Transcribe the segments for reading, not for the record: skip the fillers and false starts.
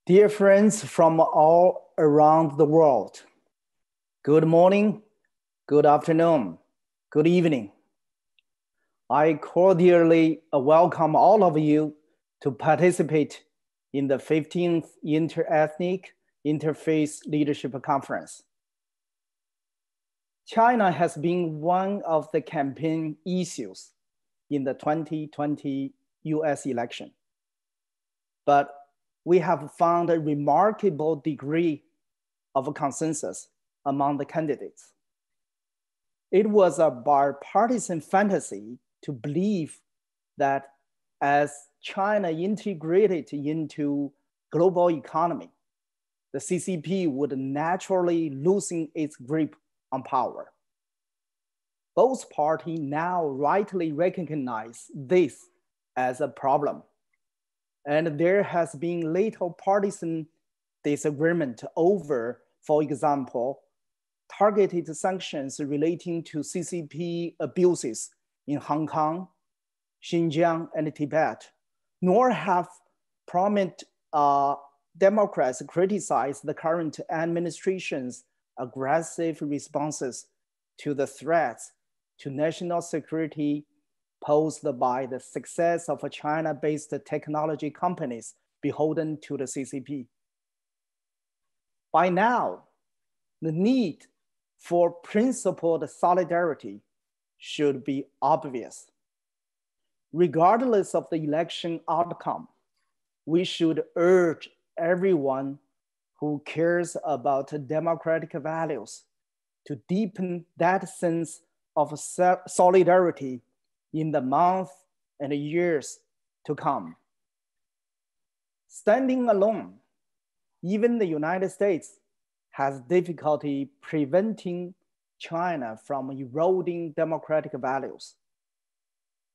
Dear friends from all around the world, good morning, good afternoon, good evening. I cordially welcome all of you to participate in the 15th Interethnic Interfaith Leadership Conference. China has been one of the campaign issues in the 2020 US election, but we have found a remarkable degree of consensus among the candidates. It was a bipartisan fantasy to believe that as China integrated into global economy, the CCP would naturally loosen its grip on power. Both parties now rightly recognize this as a problem. And there has been little partisan disagreement over, for example, targeted sanctions relating to CCP abuses in Hong Kong, Xinjiang, and Tibet, nor have prominent Democrats criticized the current administration's aggressive responses to the threats to national security posed by the success of China-based technology companies beholden to the CCP. By now, the need for principled solidarity should be obvious. Regardless of the election outcome, we should urge everyone who cares about democratic values to deepen that sense of solidarity in the months and years to come. Standing alone, even the United States has difficulty preventing China from eroding democratic values.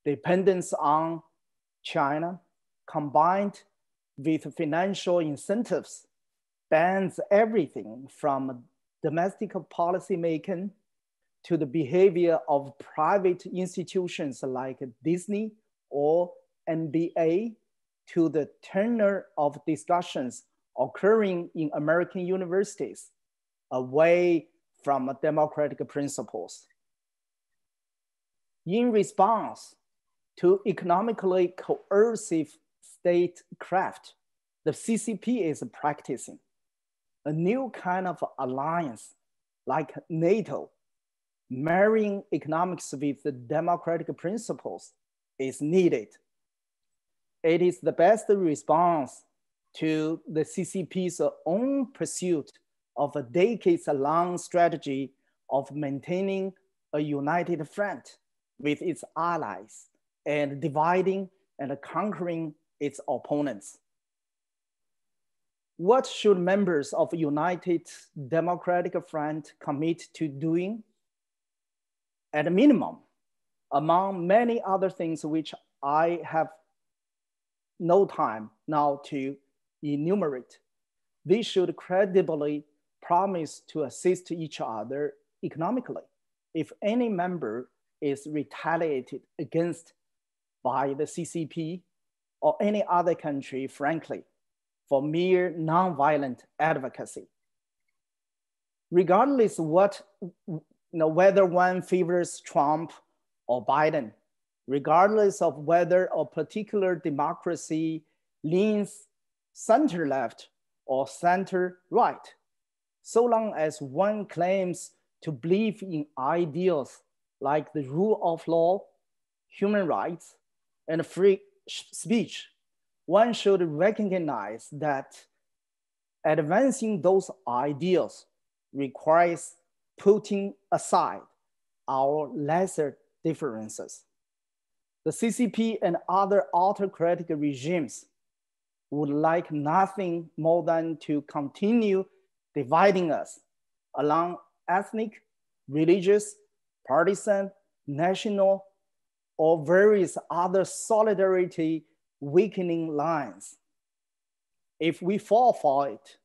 Dependence on China combined with financial incentives bans everything from domestic policy making to the behavior of private institutions like Disney or NBA, to the tenor of discussions occurring in American universities away from democratic principles. In response to economically coercive statecraft, the CCP is practicing a new kind of alliance like NATO. Marrying economics with the democratic principles is needed. It is the best response to the CCP's own pursuit of a decades-long strategy of maintaining a united front with its allies and dividing and conquering its opponents. What should members of United Democratic Front commit to doing? At a minimum, among many other things which I have no time now to enumerate, they should credibly promise to assist each other economically if any member is retaliated against by the CCP or any other country, frankly, for mere nonviolent advocacy. Regardless what whether one favors Trump or Biden, regardless of whether a particular democracy leans center-left or center-right, so long as one claims to believe in ideals like the rule of law, human rights, and free speech, one should recognize that advancing those ideals requires putting aside our lesser differences. The CCP and other autocratic regimes would like nothing more than to continue dividing us along ethnic, religious, partisan, national, or various other solidarity weakening lines. If we fall for it,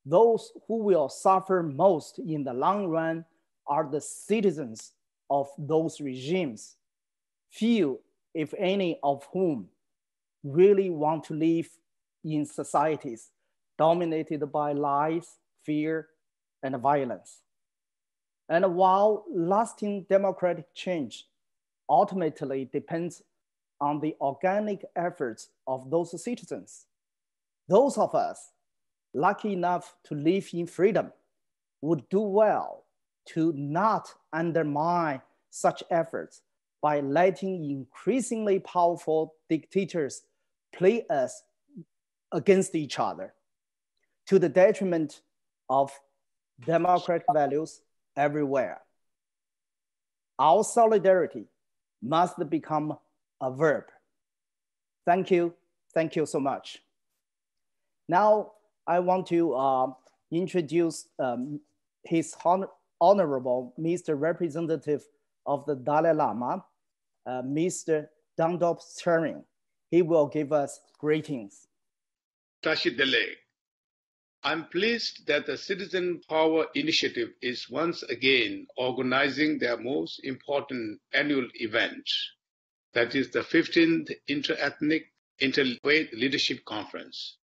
those who will suffer most in the long run are the citizens of those regimes, few, if any, of whom really want to live in societies dominated by lies, fear, and violence. And while lasting democratic change ultimately depends on the organic efforts of those citizens, those of us lucky enough to live in freedom would do well to not undermine such efforts by letting increasingly powerful dictators play us against each other to the detriment of democratic values everywhere. Our solidarity must become a verb. Thank you so much. Now, I want to introduce His Honorable Mr. Representative of the Dalai Lama, Mr. Ngodup Tsering. He will give us greetings. Tashidele, I'm pleased that the Citizen Power Initiative is once again organizing their most important annual event, that is the 15th Interethnic Interfaith Leadership Conference.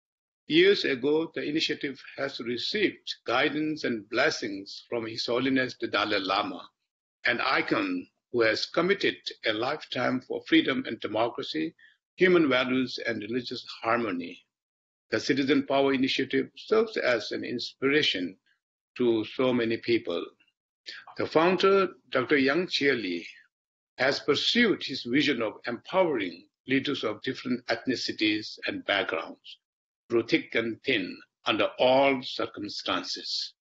Years ago, the initiative has received guidance and blessings from His Holiness the Dalai Lama, an icon who has committed a lifetime for freedom and democracy, human values, and religious harmony. The Citizen Power Initiative serves as an inspiration to so many people. The founder, Dr. Jianli, has pursued his vision of empowering leaders of different ethnicities and backgrounds through thick and thin under all circumstances.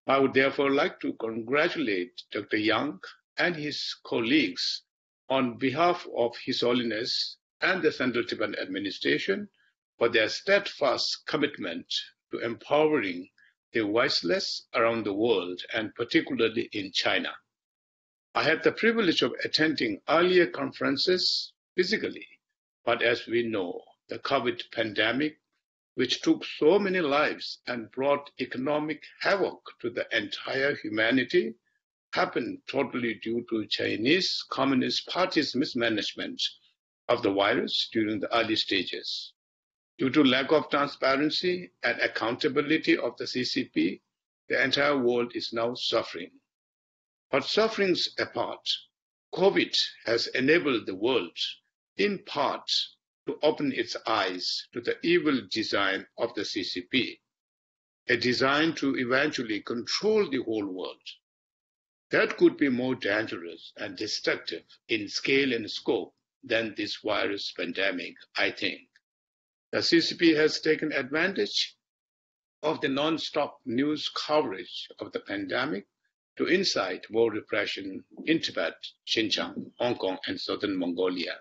I would therefore like to congratulate Dr. Yang and his colleagues on behalf of His Holiness and the Central Tibetan Administration for their steadfast commitment to empowering the voiceless around the world, and particularly in China. I had the privilege of attending earlier conferences physically, but as we know, the COVID pandemic, which took so many lives and brought economic havoc to the entire humanity, happened totally due to Chinese Communist Party's mismanagement of the virus during the early stages. Due to lack of transparency and accountability of the CCP, the entire world is now suffering. But sufferings apart, COVID has enabled the world, in part, to open its eyes to the evil design of the CCP, a design to eventually control the whole world. That could be more dangerous and destructive in scale and scope than this virus pandemic, I think. The CCP has taken advantage of the non-stop news coverage of the pandemic to incite more repression in Tibet, Xinjiang, Hong Kong, and southern Mongolia.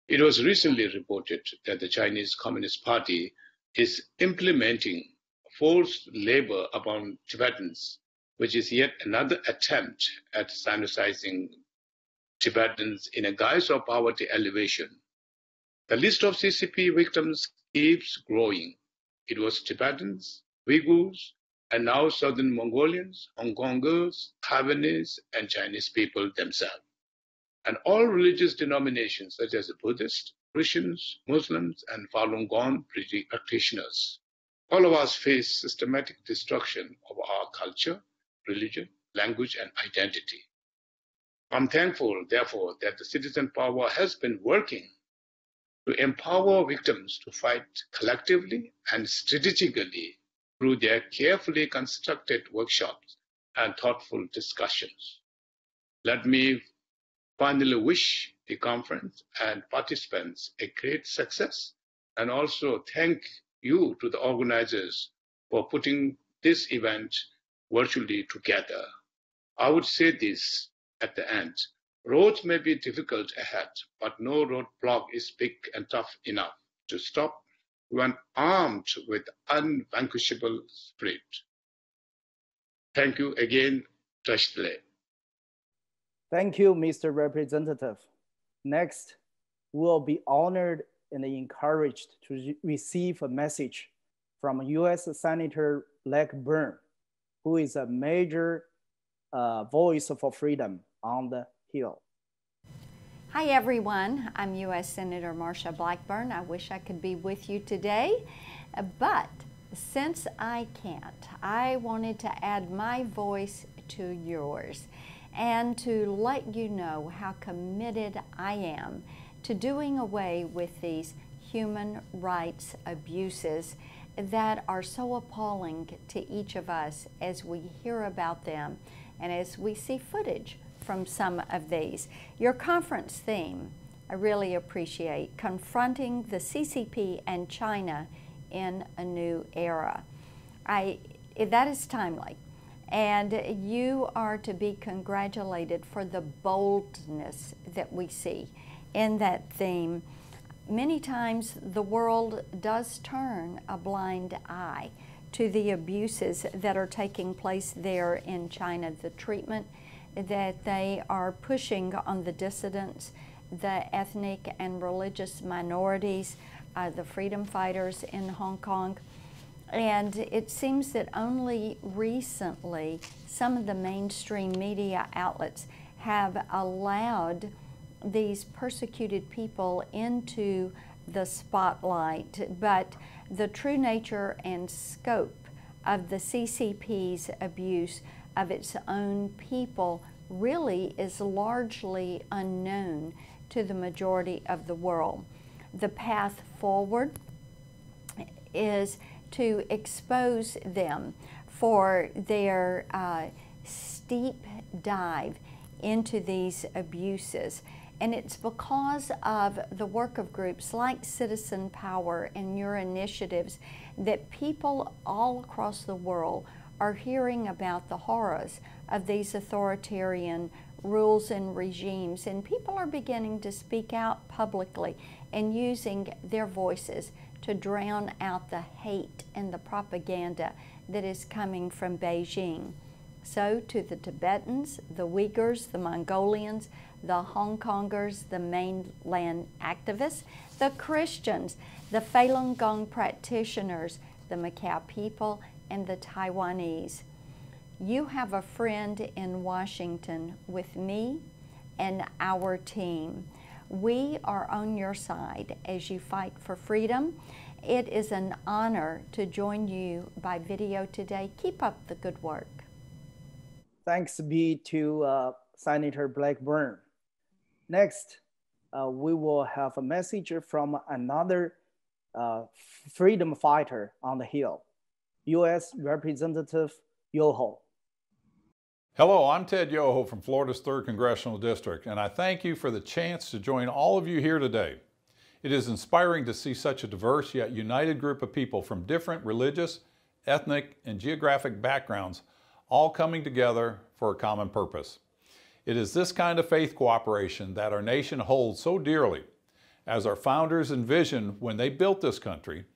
It was recently reported that the Chinese Communist Party is implementing forced labor upon Tibetans, which is yet another attempt at Sinicizing Tibetans in a guise of poverty elevation. The list of CCP victims keeps growing. It was Tibetans, Uyghurs, and now Southern Mongolians, Hong Kongers, Taiwanese, and Chinese people themselves. And all religious denominations such as Buddhists, Christians, Muslims, and Falun Gong practitioners. All of us face systematic destruction of our culture, religion, language, and identity. I'm thankful, therefore, that the Citizen Power has been working to empower victims to fight collectively and strategically through their carefully constructed workshops and thoughtful discussions. Let me finally wish the conference and participants a great success, and also thank you to the organizers for putting this event virtually together. I would say this at the end. Roads may be difficult ahead, but no roadblock is big and tough enough to stop when armed with unvanquishable spirit. Thank you again, Tashle. Thank you, Mr. Representative. Next, we'll be honored and encouraged to receive a message from US Senator Blackburn, who is a major voice for freedom on the Hill. Hi everyone, I'm U.S. Senator Marsha Blackburn. I wish I could be with you today, but since I can't, I wanted to add my voice to yours and to let you know how committed I am to doing away with these human rights abuses that are so appalling to each of us as we hear about them and as we see footage from some of these. Your conference theme, I really appreciate, confronting the CCP and China in a new era. That is timely, and you are to be congratulated for the boldness that we see in that theme. Many times the world does turn a blind eye to the abuses that are taking place there in China, the treatment that they are pushing on the dissidents, the ethnic and religious minorities, the freedom fighters in Hong Kong. And it seems that only recently some of the mainstream media outlets have allowed these persecuted people into the spotlight, but the true nature and scope of the CCP's abuse of its own people really is largely unknown to the majority of the world. The path forward is to expose them for their steep dive into these abuses. And it's because of the work of groups like Citizen Power and your initiatives that people all across the world are hearing about the horrors of these authoritarian rules and regimes, and people are beginning to speak out publicly and using their voices to drown out the hate and the propaganda that is coming from Beijing. So to the Tibetans, the Uyghurs, the Mongolians, the Hong Kongers, the mainland activists, the Christians, the Falun Gong practitioners, the Macau people, and the Taiwanese, you have a friend in Washington with me and our team. We are on your side as you fight for freedom. It is an honor to join you by video today. Keep up the good work. Thanks be to Senator Blackburn. Next, we will have a message from another freedom fighter on the Hill, U.S. Representative Yoho. Hello, I'm Ted Yoho from Florida's 3rd Congressional District, and I thank you for the chance to join all of you here today. It is inspiring to see such a diverse yet united group of people from different religious, ethnic, and geographic backgrounds all coming together for a common purpose. It is this kind of faith cooperation that our nation holds so dearly, as our founders envisioned when they built this country.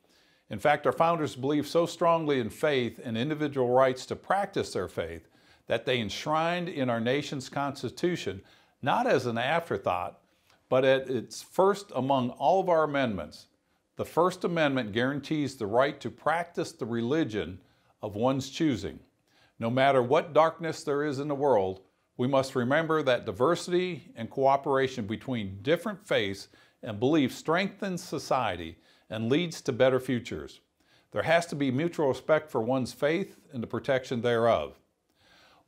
In fact, our founders believed so strongly in faith and individual rights to practice their faith that they enshrined in our nation's Constitution, not as an afterthought, but at its first among all of our amendments. The First Amendment guarantees the right to practice the religion of one's choosing. No matter what darkness there is in the world, we must remember that diversity and cooperation between different faiths and beliefs strengthens society and leads to better futures. There has to be mutual respect for one's faith and the protection thereof.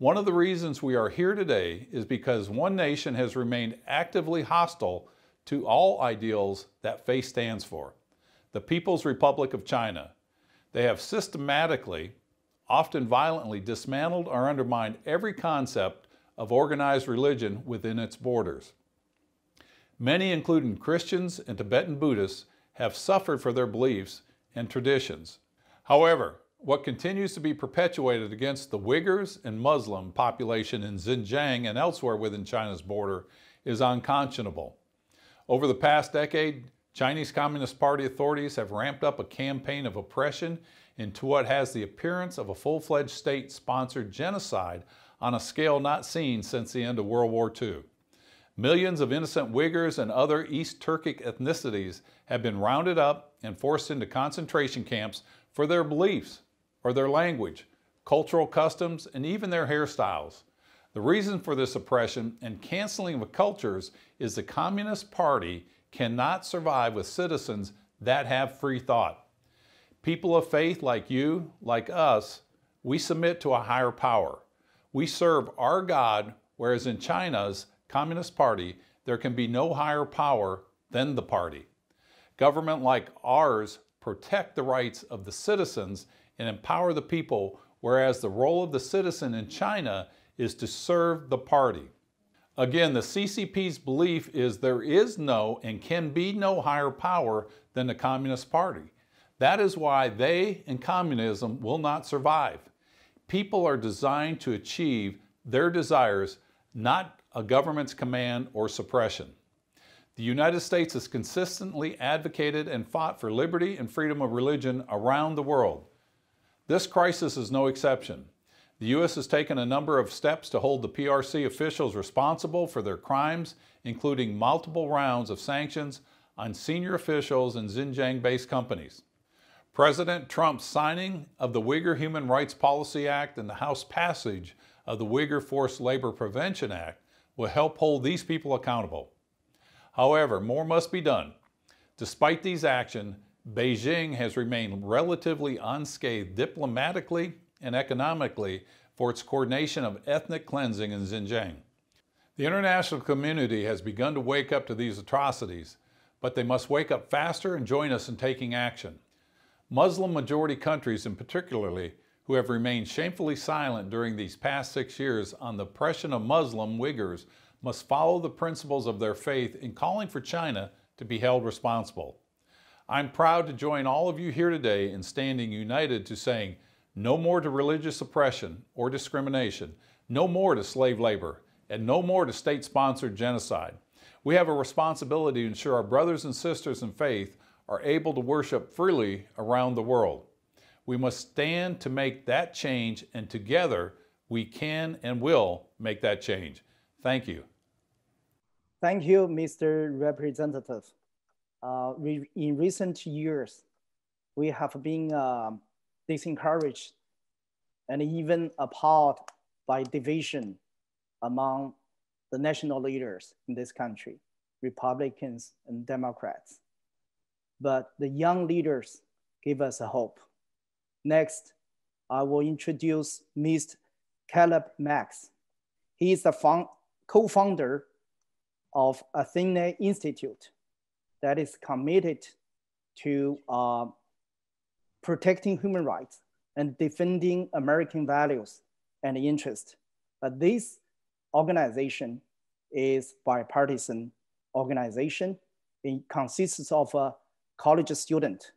One of the reasons we are here today is because one nation has remained actively hostile to all ideals that faith stands for, the People's Republic of China. They have systematically, often violently, dismantled or undermined every concept of organized religion within its borders. Many, including Christians and Tibetan Buddhists, have suffered for their beliefs and traditions. However, what continues to be perpetuated against the Uyghurs and Muslim population in Xinjiang and elsewhere within China's border is unconscionable. Over the past decade, Chinese Communist Party authorities have ramped up a campaign of oppression into what has the appearance of a full-fledged state-sponsored genocide on a scale not seen since the end of World War II. Millions of innocent Uyghurs and other East Turkic ethnicities have been rounded up and forced into concentration camps for their beliefs, or their language, cultural customs, and even their hairstyles. The reason for this oppression and canceling of cultures is the Communist Party cannot survive with citizens that have free thought. People of faith like you, like us, we submit to a higher power. We serve our God, whereas in China's Communist Party, there can be no higher power than the party. Government like ours protect the rights of the citizens and empower the people, whereas the role of the citizen in China is to serve the party. Again, the CCP's belief is there is no and can be no higher power than the Communist Party. That is why they and communism will not survive. People are designed to achieve their desires, not a government's command or suppression. The United States has consistently advocated and fought for liberty and freedom of religion around the world. This crisis is no exception. The U.S. has taken a number of steps to hold the PRC officials responsible for their crimes, including multiple rounds of sanctions on senior officials and Xinjiang-based companies. President Trump's signing of the Uyghur Human Rights Policy Act and the House passage of the Uyghur Forced Labor Prevention Act will help hold these people accountable. However, more must be done. Despite these actions, Beijing has remained relatively unscathed diplomatically and economically for its coordination of ethnic cleansing in Xinjiang. The international community has begun to wake up to these atrocities, but they must wake up faster and join us in taking action. Muslim-majority countries in particularly, who have remained shamefully silent during these past 6 years on the oppression of Muslim Uyghurs, must follow the principles of their faith in calling for China to be held responsible. I'm proud to join all of you here today in standing united to saying no more to religious oppression or discrimination, no more to slave labor, and no more to state-sponsored genocide. We have a responsibility to ensure our brothers and sisters in faith are able to worship freely around the world. We must stand to make that change, and together we can and will make that change. Thank you. Thank you, Mr. Representative. In recent years, we have been disencouraged and even appalled by division among the national leaders in this country, Republicans and Democrats. But the young leaders give us a hope. Next, I will introduce Mr. Caleb Max. He is the co-founder of Athenai Institute that is committed to protecting human rights and defending American values and interests. But this organization is bipartisan organization. It consists of a college student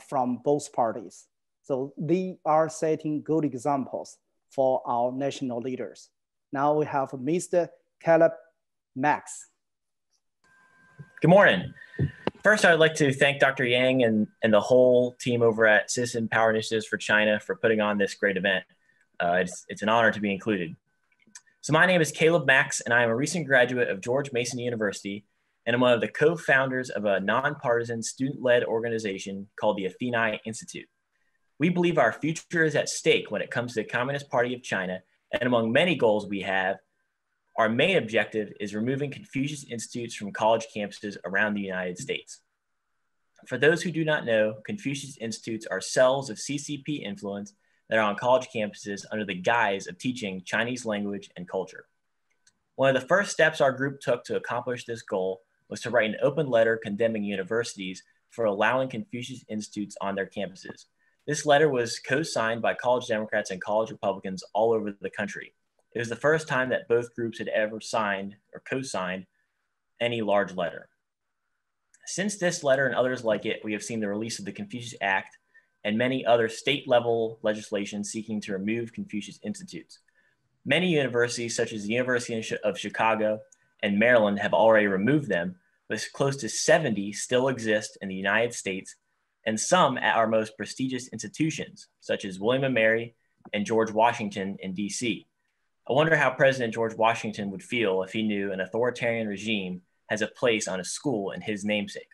from both parties. So they are setting good examples for our national leaders. Now we have Mr. Caleb Max. Good morning. First, I'd like to thank Dr. Yang and the whole team over at Citizen Power Initiatives for China for putting on this great event. It's an honor to be included. So my name is Caleb Max, and I am a recent graduate of George Mason University, and I'm one of the co-founders of a nonpartisan student-led organization called the Athenai Institute. We believe our future is at stake when it comes to the Communist Party of China, and among many goals we have, our main objective is removing Confucius Institutes from college campuses around the United States. For those who do not know, Confucius Institutes are cells of CCP influence that are on college campuses under the guise of teaching Chinese language and culture. One of the first steps our group took to accomplish this goal was to write an open letter condemning universities for allowing Confucius Institutes on their campuses. This letter was co-signed by college Democrats and college Republicans all over the country. It was the first time that both groups had ever signed or co-signed any large letter. Since this letter and others like it, we have seen the release of the Confucius Act and many other state-level legislation seeking to remove Confucius Institutes. Many universities, such as the University of Chicago and Maryland, have already removed them, but close to 70 still exist in the United States, and some at our most prestigious institutions, such as William & Mary and George Washington in DC. I wonder how President George Washington would feel if he knew an authoritarian regime has a place on a school in his namesake.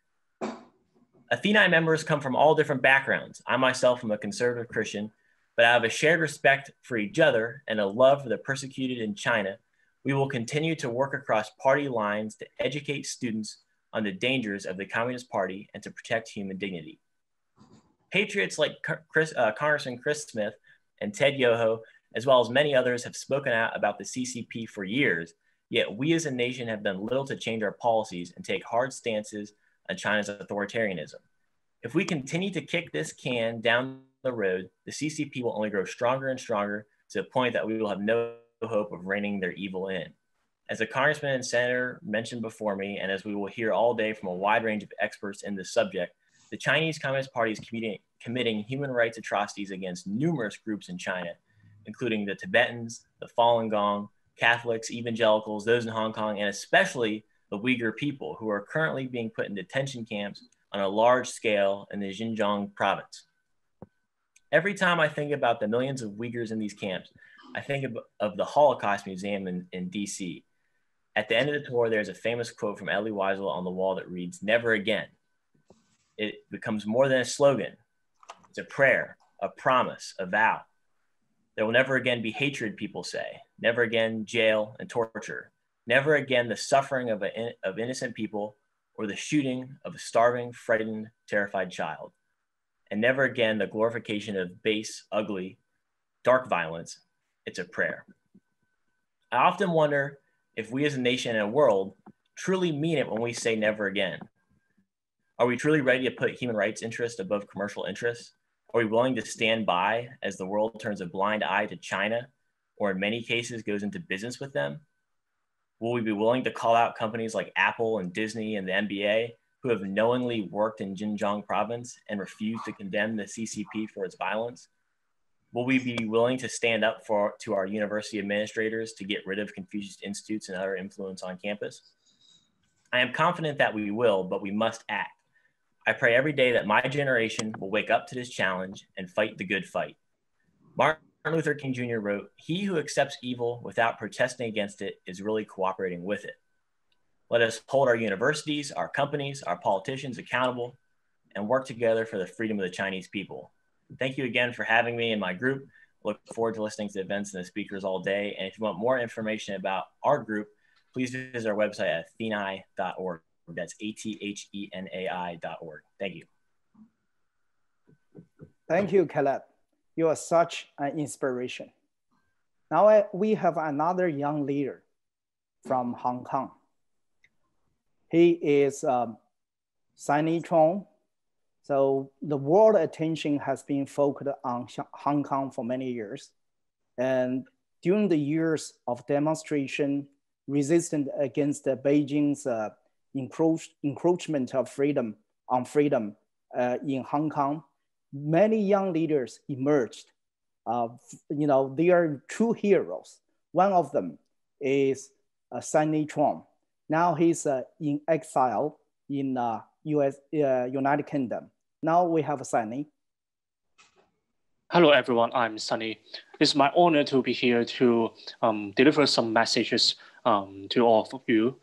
Athenai members come from all different backgrounds. I myself am a conservative Christian, but out of a shared respect for each other and a love for the persecuted in China, we will continue to work across party lines to educate students on the dangers of the Communist Party and to protect human dignity. Patriots like Congressman Chris Smith and Ted Yoho, as well as many others, have spoken out about the CCP for years, yet we as a nation have done little to change our policies and take hard stances on China's authoritarianism. If we continue to kick this can down the road, the CCP will only grow stronger and stronger to the point that we will have no hope of reining their evil in. As the congressman and senator mentioned before me, and as we will hear all day from a wide range of experts in this subject, the Chinese Communist Party is committing human rights atrocities against numerous groups in China, including the Tibetans, the Falun Gong, Catholics, evangelicals, those in Hong Kong, and especially the Uyghur people, who are currently being put in detention camps on a large scale in the Xinjiang province. Every time I think about the millions of Uyghurs in these camps, I think of the Holocaust Museum in DC. At the end of the tour, there's a famous quote from Elie Wiesel on the wall that reads, "Never again." It becomes more than a slogan. It's a prayer, a promise, a vow. There will never again be hatred, people say. Never again jail and torture. Never again the suffering of innocent people or the shooting of a starving, frightened, terrified child. And never again the glorification of base, ugly, dark violence. It's a prayer. I often wonder if we as a nation and a world truly mean it when we say never again. Are we truly ready to put human rights interests above commercial interests? Are we willing to stand by as the world turns a blind eye to China, or in many cases goes into business with them? Will we be willing to call out companies like Apple and Disney and the NBA who have knowingly worked in Xinjiang province and refused to condemn the CCP for its violence? Will we be willing to stand up to our university administrators to get rid of Confucius Institutes and other influence on campus? I am confident that we will, but we must act. I pray every day that my generation will wake up to this challenge and fight the good fight. Martin Luther King Jr. wrote, "He who accepts evil without protesting against it is really cooperating with it." Let us hold our universities, our companies, our politicians accountable and work together for the freedom of the Chinese people. Thank you again for having me and my group. Look forward to listening to the events and the speakers all day. And if you want more information about our group, please visit our website at athenai.org. That's athenai.org. Thank you. Thank you, Caleb. You are such an inspiration. Now we have another young leader from Hong Kong. He is Sunny Cheung. So the world attention has been focused on Hong Kong for many years. And during the years of demonstration, resistance against Beijing's encroachment of freedom in Hong Kong, many young leaders emerged. They are true heroes. One of them is Sunny Cheung. Now he's in exile in United Kingdom. Now we have Sunny. Hello, everyone. I'm Sunny. It's my honor to be here to deliver some messages to all of you.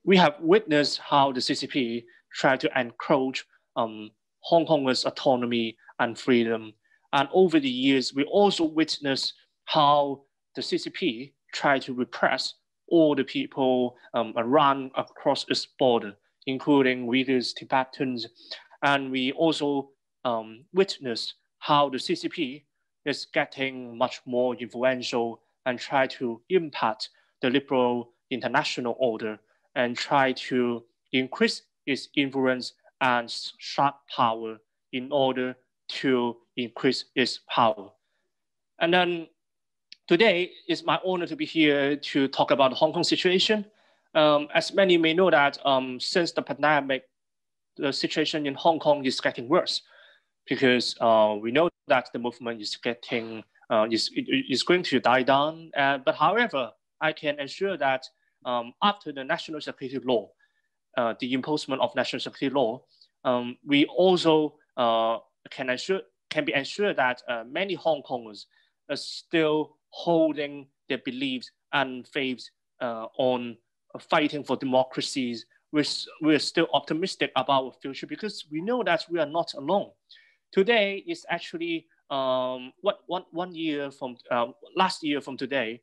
We have witnessed how the CCP tried to encroach Hong Kong's autonomy and freedom. And over the years, we also witnessed how the CCP tried to repress all the people around across its border, including Uyghurs, Tibetans. And we also witnessed how the CCP is getting much more influential and try to impact the liberal international order and try to increase its influence and sharp power in order to increase its power. And then today, it's my honor to be here to talk about the Hong Kong situation. As many may know that since the pandemic, the situation in Hong Kong is getting worse because we know that the movement is getting is going to die down. But however, I can assure that after the national security law, the imposition of national security law, we also can be assured that many Hong Kongers are still holding their beliefs and faiths on fighting for democracies. We're still optimistic about our future because we know that we are not alone. Today is actually one year from last year from today.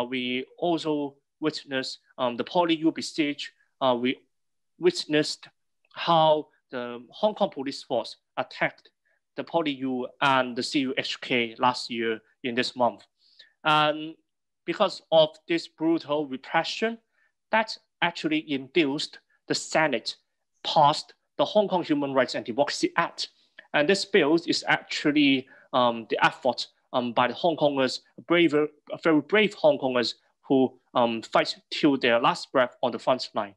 We also witnessed the PolyU siege. We witnessed how the Hong Kong police force attacked the PolyU and the CUHK last year in this month. And because of this brutal repression, that actually induced the Senate passed the Hong Kong Human Rights and Democracy Act. And this bill is actually the effort by the Hong Kongers, very brave Hong Kongers who fight till their last breath on the front line.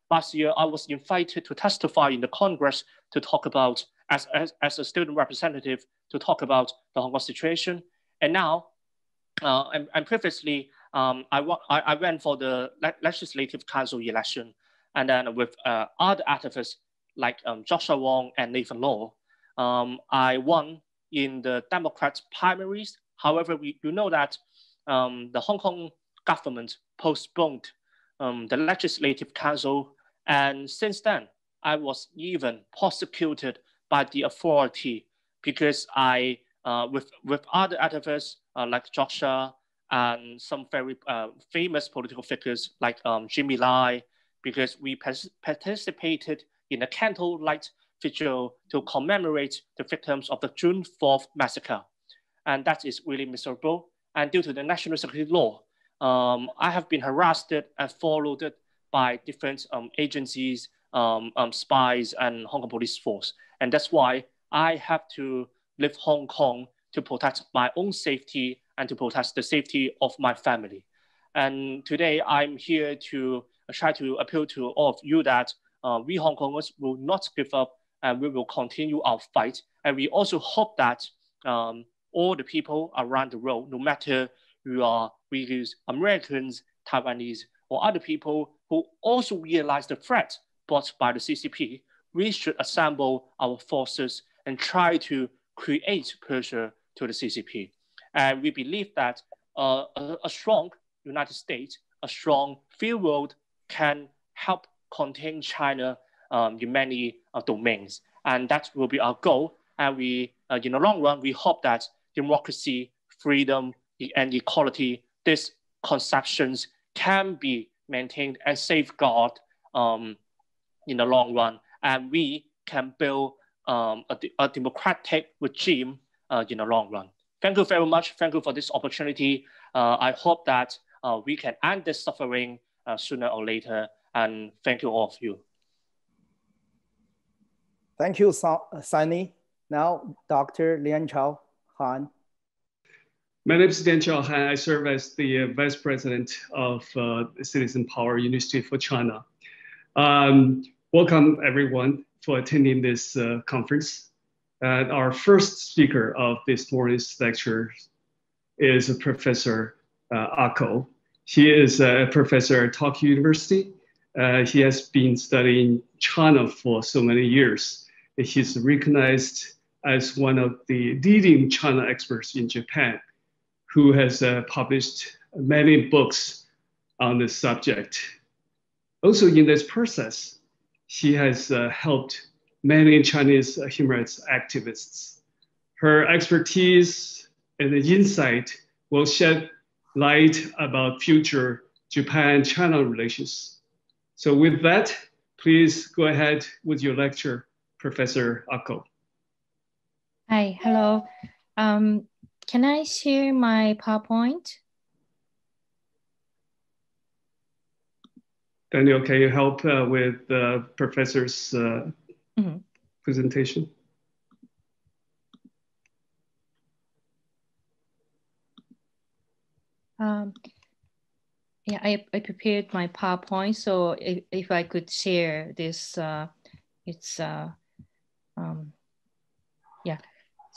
Last year, I was invited to testify in the Congress to talk about, as a student representative, to talk about the Hong Kong situation. And now, and previously, I went for the Legislative Council election, and then with other activists like Joshua Wong and Nathan Law, I won in the Democrats primaries. However, you know that the Hong Kong government postponed the Legislative Council, and since then, I was even prosecuted by the authority because I, with other activists like Joshua and some very famous political figures like Jimmy Lai, because we participated in a candlelight vigil to commemorate the victims of the June 4th massacre. And that is really miserable. And due to the national security law, I have been harassed and followed by different agencies, spies, and Hong Kong police force. And that's why I have to leave Hong Kong to protect my own safety and to protect the safety of my family. And today I'm here to try to appeal to all of you that we Hong Kongers will not give up, and we will continue our fight. And we also hope that all the people around the world, no matter you are Uyghurs, Americans, Taiwanese, or other people who also realize the threat brought by the CCP, we should assemble our forces and try to create pressure to the CCP. And we believe that a strong United States, a strong free world can help contain China in many domains. And that will be our goal. And we, in the long run, we hope that democracy, freedom, and equality, these conceptions can be maintained and safeguarded in the long run. And we can build a democratic regime in the long run. Thank you very much. Thank you for this opportunity. I hope that we can end this suffering sooner or later. And thank you all of you. Thank you, Sunny. Now, Dr. Lian Chao Han. My name is Lian Chao Han. I serve as the Vice President of Citizen Power Initiative for China. Welcome, everyone, for attending this conference. Our first speaker of this morning's lecture is Professor Atul. He is a professor at Tokyo University. He has been studying China for so many years. He's recognized as one of the leading China experts in Japan, who has published many books on this subject. Also in this process, he has helped many Chinese human rights activists. Her expertise and insight will shed light about future Japan-China relations. So with that, please go ahead with your lecture, Professor Atul. Hi, hello. Can I share my PowerPoint? Daniel, can you help with the professor's presentation? Yeah, I prepared my PowerPoint, so if I could share this, yeah.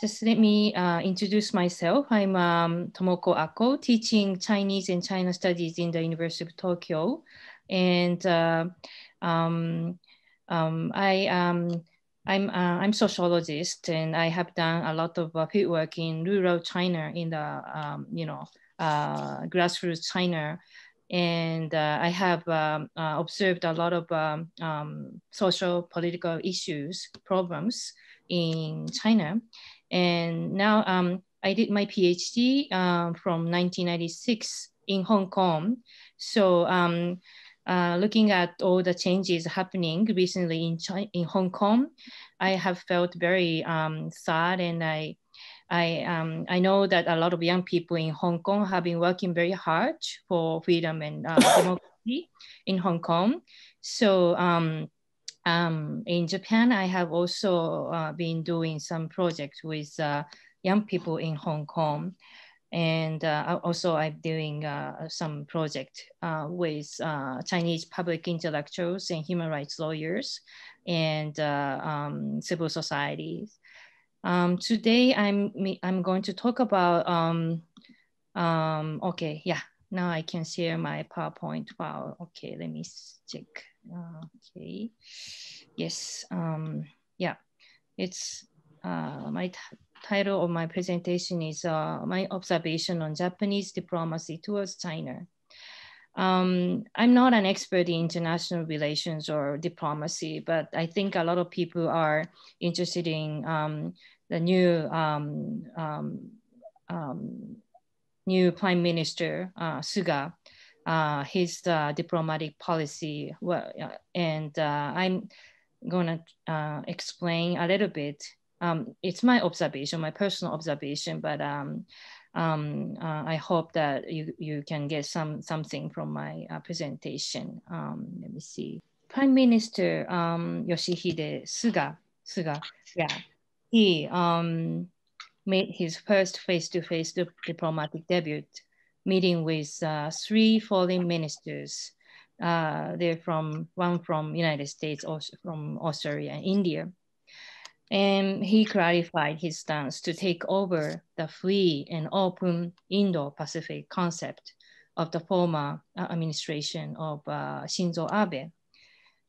Just let me introduce myself. I'm Tomoko Ako, teaching Chinese and China Studies in the University of Tokyo. And I'm a sociologist, and I have done a lot of fieldwork in rural China, in the grassroots China, and I have observed a lot of social political issues, problems in China. And now I did my PhD from 1996 in Hong Kong. So looking at all the changes happening recently in Hong Kong, I have felt very sad, and I know that a lot of young people in Hong Kong have been working very hard for freedom and democracy in Hong Kong. So in Japan, I have also been doing some projects with young people in Hong Kong. And also I'm doing some project with Chinese public intellectuals and human rights lawyers and civil societies. Today I'm going to talk about, okay, yeah, now I can share my PowerPoint file. Okay, let me check. Okay, yes, yeah, it's my title of my presentation is my observation on Japanese diplomacy towards China. I'm not an expert in international relations or diplomacy, but I think a lot of people are interested in the new Prime Minister Suga, his diplomatic policy. Well, and I'm gonna explain a little bit. It's my observation, my personal observation, but I hope that you can get something from my presentation. Let me see. Prime Minister Yoshihide Suga, yeah, he made his first face-to-face diplomatic debut, meeting with 3 foreign ministers. They're one from United States, also from Australia and India. And he clarified his stance to take over the free and open Indo-Pacific concept of the former administration of Shinzo Abe.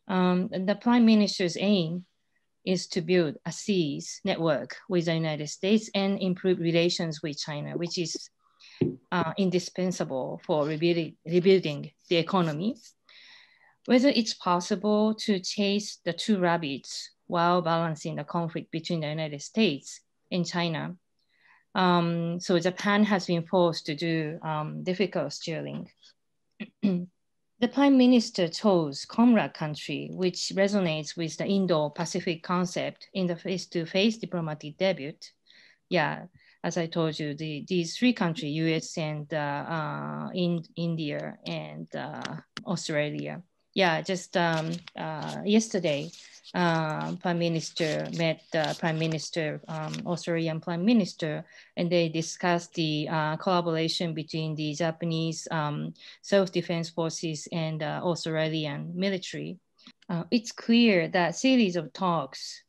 The Prime Minister's aim is to build a seas network with the United States and improve relations with China, which is indispensable for rebuilding the economy. Whether it's possible to chase the 2 rabbits while balancing the conflict between the United States and China. So Japan has been forced to do difficult steering. The Prime Minister chose comrade country, which resonates with the Indo-Pacific concept in the face-to-face diplomatic debut. Yeah, as I told you, these 3 countries, US and India and Australia. Yeah, just yesterday, Prime Minister met the Prime Minister, Australian Prime Minister, and they discussed the collaboration between the Japanese self-defense forces and Australian military. It's clear that series of talks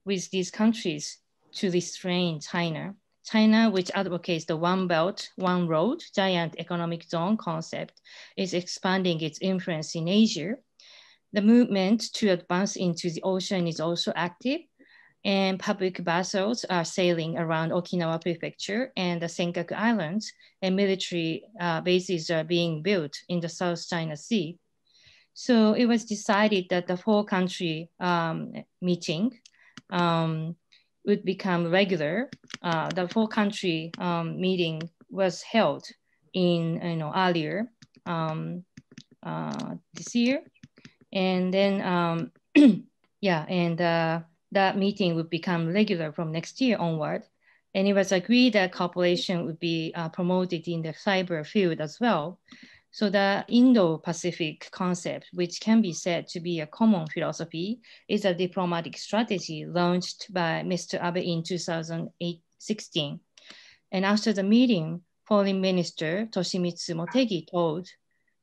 with these countries to restrain China, which advocates the One Belt, One Road, giant economic zone concept, is expanding its influence in Asia. The movement to advance into the ocean is also active, and public vessels are sailing around Okinawa Prefecture and the Senkaku Islands, and military bases are being built in the South China Sea. So it was decided that the 4-country meeting would become regular. The 4-country meeting was held in earlier this year, and then yeah, and that meeting would become regular from next year onward. And it was agreed that cooperation would be promoted in the cyber field as well. So the Indo-Pacific concept, which can be said to be a common philosophy, is a diplomatic strategy launched by Mr. Abe in 2016. And after the meeting, Foreign Minister Toshimitsu Motegi told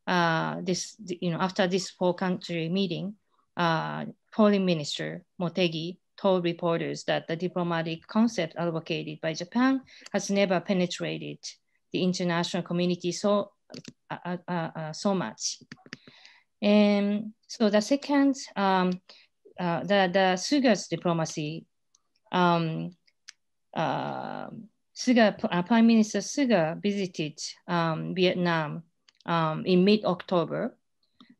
after this 4-country meeting, Foreign Minister Motegi told reporters that the diplomatic concept advocated by Japan has never penetrated the international community so much. And so the second, the Suga's diplomacy, Prime Minister Suga visited Vietnam in mid-October.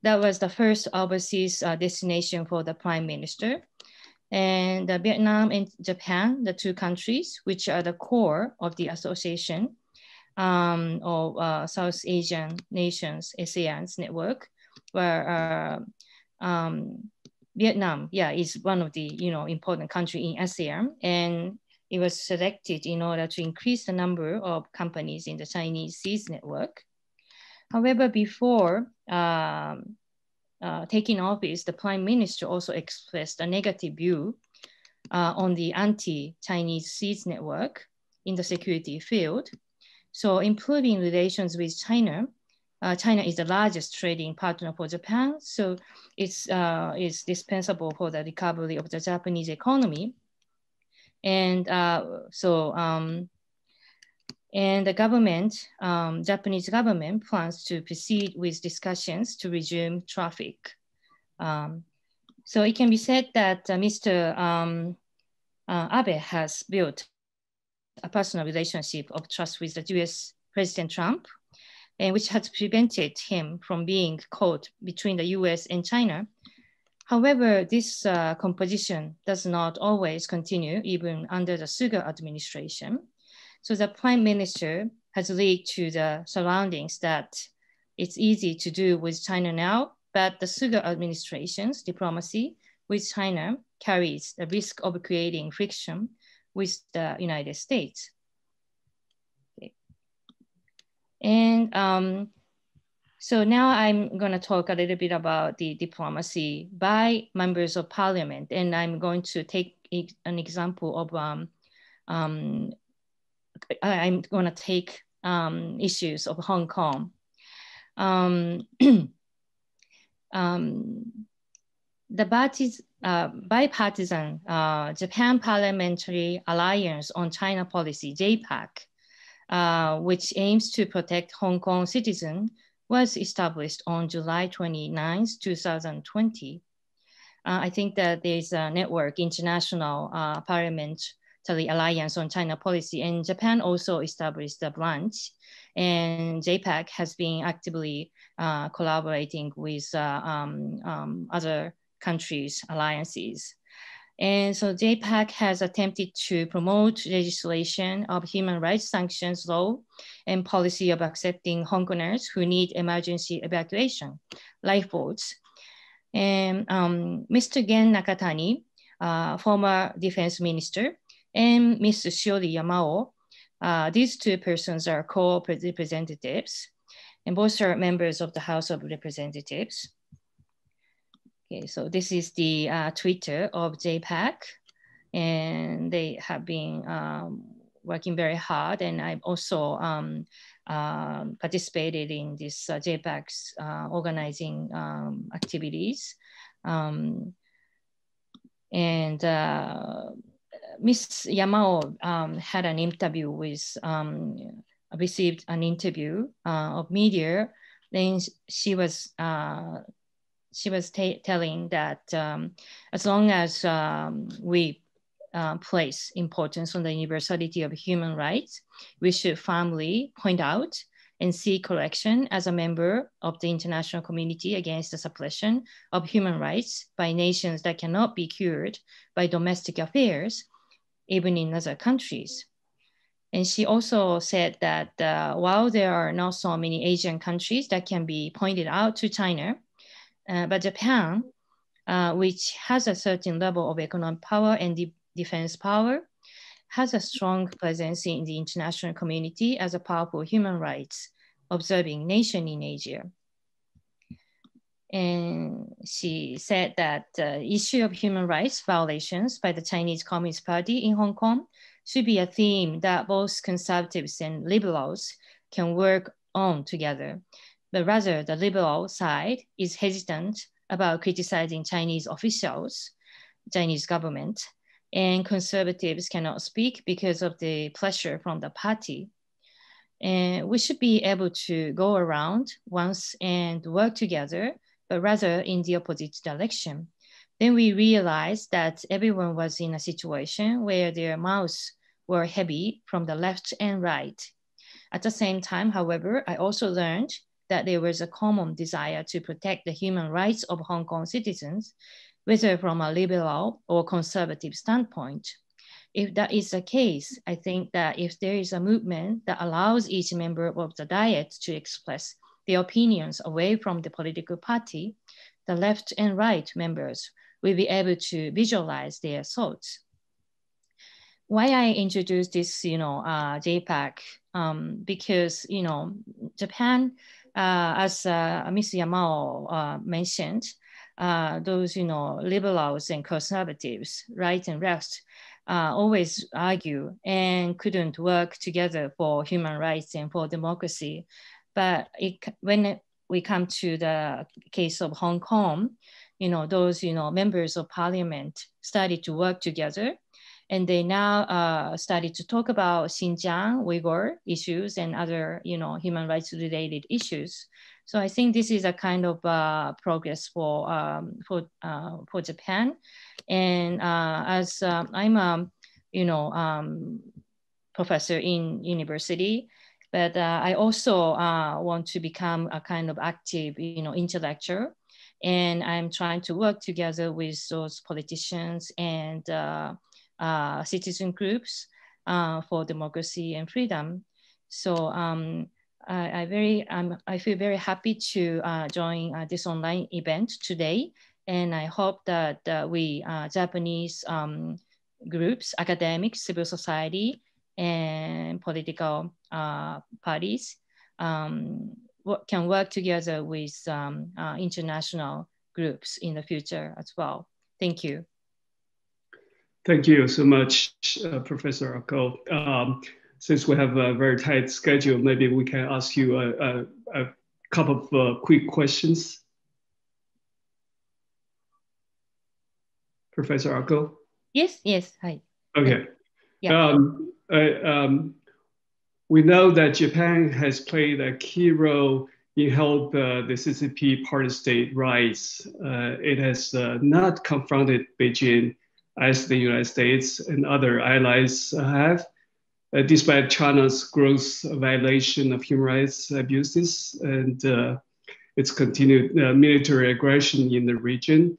That was the first overseas destination for the Prime Minister. And Vietnam and Japan, the 2 countries, which are the core of the association, of South Asian nations, ASEAN's network, where Vietnam, is one of the important country in ASEAN, and it was selected in order to increase the number of companies in the Chinese Seas network. However, before taking office, the Prime Minister also expressed a negative view on the anti-Chinese Seas network in the security field. So improving relations with China, China is the largest trading partner for Japan, so it's dispensable for the recovery of the Japanese economy. And and the government, Japanese government plans to proceed with discussions to resume traffic. So it can be said that Mr. Abe has built a personal relationship of trust with the US President Trump, and which has prevented him from being caught between the US and China. However, this composition does not always continue even under the Suga administration. So the Prime Minister has leaked to the surroundings that it's easy to do with China now, but the Suga administration's diplomacy with China carries the risk of creating friction with the United States. Okay. And so now I'm going to talk a little bit about the diplomacy by members of parliament, and I'm going to take an example of I'm going to take issues of Hong Kong. The Bi-Partisan Japan Parliamentary Alliance on China Policy, JPAC, which aims to protect Hong Kong citizens, was established on July 29, 2020. I think that there's a network, International Parliamentary Alliance on China Policy, and Japan also established a branch, and JPAC has been actively collaborating with other countries' alliances. And so JPAC has attempted to promote legislation of human rights sanctions law and policy of accepting Hong Kongers who need emergency evacuation, lifeboats. And Mr. Gen Nakatani, former defense minister, and Ms. Shiori Yamao, these two persons are co-representatives, and both are members of the House of Representatives. Okay, so this is the Twitter of JPAC, and they have been working very hard, and I've also participated in this JPAC's organizing activities. And Ms. Yamao had an interview with, received an interview of media. Then she was telling that as long as we place importance on the universality of human rights, we should firmly point out and seek correction as a member of the international community against the suppression of human rights by nations that cannot be cured by domestic affairs, even in other countries. And she also said that while there are not so many Asian countries that can be pointed out to China, but Japan, which has a certain level of economic power and defense power, has a strong presence in the international community as a powerful human rights observing nation in Asia. And she said that the issue of human rights violations by the Chinese Communist Party in Hong Kong should be a theme that both conservatives and liberals can work on together. But rather, the liberal side is hesitant about criticizing Chinese officials, Chinese government, and conservatives cannot speak because of the pressure from the party. And we should be able to go around once and work together, but rather in the opposite direction. Then we realized that everyone was in a situation where their mouths were heavy from the left and right. At the same time, however, I also learned that there was a common desire to protect the human rights of Hong Kong citizens, whether from a liberal or conservative standpoint. if that is the case, I think that if there is a movement that allows each member of the Diet to express their opinions away from the political party, the left and right members will be able to visualize their thoughts. Why I introduced this, JPAC, because, Japan, as Ms. Yamao mentioned, those, liberals and conservatives, right and left, always argue and couldn't work together for human rights and for democracy. But when we come to the case of Hong Kong, those, members of parliament started to work together, and they now started to talk about Xinjiang, Uyghur issues and other, human rights related issues. So I think this is a kind of progress for Japan. And as I'm a, professor in university, but I also want to become a kind of active, intellectual. And I'm trying to work together with those politicians and citizen groups for democracy and freedom. So I feel very happy to join this online event today. And I hope that we Japanese groups, academics, civil society, and political parties can work together with international groups in the future as well. Thank you. Thank you so much, Professor Atul. Since we have a very tight schedule, maybe we can ask you a couple of quick questions. Professor Atul? Yes, hi. Okay. Yeah. We know that Japan has played a key role in help the CCP party state rise. It has not confronted Beijing as the United States and other allies have, despite China's gross violation of human rights abuses and its continued military aggression in the region.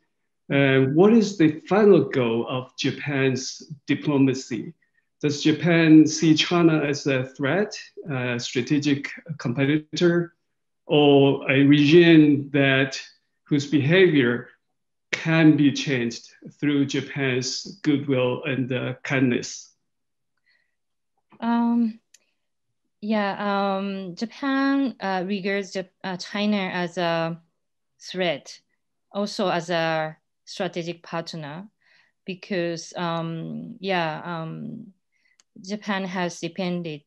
What is the final goal of Japan's diplomacy? Does Japan see China as a threat, a strategic competitor, or a regime whose behavior can be changed through Japan's goodwill and kindness? Japan regards China as a threat, also as a strategic partner, because Japan has depended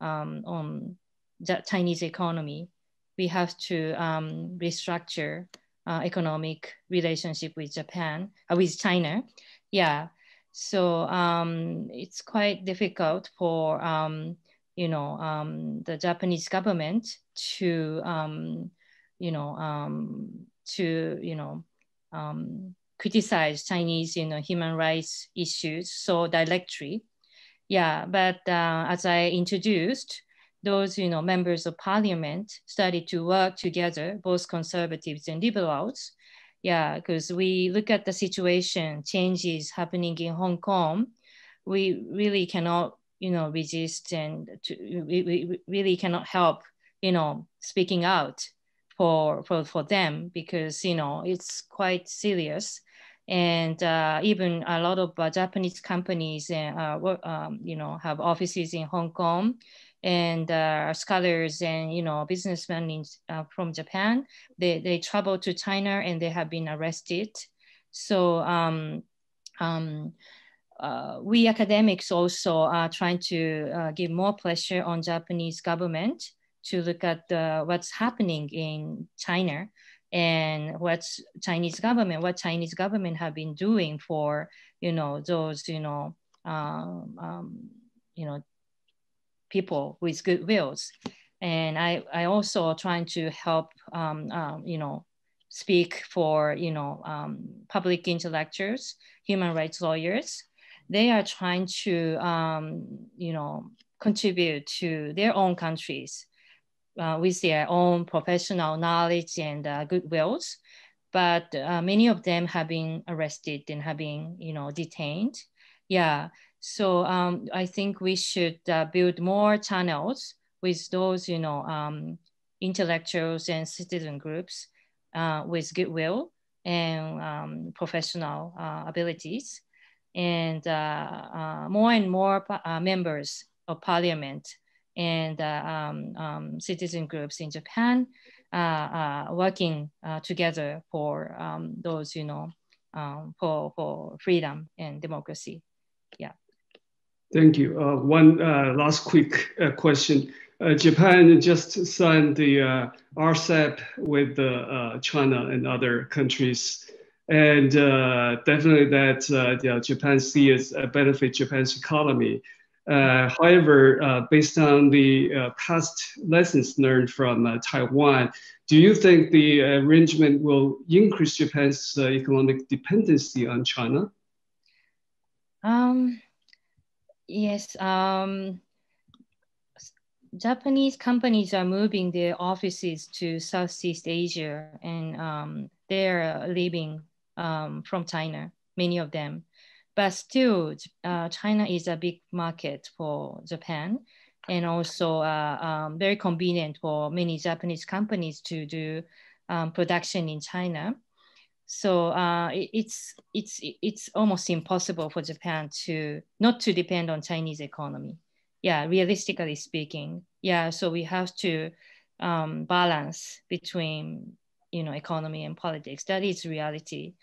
on the Chinese economy. We have to restructure economic relationship with China. Yeah, so it's quite difficult for the Japanese government to criticize Chinese human rights issues so directly. Yeah, but as I introduced, those members of parliament started to work together, both conservatives and liberals. Yeah, because we look at the situation, changes happening in Hong Kong, we really cannot resist, and we really cannot help speaking out for them, because it's quite serious. And even a lot of Japanese companies have offices in Hong Kong, and scholars and businessmen from Japan, they travel to China and they have been arrested. So we academics also are trying to give more pressure on Japanese government to look at what's happening in China and what Chinese government have been doing for those people with good wills. And I also trying to help speak for public intellectuals, human rights lawyers. They are trying to contribute to their own countries with their own professional knowledge and good wills, but many of them have been arrested and have been detained. Yeah, so I think we should build more channels with those, intellectuals and citizen groups with goodwill and professional abilities, and more members of parliament and citizen groups in Japan working together for those, for freedom and democracy. Yeah. Thank you. One last quick question. Japan just signed the RCEP with China and other countries. And definitely that Japan sees as benefit Japan's economy. However, based on the past lessons learned from Taiwan, do you think the arrangement will increase Japan's economic dependency on China? Yes, Japanese companies are moving their offices to Southeast Asia, and they're leaving from China, many of them. But still, China is a big market for Japan, and also very convenient for many Japanese companies to do production in China. So it's almost impossible for Japan not to depend on Chinese economy. Yeah, realistically speaking. Yeah, so we have to balance between economy and politics. That is reality.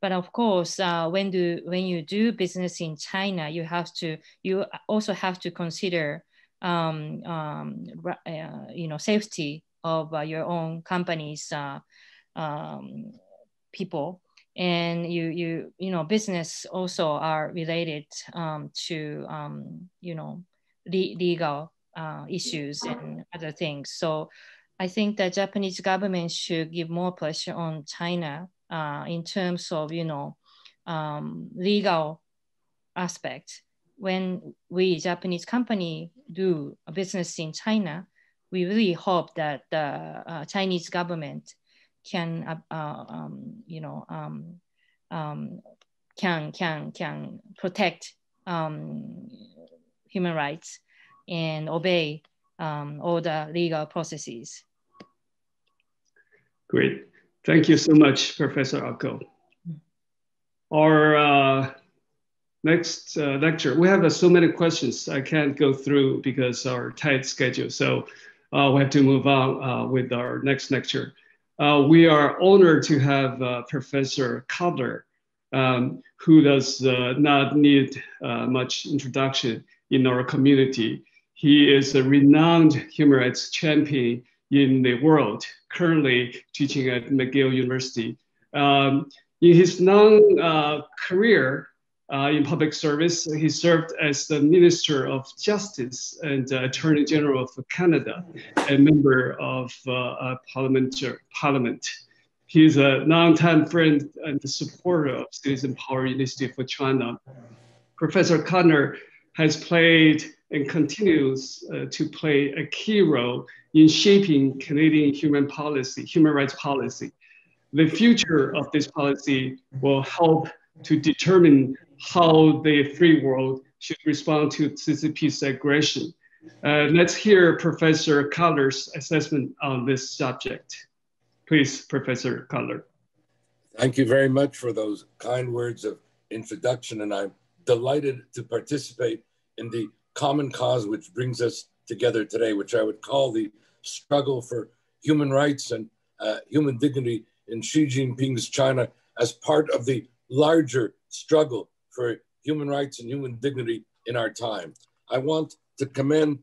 But of course, when you do business in China, you also have to consider safety of your own company's people, and business also are related to legal issues and other things. So I think the Japanese government should give more pressure on China in terms of legal aspect. When we Japanese company do a business in China, we really hope that the Chinese government can protect human rights and obey all the legal processes. Great. Thank you so much, Professor Atul. Our next lecture, we have so many questions I can't go through because our tight schedule. So we have to move on with our next lecture. We are honored to have Professor Cotler, who does not need much introduction in our community. He is a renowned human rights champion in the world, currently teaching at McGill University. In his long career in public service, he served as the Minister of Justice and Attorney General of Canada, and member of Parliament. He is a longtime friend and supporter of Citizen Power Initiative for China. Professor Cotler has played and continues to play a key role in shaping Canadian human rights policy. The future of this policy will help to determine how the free world should respond to CCP's aggression. Let's hear Professor Cotler's assessment on this subject. Please, Professor Cotler. Thank you very much for those kind words of introduction, and I'm delighted to participate in the common cause which brings us together today, which I would call the struggle for human rights and human dignity in Xi Jinping's China as part of the larger struggle for human rights and human dignity in our time. I want to commend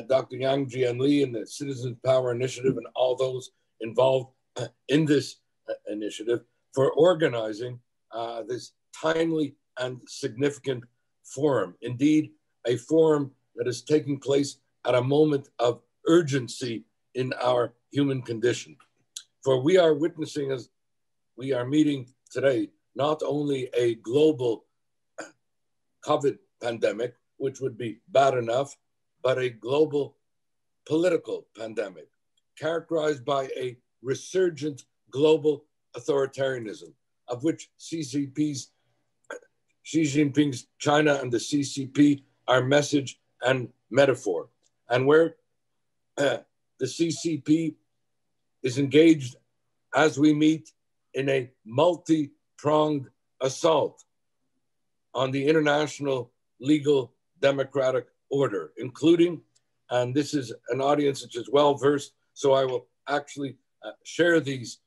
Dr. Jianli and the Citizen Power Initiative and all those involved in this initiative for organizing this timely and significant forum. Indeed, a forum that is taking place at a moment of urgency in our human condition. For we are witnessing, as we are meeting today, not only a global COVID pandemic, which would be bad enough, but a global political pandemic characterized by a resurgent global authoritarianism, of which CCP's Xi Jinping's China and the CCP are message and metaphor. And where the CCP is engaged as we meet in a multi-pronged assault on the international legal democratic order, including, and this is an audience which is well versed, so I will actually share these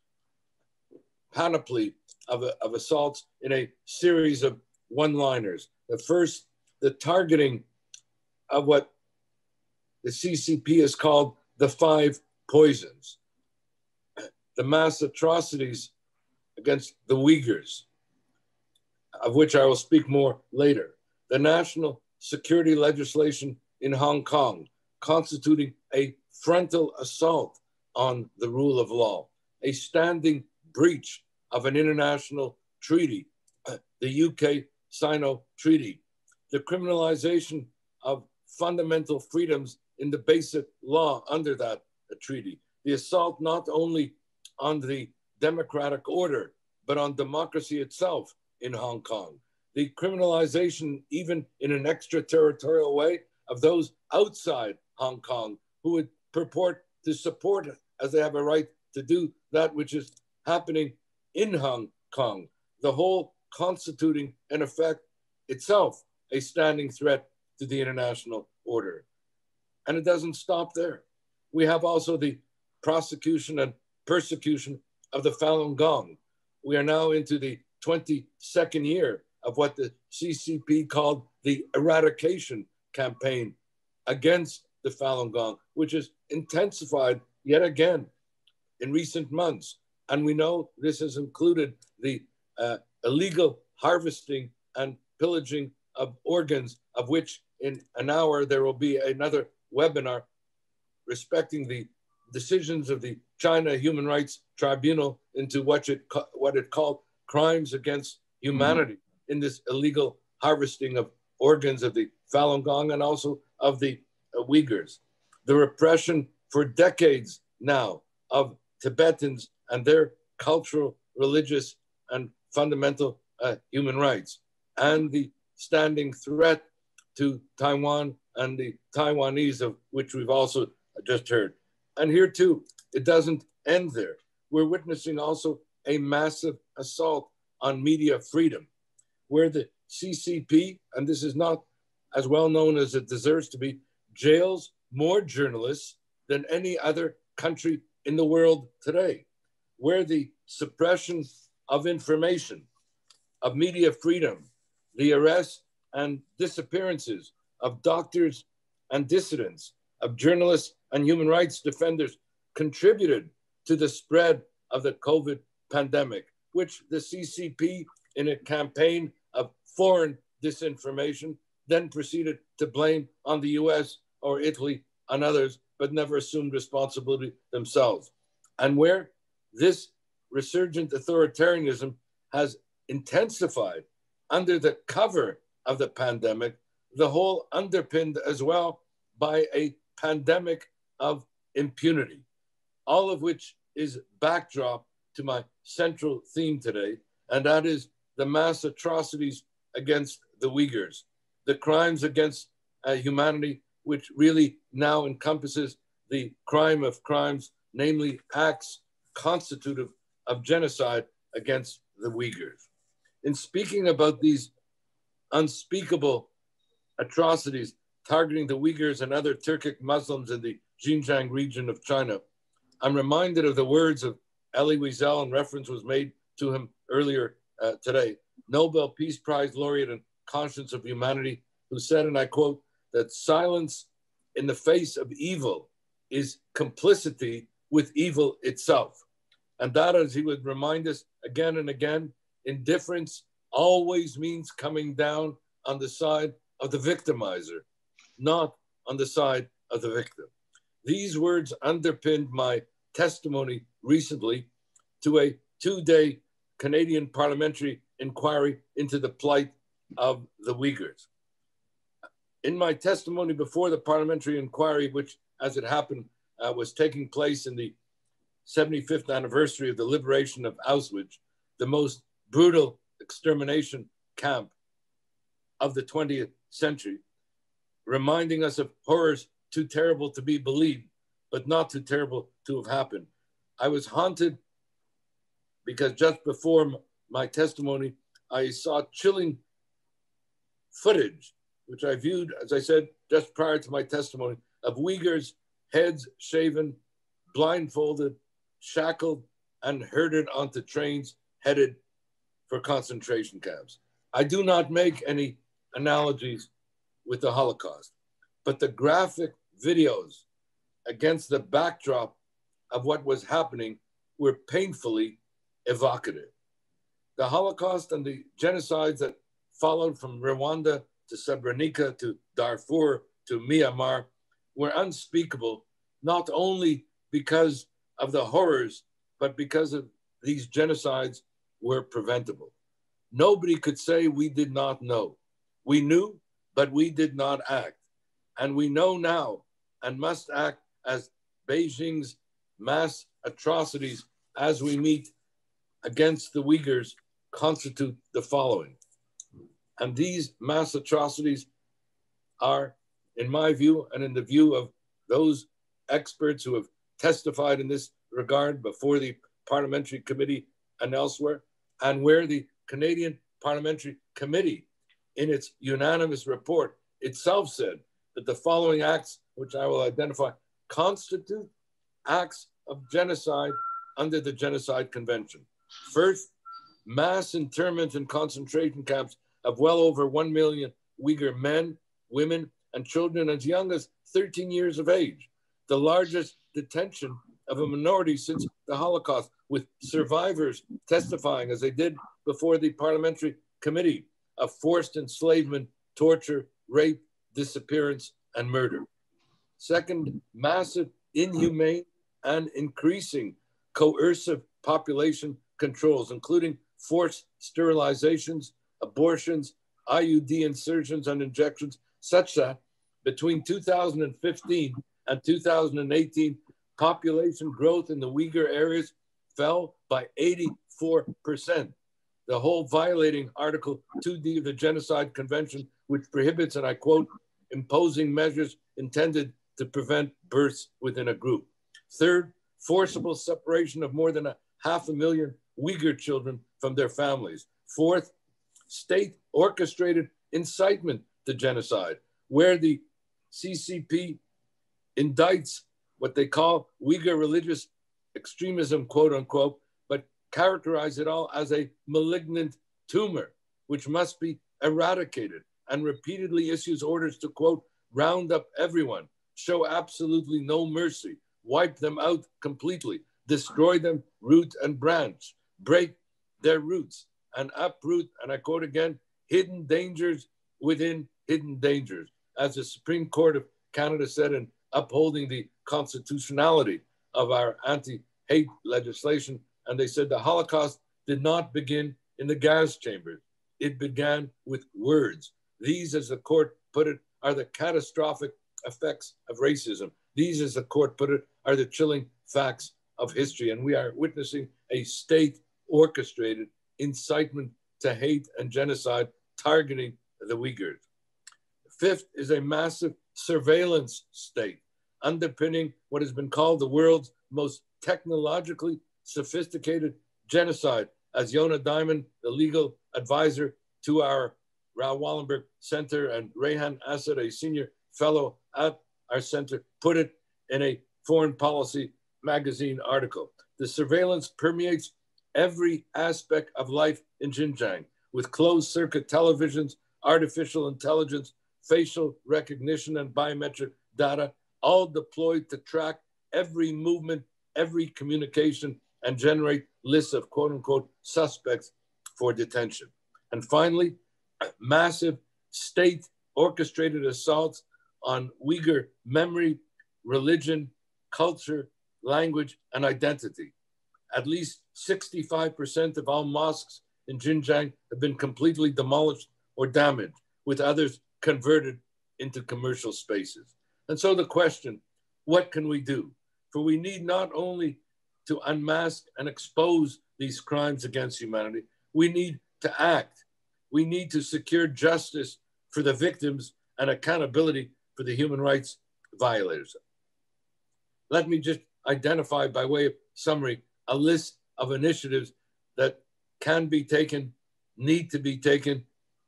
panoply of assaults in a series of one-liners. The first, the targeting of what the CCP has called the 5 poisons, the mass atrocities against the Uyghurs, of which I will speak more later, the national security legislation in Hong Kong, constituting a frontal assault on the rule of law, a standing breach of an international treaty, the UK-Sino Treaty, the criminalization of fundamental freedoms in the basic law under that treaty, the assault not only on the democratic order, but on democracy itself in Hong Kong, the criminalization, even in an extraterritorial way, of those outside Hong Kong who would purport to support, as they have a right to do, that which is happening in Hong Kong, the whole constituting, in effect, itself a standing threat to the international order. And it doesn't stop there. We have also the prosecution and persecution of the Falun Gong. We are now into the 22nd year of what the CCP called the eradication campaign against the Falun Gong, which is intensified yet again in recent months. And we know this has included the illegal harvesting and pillaging of organs, of which in an hour there will be another webinar respecting the decisions of the China Human Rights Tribunal into what it called crimes against humanity in this illegal harvesting of organs of the Falun Gong and also of the Uyghurs. The repression for decades now of Tibetans and their cultural, religious, and fundamental human rights, and the standing threat to Taiwan and the Taiwanese, of which we've also just heard. And here too, it doesn't end there. We're witnessing also a massive assault on media freedom, where the CCP, and this is not as well known as it deserves to be, jails more journalists than any other country in the world today, where the suppression of information, of media freedom, the arrest and disappearances of doctors and dissidents, of journalists and human rights defenders contributed to the spread of the COVID pandemic, which the CCP, in a campaign of foreign disinformation, then proceeded to blame on the US or Italy and others, but never assumed responsibility themselves. And where this resurgent authoritarianism has intensified under the cover of the pandemic, the whole underpinned as well by a pandemic of impunity, all of which is backdrop to my central theme today, and that is the mass atrocities against the Uyghurs, the crimes against humanity, which really now encompasses the crime of crimes, namely acts constitutive of genocide against the Uyghurs. In speaking about these unspeakable atrocities targeting the Uyghurs and other Turkic Muslims in the Xinjiang region of China, I'm reminded of the words of Elie Wiesel, and reference was made to him earlier today, Nobel Peace Prize laureate and conscience of humanity, who said, and I quote, that silence in the face of evil is complicity with evil itself. And that, as he would remind us again and again, indifference always means coming down on the side of the victimizer, not on the side of the victim. These words underpinned my testimony recently to a 2-day Canadian parliamentary inquiry into the plight of the Uyghurs. In my testimony before the parliamentary inquiry, which, as it happened, was taking place in the 75th anniversary of the liberation of Auschwitz, the most brutal extermination camp of the 20th century, reminding us of horrors too terrible to be believed, but not too terrible to have happened. I was haunted because just before my testimony, I saw chilling footage, which I viewed, as I said, just prior to my testimony, of Uyghurs, heads shaven, blindfolded, shackled, and herded onto trains headed for concentration camps. I do not make any analogies with the Holocaust, but the graphic videos against the backdrop of what was happening were painfully evocative. The Holocaust and the genocides that followed from Rwanda to Srebrenica to Darfur to Myanmar were unspeakable, not only because of the horrors, but because of these genocides were preventable. Nobody could say we did not know. We knew, but we did not act. And we know now and must act as Beijing's mass atrocities as we meet against the Uyghurs constitute the following. And these mass atrocities are, in my view, and in the view of those experts who have testified in this regard before the Parliamentary Committee and elsewhere, and where the Canadian Parliamentary Committee, in its unanimous report, itself said that the following acts, which I will identify, constitute acts of genocide under the Genocide Convention. First, mass internment in concentration camps of well over 1 million Uyghur men, women, and children as young as 13 years of age, the largest detention of a minority since the Holocaust, with survivors testifying, as they did before the Parliamentary Committee, of forced enslavement, torture, rape, disappearance, and murder. Second, massive, inhumane, and increasing coercive population controls, including forced sterilizations, abortions, IUD insertions and injections, such that between 2015 and 2018, population growth in the Uyghur areas fell by 84%, the whole violating Article 2D of the Genocide Convention, which prohibits, and I quote, imposing measures intended to prevent births within a group. Third, forcible separation of more than 500,000 Uyghur children from their families. Fourth, state orchestrated incitement to genocide, where the CCP indicts what they call Uyghur religious extremism, quote unquote, but characterize it all as a malignant tumor, which must be eradicated, and repeatedly issues orders to, quote, round up everyone, show absolutely no mercy, wipe them out completely, destroy them root and branch, break their roots, and uproot, and I quote again, hidden dangers within hidden dangers, as the Supreme Court of Canada said in upholding the constitutionality of our anti-hate legislation. And they said the Holocaust did not begin in the gas chambers. It began with words. These, as the court put it, are the catastrophic effects of racism. These, as the court put it, are the chilling facts of history. And we are witnessing a state-orchestrated incitement to hate and genocide targeting the Uyghurs. Fifth is a massive surveillance state underpinning what has been called the world's most technologically sophisticated genocide, as Yona Diamond, the legal advisor to our Raoul Wallenberg Center, and Rehan Assad, a senior fellow at our center, put it in a Foreign Policy magazine article. The surveillance permeates every aspect of life in Xinjiang, with closed circuit televisions, artificial intelligence, facial recognition, and biometric data, all deployed to track every movement, every communication, and generate lists of quote unquote suspects for detention. And finally, massive state orchestrated assaults on Uyghur memory, religion, culture, language, and identity. At least 65% of all mosques in Xinjiang have been completely demolished or damaged, with others converted into commercial spaces. And so the question, what can we do? For we need not only to unmask and expose these crimes against humanity, we need to act. We need to secure justice for the victims and accountability for the human rights violators. Let me just identify, by way of summary, a list of initiatives that can be taken, need to be taken,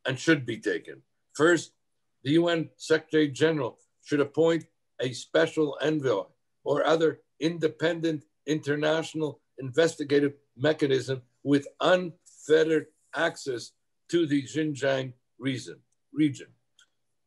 and should be taken. First, the UN Secretary General should appoint a special envoy or other independent international investigative mechanism with unfettered access to the Xinjiang region.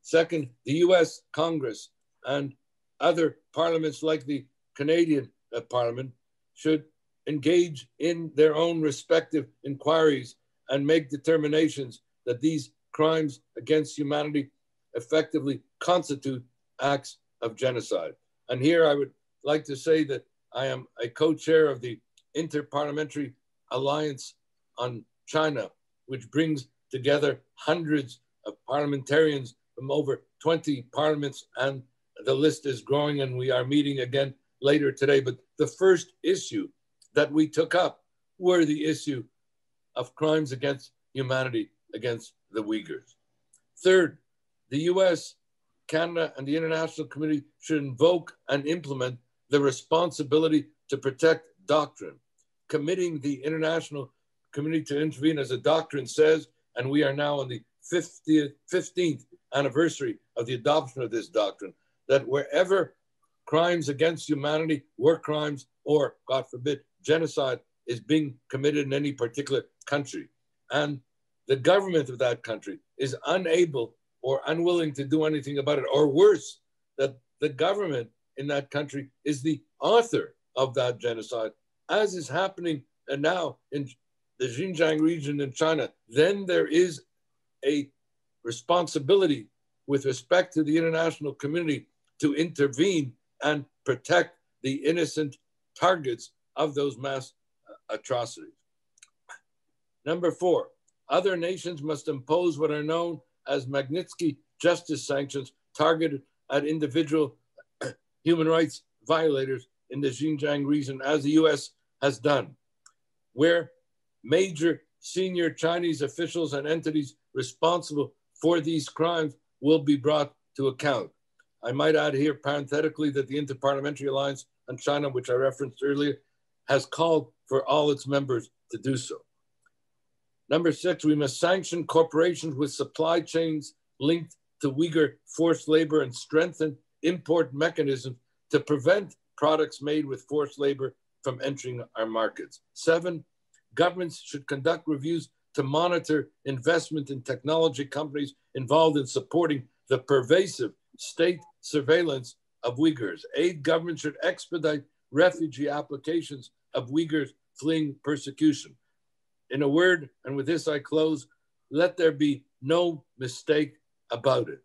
Second, the US Congress and other parliaments like the Canadian Parliament should engage in their own respective inquiries and make determinations that these crimes against humanity effectively constitute acts of genocide. And here I would like to say that I am a co-chair of the Interparliamentary Alliance on China, which brings together hundreds of parliamentarians from over 20 parliaments, and the list is growing, and we are meeting again later today. But the first issue that we took up were the issue of crimes against humanity against the Uyghurs. Third, the US, Canada, and the international community should invoke and implement the responsibility to protect doctrine, committing the international community to intervene, as the doctrine says, and we are now on the 15th anniversary of the adoption of this doctrine, that wherever crimes against humanity, war crimes, or, God forbid, genocide is being committed in any particular country, and the government of that country is unable or unwilling to do anything about it, or worse, that the government in that country is the author of that genocide, as is happening now in the Xinjiang region in China, then there is a responsibility with respect to the international community to intervene and protect the innocent targets of those mass atrocities. Number 4, other nations must impose what are known as Magnitsky justice sanctions targeted at individual human rights violators in the Xinjiang region, as the US has done, where major senior Chinese officials and entities responsible for these crimes will be brought to account. I might add here parenthetically that the Interparliamentary Alliance on China, which I referenced earlier, has called for all its members to do so. Number 6, we must sanction corporations with supply chains linked to Uyghur forced labor and strengthen import mechanisms to prevent products made with forced labor from entering our markets. 7, governments should conduct reviews to monitor investment in technology companies involved in supporting the pervasive state surveillance of Uyghurs. 8, governments should expedite refugee applications of Uyghurs fleeing persecution. In a word, and with this I close, let there be no mistake about it.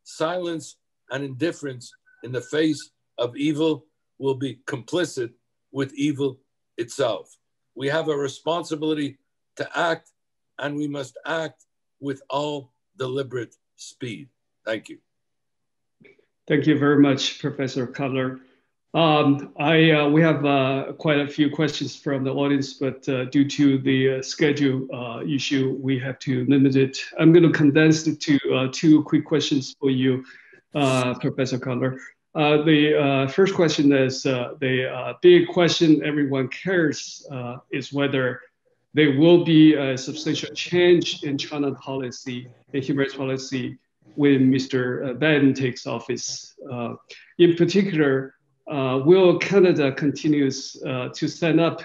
Silence and indifference in the face of evil will be complicit with evil itself. We have a responsibility to act, and we must act with all deliberate speed. Thank you. Thank you very much, Professor Cotler. We have quite a few questions from the audience, but due to the schedule issue, we have to limit it. I'm going to condense it to 2 quick questions for you, Professor Cotler. The first question is the big question everyone cares is whether there will be a substantial change in China policy, the human rights policy, when Mr. Biden takes office. In particular, will Canada continue to stand up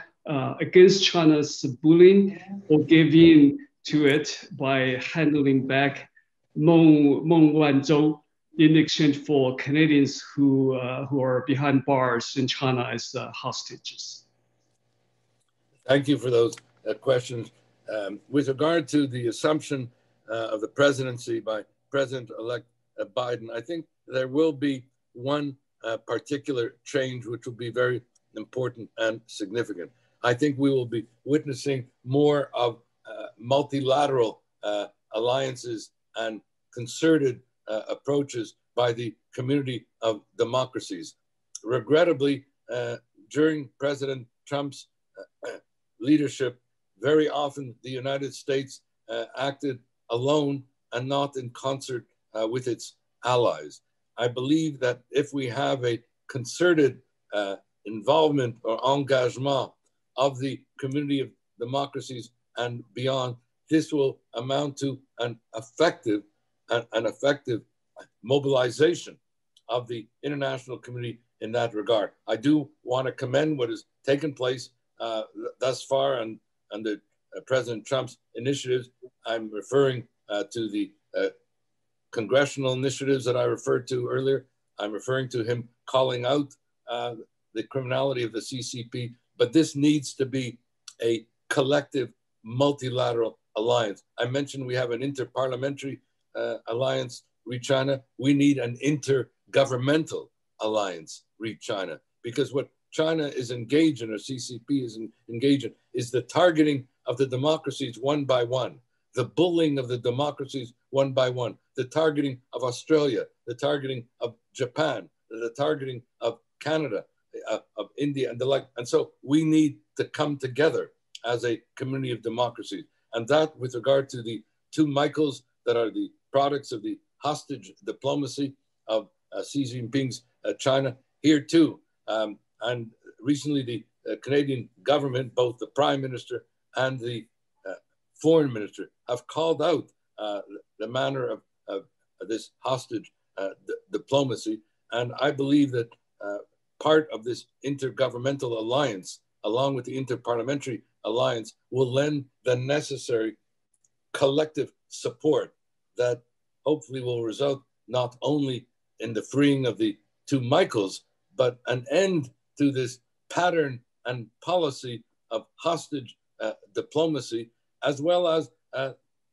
against China's bullying or give in to it by handling back Meng Wanzhou in exchange for Canadians who are behind bars in China as hostages? Thank you for those questions. With regard to the assumption of the presidency by President-elect Biden, I think there will be one particular change which will be very important and significant. I think we will be witnessing more of multilateral alliances and concerted approaches by the community of democracies. Regrettably, during President Trump's leadership, very often the United States acted alone and not in concert with its allies. I believe that if we have a concerted involvement or engagement of the community of democracies and beyond, this will amount to an effective mobilization of the international community in that regard. I do want to commend what has taken place thus far and under President Trump's initiatives. I'm referring to the congressional initiatives that I referred to earlier. I'm referring to him calling out the criminality of the CCP, but this needs to be a collective multilateral alliance. I mentioned we have an interparliamentary alliance, Read China. We need an intergovernmental alliance, Read China, because what China is engaged in, or CCP is engaged in, is the targeting of the democracies one by one, the bullying of the democracies one by one, the targeting of Australia, the targeting of Japan, the targeting of Canada, of India, and the like. And so we need to come together as a community of democracies. And that, with regard to the two Michaels that are the products of the hostage diplomacy of Xi Jinping's China, here too. And recently the Canadian government, both the Prime Minister and the Foreign Minister, have called out the manner of this hostage diplomacy. And I believe that part of this intergovernmental alliance, along with the interparliamentary alliance, will lend the necessary collective support that hopefully will result not only in the freeing of the two Michaels, but an end to this pattern and policy of hostage diplomacy, as well as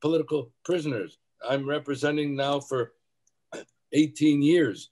political prisoners. I'm representing now for 18 years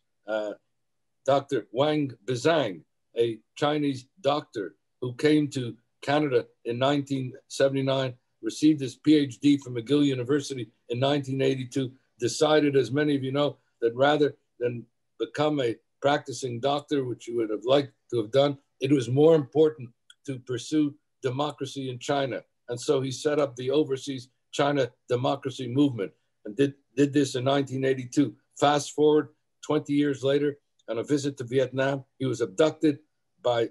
Dr. Wang Bizang, a Chinese doctor who came to Canada in 1979, received his PhD from McGill University in 1982, decided, as many of you know, that rather than become a practicing doctor, which you would have liked to have done, it was more important to pursue democracy in China. And so he set up the Overseas China Democracy Movement and did this in 1982. Fast forward 20 years later, on a visit to Vietnam, he was abducted by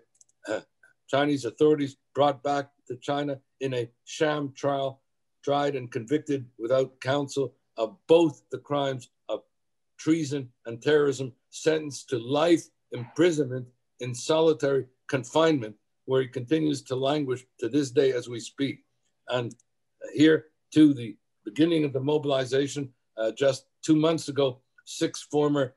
Chinese authorities, brought back to China in a sham trial, tried and convicted without counsel of both the crimes of treason and terrorism, sentenced to life imprisonment in solitary confinement, where he continues to languish to this day as we speak. And here, to the beginning of the mobilization, just 2 months ago, 6 former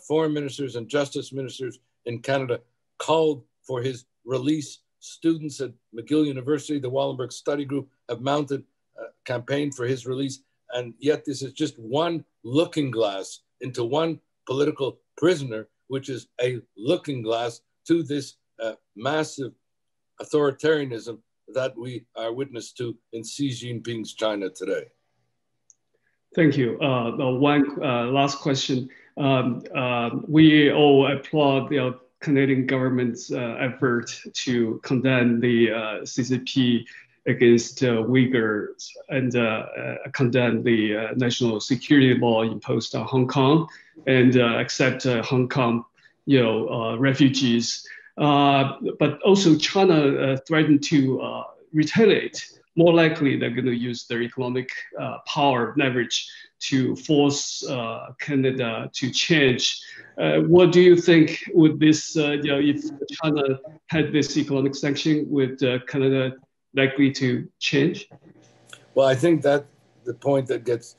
foreign ministers and justice ministers in Canada called for his release. Students at McGill University, the Wallenberg Study Group, have mounted a campaign for his release. And yet this is just one looking glass into one political prisoner, which is a looking glass to this massive authoritarianism that we are witness to in Xi Jinping's China today. Thank you. One last question. We all applaud the Canadian government's effort to condemn the CCP against Uyghurs and condemn the national security law imposed on Hong Kong and accept Hong Kong, refugees. But also China threatened to retaliate. More likely, they're going to use their economic power leverage to force Canada to change. What do you think would this, if China had this economic sanction, would Canada likely to change? Well, I think that the point that gets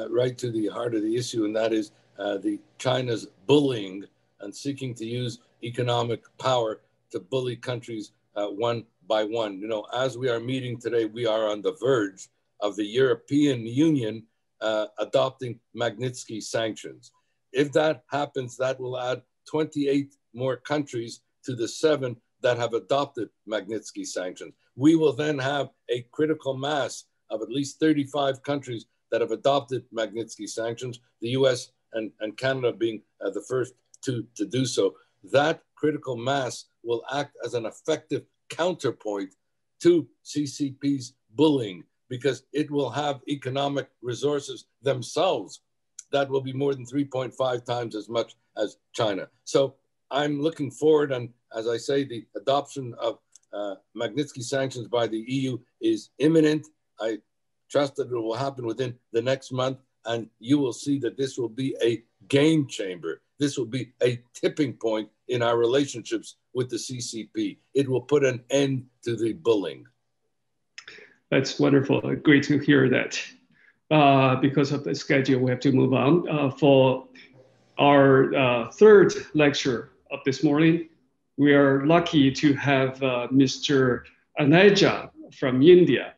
right to the heart of the issue, and that is the China's bullying and seeking to use economic power to bully countries one by one. As we are meeting today, we are on the verge of the European Union adopting Magnitsky sanctions. If that happens, that will add 28 more countries to the 7 that have adopted Magnitsky sanctions. We will then have a critical mass of at least 35 countries that have adopted Magnitsky sanctions, the US and Canada being the first to do so. That critical mass will act as an effective counterpoint to CCP's bullying, because it will have economic resources themselves that will be more than 3.5 times as much as China. So I'm looking forward, and as I say, the adoption of Magnitsky sanctions by the EU is imminent. I trust that it will happen within the next month, and you will see that this will be a game changer. This will be a tipping point in our relationships with the CCP. It will put an end to the bullying. That's wonderful. Great to hear that. Because of the schedule, we have to move on. For our third lecture of this morning, we are lucky to have Mr. Aneja from India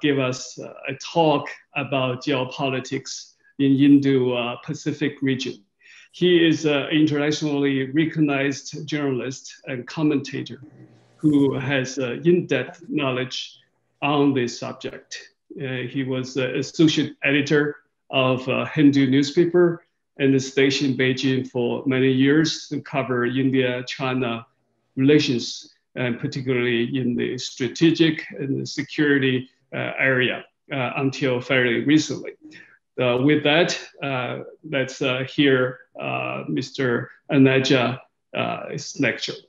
give us a talk about geopolitics in Indo-Pacific region. He is an internationally recognized journalist and commentator who has in-depth knowledge on this subject. He was associate editor of a Hindu newspaper and stationed in Beijing for many years to cover India-China relations, and particularly in the strategic and the security area until fairly recently. With that, let's hear Mr. Aneja's lecture.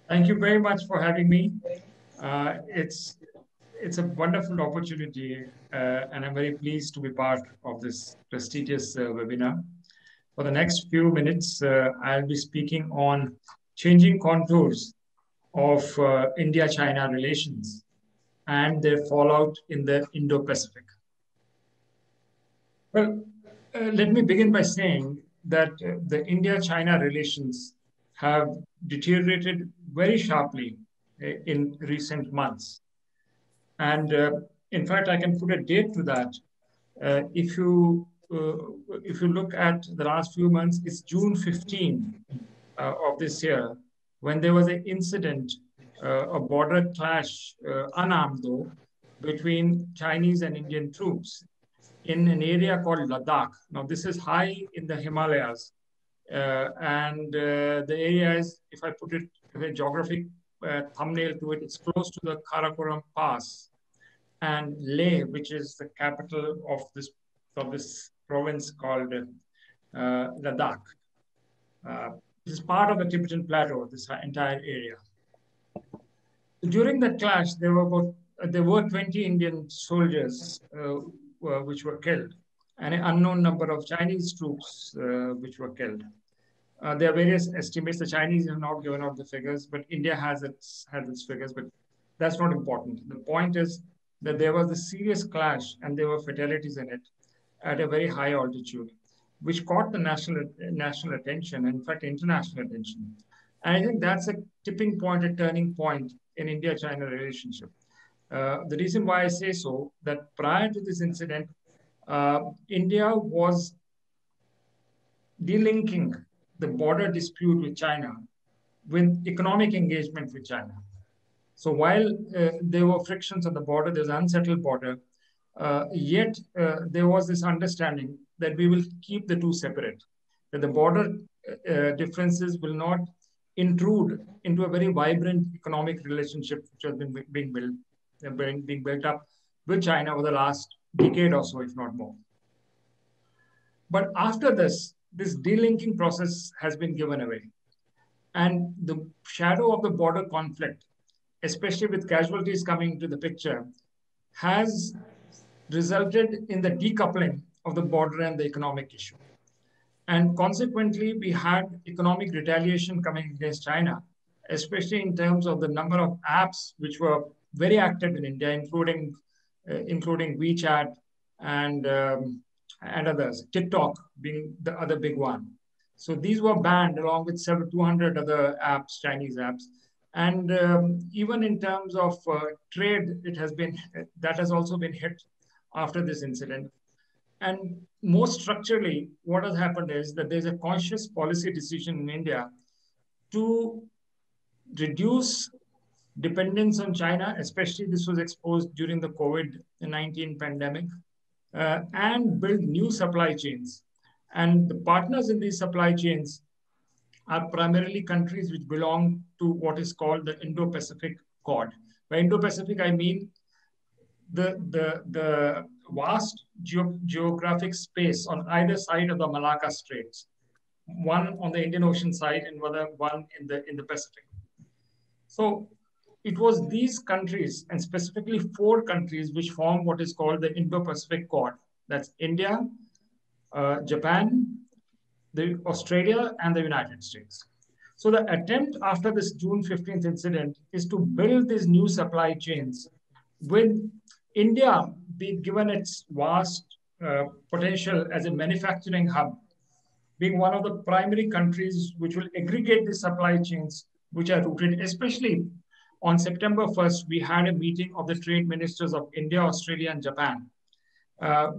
Thank you very much for having me. It's a wonderful opportunity, and I'm very pleased to be part of this prestigious webinar. For the next few minutes, I'll be speaking on changing contours of India-China relations and their fallout in the Indo-Pacific. Well, let me begin by saying that the India-China relations have deteriorated very sharply in recent months. And in fact, I can put a date to that. If you look at the last few months, it's June 15 of this year, when there was an incident, a border clash, unarmed though, between Chinese and Indian troops in an area called Ladakh. Now, this is high in the Himalayas. And the area is, if I put it a geographic thumbnail to it, it's close to the Karakoram Pass and Leh, which is the capital of this province called Ladakh. This is part of the Tibetan Plateau, this entire area. During that clash, there were 20 Indian soldiers which were killed, and an unknown number of Chinese troops which were killed. There are various estimates. The Chinese have not given out the figures, but India has its figures, but that's not important. The point is that there was a serious clash and there were fatalities in it at a very high altitude, which caught the national attention, and in fact, international attention. And I think that's a tipping point, a turning point in India-China relationship. The reason why I say so, that prior to this incident, India was delinking the border dispute with China with economic engagement with China. So while there were frictions on the border, there's an unsettled border, yet there was this understanding that we will keep the two separate, that the border differences will not intrude into a very vibrant economic relationship which has been being built up with China over the last decade or so, if not more. But after this delinking process has been given away. And the shadow of the border conflict, especially with casualties coming into the picture, has resulted in the decoupling of the border and the economic issue. And consequently, we had economic retaliation coming against China, especially in terms of the number of apps which were very active in India, including WeChat and others, TikTok being the other big one. So these were banned along with 200 other apps, Chinese apps. And even in terms of trade, that has also been hit after this incident. And more structurally, what has happened is that there's a conscious policy decision in India to reduce dependence on China, especially this was exposed during the COVID-19 pandemic, and build new supply chains. And the partners in these supply chains are primarily countries which belong to what is called the Indo-Pacific Quad, By Indo-Pacific, I mean the vast geographic space on either side of the Malacca Straits, one on the Indian Ocean side and one in the Pacific. So it was these countries, and specifically 4 countries, which form what is called the Indo-Pacific Quad. That's India, Japan, Australia, and the United States. So the attempt after this June 15th incident is to build these new supply chains, with India being given its vast potential as a manufacturing hub, being one of the primary countries which will aggregate the supply chains which are rooted. Especially on September 1st, we had a meeting of the trade ministers of India, Australia, and Japan,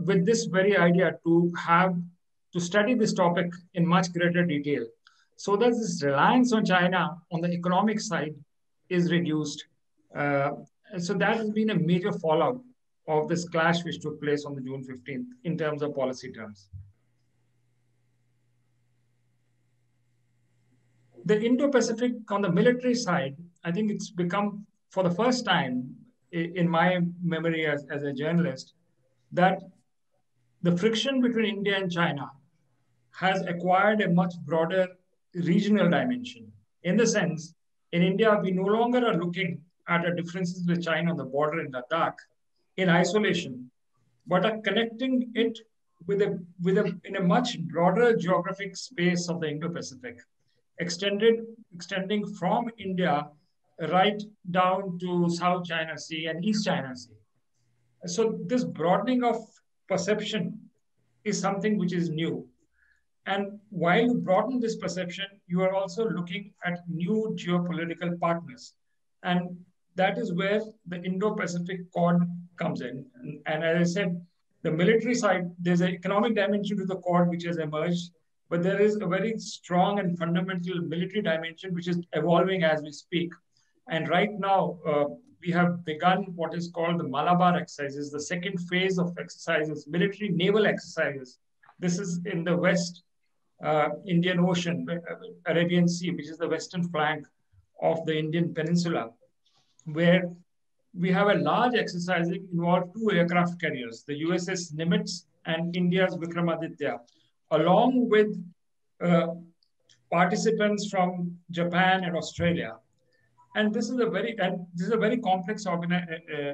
with this very idea to study this topic in much greater detail, so that this reliance on China on the economic side is reduced. So that has been a major fallout of this clash which took place on the June 15th in terms of policy terms. The Indo-Pacific on the military side, I think it's become, for the first time in my memory as a journalist, that the friction between India and China has acquired a much broader regional dimension. In the sense, in India, we no longer are looking at our differences with China on the border in Ladakh in isolation, but are connecting it in a much broader geographic space of the Indo-Pacific, extending from India right down to South China Sea and East China Sea. So this broadening of perception is something which is new. And while you broaden this perception, you are also looking at new geopolitical partners. And that is where the Indo-Pacific Quad comes in. And as I said, the military side, there's an economic dimension to the Quad which has emerged, but there is a very strong and fundamental military dimension which is evolving as we speak. And right now, we have begun what is called the Malabar exercises, the second phase of exercises, military naval exercises. This is in the West Indian Ocean, Arabian Sea, which is the western flank of the Indian Peninsula, where we have a large exercise involving 2 aircraft carriers, the USS Nimitz and India's Vikramaditya, along with participants from Japan and Australia. And this is a very complex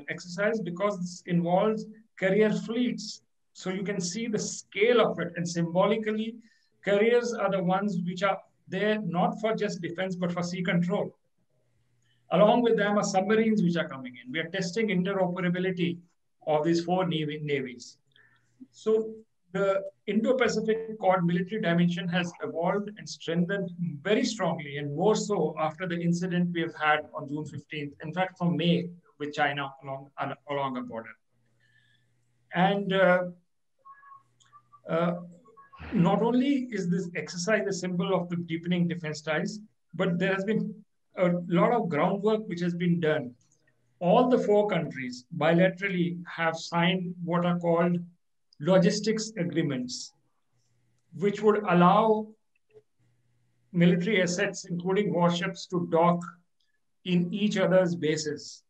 exercise because this involves carrier fleets. So you can see the scale of it, and symbolically, carriers are the ones which are there not for just defense, but for sea control. Along with them are submarines which are coming in. We are testing interoperability of these 4 navies. So the Indo-Pacific Quad military dimension has evolved and strengthened very strongly, and more so after the incident we have had on June 15th, in fact, from May with China along a border. And not only is this exercise a symbol of the deepening defense ties, but there has been a lot of groundwork which has been done. All the 4 countries bilaterally have signed what are called logistics agreements, which would allow military assets, including warships, to dock in each other's bases.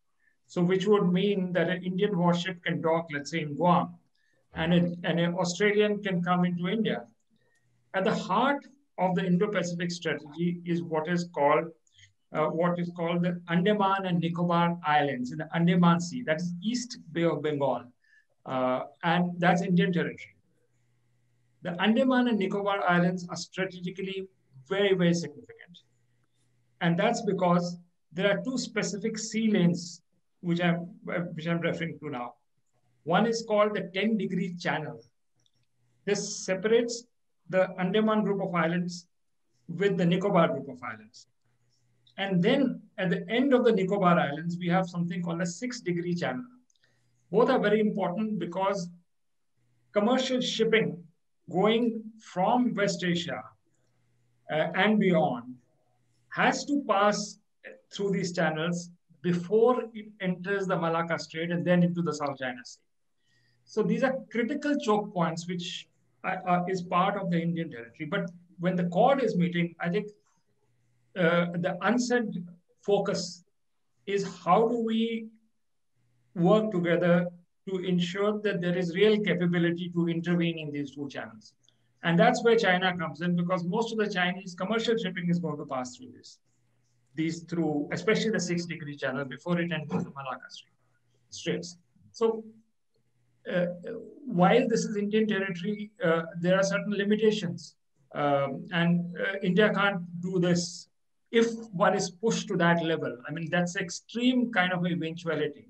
So which would mean that an Indian warship can dock, let's say, in Guam, and an Australian can come into India. At the heart of the Indo-Pacific strategy is what is called the Andaman and Nicobar Islands in the Andaman Sea. That is East Bay of Bengal, and that's Indian territory. The Andaman and Nicobar Islands are strategically very, very significant. And that's because there are 2 specific sea lanes which I'm referring to now. One is called the 10-degree channel. This separates the Andaman group of islands with the Nicobar group of islands. And then at the end of the Nicobar Islands, we have something called a 6-degree channel. Both are very important because commercial shipping going from West Asia and beyond has to pass through these channels before it enters the Malacca Strait and then into the South China Sea. So these are critical choke points, which is part of the Indian territory. But when the Quad is meeting, I think the unsaid focus is how do we work together to ensure that there is real capability to intervene in these two channels. And that's where China comes in, because most of the Chinese commercial shipping is going to pass through these through, especially the 6-degree channel before it enters the Malacca Straits. So while this is Indian territory, there are certain limitations. And India can't do this if one is pushed to that level. I mean, that's extreme kind of eventuality.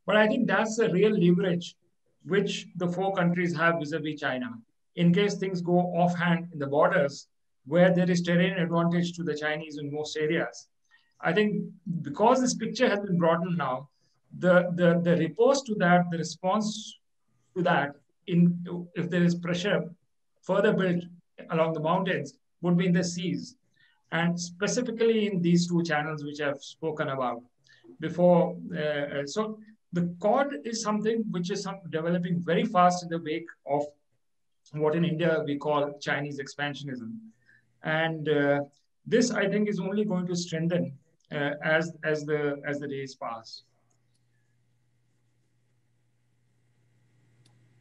But I think that's the real leverage which the 4 countries have vis-a-vis China. In case things go offhand in the borders, where there is terrain advantage to the Chinese in most areas. I think because this picture has been broadened now, the riposte to that, the response to that, if there is pressure further built along the mountains, would be in the seas, and specifically in these 2 channels which I've spoken about before. So the Quad is something which is developing very fast in the wake of what in India we call Chinese expansionism. And this, I think, is only going to strengthen as the days pass.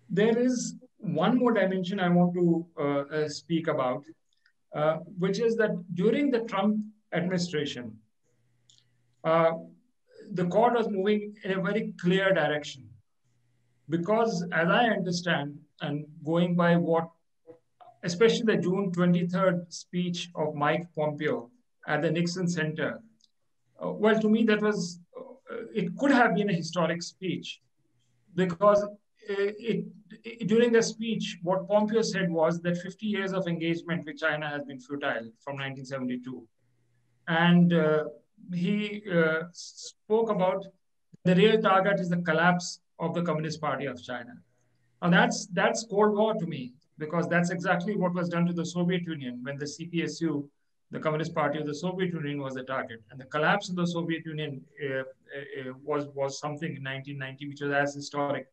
There is one more dimension I want to speak about, which is that during the Trump administration, the Quad was moving in a very clear direction. Because as I understand, and going by what, especially the June 23rd speech of Mike Pompeo at the Nixon Center, well, to me, that was, it could have been a historic speech, because during the speech, what Pompeo said was that 50 years of engagement with China has been futile from 1972. And he spoke about the real target is the collapse of the Communist Party of China. And that's Cold War to me, because that's exactly what was done to the Soviet Union when the CPSU, the Communist Party of the Soviet Union, was the target. And the collapse of the Soviet Union was something in 1990, which was as historic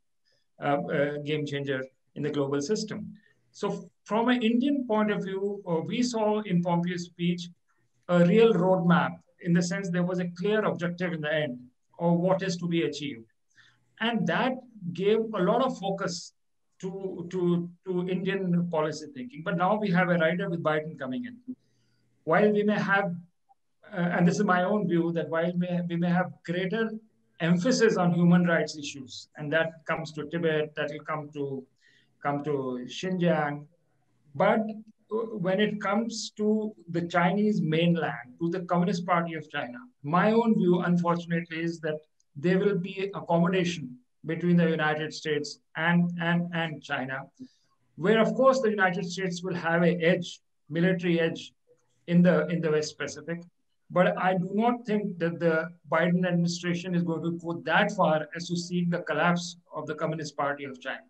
game changer in the global system. So from an Indian point of view, we saw in Pompeo's speech a real roadmap, in the sense there was a clear objective in the end of what is to be achieved. And that gave a lot of focus to Indian policy thinking. But now we have a rider with Biden coming in. While we may have, and this is my own view, that while we may have greater emphasis on human rights issues, and that comes to Tibet, that will come to Xinjiang, but when it comes to the Chinese mainland, to the Communist Party of China, my own view, unfortunately, is that there will be accommodation between the United States and China, where, of course, the United States will have an edge, military edge, in the West Pacific. But I do not think that the Biden administration is going to go that far as to seek the collapse of the Communist Party of China.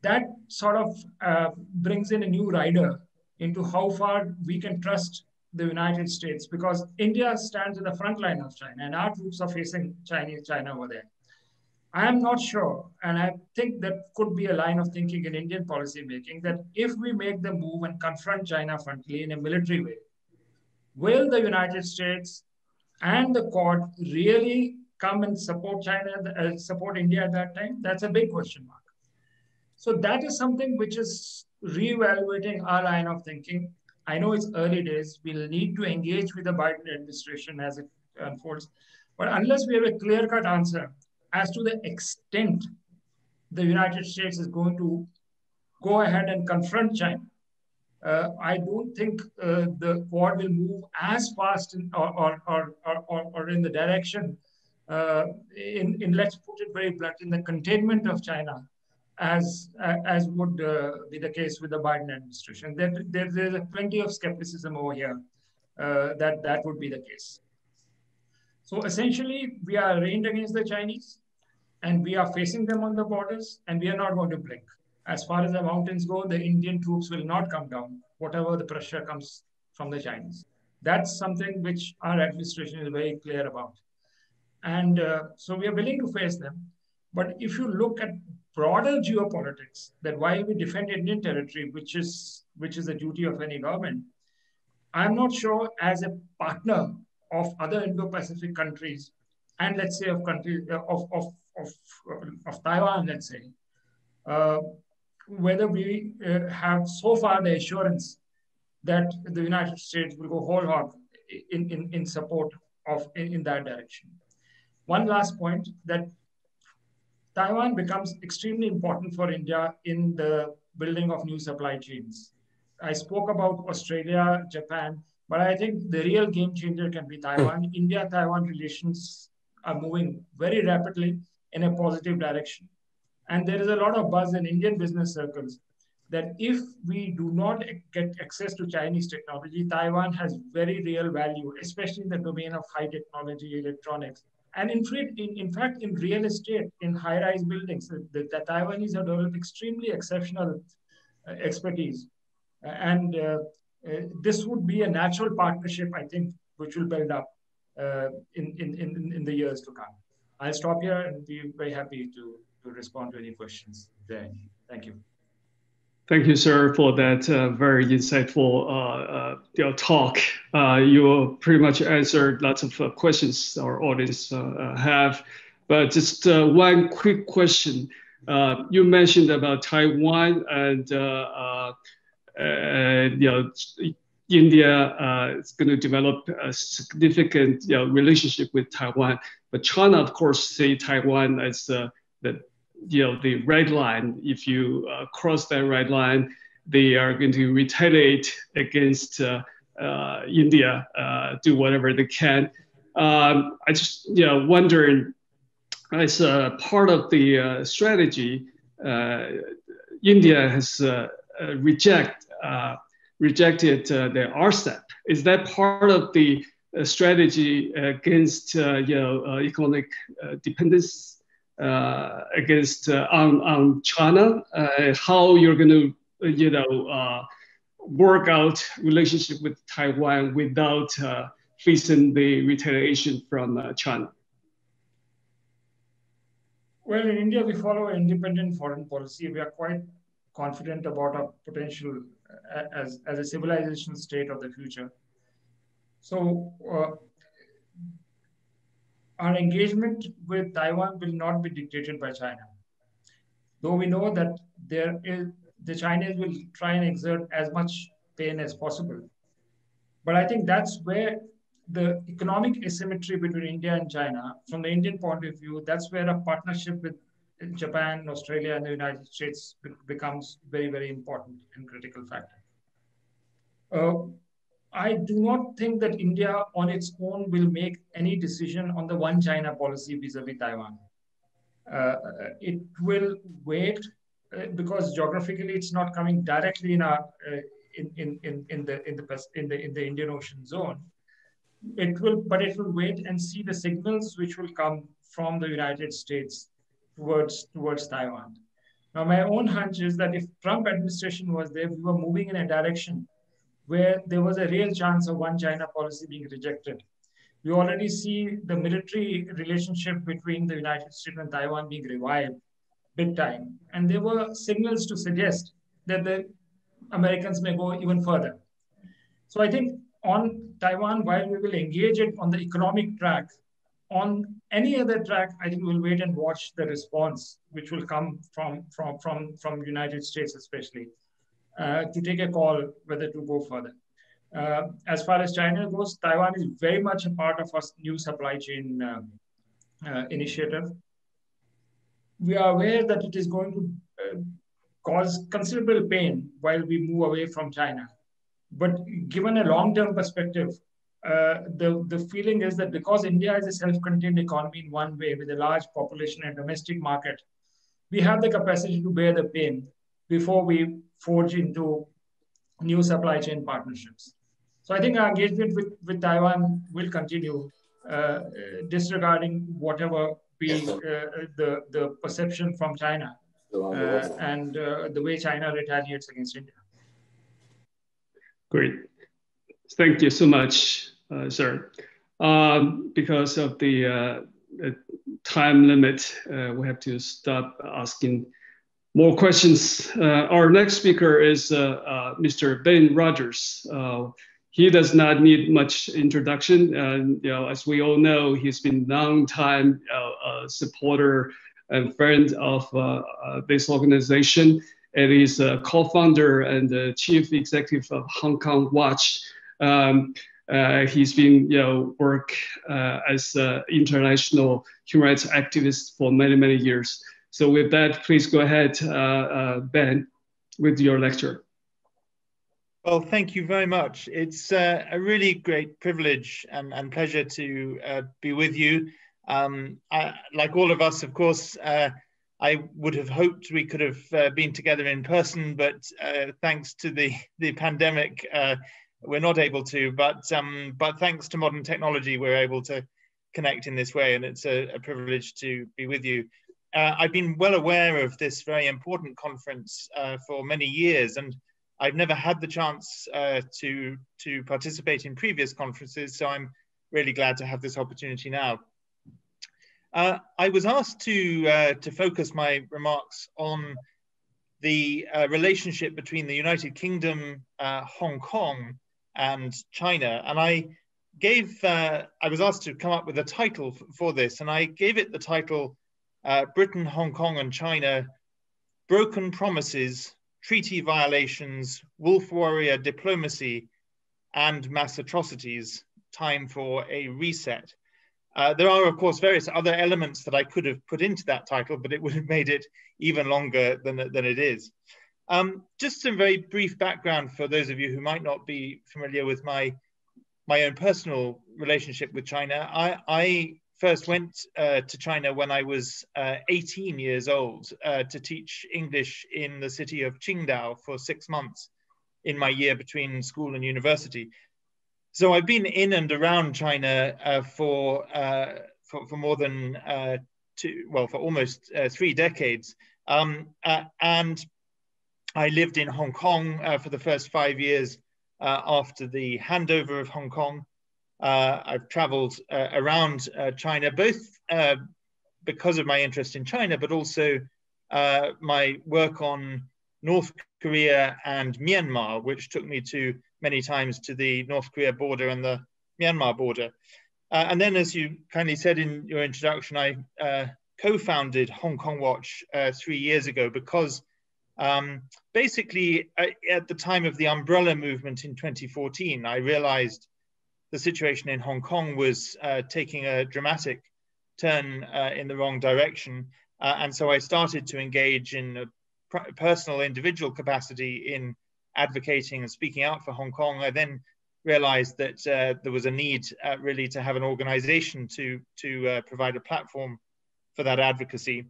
That sort of brings in a new rider into how far we can trust the United States, because India stands in the front line of China, and our troops are facing China over there. I am not sure, and I think that could be a line of thinking in Indian policy making, that if we make the move and confront China frontally in a military way, will the United States and the Quad really come and support China, support India at that time? That's a big question mark. So that is something which is reevaluating our line of thinking. I know it's early days. We'll need to engage with the Biden administration as it unfolds. But unless we have a clear-cut answer as to the extent the United States is going to go ahead and confront China, I don't think the Quad will move as fast or in the direction, let's put it very blunt, in the containment of China, as would be the case with the Biden administration. There's plenty of skepticism over here that would be the case. So essentially, we are arraigned against the Chinese, and we are facing them on the borders, and we are not going to blink. As far as the mountains go, the Indian troops will not come down, whatever the pressure comes from the Chinese. That's something which our administration is very clear about. And so we are willing to face them. But if you look at broader geopolitics, that while we defend Indian territory, which is the duty of any government, I'm not sure as a partner of other Indo-Pacific countries, and let's say of countries of Taiwan, let's say, whether we have so far the assurance that the United States will go whole hog in support of in that direction. One last point, that Taiwan becomes extremely important for India in the building of new supply chains. I spoke about Australia, Japan, but I think the real game changer can be Taiwan. India-Taiwan relations are moving very rapidly in a positive direction. And there is a lot of buzz in Indian business circles that if we do not get access to Chinese technology, Taiwan has very real value, especially in the domain of high technology, electronics. And in fact, in real estate, in high-rise buildings, the Taiwanese have developed extremely exceptional expertise. And this would be a natural partnership, I think, which will build up in the years to come. I'll stop here and be very happy to respond to any questions there. Thank you. Thank you, sir, for that very insightful talk. You pretty much answered lots of questions our audience have. But just one quick question. You mentioned about Taiwan and India is going to develop a significant relationship with Taiwan. But China, of course, see Taiwan as the red line. If you cross that red line, they are going to retaliate against India, do whatever they can. I just wondering, as a part of the strategy, India has rejected the RCEP. Is that part of the strategy against economic dependence against on China? How you're going to work out relationship with Taiwan without facing the retaliation from China? Well, in India, we follow an independent foreign policy. We are quite confident about our potential as a civilization state of the future. So our engagement with Taiwan will not be dictated by China. Though we know that the Chinese will try and exert as much pain as possible. But I think that's where the economic asymmetry between India and China, from the Indian point of view, that's where a partnership with Japan, Australia, and the United States becomes very, very important and critical factor. I do not think that India on its own will make any decision on the one China policy vis-a-vis Taiwan. It will wait because geographically it's not coming directly in our in the Indian Ocean zone. But it will wait and see the signals which will come from the United States towards Taiwan. Now, my own hunch is that if Trump administration was there, we were moving in a direction where there was a real chance of one China policy being rejected. We already see the military relationship between the United States and Taiwan being revived big time. And there were signals to suggest that the Americans may go even further. So I think on Taiwan, while we will engage it on the economic track, on any other track, I think we'll wait and watch the response, which will come from the United States, especially, to take a call whether to go further. As far as China goes, Taiwan is very much a part of our new supply chain initiative. We are aware that it is going to cause considerable pain while we move away from China. But given a long-term perspective, the feeling is that because India is a self-contained economy in one way with a large population and domestic market, we have the capacity to bear the pain before we forge into new supply chain partnerships. So I think our engagement with Taiwan will continue, disregarding whatever be the perception from China and the way China retaliates against India. Great. Thank you so much, sir. Because of the time limit, we have to stop asking more questions. Our next speaker is Mr. Ben Rogers. He does not need much introduction. As we all know, he's been long-time supporter and friend of this organization, and he's a co-founder and the chief executive of Hong Kong Watch. He's been work as an international human rights activist for many, many years. So with that, please go ahead, Ben, with your lecture. Well, thank you very much. It's a really great privilege and pleasure to be with you. Like all of us, of course, I would have hoped we could have been together in person, but thanks to the pandemic, we're not able to. But thanks to modern technology, we're able to connect in this way, and it's a privilege to be with you. I've been well aware of this very important conference for many years, and I've never had the chance to participate in previous conferences, so I'm really glad to have this opportunity now. I was asked to focus my remarks on the relationship between the United Kingdom, Hong Kong, and China, and I was asked to come up with a title for this, and I gave it the title Britain, Hong Kong, and China: Broken Promises, Treaty Violations, Wolf Warrior Diplomacy, and Mass Atrocities, Time for a Reset. There are, of course, various other elements that I could have put into that title, but it would have made it even longer than it is. Just some very brief background for those of you who might not be familiar with my own personal relationship with China. I first went to China when I was 18 years old to teach English in the city of Qingdao for 6 months in my year between school and university. So I've been in and around China for more than for almost 3 decades. And I lived in Hong Kong for the first 5 years after the handover of Hong Kong. I've traveled around China, both because of my interest in China, but also my work on North Korea and Myanmar, which took me many times to the North Korea border and the Myanmar border. And then, as you kindly said in your introduction, I co-founded Hong Kong Watch 3 years ago because basically at the time of the umbrella movement in 2014, I realized the situation in Hong Kong was taking a dramatic turn in the wrong direction. And so I started to engage in a personal individual capacity in advocating and speaking out for Hong Kong. I then realized that there was a need really to have an organization to provide a platform for that advocacy.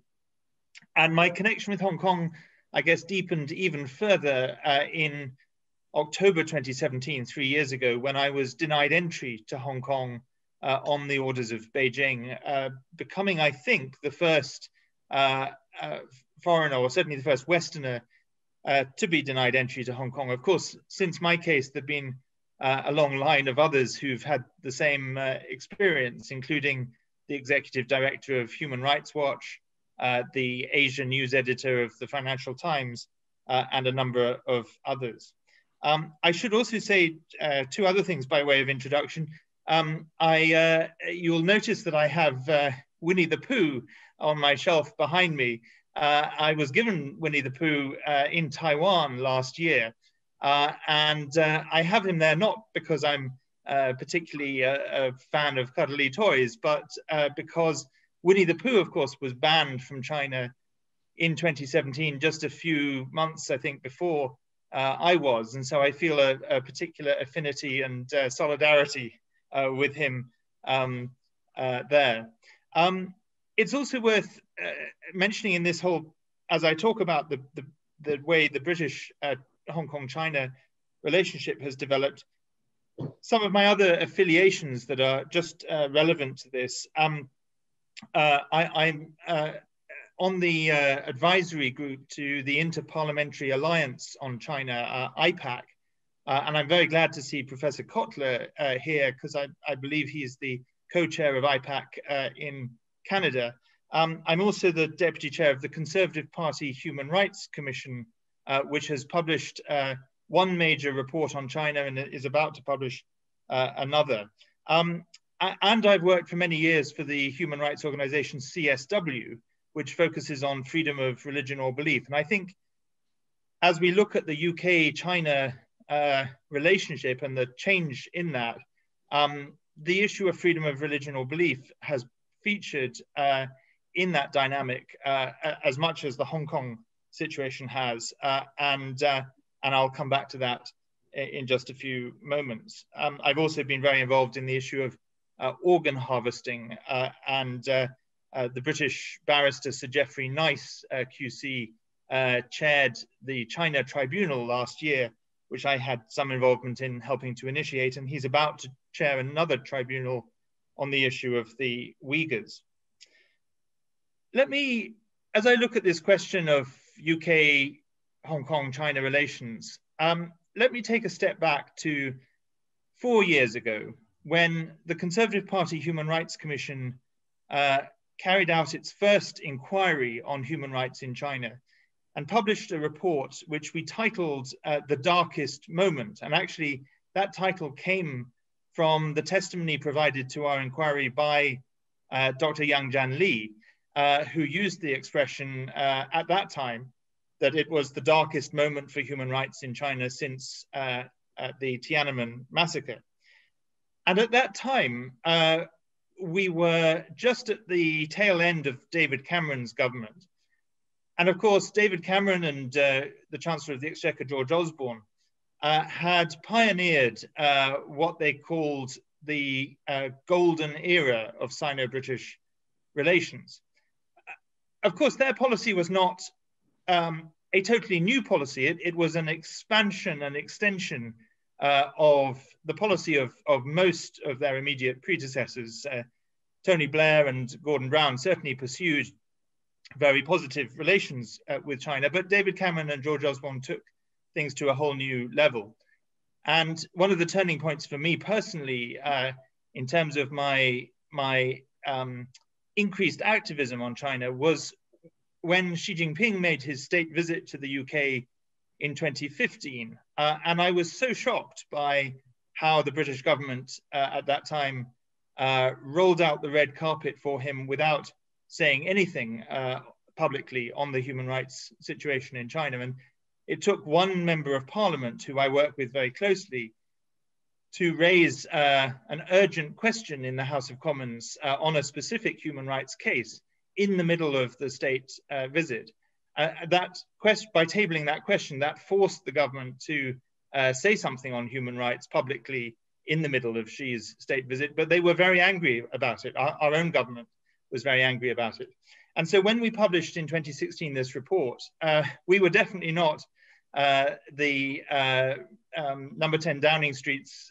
And my connection with Hong Kong, I guess, deepened even further in October 2017, 3 years ago, when I was denied entry to Hong Kong on the orders of Beijing, becoming, I think, the first foreigner, or certainly the first Westerner, to be denied entry to Hong Kong. Of course, since my case, there've been a long line of others who've had the same experience, including the executive director of Human Rights Watch, the Asia news editor of the Financial Times, and a number of others. I should also say 2 other things by way of introduction. You'll notice that I have Winnie the Pooh on my shelf behind me. I was given Winnie the Pooh in Taiwan last year, and I have him there not because I'm particularly a fan of cuddly toys, but because Winnie the Pooh, of course, was banned from China in 2017, just a few months, I think, before I was. And so I feel a particular affinity and solidarity with him there. It's also worth mentioning in this whole, as I talk about the way the British Hong Kong-China relationship has developed, some of my other affiliations that are just relevant to this. I'm on the advisory group to the Inter-Parliamentary Alliance on China, IPAC, and I'm very glad to see Professor Cotler here, because I believe he's the co-chair of IPAC in Canada. I'm also the deputy chair of the Conservative Party Human Rights Commission, which has published one major report on China and is about to publish another. And I've worked for many years for the human rights organization CSW, which focuses on freedom of religion or belief. And I think as we look at the UK-China relationship and the change in that, the issue of freedom of religion or belief has featured in that dynamic as much as the Hong Kong situation has. And I'll come back to that in just a few moments. I've also been very involved in the issue of organ harvesting, and the British barrister Sir Geoffrey Nice, QC, chaired the China Tribunal last year, which I had some involvement in helping to initiate, and he's about to chair another tribunal on the issue of the Uyghurs. Let me, as I look at this question of UK, Hong Kong, China relations, let me take a step back to 4 years ago when the Conservative Party Human Rights Commission carried out its first inquiry on human rights in China and published a report which we titled The Darkest Moment. And actually that title came from the testimony provided to our inquiry by Dr. Jianli, who used the expression at that time that it was the darkest moment for human rights in China since the Tiananmen massacre. And at that time, we were just at the tail end of David Cameron's government. And of course, David Cameron and the Chancellor of the Exchequer, George Osborne, had pioneered what they called the golden era of Sino-British relations. Of course, their policy was not a totally new policy. It was an expansion and extension of the policy of most of their immediate predecessors. Tony Blair and Gordon Brown certainly pursued very positive relations with China, but David Cameron and George Osborne took things to a whole new level. And one of the turning points for me personally, in terms of my increased activism on China, was when Xi Jinping made his state visit to the UK in 2015. And I was so shocked by how the British government at that time rolled out the red carpet for him without saying anything publicly on the human rights situation in China. And it took one member of parliament who I work with very closely to raise an urgent question in the House of Commons on a specific human rights case in the middle of the state visit. By tabling that question, that forced the government to say something on human rights publicly in the middle of Xi's state visit, but they were very angry about it. Our own government was very angry about it. And so when we published in 2016 this report, we were definitely not the number 10 Downing Street's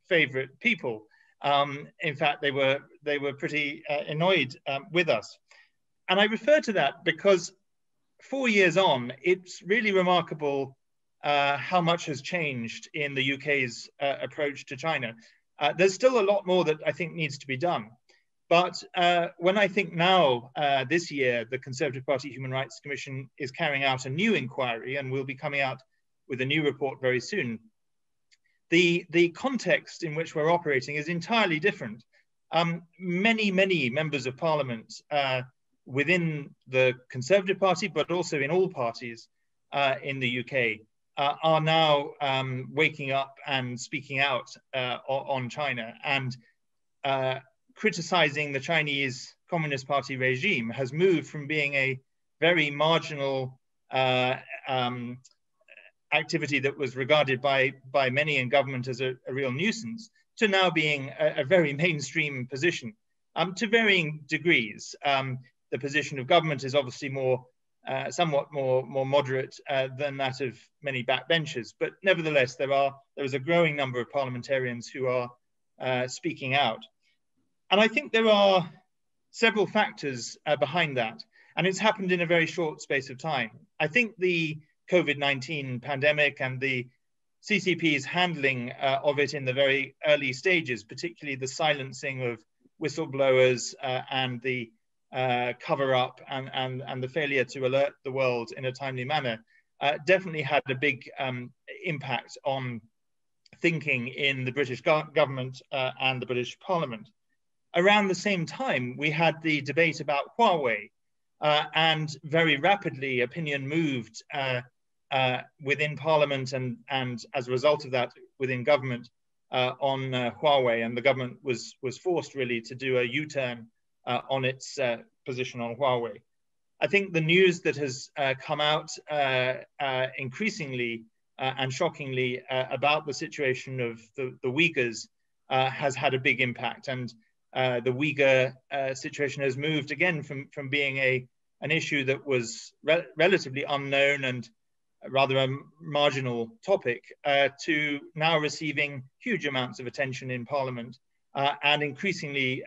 favorite people. In fact, they were pretty annoyed with us. And I refer to that because 4 years on, it's really remarkable how much has changed in the UK's approach to China. There's still a lot more that I think needs to be done. But when I think now, this year, the Conservative Party Human Rights Commission is carrying out a new inquiry and will be coming out with a new report very soon, the context in which we're operating is entirely different. Many members of parliament within the Conservative Party, but also in all parties in the UK, are now waking up and speaking out on China, and criticizing the Chinese Communist Party regime has moved from being a very marginal activity that was regarded by many in government as a real nuisance to now being a very mainstream position to varying degrees. The position of government is obviously somewhat more moderate than that of many backbenchers, but nevertheless there is a growing number of parliamentarians who are speaking out. And I think there are several factors behind that, and it's happened in a very short space of time. I think the COVID-19 pandemic and the CCP's handling of it in the very early stages, particularly the silencing of whistleblowers and the cover-up and the failure to alert the world in a timely manner, definitely had a big impact on thinking in the British government and the British Parliament. Around the same time, we had the debate about Huawei, and very rapidly opinion moved within Parliament and as a result of that within government on Huawei, and the government was forced really to do a U-turn on its position on Huawei. I think the news that has come out increasingly and shockingly about the situation of the Uyghurs has had a big impact, and the Uyghur situation has moved again from being an issue that was relatively unknown and rather a marginal topic to now receiving huge amounts of attention in Parliament and increasingly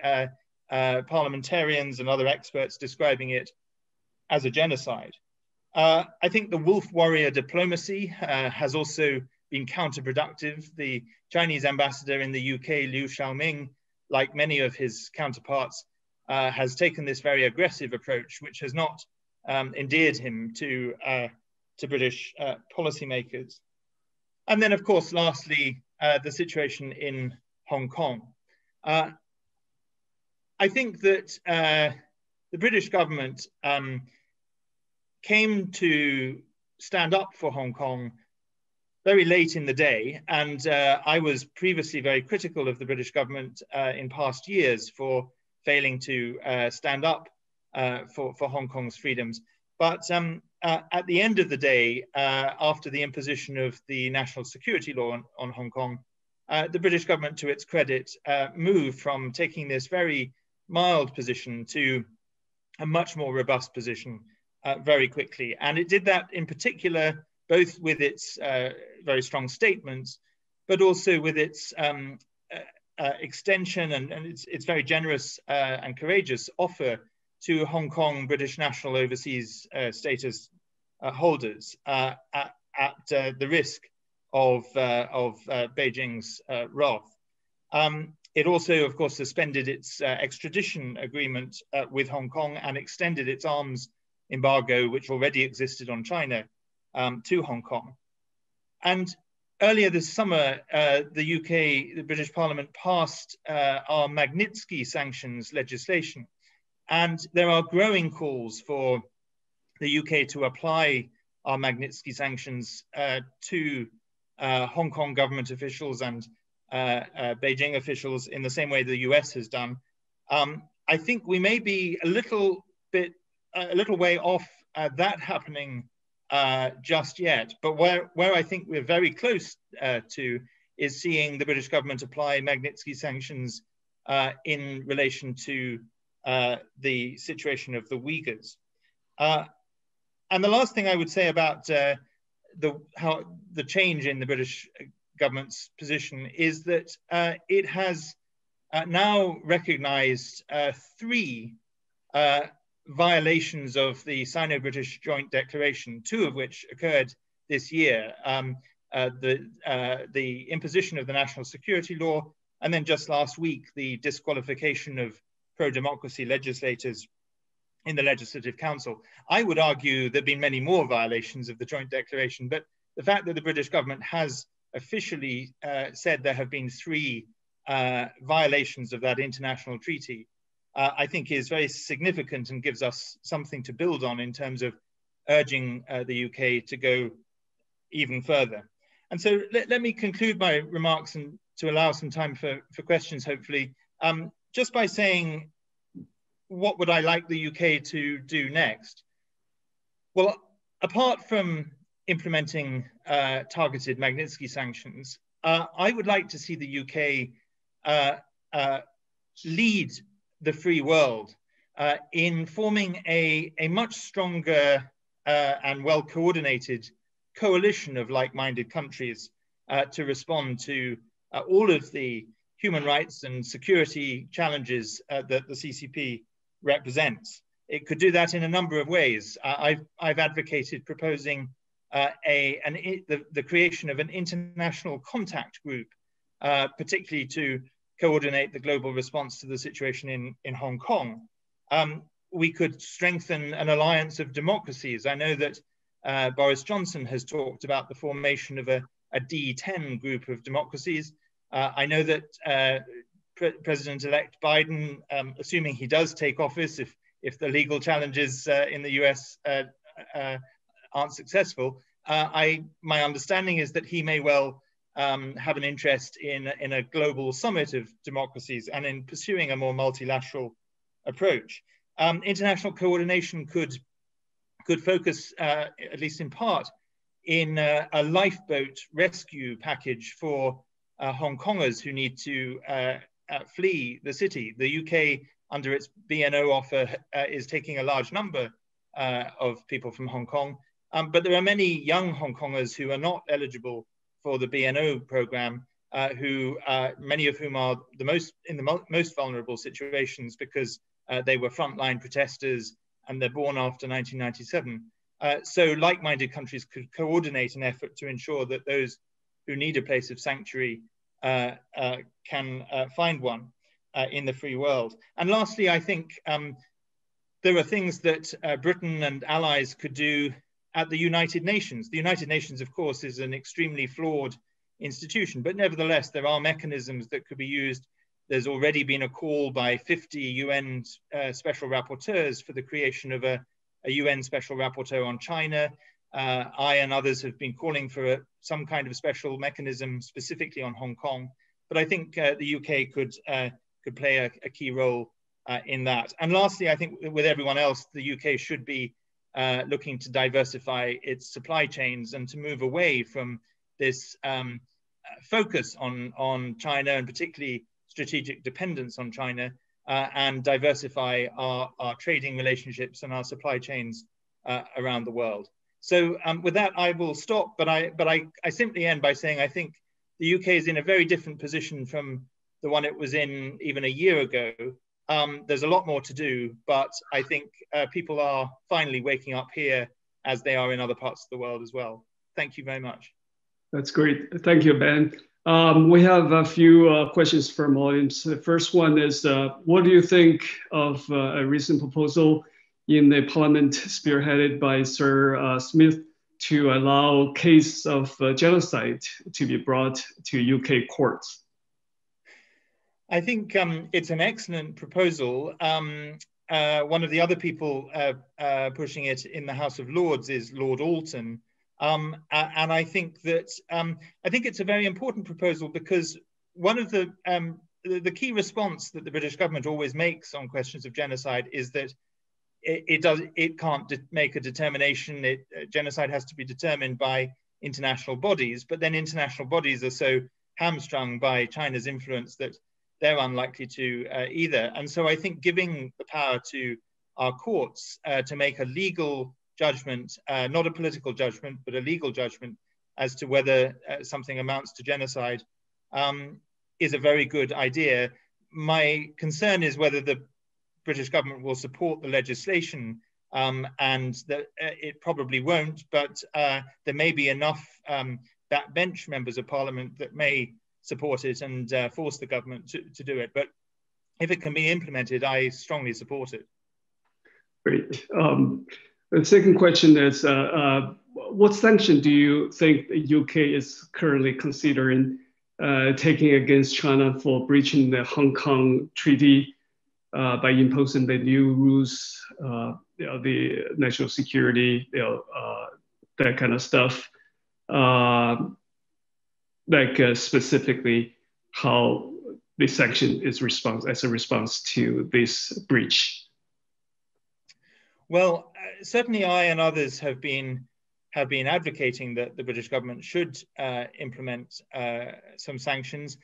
parliamentarians and other experts describing it as a genocide. I think the wolf warrior diplomacy has also been counterproductive. The Chinese ambassador in the UK, Liu Xiaoming, like many of his counterparts, has taken this very aggressive approach, which has not endeared him to British policymakers. And then, of course, lastly, the situation in Hong Kong. I think that the British government came to stand up for Hong Kong very late in the day, and I was previously very critical of the British government in past years for failing to stand up for Hong Kong's freedoms. But at the end of the day, after the imposition of the national security law on Hong Kong, the British government, to its credit, moved from taking this very mild position to a much more robust position very quickly. And it did that in particular, both with its very strong statements, but also with its extension and its very generous and courageous offer to Hong Kong British national overseas status holders at the risk of Beijing's wrath. It also, of course, suspended its extradition agreement with Hong Kong and extended its arms embargo, which already existed on China, to Hong Kong. And earlier this summer, the British Parliament passed our Magnitsky sanctions legislation. And there are growing calls for the UK to apply our Magnitsky sanctions to Hong Kong government officials and Beijing officials in the same way the US has done. I think we may be a little way off that happening just yet, but where I think we're very close to is seeing the British government apply Magnitsky sanctions in relation to the situation of the Uyghurs. And the last thing I would say about how the change in the British government's position is that it has now recognized 3 violations of the Sino-British Joint Declaration, 2 of which occurred this year. The imposition of the national security law, and then just last week, the disqualification of pro-democracy legislators in the Legislative Council. I would argue there have been many more violations of the Joint Declaration, but the fact that the British government has officially said there have been 3 violations of that international treaty, I think is very significant and gives us something to build on in terms of urging the UK to go even further. And so let me conclude my remarks and to allow some time for questions, hopefully, just by saying, what would I like the UK to do next? Well, apart from implementing targeted Magnitsky sanctions, I would like to see the UK lead the free world in forming a much stronger and well-coordinated coalition of like-minded countries to respond to all of the human rights and security challenges that the CCP represents. It could do that in a number of ways. I've advocated proposing the creation of an international contact group, particularly to coordinate the global response to the situation in Hong Kong. We could strengthen an alliance of democracies. I know that Boris Johnson has talked about the formation of a a D10 group of democracies. I know that President-elect Biden, assuming he does take office, if the legal challenges in the US aren't successful, my understanding is that he may well have an interest in a global summit of democracies and in pursuing a more multilateral approach. International coordination could focus, at least in part, in a lifeboat rescue package for Hong Kongers who need to flee the city. The UK, under its BNO offer, is taking a large number of people from Hong Kong, but there are many young Hong Kongers who are not eligible for the BNO program, many of whom are in the most vulnerable situations because they were frontline protesters and they're born after 1997. So like-minded countries could coordinate an effort to ensure that those who need a place of sanctuary can find one in the free world. And lastly, I think there are things that Britain and allies could do at the United Nations. The United Nations, of course, is an extremely flawed institution, but nevertheless, there are mechanisms that could be used. There's already been a call by 50 UN special rapporteurs for the creation of a UN special rapporteur on China. I and others have been calling for some kind of special mechanism specifically on Hong Kong, but I think the UK could play a key role in that. And lastly, I think with everyone else, the UK should be looking to diversify its supply chains and to move away from this focus on China, and particularly strategic dependence on China, and diversify our trading relationships and our supply chains around the world. So with that, I will stop, but I simply end by saying I think the UK is in a very different position from the one it was in even a year ago. There's a lot more to do, but I think people are finally waking up here as they are in other parts of the world as well. Thank you very much. That's great. Thank you, Ben. We have a few questions from audience. The first one is, what do you think of a recent proposal in the parliament spearheaded by Sir Smith to allow case of genocide to be brought to UK courts? I think it's an excellent proposal. One of the other people pushing it in the House of Lords is Lord Alton. And I think that it's a very important proposal because one of the key response that the British government always makes on questions of genocide is that it can't make a determination. Genocide has to be determined by international bodies, but then international bodies are so hamstrung by China's influence that they're unlikely to either. And so I think giving the power to our courts to make a legal judgment, not a political judgment, but a legal judgment as to whether something amounts to genocide is a very good idea. My concern is whether the British government will support the legislation, and that it probably won't, but there may be enough backbench members of parliament that may support it and force the government to do it. But if it can be implemented, I strongly support it. Great. The second question is, what sanction do you think the UK is currently considering taking against China for breaching the Hong Kong Treaty by imposing the new rules, the national security, that kind of stuff? Specifically how the sanction is as a response to this breach? Well, certainly I and others have been advocating that the British government should implement some sanctions.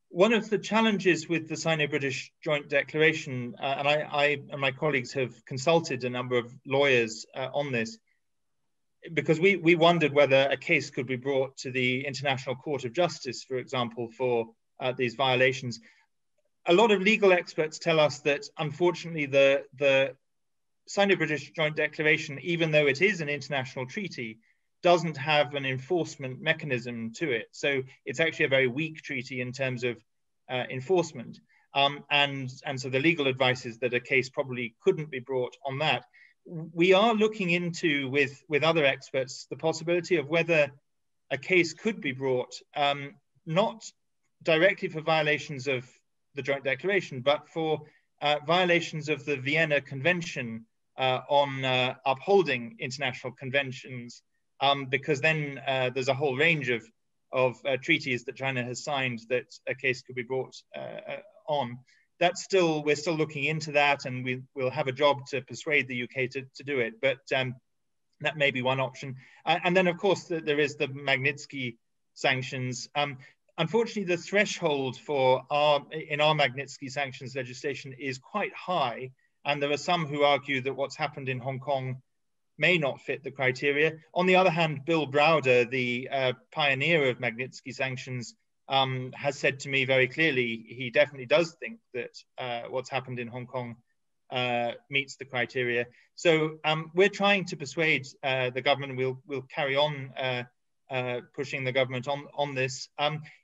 One of the challenges with the Sino-British Joint Declaration, and I and my colleagues have consulted a number of lawyers on this, because we wondered whether a case could be brought to the International Court of Justice, for example, for these violations. A lot of legal experts tell us that, unfortunately, the Sino-British Joint Declaration, even though it is an international treaty, doesn't have an enforcement mechanism to it. So it's actually a very weak treaty in terms of enforcement. And so the legal advice is that a case probably couldn't be brought on that. We are looking into, with other experts, the possibility of whether a case could be brought, not directly for violations of the Joint Declaration, but for violations of the Vienna Convention on upholding international conventions, because then there's a whole range of treaties that China has signed that a case could be brought on. We're still looking into that, and we'll have a job to persuade the UK to do it. But that may be one option. And then, of course, there is the Magnitsky sanctions. Unfortunately, the threshold in our Magnitsky sanctions legislation is quite high, and there are some who argue that what's happened in Hong Kong may not fit the criteria. On the other hand, Bill Browder, the pioneer of Magnitsky sanctions, has said to me very clearly he definitely does think that what's happened in Hong Kong meets the criteria. So we're trying to persuade the government. We'll carry on pushing the government on this.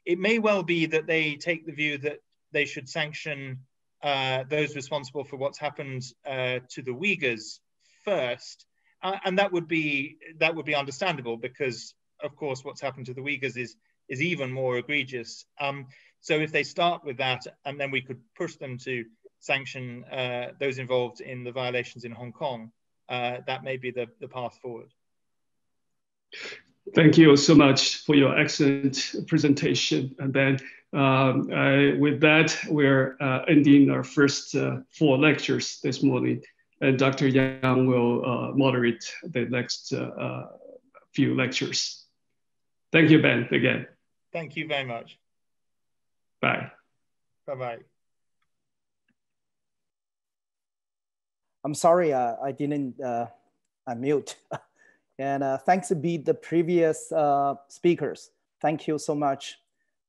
It may well be that they take the view that they should sanction those responsible for what's happened to the Uyghurs first, and that would be understandable, because of course what's happened to the Uyghurs is even more egregious. So if they start with that, and then we could push them to sanction those involved in the violations in Hong Kong, that may be the path forward. Thank you so much for your excellent presentation. And then with that, we're ending our first 4 lectures this morning. And Dr. Yang will moderate the next few lectures. Thank you, Ben, again. Thank you very much. Bye. Bye-bye. I'm sorry, I didn't unmute. And thanks to the previous speakers. Thank you so much.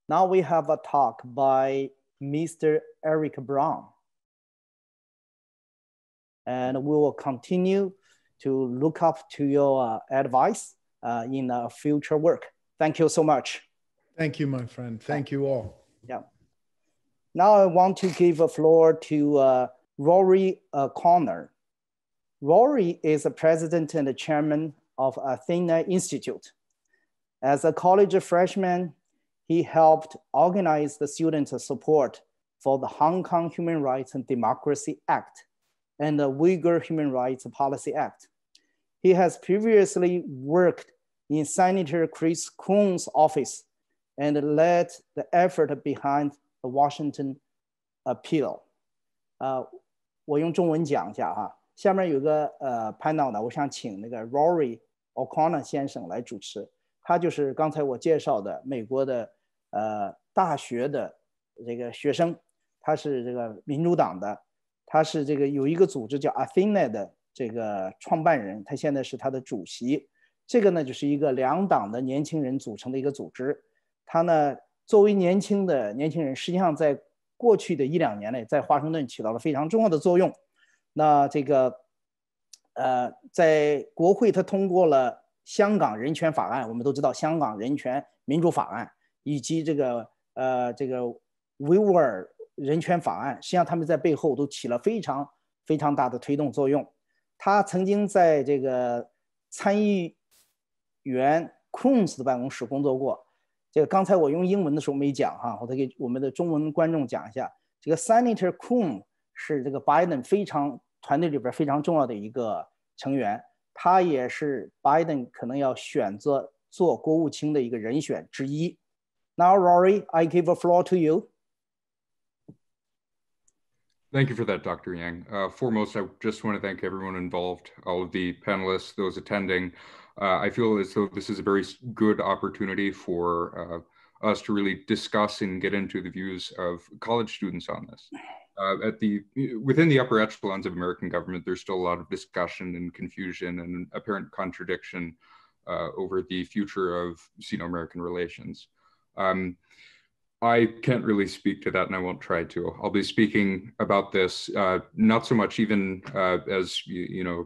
Now we have a talk by Mr. Eric Brown. And we will continue to look up to your advice in future work. Thank you so much. Thank you, my friend. Thank you all. Yeah. Now I want to give a floor to Rory Connor. Rory is the president and the chairman of Athenai Institute. As a college freshman, he helped organize the student support for the Hong Kong Human Rights and Democracy Act and the Uyghur Human Rights Policy Act. He has previously worked in Senator Chris Coon's office and led the effort behind the Washington Appeal. 我用中文讲一下哈。下面有个panel呢，我想请那个 Rory O'Connor 先生来主持。他就是刚才我介绍的美国的大学的这个学生，他是这个民主党的，他是这个有一个组织叫 Athenai 的这个创办人，他现在是他的主席。这个呢就是一个2党的年轻人组成的一个组织。他呢作为年轻人，实际上在过去的1、2年内，在华盛顿起到了非常重要的作用。那这个在国会他通过了香港人权法案，我们都知道香港人权民主法案以及这个维吾尔人权法案，实际上他们在背后都起了非常非常大的推动作用。他曾经在这个参议员 Coons 的办公室工作过。这个刚才我用英文的时候没讲哈，我再给我们的中文观众讲一下。这个 Senator Coon 是这个 Biden 团队里边非常重要的一个成员，他也是 Biden 可能要选择做国务卿的一个人选之一。Now, Rory, I give a floor to you. Thank you for that, Dr. Yang. Foremost, I just want to thank everyone involved, all of the panelists, those attending. I feel as though this is a very good opportunity for us to really discuss and get into the views of college students on this. Within the upper echelons of American government, there's still a lot of discussion and confusion and apparent contradiction over the future of Sino-American relations. I can't really speak to that, and I won't try to. I'll be speaking about this, not so much even as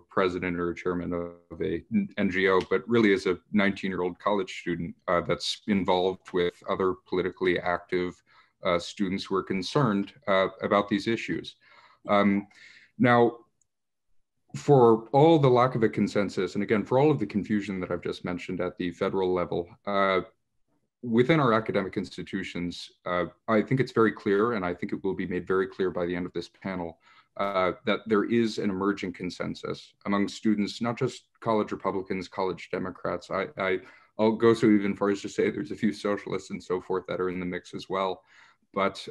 president or chairman of a NGO, but really as a 19-year-old college student that's involved with other politically active students who are concerned about these issues. Now, for all the lack of a consensus, and again, for all of the confusion that I've just mentioned at the federal level, within our academic institutions, I think it's very clear, and I think it will be made very clear by the end of this panel, that there is an emerging consensus among students, not just college Republicans, college Democrats. I'll go so even far as to say there's a few socialists and so forth that are in the mix as well, but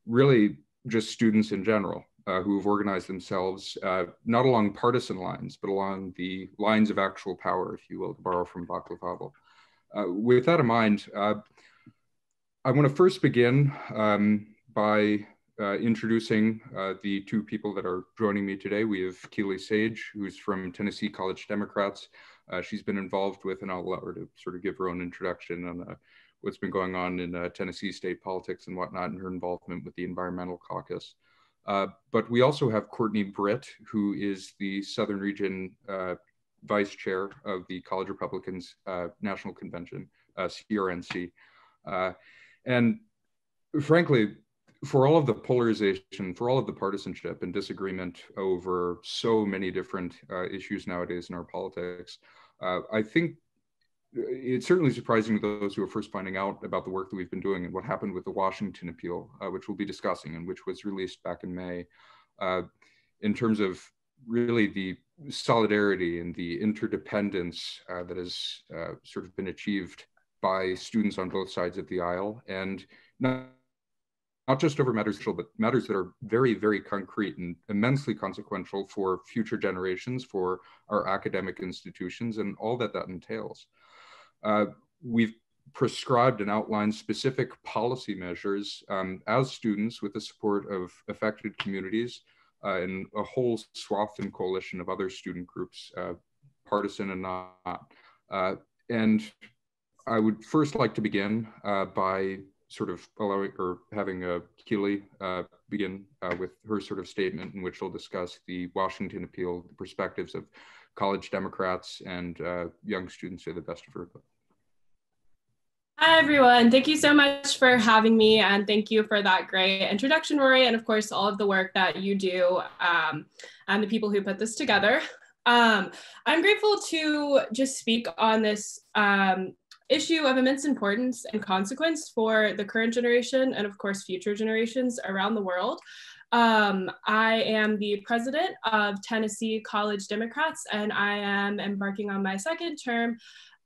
really just students in general who have organized themselves, not along partisan lines, but along the lines of actual power, if you will, to borrow from Václav Havel. With that in mind, I want to first begin by introducing the two people that are joining me today. We have Keely Sage, who's from Tennessee College Democrats. She's been involved with, and I'll allow her to sort of give her own introduction on what's been going on in Tennessee state politics and whatnot, and her involvement with the Environmental Caucus. But we also have Courtney Britt, who is the Southern Region Vice Chair of the College Republicans National Convention, CRNC. And frankly, for all of the polarization, for all of the partisanship and disagreement over so many different issues nowadays in our politics, I think it's certainly surprising to those who are first finding out about the work that we've been doing and what happened with the Washington appeal, which we'll be discussing and which was released back in May, in terms of really the solidarity and the interdependence that has sort of been achieved by students on both sides of the aisle, and not just over matters, but matters that are very, very concrete and immensely consequential for future generations, for our academic institutions, and all that that entails. We've prescribed and outlined specific policy measures as students with the support of affected communities and a whole swath and coalition of other student groups, partisan and not. And I would first like to begin by sort of allowing or having Keely begin with her sort of statement in which she'll discuss the Washington appeal, the perspectives of college Democrats and young students to the best of her ability. Hi, everyone. Thank you so much for having me, and thank you for that great introduction, Rory, and of course, all of the work that you do and the people who put this together. I'm grateful to just speak on this issue of immense importance and consequence for the current generation and of course, future generations around the world. I am the president of Tennessee College Democrats, and I am embarking on my second term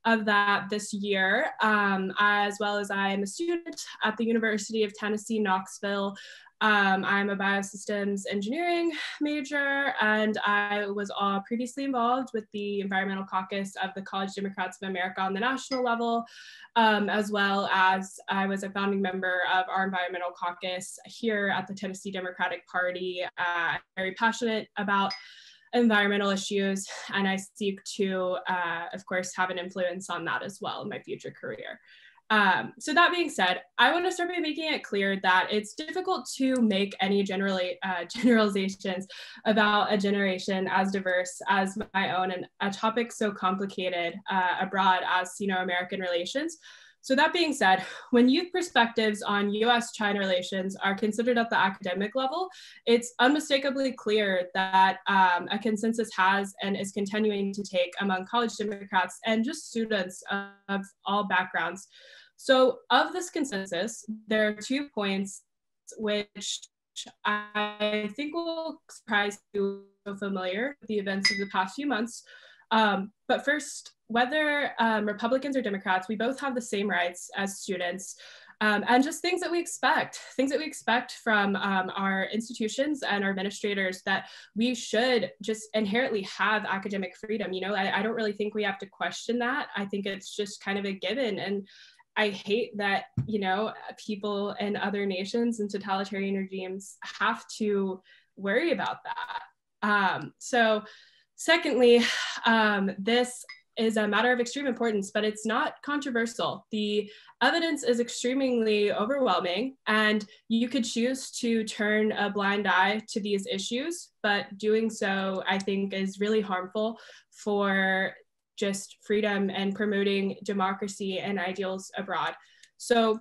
of that this year, as well as I am a student at the University of Tennessee, Knoxville. I'm a biosystems engineering major, and I was previously involved with the Environmental Caucus of the College Democrats of America on the national level, as well as I was a founding member of our Environmental Caucus here at the Tennessee Democratic Party. I'm very passionate about environmental issues, and I seek to, of course, have an influence on that as well in my future career. So that being said, I want to start by making it clear that it's difficult to make any generalizations about a generation as diverse as my own and a topic so complicated abroad as Sino-American relations. So that being said, when youth perspectives on US-China relations are considered at the academic level, it's unmistakably clear that a consensus has and is continuing to take among college Democrats and just students of all backgrounds. So of this consensus, there are 2 points which I think will surprise you so familiar with the events of the past few months. But first, whether Republicans or Democrats, we both have the same rights as students, and just things that we expect from our institutions and our administrators, that we should just inherently have academic freedom. You know, I don't really think we have to question that. I think it's just kind of a given. And I hate that, you know, people in other nations and totalitarian regimes have to worry about that. So secondly, this is a matter of extreme importance, but it's not controversial. The evidence is extremely overwhelming, and you could choose to turn a blind eye to these issues, but doing so, I think, is really harmful for just freedom and promoting democracy and ideals abroad. So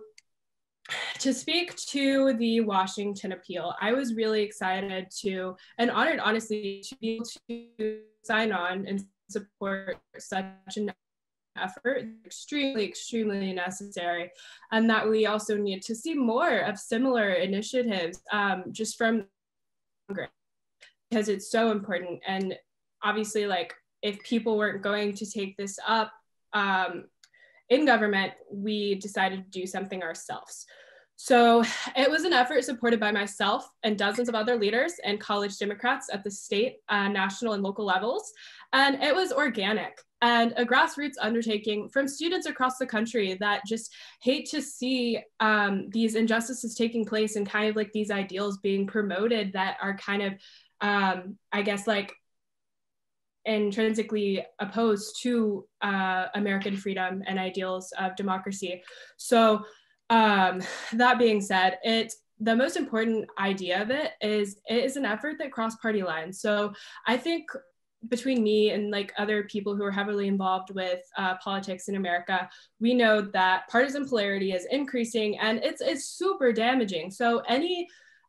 to speak to the Washington appeal, I was really excited to, and honored, honestly, to be able to sign on and support such an effort, extremely, extremely necessary, and that we also need to see more of similar initiatives just from Congress, because it's so important. And obviously, like, if people weren't going to take this up in government, we decided to do something ourselves. So it was an effort supported by myself and dozens of other leaders and college Democrats at the state, national, and local levels. And it was organic and a grassroots undertaking from students across the country that just hate to see these injustices taking place and kind of like these ideals being promoted that are kind of, I guess, like intrinsically opposed to American freedom and ideals of democracy. So that being said, the most important idea of it is an effort that crossed party lines. So I think between me and like other people who are heavily involved with politics in America, we know that partisan polarity is increasing and it's super damaging. So any,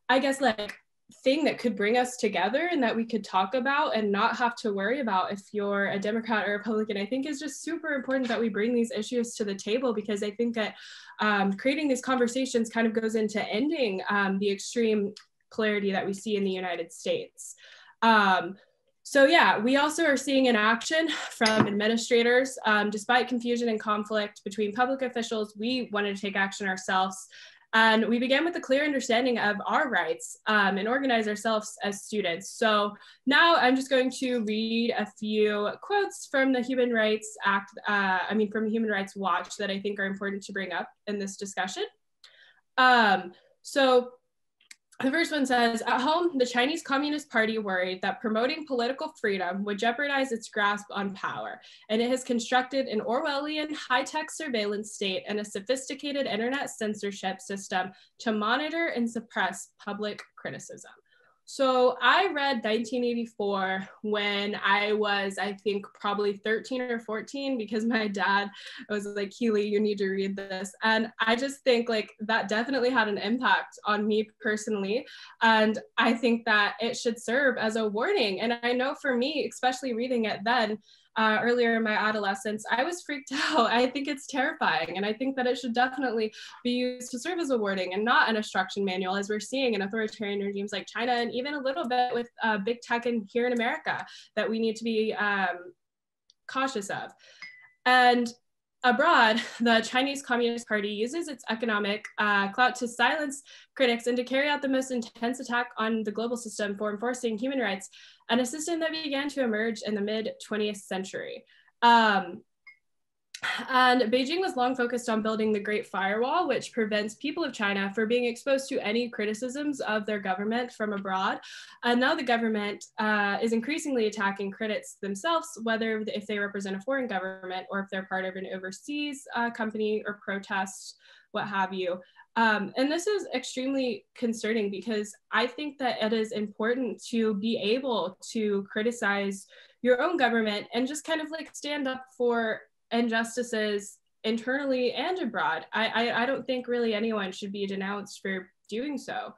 I guess, like thing that could bring us together and that we could talk about and not have to worry about if you're a Democrat or Republican, I think is just super important that we bring these issues to the table, because I think that creating these conversations kind of goes into ending the extreme polarity that we see in the United States. So yeah, we also are seeing in action from administrators. Despite confusion and conflict between public officials, we wanted to take action ourselves. And we began with a clear understanding of our rights and organize ourselves as students. So now I'm just going to read a few quotes from the Human Rights Act, from the Human Rights Watch that I think are important to bring up in this discussion. So the first one says, at home, the Chinese Communist Party worried that promoting political freedom would jeopardize its grasp on power, and it has constructed an Orwellian high-tech surveillance state and a sophisticated internet censorship system to monitor and suppress public criticism. So I read 1984 when I was, I think, probably 13 or 14, because my dad was like, Keely, you need to read this. And I just think like that definitely had an impact on me personally. And I think that it should serve as a warning. And I know for me, especially reading it then, earlier in my adolescence, I was freaked out. I think it's terrifying. And I think that it should definitely be used to serve as a warning and not an instruction manual, as we're seeing in authoritarian regimes like China, and even a little bit with big tech here in America, that we need to be cautious of. And abroad, the Chinese Communist Party uses its economic clout to silence critics and to carry out the most intense attack on the global system for enforcing human rights, and a system that began to emerge in the mid-20th century. And Beijing was long focused on building the Great Firewall, which prevents people of China from being exposed to any criticisms of their government from abroad. And now the government is increasingly attacking critics themselves, whether if they represent a foreign government or if they're part of an overseas company or protest, what have you. And this is extremely concerning, because I think that it is important to be able to criticize your own government and just kind of like stand up for injustices internally and abroad. I don't think really anyone should be denounced for doing so.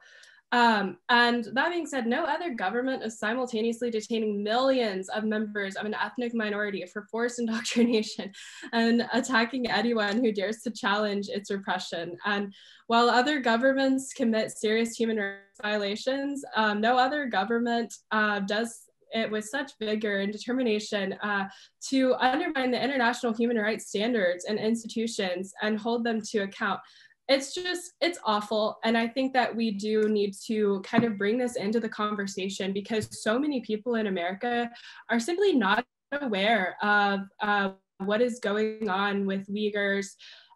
And that being said, no other government is simultaneously detaining millions of members of an ethnic minority for forced indoctrination and attacking anyone who dares to challenge its repression. And while other governments commit serious human rights violations, no other government does it with such vigor and determination to undermine the international human rights standards and institutions and hold them to account. It's awful. And I think that we do need to kind of bring this into the conversation, because so many people in America are simply not aware of what is going on with Uyghurs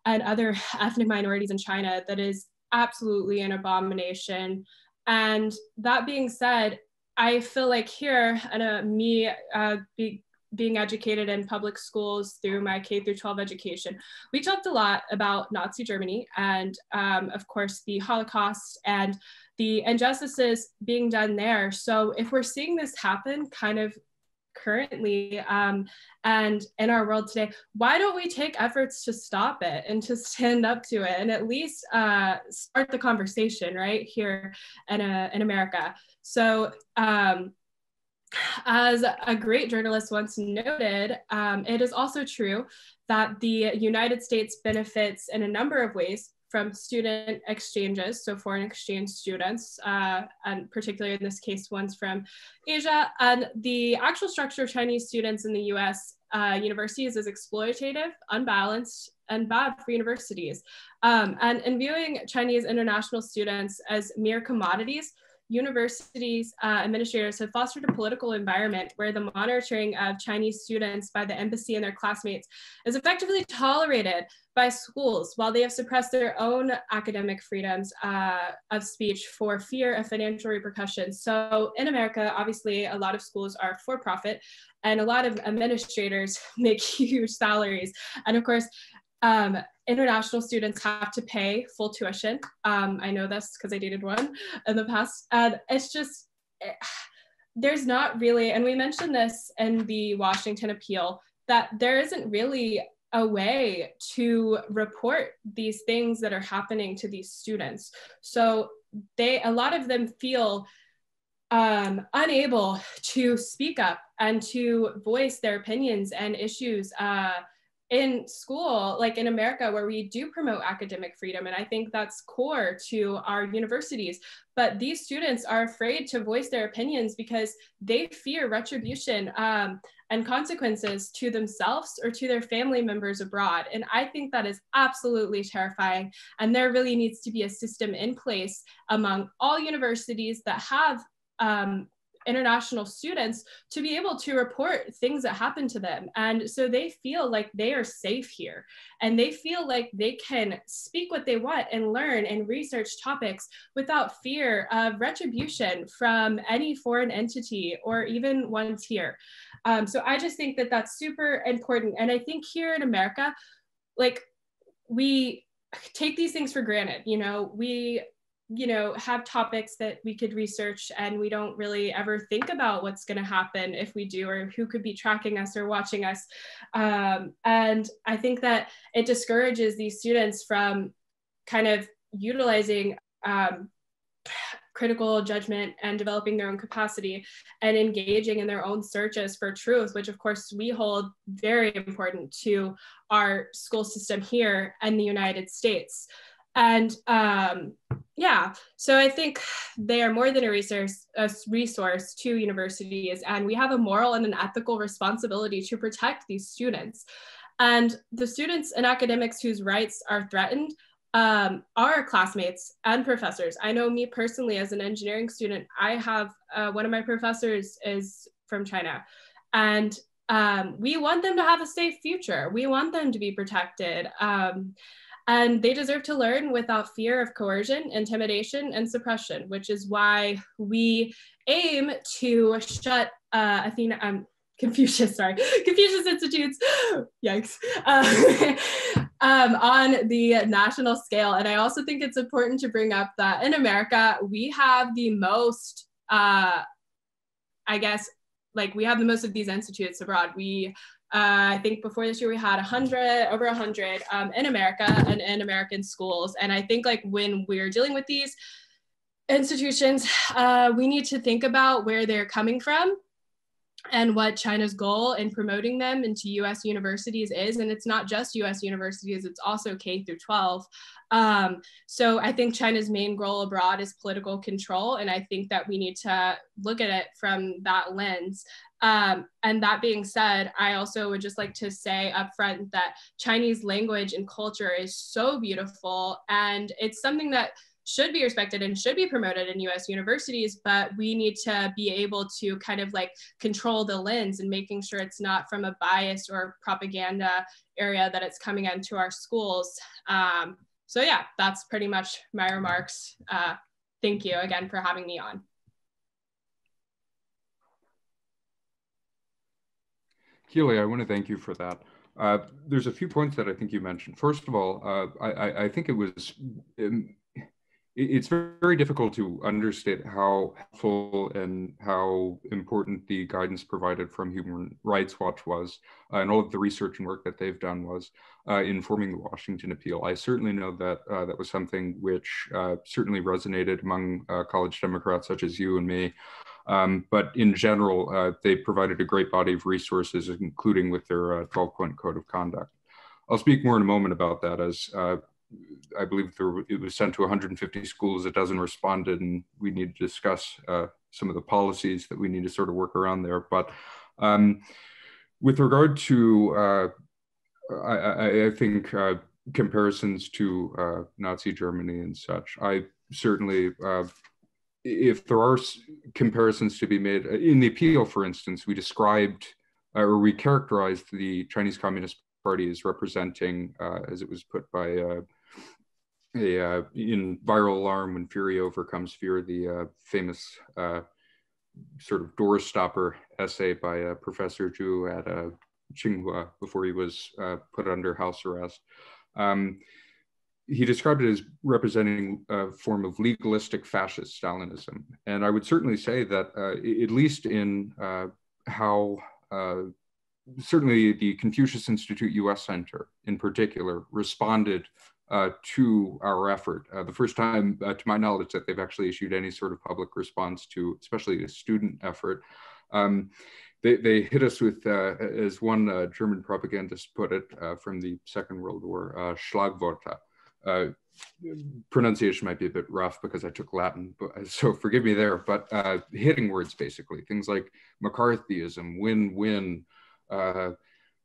and other ethnic minorities in China. That is absolutely an abomination. And that being said, I feel like here, and being educated in public schools through my K through 12 education, we talked a lot about Nazi Germany and of course the Holocaust and the injustices being done there. So if we're seeing this happen kind of currently and in our world today, why don't we take efforts to stop it and to stand up to it and at least start the conversation right here in America? So as a great journalist once noted, it is also true that the United States benefits in a number of ways from student exchanges, so foreign exchange students, and particularly in this case, ones from Asia. And the actual structure of Chinese students in the US universities is exploitative, unbalanced, and bad for universities. And in viewing Chinese international students as mere commodities, universities administrators have fostered a political environment where the monitoring of Chinese students by the embassy and their classmates is effectively tolerated by schools, while they have suppressed their own academic freedoms of speech for fear of financial repercussions. So in America, obviously, a lot of schools are for profit and a lot of administrators make huge salaries. And of course, international students have to pay full tuition. I know this because I dated one in the past. And it's just, there's not really, and we mentioned this in the Washington appeal, that there isn't really a way to report these things that are happening to these students. So a lot of them feel unable to speak up and to voice their opinions and issues in school, like in America, where we do promote academic freedom. And I think that's core to our universities. But these students are afraid to voice their opinions because they fear retribution and consequences to themselves or to their family members abroad. And I think that is absolutely terrifying. And there really needs to be a system in place among all universities that have international students to be able to report things that happen to them. And so they feel like they are safe here and they feel like they can speak what they want and learn and research topics without fear of retribution from any foreign entity or even ones here. So I just think that that's super important. And I think here in America, like we take these things for granted, we have topics that we could research and we don't really ever think about what's going to happen if we do, or who could be tracking us or watching us. And I think that it discourages these students from kind of utilizing critical judgment and developing their own capacity and engaging in their own searches for truth, which of course we hold very important to our school system here in the United States. And yeah, so I think they are more than a resource to universities, and we have a moral and an ethical responsibility to protect these students. And the students and academics whose rights are threatened are classmates and professors. I know me personally as an engineering student, I have one of my professors is from China, and we want them to have a safe future. We want them to be protected. And they deserve to learn without fear of coercion, intimidation, and suppression, which is why we aim to shut Confucius Institutes, yikes, on the national scale. And I also think it's important to bring up that in America, we have the most, we have the most of these institutes abroad. I think before this year we had over 100 in America and in American schools. And I think like when we're dealing with these institutions, we need to think about where they're coming from and what China's goal in promoting them into US universities is. And it's not just US universities, it's also K through 12. So I think China's main goal abroad is political control. And I think that we need to look at it from that lens. And that being said, I also would just like to say upfront that Chinese language and culture is so beautiful, and it's something that should be respected and should be promoted in US universities, but we need to be able to kind of like control the lens and making sure it's not from a bias or propaganda area that it's coming into our schools. So yeah, that's pretty much my remarks. Thank you again for having me on. Keely, I want to thank you for that. There's a few points that I think you mentioned. First of all, I think it was it's very difficult to understate how helpful and how important the guidance provided from Human Rights Watch was, and all of the research and work that they've done was in forming the Washington appeal. I certainly know that that was something which certainly resonated among college Democrats such as you and me. But in general, they provided a great body of resources, including with their 12-point code of conduct. I'll speak more in a moment about that, as I believe it was sent to 150 schools, a dozen responded, and we need to discuss some of the policies that we need to sort of work around there. But with regard to, I think, comparisons to Nazi Germany and such, I certainly, if there are comparisons to be made, in the appeal, for instance, we described, or we characterized the Chinese Communist Party as representing, as it was put by in Viral Alarm, When Fury Overcomes Fear, the famous sort of door stopper essay by Professor Zhu at Tsinghua before he was put under house arrest. He described it as representing a form of legalistic fascist Stalinism. And I would certainly say that at least in how certainly the Confucius Institute US Center in particular responded to our effort. The first time, to my knowledge, that they've actually issued any sort of public response to, especially a student effort. They hit us with, as one German propagandist put it from the Second World War, Schlagworte. Pronunciation might be a bit rough because I took Latin, so forgive me there, but hitting words, basically. Things like McCarthyism, win-win. They'll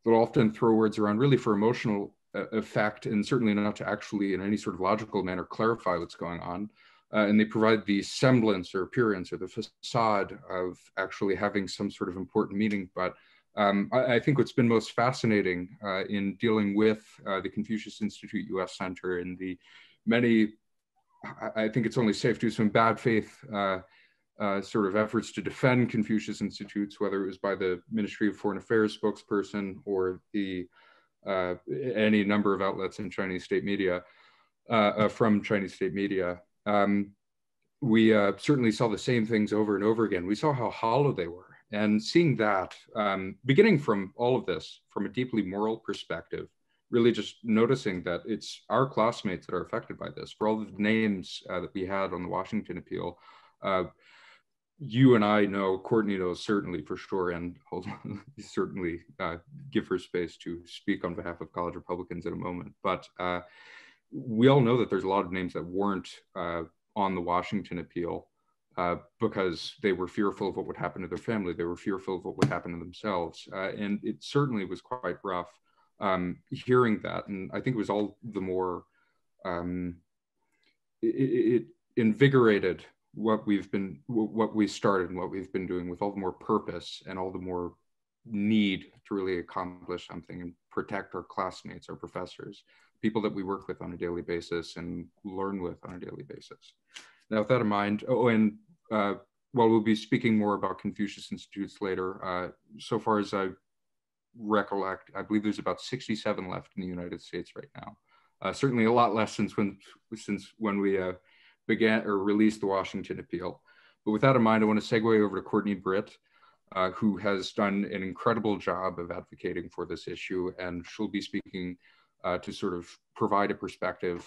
often throw words around really for emotional effect, and certainly not to actually in any sort of logical manner clarify what's going on. And they provide the semblance or appearance or the facade of actually having some sort of important meaning. But I think what's been most fascinating in dealing with the Confucius Institute US Center and the many, I think it's only safe to do some bad faith sort of efforts to defend Confucius Institutes, whether it was by the Ministry of Foreign Affairs spokesperson or the any number of outlets in Chinese state media, from Chinese state media. We certainly saw the same things over and over again. We saw how hollow they were. And seeing that, beginning from all of this, from a deeply moral perspective, really just noticing that it's our classmates that are affected by this. For all the names that we had on the Washington appeal, you and I know, Courtney knows certainly for sure, and I'll certainly give her space to speak on behalf of college Republicans in a moment. But we all know that there's a lot of names that weren't on the Washington appeal because they were fearful of what would happen to their family. They were fearful of what would happen to themselves. And it certainly was quite rough hearing that. And I think it was all the more, it invigorated what we started and what we've been doing with all the more purpose and all the more need to really accomplish something and protect our classmates, our professors, people that we work with on a daily basis and learn with on a daily basis. Now, with that in mind, while we'll be speaking more about Confucius Institutes later, so far as I recollect, I believe there's about 67 left in the United States right now. Certainly a lot less since when we began or released the Washington appeal. But with that in mind, I want to segue over to Courtney Britt, who has done an incredible job of advocating for this issue, and she'll be speaking to sort of provide a perspective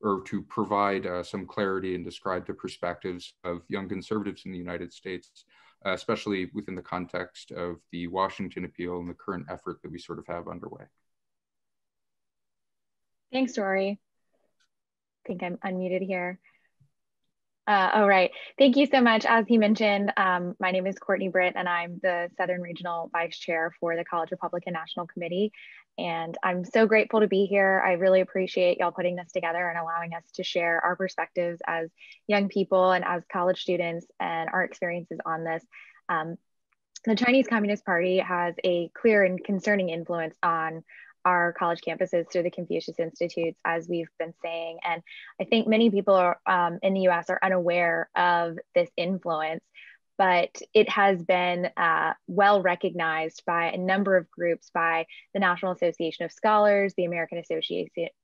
or to provide some clarity and describe the perspectives of young conservatives in the United States, especially within the context of the Washington appeal and the current effort that we sort of have underway. Thanks, Rory. I think I'm unmuted here. All right, thank you so much. As he mentioned, my name is Courtney Britt, and I'm the Southern Regional Vice Chair for the College Republican National Committee. And I'm so grateful to be here. I really appreciate y'all putting this together and allowing us to share our perspectives as young people and as college students and our experiences on this. The Chinese Communist Party has a clear and concerning influence on our college campuses through the Confucius Institutes, as we've been saying. And I think many people are, in the US are unaware of this influence, but it has been well recognized by a number of groups, by the National Association of Scholars, the American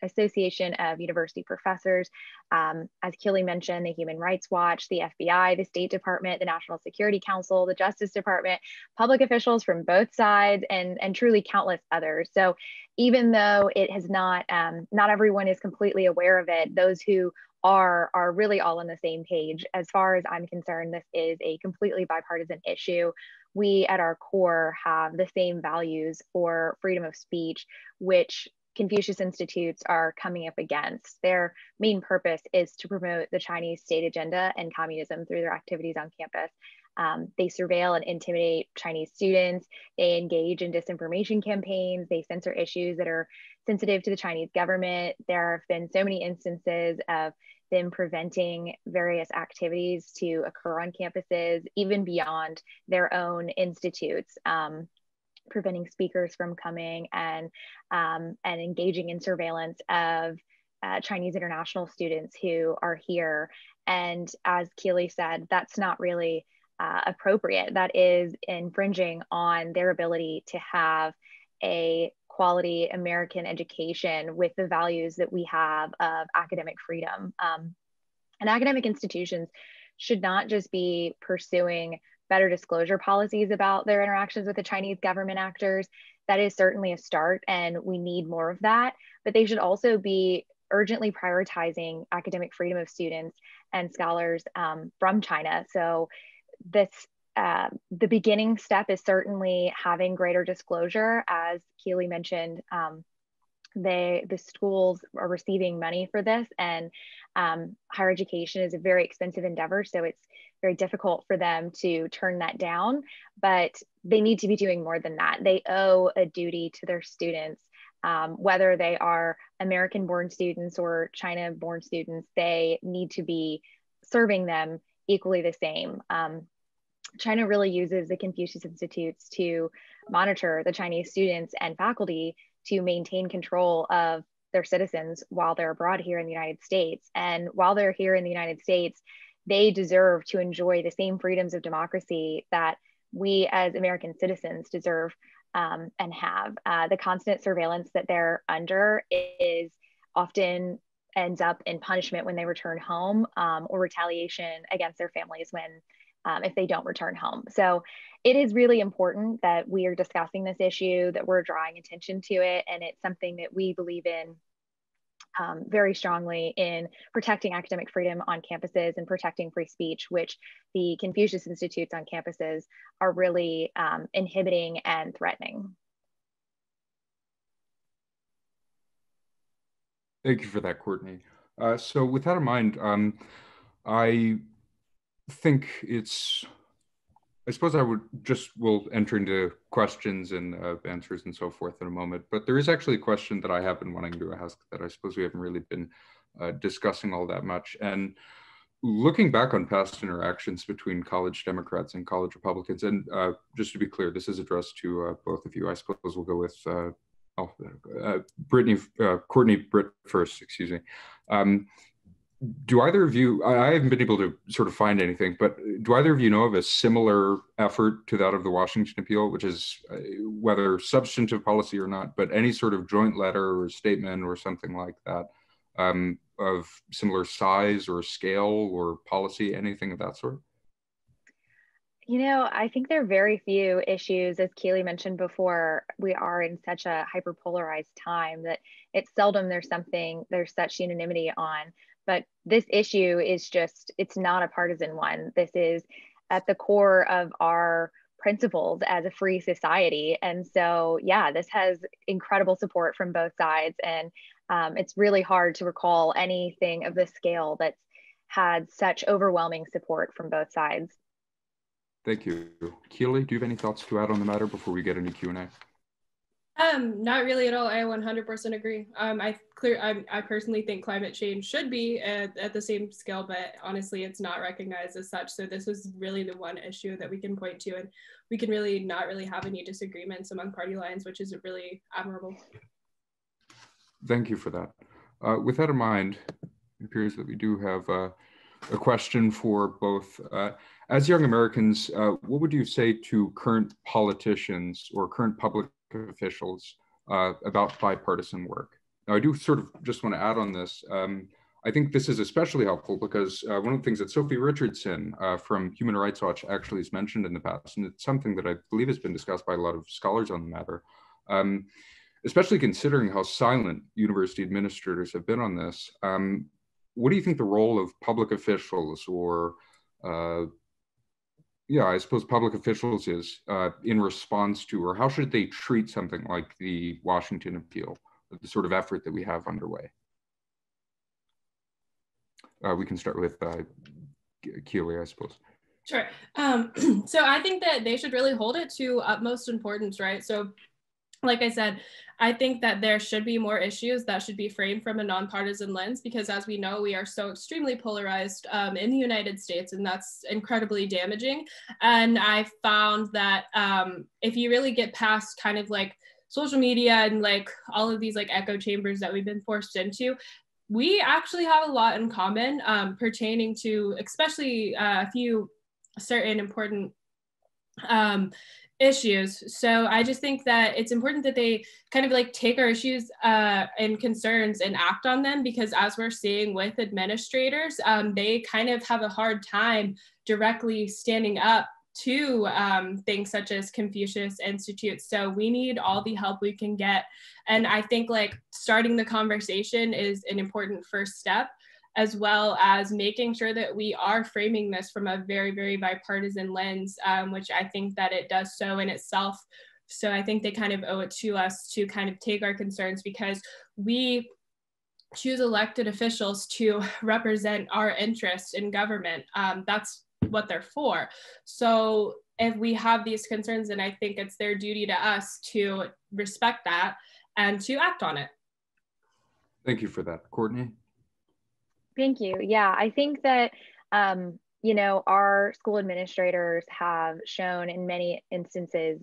Association of University Professors, as Keely mentioned, the Human Rights Watch, the FBI, the State Department, the National Security Council, the Justice Department, public officials from both sides, and truly countless others. So even though it has not everyone is completely aware of it, those who are really all on the same page. As far as I'm concerned, this is a completely bipartisan issue. We at our core have the same values for freedom of speech, which Confucius Institutes are coming up against. Their main purpose is to promote the Chinese state agenda and communism through their activities on campus. They surveil and intimidate Chinese students. They engage in disinformation campaigns. They censor issues that are sensitive to the Chinese government. There have been so many instances of them preventing various activities to occur on campuses, even beyond their own institutes, preventing speakers from coming and engaging in surveillance of Chinese international students who are here. And as Keely said, that's not really appropriate. That is infringing on their ability to have a quality American education with the values that we have of academic freedom. And academic institutions should not just be pursuing better disclosure policies about their interactions with the Chinese government actors. That is certainly a start, and we need more of that, but they should also be urgently prioritizing academic freedom of students and scholars from China. So this the beginning step is certainly having greater disclosure. As Keely mentioned, the schools are receiving money for this, and higher education is a very expensive endeavor, so it's very difficult for them to turn that down, but they need to be doing more than that. They owe a duty to their students, whether they are American-born students or China-born students. They need to be serving them equally the same. China really uses the Confucius Institutes to monitor the Chinese students and faculty to maintain control of their citizens while they're abroad here in the United States. And while they're here in the United States, they deserve to enjoy the same freedoms of democracy that we as American citizens deserve and have. The constant surveillance that they're under is often ends up in punishment when they return home, or retaliation against their families when if they don't return home. So it is really important that we are discussing this issue, that we're drawing attention to it, and it's something that we believe in very strongly, in protecting academic freedom on campuses and protecting free speech, which the Confucius Institutes on campuses are really inhibiting and threatening. Thank you for that, Courtney. So with that in mind, I think I suppose we'll enter into questions and answers and so forth in a moment, but there is actually a question that I have been wanting to ask that I suppose we haven't really been discussing all that much. And looking back on past interactions between college Democrats and college Republicans, and just to be clear, this is addressed to both of you. I suppose we'll go with Courtney Britt first, excuse me. Do either of you, I haven't been able to sort of find anything, but do either of you know of a similar effort to that of the Washington Appeal, which is whether substantive policy or not, but any sort of joint letter or statement or something like that of similar size or scale or policy, anything of that sort? You know, I think there are very few issues, as Keely mentioned before. We are in such a hyperpolarized time that it's seldom there's such unanimity on. But this issue is it's not a partisan one. This is at the core of our principles as a free society. And so, yeah, this has incredible support from both sides. And it's really hard to recall anything of this scale that's had such overwhelming support from both sides. Thank you. Keely, do you have any thoughts to add on the matter before we get into Q&A? Not really at all. I 100% agree. I personally think climate change should be at the same scale, but honestly, it's not recognized as such. So this is really the one issue that we can point to, and we can really not really have any disagreements among party lines, which is really admirable. Thank you for that. With that in mind, it appears that we do have a question for both. As young Americans, what would you say to current politicians or current public officials about bipartisan work? Now, I do sort of just want to add on this. I think this is especially helpful because one of the things that Sophie Richardson from Human Rights Watch actually has mentioned in the past, and it's something that I believe has been discussed by a lot of scholars on the matter, especially considering how silent university administrators have been on this. What do you think the role of public officials or, I suppose public officials is in response to, or how should they treat something like the Washington appeal, the sort of effort that we have underway? We can start with Keely, I suppose. Sure. So I think that they should really hold it to utmost importance, right? So like I said, I think that there should be more issues that should be framed from a nonpartisan lens, because as we know, we are so extremely polarized in the United States, and that's incredibly damaging. And I found that if you really get past kind of like social media and like all of these like echo chambers that we've been forced into, we actually have a lot in common pertaining to especially a few certain important issues. So I just think that it's important that they kind of like take our issues and concerns and act on them, because as we're seeing with administrators, they kind of have a hard time directly standing up to things such as Confucius Institute. So we need all the help we can get. And I think like starting the conversation is an important first step, as well as making sure that we are framing this from a very, very bipartisan lens, which I think that it does so in itself. So I think they kind of owe it to us to kind of take our concerns, because we choose elected officials to represent our interests in government. That's what they're for. So if we have these concerns, then I think it's their duty to us to respect that and to act on it. Thank you for that. Courtney? Thank you. Yeah, I think that, you know, our school administrators have shown in many instances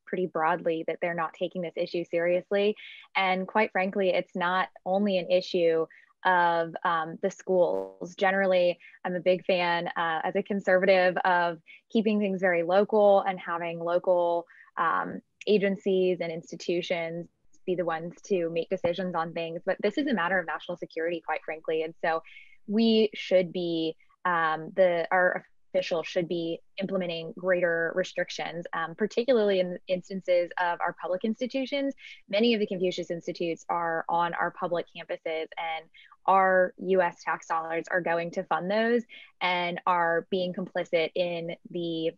pretty broadly that they're not taking this issue seriously. And quite frankly, it's not only an issue of the schools. Generally, I'm a big fan as a conservative of keeping things very local and having local agencies and institutions be the ones to make decisions on things. But this is a matter of national security, quite frankly. And so we should be, our officials should be implementing greater restrictions, particularly in instances of our public institutions. Many of the Confucius Institutes are on our public campuses, and our US tax dollars are going to fund those and are being complicit in the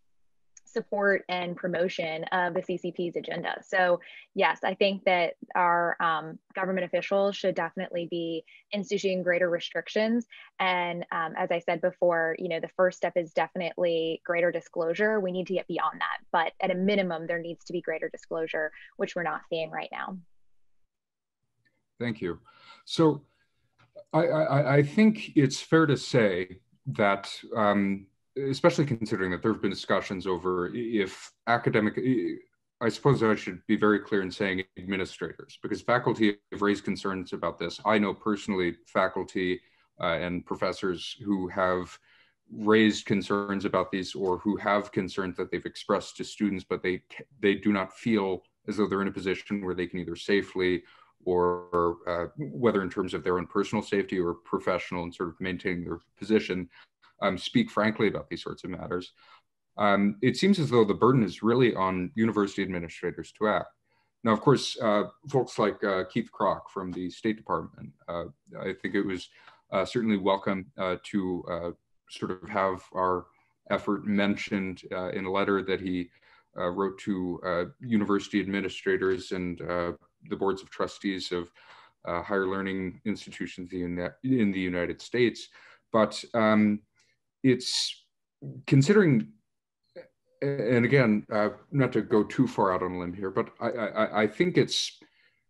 support and promotion of the CCP's agenda. So yes, I think that our government officials should definitely be instituting greater restrictions. And as I said before, you know, the first step is definitely greater disclosure. We need to get beyond that, but at a minimum, there needs to be greater disclosure, which we're not seeing right now. Thank you. So I think it's fair to say that especially considering that there have been discussions over if academic, I suppose I should be very clear in saying administrators, because faculty have raised concerns about this. I know personally faculty and professors who have raised concerns about these, or who have concerns that they've expressed to students, but they do not feel as though they're in a position where they can either safely or whether in terms of their own personal safety or professional and sort of maintaining their position, speak frankly about these sorts of matters. It seems as though the burden is really on university administrators to act. Now, of course, folks like Keith Kroc from the State Department, I think it was certainly welcome to sort of have our effort mentioned in a letter that he wrote to university administrators and the boards of trustees of higher learning institutions in the United States. But it's considering, and again, not to go too far out on a limb here, but I think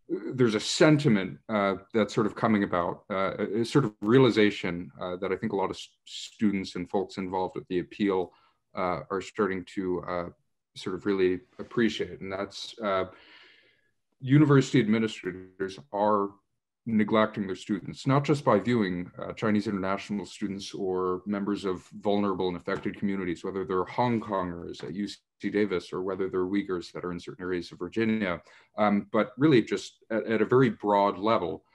there's a sentiment that's sort of coming about, a sort of realization that I think a lot of students and folks involved with the appeal are starting to sort of really appreciate, and that's university administrators are neglecting their students, not just by viewing Chinese international students or members of vulnerable and affected communities, whether they're Hong Kongers at UC Davis or whether they're Uyghurs that are in certain areas of Virginia, but really just at a very broad level.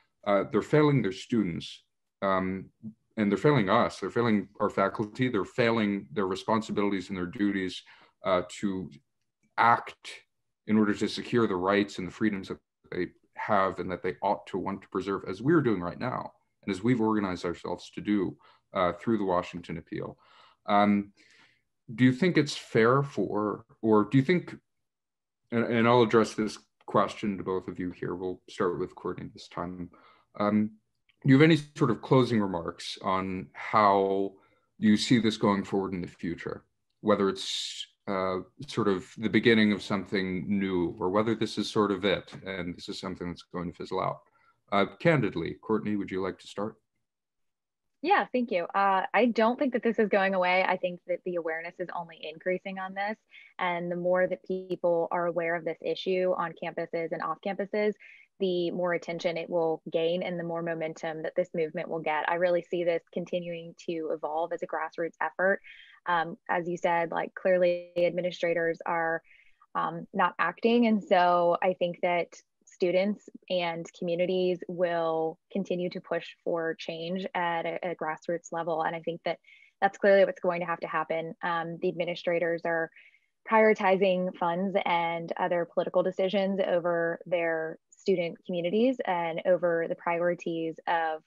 They're failing their students, and they're failing us. They're failing our faculty. They're failing their responsibilities and their duties to act in order to secure the rights and the freedoms that they have and that they ought to want to preserve, as we're doing right now, and as we've organized ourselves to do through the Washington appeal. Do you think it's fair for, or do you think, and I'll address this question to both of you here, we'll start with Courtney this time. Do you have any sort of closing remarks on how you see this going forward in the future, whether it's sort of the beginning of something new, or whether this is sort of it, and this is something that's going to fizzle out? Candidly, Courtney, would you like to start? Yeah, thank you. I don't think that this is going away. I think that the awareness is only increasing on this. And the more that people are aware of this issue on campuses and off campuses, the more attention it will gain and the more momentum that this movement will get. I really see this continuing to evolve as a grassroots effort. As you said, like clearly administrators are not acting. And so I think that students and communities will continue to push for change at a grassroots level. And I think that that's clearly what's going to have to happen. The administrators are prioritizing funds and other political decisions over their student communities and over the priorities of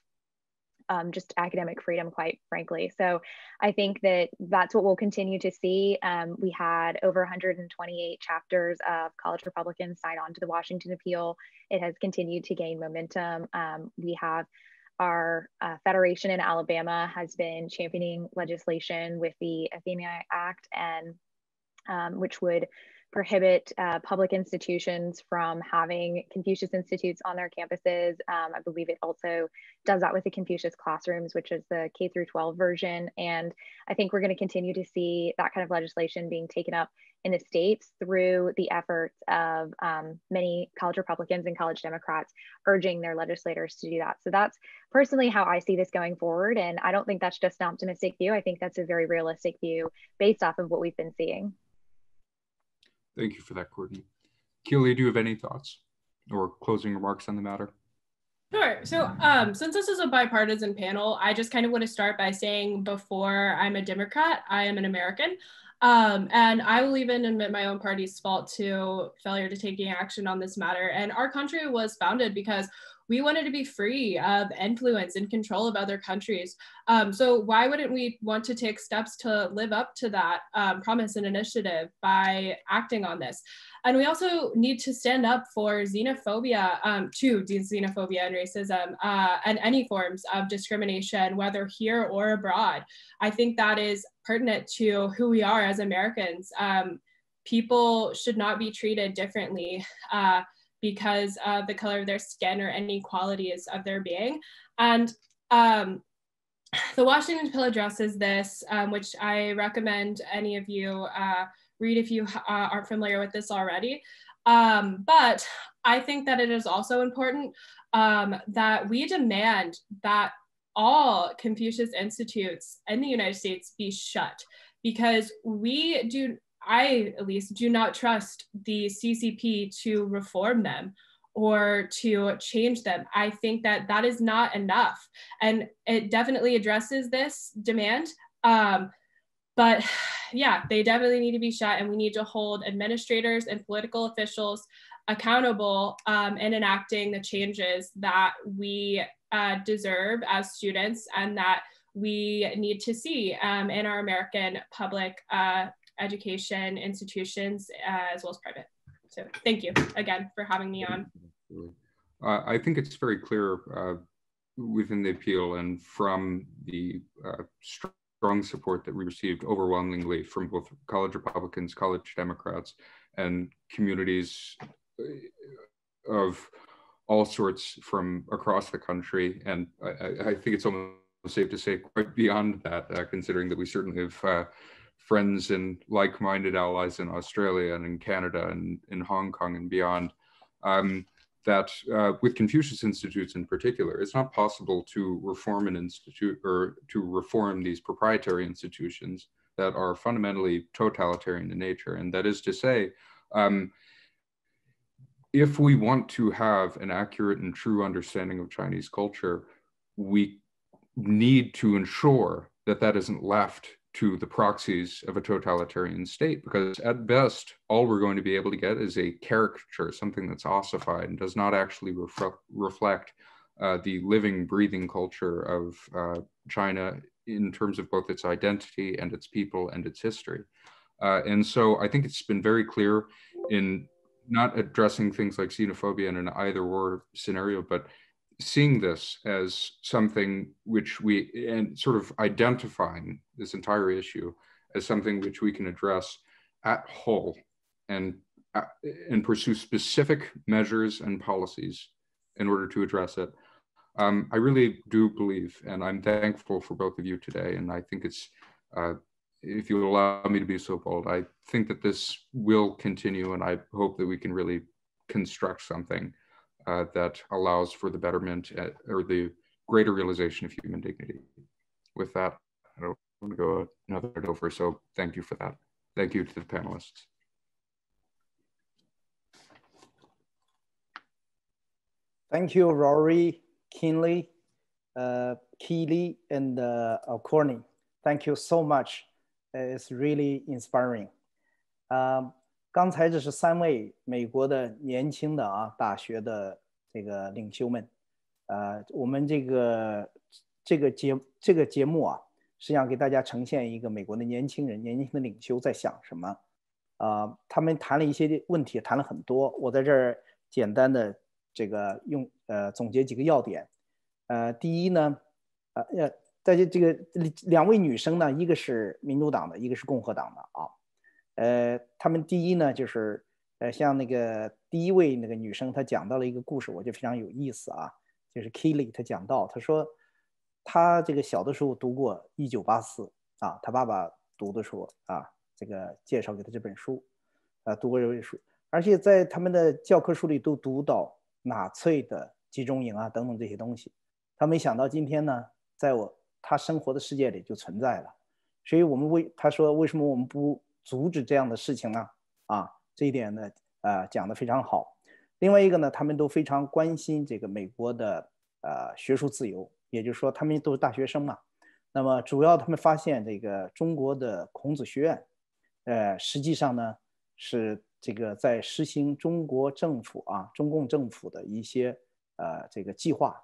just academic freedom, quite frankly. So I think that that's what we'll continue to see. We had over 128 chapters of college Republicans sign on to the Washington appeal. It has continued to gain momentum. We have our federation in Alabama has been championing legislation with the Athenai Act, and which would prohibit public institutions from having Confucius Institutes on their campuses. I believe it also does that with the Confucius Classrooms, which is the K through 12 version. And I think we're going to continue to see that kind of legislation being taken up in the states through the efforts of many college Republicans and college Democrats urging their legislators to do that. So that's personally how I see this going forward. And I don't think that's just an optimistic view. I think that's a very realistic view based off of what we've been seeing. Thank you for that, Courtney. Keely, do you have any thoughts or closing remarks on the matter? Sure. So since this is a bipartisan panel, I just kind of want to start by saying before I'm a Democrat, I am an American. And I will even admit my own party's fault to failure to taking action on this matter. And our country was founded because we wanted to be free of influence and control of other countries. So why wouldn't we want to take steps to live up to that promise and initiative by acting on this? And we also need to stand up for xenophobia, to xenophobia and racism, and any forms of discrimination, whether here or abroad. I think that is pertinent to who we are as Americans. People should not be treated differently because of the color of their skin or any qualities of their being. And the Washington Appeal addresses this, which I recommend any of you read if you aren't familiar with this already. But I think that it is also important that we demand that all Confucius Institutes in the United States be shut, because I at least do not trust the CCP to reform them or to change them. I think that that is not enough. And it definitely addresses this demand. But yeah, they definitely need to be shut, and we need to hold administrators and political officials accountable in enacting the changes that we deserve as students and that we need to see in our American public education institutions as well as private. So thank you again for having me on. I think it's very clear within the appeal and from the strong support that we received overwhelmingly from both college Republicans, college Democrats, and communities of all sorts from across the country. And I think it's almost safe to say quite beyond that, considering that we certainly have friends and like-minded allies in Australia and in Canada and in Hong Kong and beyond. that with Confucius Institutes in particular, it's not possible to reform an institute or to reform these proprietary institutions that are fundamentally totalitarian in nature. And that is to say, if we want to have an accurate and true understanding of Chinese culture, we need to ensure that that isn't left to the proxies of a totalitarian state, because at best, all we're going to be able to get is a caricature, something that's ossified and does not actually reflect the living, breathing culture of China in terms of both its identity and its people and its history. And so I think it's been very clear in not addressing things like xenophobia in an either-or scenario, but seeing this as something which and sort of identifying this entire issue as something which we can address at whole and pursue specific measures and policies in order to address it. I really do believe, and I'm thankful for both of you today, and I think it's, if you will allow me to be so bold, I think that this will continue, and I hope that we can really construct something that allows for the betterment or the greater realization of human dignity. With that, I don't want to go another bit over, so thank you for that. Thank you to the panelists. Thank you, Rory, Keeley, and Courtney. Thank you so much. It's really inspiring. 刚才这是3位美国的年轻的大学的这个领袖们，我们这个节目实际上给大家呈现一个美国的年轻的领袖在想什么，他们谈了一些问题，谈了很多，我在这儿简单的这个总结几个要点。第一呢，在这个2位女生呢，一个是民主党的，一个是共和党的他们第一呢，就是像那个第一位那个女生，她讲到了一个故事，我觉得非常有意思就是 Keeley 她讲到，她说她这个小的时候读过1984她爸爸读的时候这个介绍给她这本书读过这本书，而且在他们的教科书里都读到纳粹的集中营等等这些东西，他没想到今天呢，在他生活的世界里就存在了，所以他说为什么我们不阻止这样的事情呢？这一点呢，讲得非常好。另外一个呢，他们都非常关心这个美国的学术自由，也就是说，他们都是大学生嘛。那么，主要他们发现这个中国的孔子学院，实际上呢是这个在实行中国政府中共政府的一些这个计划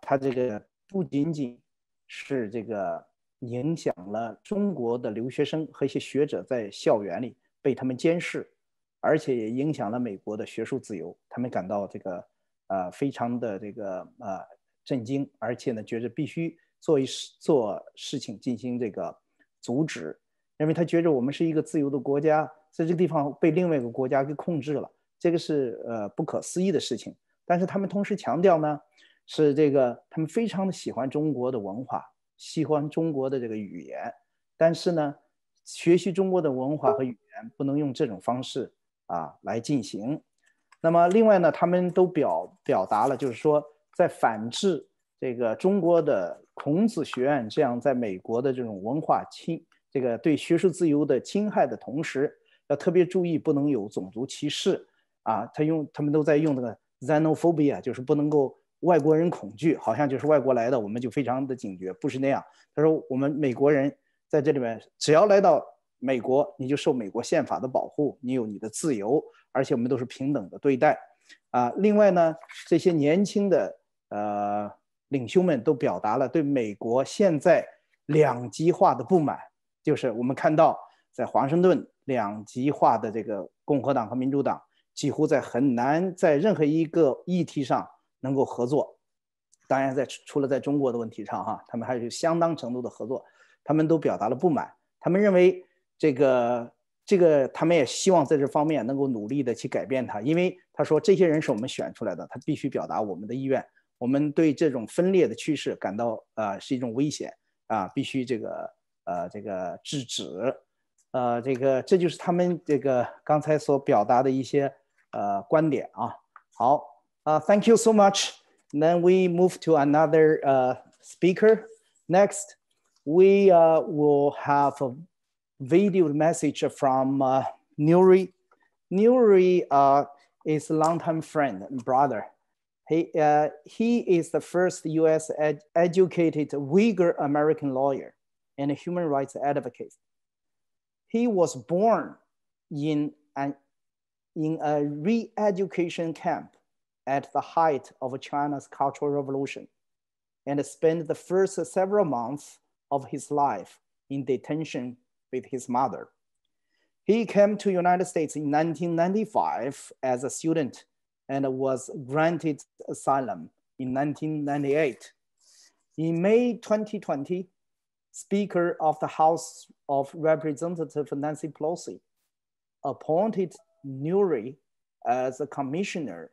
它这个不仅仅是这个影响了中国的留学生和一些学者在校园里被他们监视，而且也影响了美国的学术自由。他们感到这个非常的这个震惊，而且呢觉得必须做事情进行这个阻止，因为他觉得我们是一个自由的国家，在这个地方被另外一个国家给控制了，这个是不可思议的事情。但是他们同时强调呢，是这个他们非常的喜欢中国的文化，喜欢中国的这个语言，但是呢，学习中国的文化和语言不能用这种方式来进行。那么另外呢，他们都表达了，就是说在反制这个中国的孔子学院这样在美国的这种文化这个对学术自由的侵害的同时，要特别注意不能有种族歧视他们都在用这个 xenophobia， 就是不能够外国人恐惧，好像就是外国来的我们就非常的警觉，不是那样。他说我们美国人在这里面只要来到美国，你就受美国宪法的保护，你有你的自由，而且我们都是平等的对待另外呢，这些年轻的领袖们都表达了对美国现在两极化的不满，就是我们看到在华盛顿两极化的这个共和党和民主党几乎很难在任何一个议题上能够合作。当然除了在中国的问题上他们还有相当程度的合作，他们都表达了不满。他们认为这个他们也希望在这方面能够努力的去改变它，因为他说这些人是我们选出来的，他必须表达我们的意愿，我们对这种分裂的趋势感到是一种危险必须这个制止这就是他们这个刚才所表达的一些观点好， Thank you so much. Then we move to another speaker. Next, we will have a video message from Nury. Nury is a longtime friend and brother. He is the first US educated Uyghur American lawyer and a human rights advocate. He was born in a re-education camp at the height of China's Cultural Revolution and spent the first several months of his life in detention with his mother. He came to the United States in 1995 as a student and was granted asylum in 1998. In May 2020, Speaker of the House of Representatives Nancy Pelosi appointed Nury as a commissioner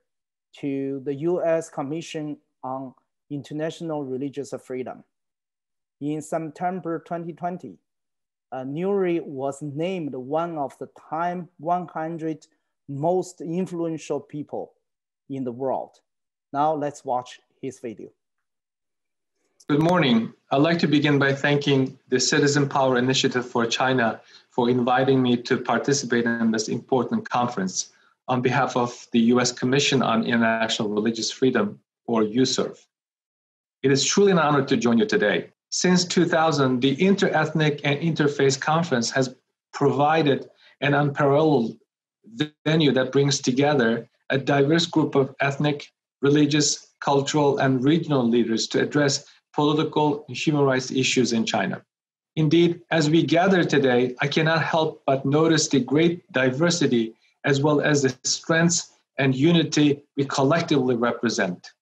to the US Commission on International Religious Freedom. In September 2020, Nury was named one of the Time 100 most influential people in the world. Now let's watch his video. Good morning. I'd like to begin by thanking the Citizen Power Initiative for China for inviting me to participate in this important conference on behalf of the US Commission on International Religious Freedom, or USCIRF. It is truly an honor to join you today. Since 2000, the Interethnic and Interfaith Conference has provided an unparalleled venue that brings together a diverse group of ethnic, religious, cultural, and regional leaders to address political and human rights issues in China. Indeed, as we gather today, I cannot help but notice the great diversity as well as the strengths and unity we collectively represent.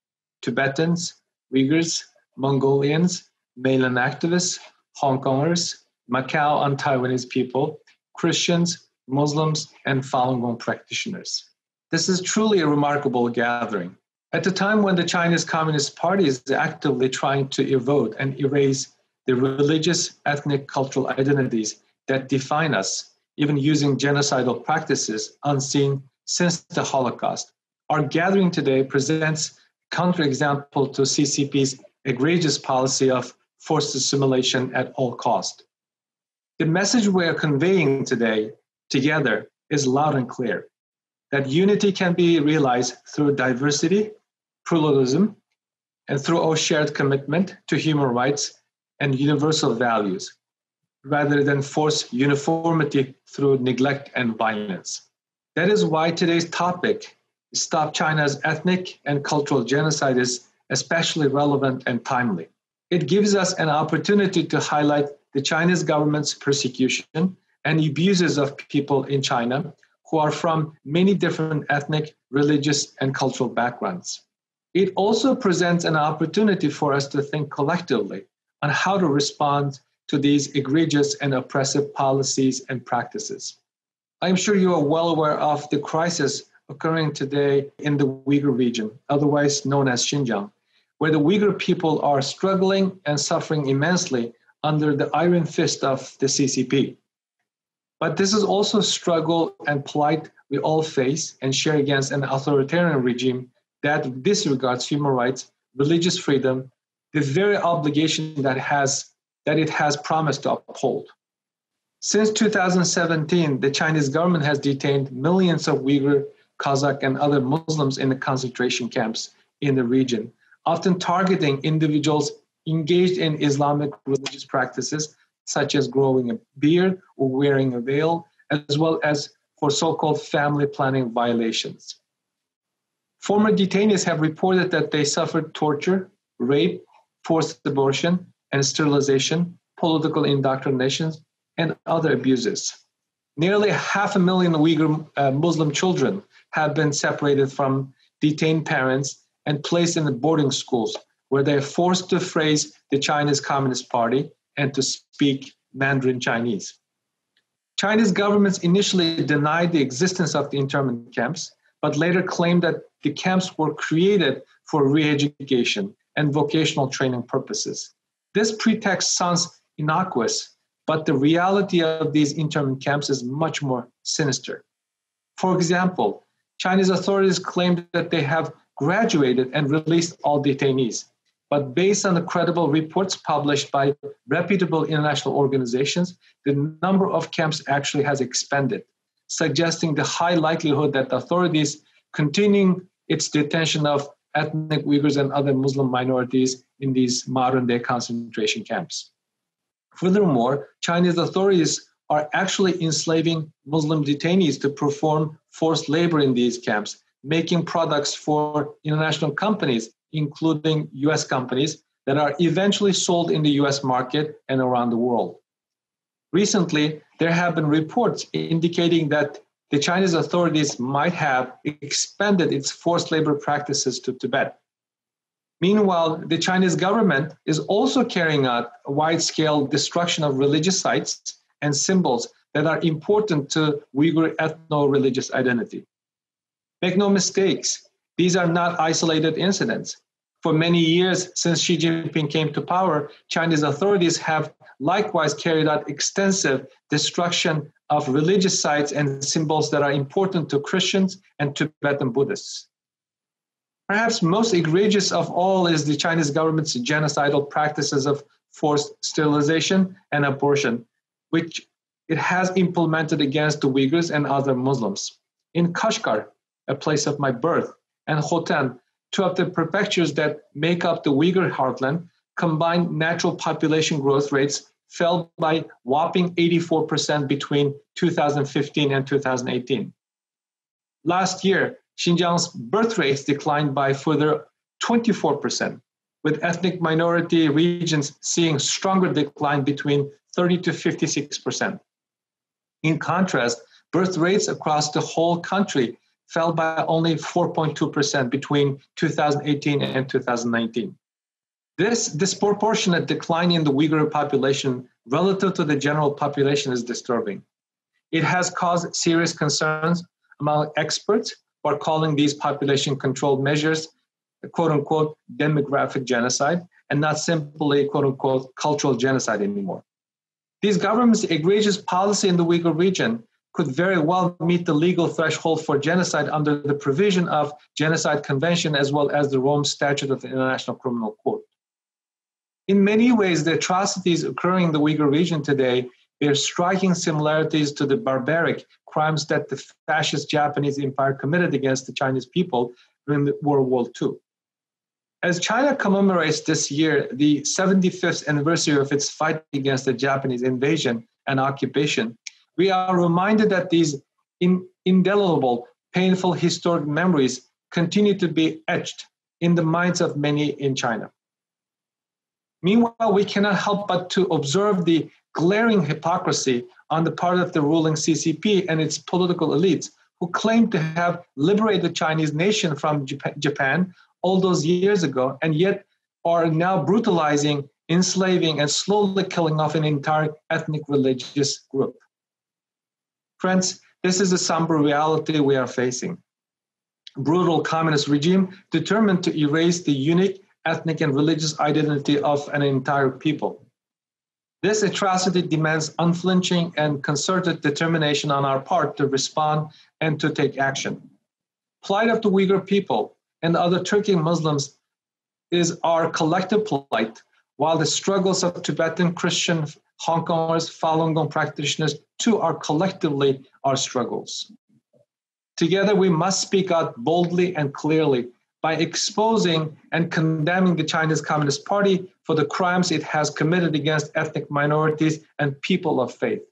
Tibetans, Uyghurs, Mongolians, mainland activists, Hong Kongers, Macau and Taiwanese people, Christians, Muslims, and Falun Gong practitioners. This is truly a remarkable gathering. At the time when the Chinese Communist Party is actively trying to erode and erase the religious, ethnic, cultural identities that define us, even using genocidal practices unseen since the Holocaust, our gathering today presents a counterexample to CCP's egregious policy of forced assimilation at all cost. The message we are conveying today together is loud and clear, that unity can be realized through diversity, pluralism, and through our shared commitment to human rights and universal values, rather than force uniformity through neglect and violence. That is why today's topic, Stop China's Ethnic and Cultural Genocide, is especially relevant and timely. It gives us an opportunity to highlight the Chinese government's persecution and abuses of people in China who are from many different ethnic, religious, and cultural backgrounds. It also presents an opportunity for us to think collectively on how to respond to these egregious and oppressive policies and practices. I'm sure you are well aware of the crisis occurring today in the Uyghur region, otherwise known as Xinjiang, where the Uyghur people are struggling and suffering immensely under the iron fist of the CCP. But this is also a struggle and plight we all face and share against an authoritarian regime that disregards human rights, religious freedom, the very obligation that it has promised to uphold. Since 2017, the Chinese government has detained millions of Uyghur, Kazakh, and other Muslims in the concentration camps in the region, often targeting individuals engaged in Islamic religious practices, such as growing a beard or wearing a veil, as well as for so-called family planning violations. Former detainees have reported that they suffered torture, rape, forced abortion, and sterilization, political indoctrinations, and other abuses. Nearly 500,000 Uyghur Muslim children have been separated from detained parents and placed in the boarding schools, where they are forced to phrase the Chinese Communist Party and to speak Mandarin Chinese. Chinese governments initially denied the existence of the internment camps, but later claimed that the camps were created for re-education and vocational training purposes. This pretext sounds innocuous, but the reality of these internment camps is much more sinister. For example, Chinese authorities claimed that they have graduated and released all detainees. But based on the credible reports published by reputable international organizations, the number of camps actually has expanded, suggesting the high likelihood that the authorities continuing its detention of ethnic Uyghurs and other Muslim minorities in these modern-day concentration camps. Furthermore, Chinese authorities are actually enslaving Muslim detainees to perform forced labor in these camps, making products for international companies, including US companies, that are eventually sold in the US market and around the world. Recently, there have been reports indicating that the Chinese authorities might have expanded its forced labor practices to Tibet. Meanwhile, the Chinese government is also carrying out a wide-scale destruction of religious sites and symbols that are important to Uyghur ethno-religious identity. Make no mistakes, these are not isolated incidents. For many years since Xi Jinping came to power, Chinese authorities have likewise carried out extensive destruction of religious sites and symbols that are important to Christians and Tibetan Buddhists. Perhaps most egregious of all is the Chinese government's genocidal practices of forced sterilization and abortion, which it has implemented against the Uyghurs and other Muslims. In Kashgar, a place of my birth, and Khotan, two of the prefectures that make up the Uyghur heartland, combined natural population growth rates fell by whopping 84% between 2015 and 2018. Last year, Xinjiang's birth rates declined by further 24%, with ethnic minority regions seeing stronger decline between 30 to 56%. In contrast, birth rates across the whole country fell by only 4.2% between 2018 and 2019. This disproportionate decline in the Uyghur population relative to the general population is disturbing. It has caused serious concerns among experts who are calling these population control measures, quote unquote, demographic genocide, and not simply, quote unquote, cultural genocide anymore. These governments' egregious policy in the Uyghur region could very well meet the legal threshold for genocide under the provision of Genocide Convention as well as the Rome Statute of the International Criminal Court. In many ways, the atrocities occurring in the Uyghur region today bear striking similarities to the barbaric crimes that the fascist Japanese Empire committed against the Chinese people during World War II. As China commemorates this year the 75th anniversary of its fight against the Japanese invasion and occupation, we are reminded that these indelible, painful historic memories continue to be etched in the minds of many in China. Meanwhile, we cannot help but to observe the glaring hypocrisy on the part of the ruling CCP and its political elites who claim to have liberated the Chinese nation from Japan all those years ago, and yet are now brutalizing, enslaving, and slowly killing off an entire ethnic religious group. Friends, this is a somber reality we are facing. A brutal communist regime determined to erase the unique ethnic and religious identity of an entire people. This atrocity demands unflinching and concerted determination on our part to respond and to take action. Plight of the Uyghur people and other Turkic Muslims is our collective plight, while the struggles of Tibetan Christian Hong Kongers, Falun Gong practitioners too are collectively our struggles. Together we must speak out boldly and clearly by exposing and condemning the Chinese Communist Party for the crimes it has committed against ethnic minorities and people of faith.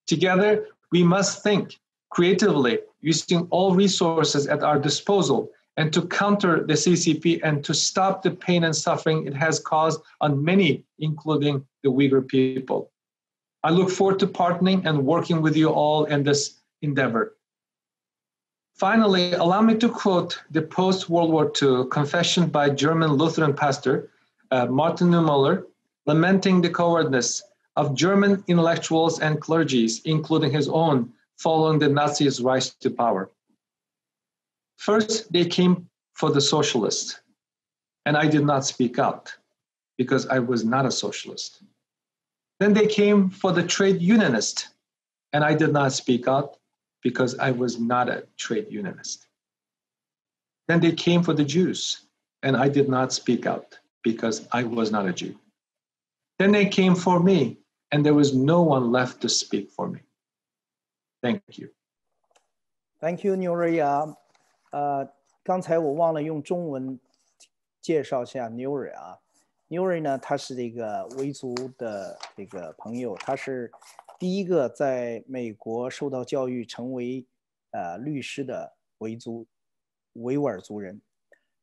Together, we must think creatively, using all resources at our disposal, and to counter the CCP and to stop the pain and suffering it has caused on many, including the Uyghur people. I look forward to partnering and working with you all in this endeavor. Finally, allow me to quote the post-World War II confession by German Lutheran pastor Martin Niemöller, lamenting the cowardice of German intellectuals and clergies, including his own, following the Nazis' rise to power. First, they came for the socialists, and I did not speak out because I was not a socialist. Then they came for the trade unionist, and I did not speak out because I was not a trade unionist. Then they came for the Jews, and I did not speak out because I was not a Jew. Then they came for me, and there was no one left to speak for me. Thank you. Thank you, Nury 刚才我忘了用中文介绍一下 Nury 啊。Nury 呢，他是这个维族的这个朋友，他是第一个在美国受到教育成为律师的维吾尔族人。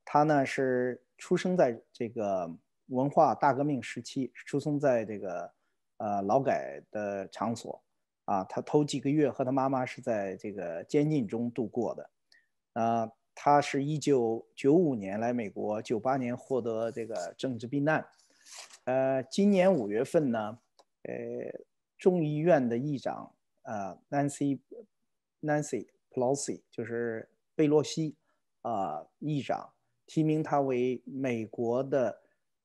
他呢是出生在这个文化大革命时期，出生在这个劳改的场所啊。他头几个月和他妈妈是在这个监禁中度过的。他是1995年来美国，98年获得这个政治避难。今年5月份呢，众议院的议长Nancy Pelosi 就是贝洛西议长提名他为美国的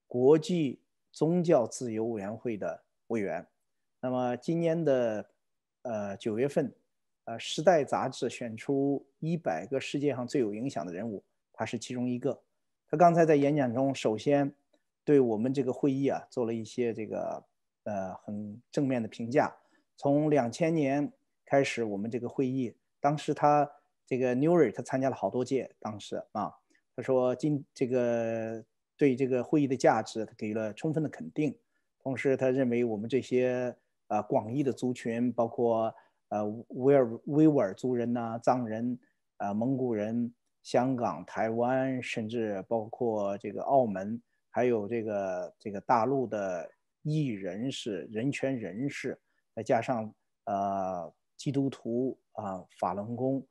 国际宗教自由委员会的委员。那么今年的9月份。《时代》杂志选出100个世界上最有影响的人物，他是其中一个。他刚才在演讲中，首先对我们这个会议做了一些这个很正面的评价。从2000年开始，我们这个会议，当时他这个 Nury 他参加了好多届，当时他说对这个会议的价值，他给了充分的肯定。同时，他认为我们这些广义的族群，包括维吾尔族人呐、藏人、蒙古人、香港、台湾，甚至包括这个澳门，还有这个大陆的异议人士、人权人士，再加上基督徒法轮功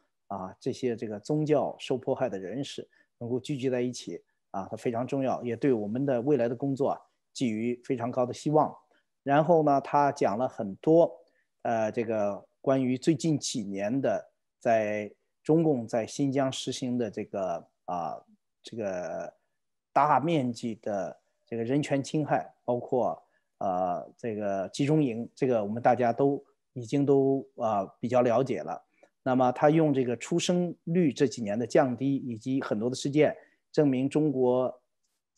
这些这个宗教受迫害的人士能够聚集在一起它非常重要，也对我们的未来的工作寄予非常高的希望。然后呢，他讲了很多这个关于最近几年的在中共在新疆实行的这个大面积的这个人权侵害，包括这个集中营，这个我们大家都已经比较了解了。那么他用这个出生率这几年的降低，以及很多的事件，证明中国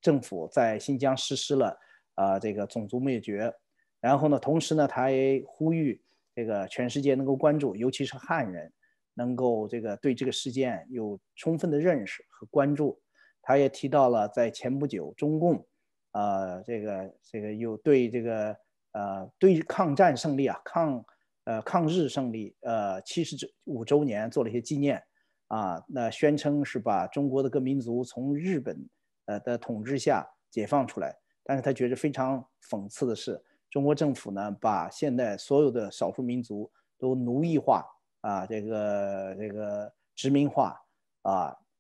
政府在新疆实施了这个种族灭绝。然后呢，同时呢，他也呼吁这个全世界能够关注，尤其是汉人，能够对这个事件有充分的认识和关注。他也提到了在前不久，中共这个有对对抗战胜利抗日胜利75周年做了一些纪念那宣称是把中国的各民族从日本的统治下解放出来。但是他觉得非常讽刺的是，中国政府呢把现在所有的少数民族都奴役化这个殖民化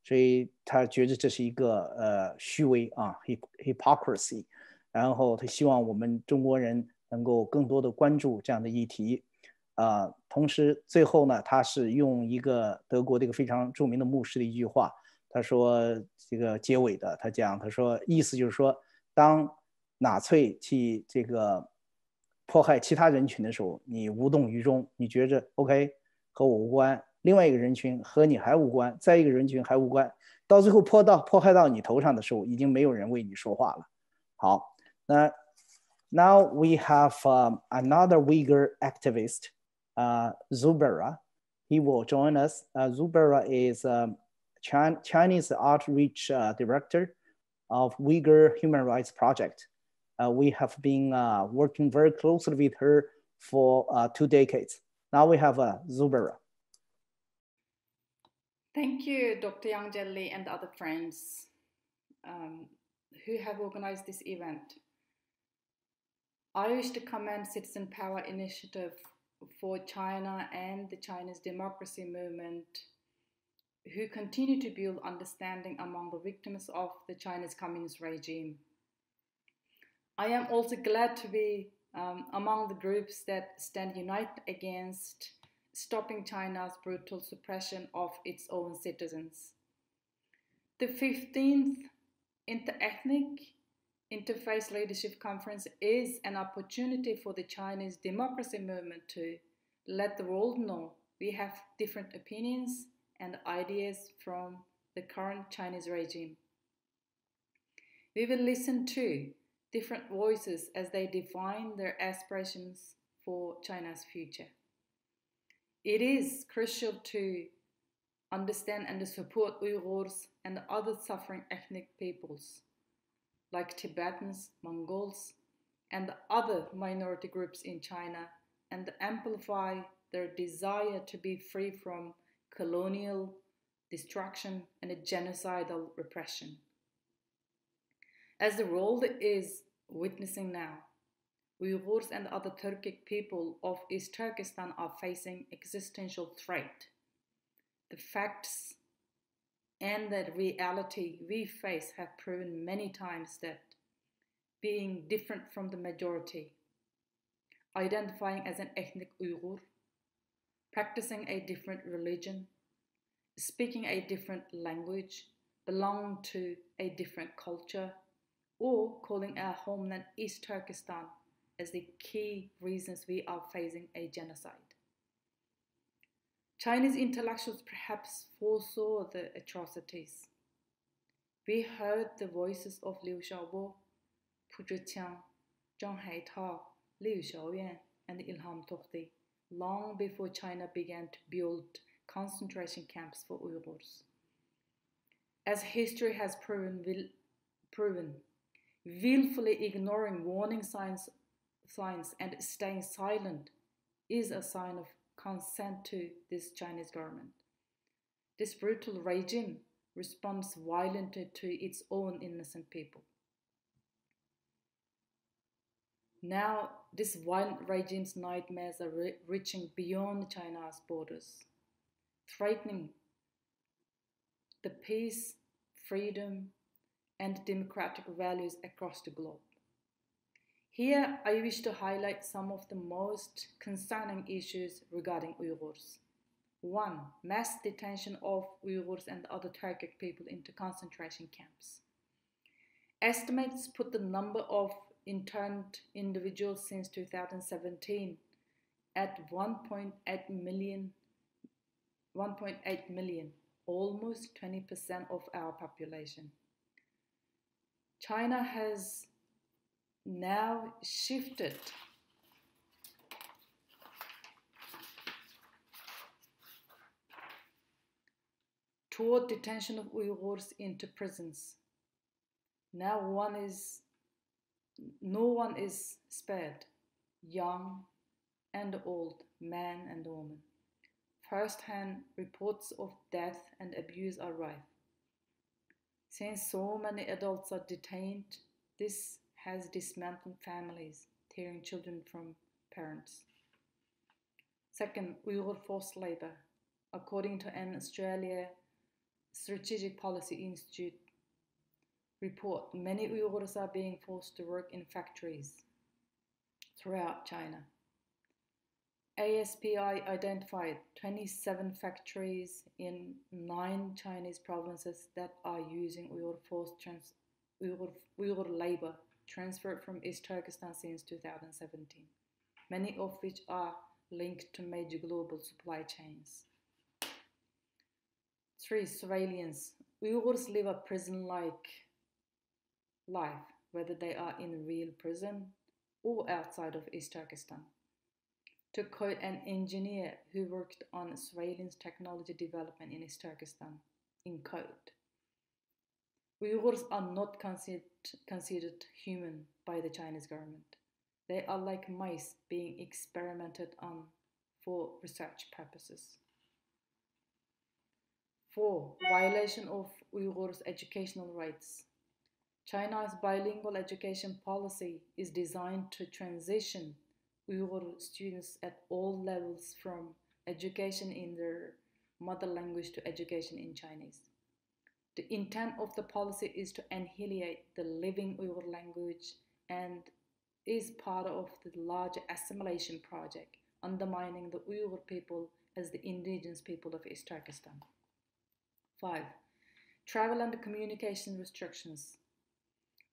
所以他觉得这是一个虚伪hypocrisy。然后他希望我们中国人能够更多的关注这样的议题同时最后呢，他是用一个德国的一个非常著名的牧师的一句话，他说这个结尾的，他说意思就是说，当纳粹去这个迫害其他人群的时候，你无动于衷，你觉着 OK 和我无关，另外一个人群和你还无关，再一个人群还无关，到最后迫害到你头上的时候，已经没有人为你说话了。好，那 now we have another Uyghur activist, Zubayra. He will join us. Zubayra is Chinese outreach director of Uyghur Human Rights Project. We have been working very closely with her for 2 decades. Now we have Zubayra. Thank you, Dr. Jianli and other friends who have organized this event. I wish to commend Citizen Power Initiative for China and the Chinese democracy movement, who continue to build understanding among the victims of the Chinese communist regime. I am also glad to be among the groups that stand united against stopping China's brutal suppression of its own citizens. The 15th Interethnic Interfaith Leadership Conference is an opportunity for the Chinese democracy movement to let the world know we have different opinions and ideas from the current Chinese regime. We will listen to different voices as they define their aspirations for China's future. It is crucial to understand and to support Uyghurs and other suffering ethnic peoples like Tibetans, Mongols, and other minority groups in China, and amplify their desire to be free from colonial destruction and genocidal repression. As the world is witnessing now, Uyghurs and other Turkic people of East Turkestan are facing existential threat. The facts and the reality we face have proven many times that being different from the majority, identifying as an ethnic Uyghur, practicing a different religion, speaking a different language, belonging to a different culture, or calling our homeland East Turkestan as the key reasons we are facing a genocide. Chinese intellectuals perhaps foresaw the atrocities. We heard the voices of Liu Xiaobo, Pu Zhiqiang, Zhang Haitao, Liu Xiaoyuan, and Ilham Tohti long before China began to build concentration camps for Uyghurs. As history has proven, willfully ignoring warning signs and staying silent is a sign of consent to this Chinese government. This brutal regime responds violently to its own innocent people. Now, this violent regime's nightmares are reaching beyond China's borders, threatening the peace, freedom, and democratic values across the globe. Here, I wish to highlight some of the most concerning issues regarding Uyghurs. 1. Mass detention of Uyghurs and other Turkic people into concentration camps. Estimates put the number of interned individuals since 2017 at 1.8 million, almost 20% of our population. China has now shifted toward detention of Uyghurs into prisons. Now no one is spared, young and old, man and woman. First-hand reports of death and abuse are rife. Since so many adults are detained, this has dismantled families, tearing children from parents. Second, Uyghur forced labor. According to an Australia Strategic Policy Institute report, many Uyghurs are being forced to work in factories throughout China. ASPI identified 27 factories in 9 Chinese provinces that are using Uyghur labor transferred from East Turkestan since 2017, many of which are linked to major global supply chains. 3. Surveillance. Uyghurs live a prison-like life, whether they are in a real prison or outside of East Turkestan. To quote an engineer who worked on surveillance technology development in East Turkestan, in quote, Uyghurs are not considered human by the Chinese government. They are like mice being experimented on for research purposes. 4. Violation of Uyghurs' educational rights. China's bilingual education policy is designed to transition Uyghur students at all levels from education in their mother language to education in Chinese. The intent of the policy is to annihilate the living Uyghur language and is part of the larger assimilation project, undermining the Uyghur people as the indigenous people of East Turkestan. 5. Travel and communication restrictions.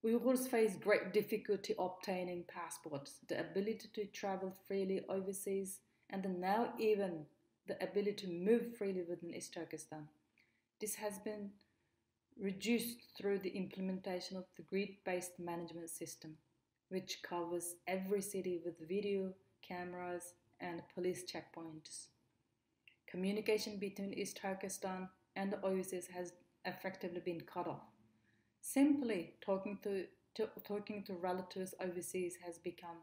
Uyghurs face great difficulty obtaining passports, the ability to travel freely overseas, and now even the ability to move freely within East Turkestan. This has been reduced through the implementation of the grid-based management system, which covers every city with video cameras and police checkpoints. Communication between East Turkestan and the overseas has effectively been cut off. Simply talking to relatives overseas has become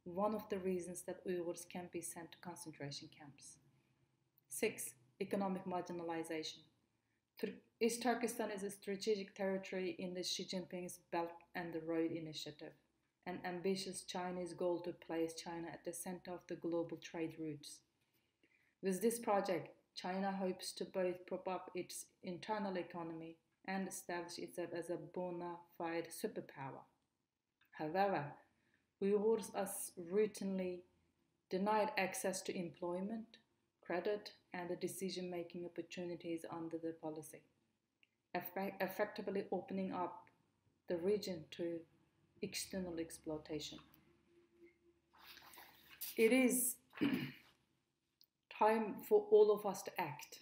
one of the reasons that Uyghurs can be sent to concentration camps. 6. Economic marginalization. East Turkestan is a strategic territory in the Xi Jinping's Belt and Road Initiative, an ambitious Chinese goal to place China at the center of the global trade routes. With this project, China hopes to both prop up its internal economy and establish itself as a bona fide superpower. However, Uyghurs are routinely denied access to employment, credit, and decision-making opportunities under the policy, effectively opening up the region to external exploitation. It is time for all of us to act.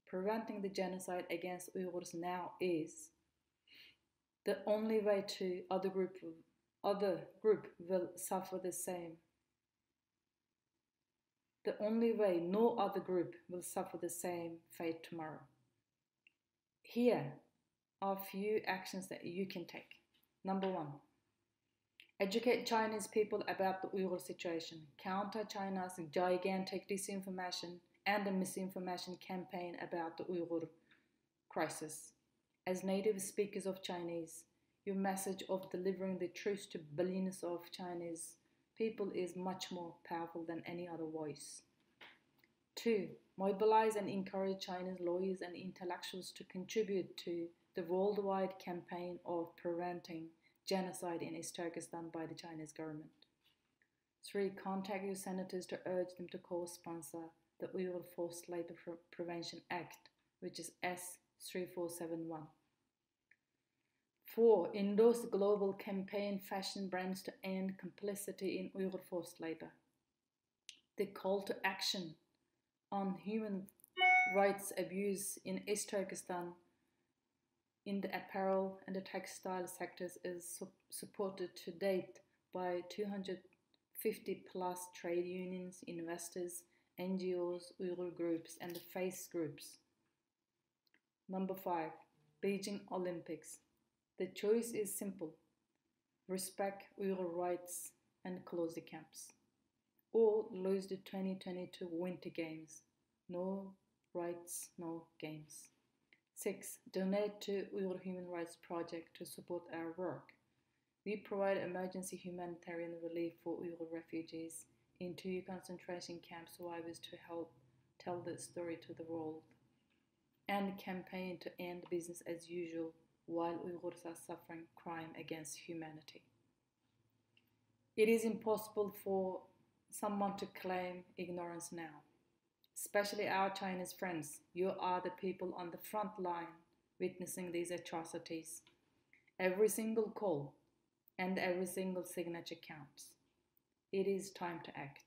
Preventing the genocide against Uyghurs now is the only way to other group will suffer the same. The only way no other group will suffer the same fate tomorrow. Here are a few actions that you can take. Number 1, educate Chinese people about the Uyghur situation. Counter China's gigantic disinformation and the misinformation campaign about the Uyghur crisis. As native speakers of Chinese, your message of delivering the truth to billions of Chinese people is much more powerful than any other voice. 2, mobilize and encourage Chinese lawyers and intellectuals to contribute to the worldwide campaign of preventing genocide in East Turkestan by the Chinese government. 3, contact your senators to urge them to co-sponsor the Uyghur Forced Labor Prevention Act, which is S3471. 4, endorse the global campaign fashion brands to end complicity in Uyghur forced labor. The call to action on human rights abuse in East Turkestan in the apparel and the textile sectors is supported to date by 250 plus trade unions, investors, NGOs, Uyghur groups, and faith groups. Number 5, Beijing Olympics. The choice is simple: respect Uyghur rights and close the camps, or lose the 2022 Winter Games. No rights, no games. 6, donate to Uyghur Human Rights Project to support our work. We provide emergency humanitarian relief for Uyghur refugees in 2 concentration camp survivors to help tell the story to the world, and campaign to end business as usual while Uyghurs are suffering crime against humanity. It is impossible for someone to claim ignorance now, especially our Chinese friends. You are the people on the front line witnessing these atrocities. Every single call and every single signature counts. It is time to act.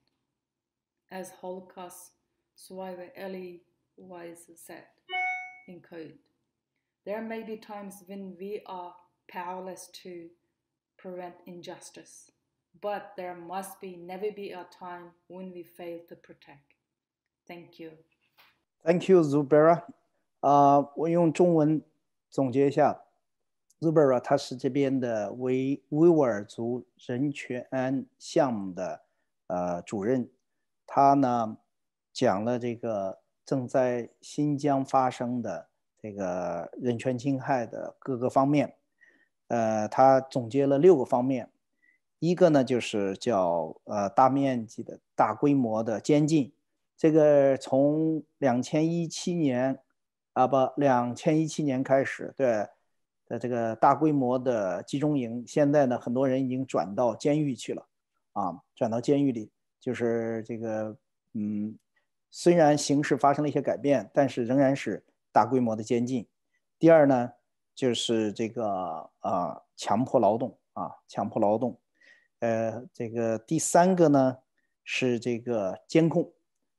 As Holocaust survivor Elie Weiss said in code, there may be times when we are powerless to prevent injustice, but there must never be a time when we fail to protect. Thank you. Thank you, Zubayra. 我用中文总结一下 ，Zubayra 他是这边的维吾尔族人权项目的主任，他呢讲了这个正在新疆发生的这个人权侵害的各个方面，他总结了6个方面，一个呢就是叫大面积的大规模的监禁，这个从2017年开始，对的这个大规模的集中营，现在呢很多人已经转到监狱去了啊，转到监狱里，就是这个虽然形势发生了一些改变，但是仍然是大规模的监禁。第二呢，就是这个强迫劳动啊，强迫劳动。这个第3个呢是这个监控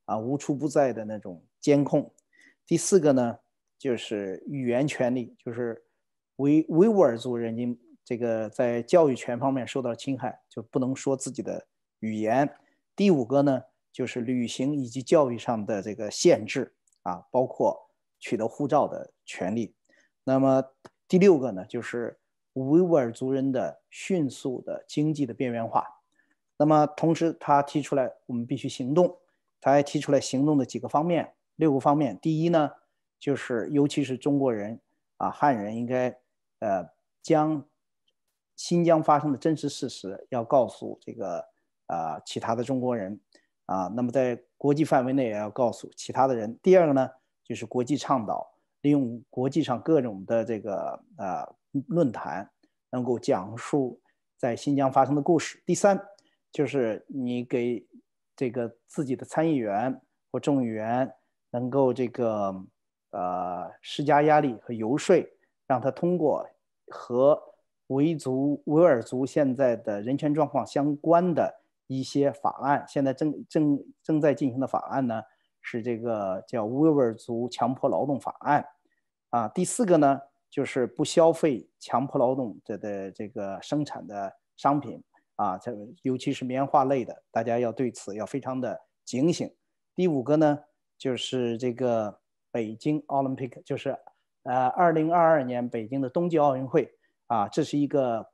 啊，无处不在的那种监控。第4个呢就是语言权利，就是维吾尔族人因这个在教育权方面受到侵害，就不能说自己的语言。第5个呢，就是旅行以及教育上的这个限制啊，包括取得护照的权利。那么第6个呢，就是维吾尔族人的迅速的经济的边缘化。那么同时他提出来我们必须行动，他还提出来行动的几个方面，6个方面。第一呢，就是尤其是中国人啊汉人应该将新疆发生的真实事实要告诉这个其他的中国人啊，那么在国际范围内也要告诉其他的人。第2个呢，就是国际倡导，利用国际上各种的这个论坛，能够讲述在新疆发生的故事。第3就是你给这个自己的参议员或众议员能够这个施加压力和游说，让他通过和维吾尔族现在的人权状况相关的一些法案。现在正在进行的法案呢，是这个叫维吾尔族强迫劳动法案啊。第4个呢，就是不消费强迫劳动的这个生产的商品啊，尤其是棉花类的，大家要对此要非常的警醒。第5个呢，就是这个北京 Olympic， 就是2022年北京的冬季奥运会啊，这是一个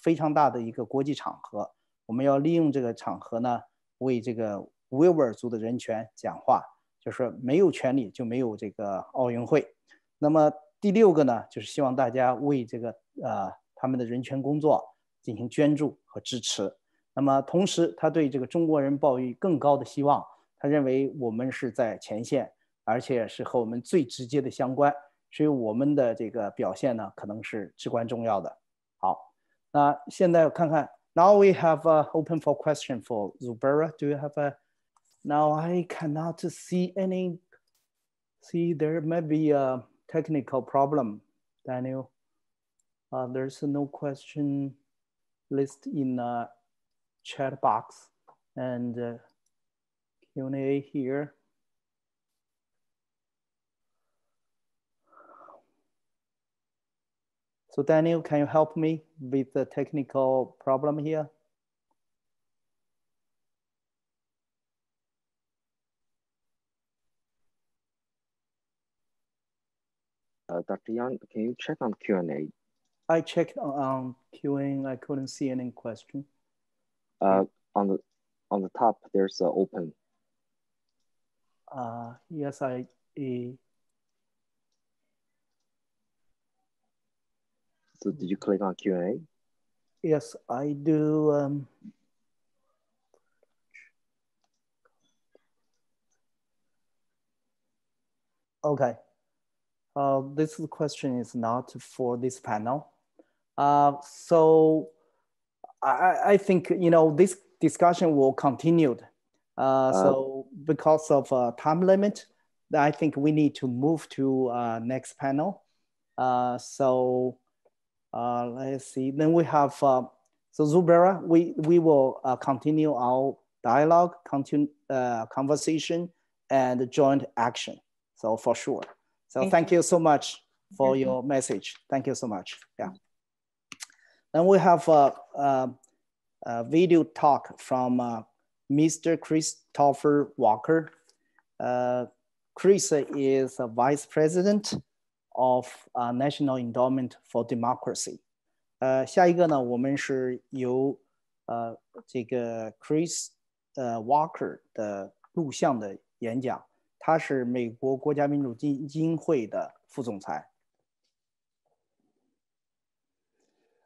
非常大的一个国际场合，我们要利用这个场合呢，为这个维吾尔族的人权讲话，就是没有权利就没有这个奥运会。那么第6个呢，就是希望大家为这个他们的人权工作进行捐助和支持。那么同时他对这个中国人抱有更高的希望，他认为我们是在前线，而且是和我们最直接的相关，所以我们的这个表现呢，可能是至关重要的。好，那现在看看 ，Now we have open for question for Zubayra. Do you have a? Now I cannot see any. See, there may be a technical problem, Daniel. There's no question list in the chat box and Q&A here. So Daniel, can you help me with the technical problem here? Dr. Yang, can you check on Q&A? I checked on Q&A. I couldn't see any question. On the top, there's an open. Yes, So did you click on Q&A? Yes, I do. Okay. This question is not for this panel. So I think, you know, this discussion will continue. So because of time limit, I think we need to move to next panel. So let's see. Then we have, so Zubayra, we will continue our dialogue, conversation, and joint action. So for sure. So thank you so much for your message. Thank you so much. Yeah. Then we have a video talk from Mr. Christopher Walker. Chris is a vice president of National Endowment for Democracy. 下一个呢，我们是由这个 Chris Walker 的录像的演讲。他是美国国家民主基金会的副总裁。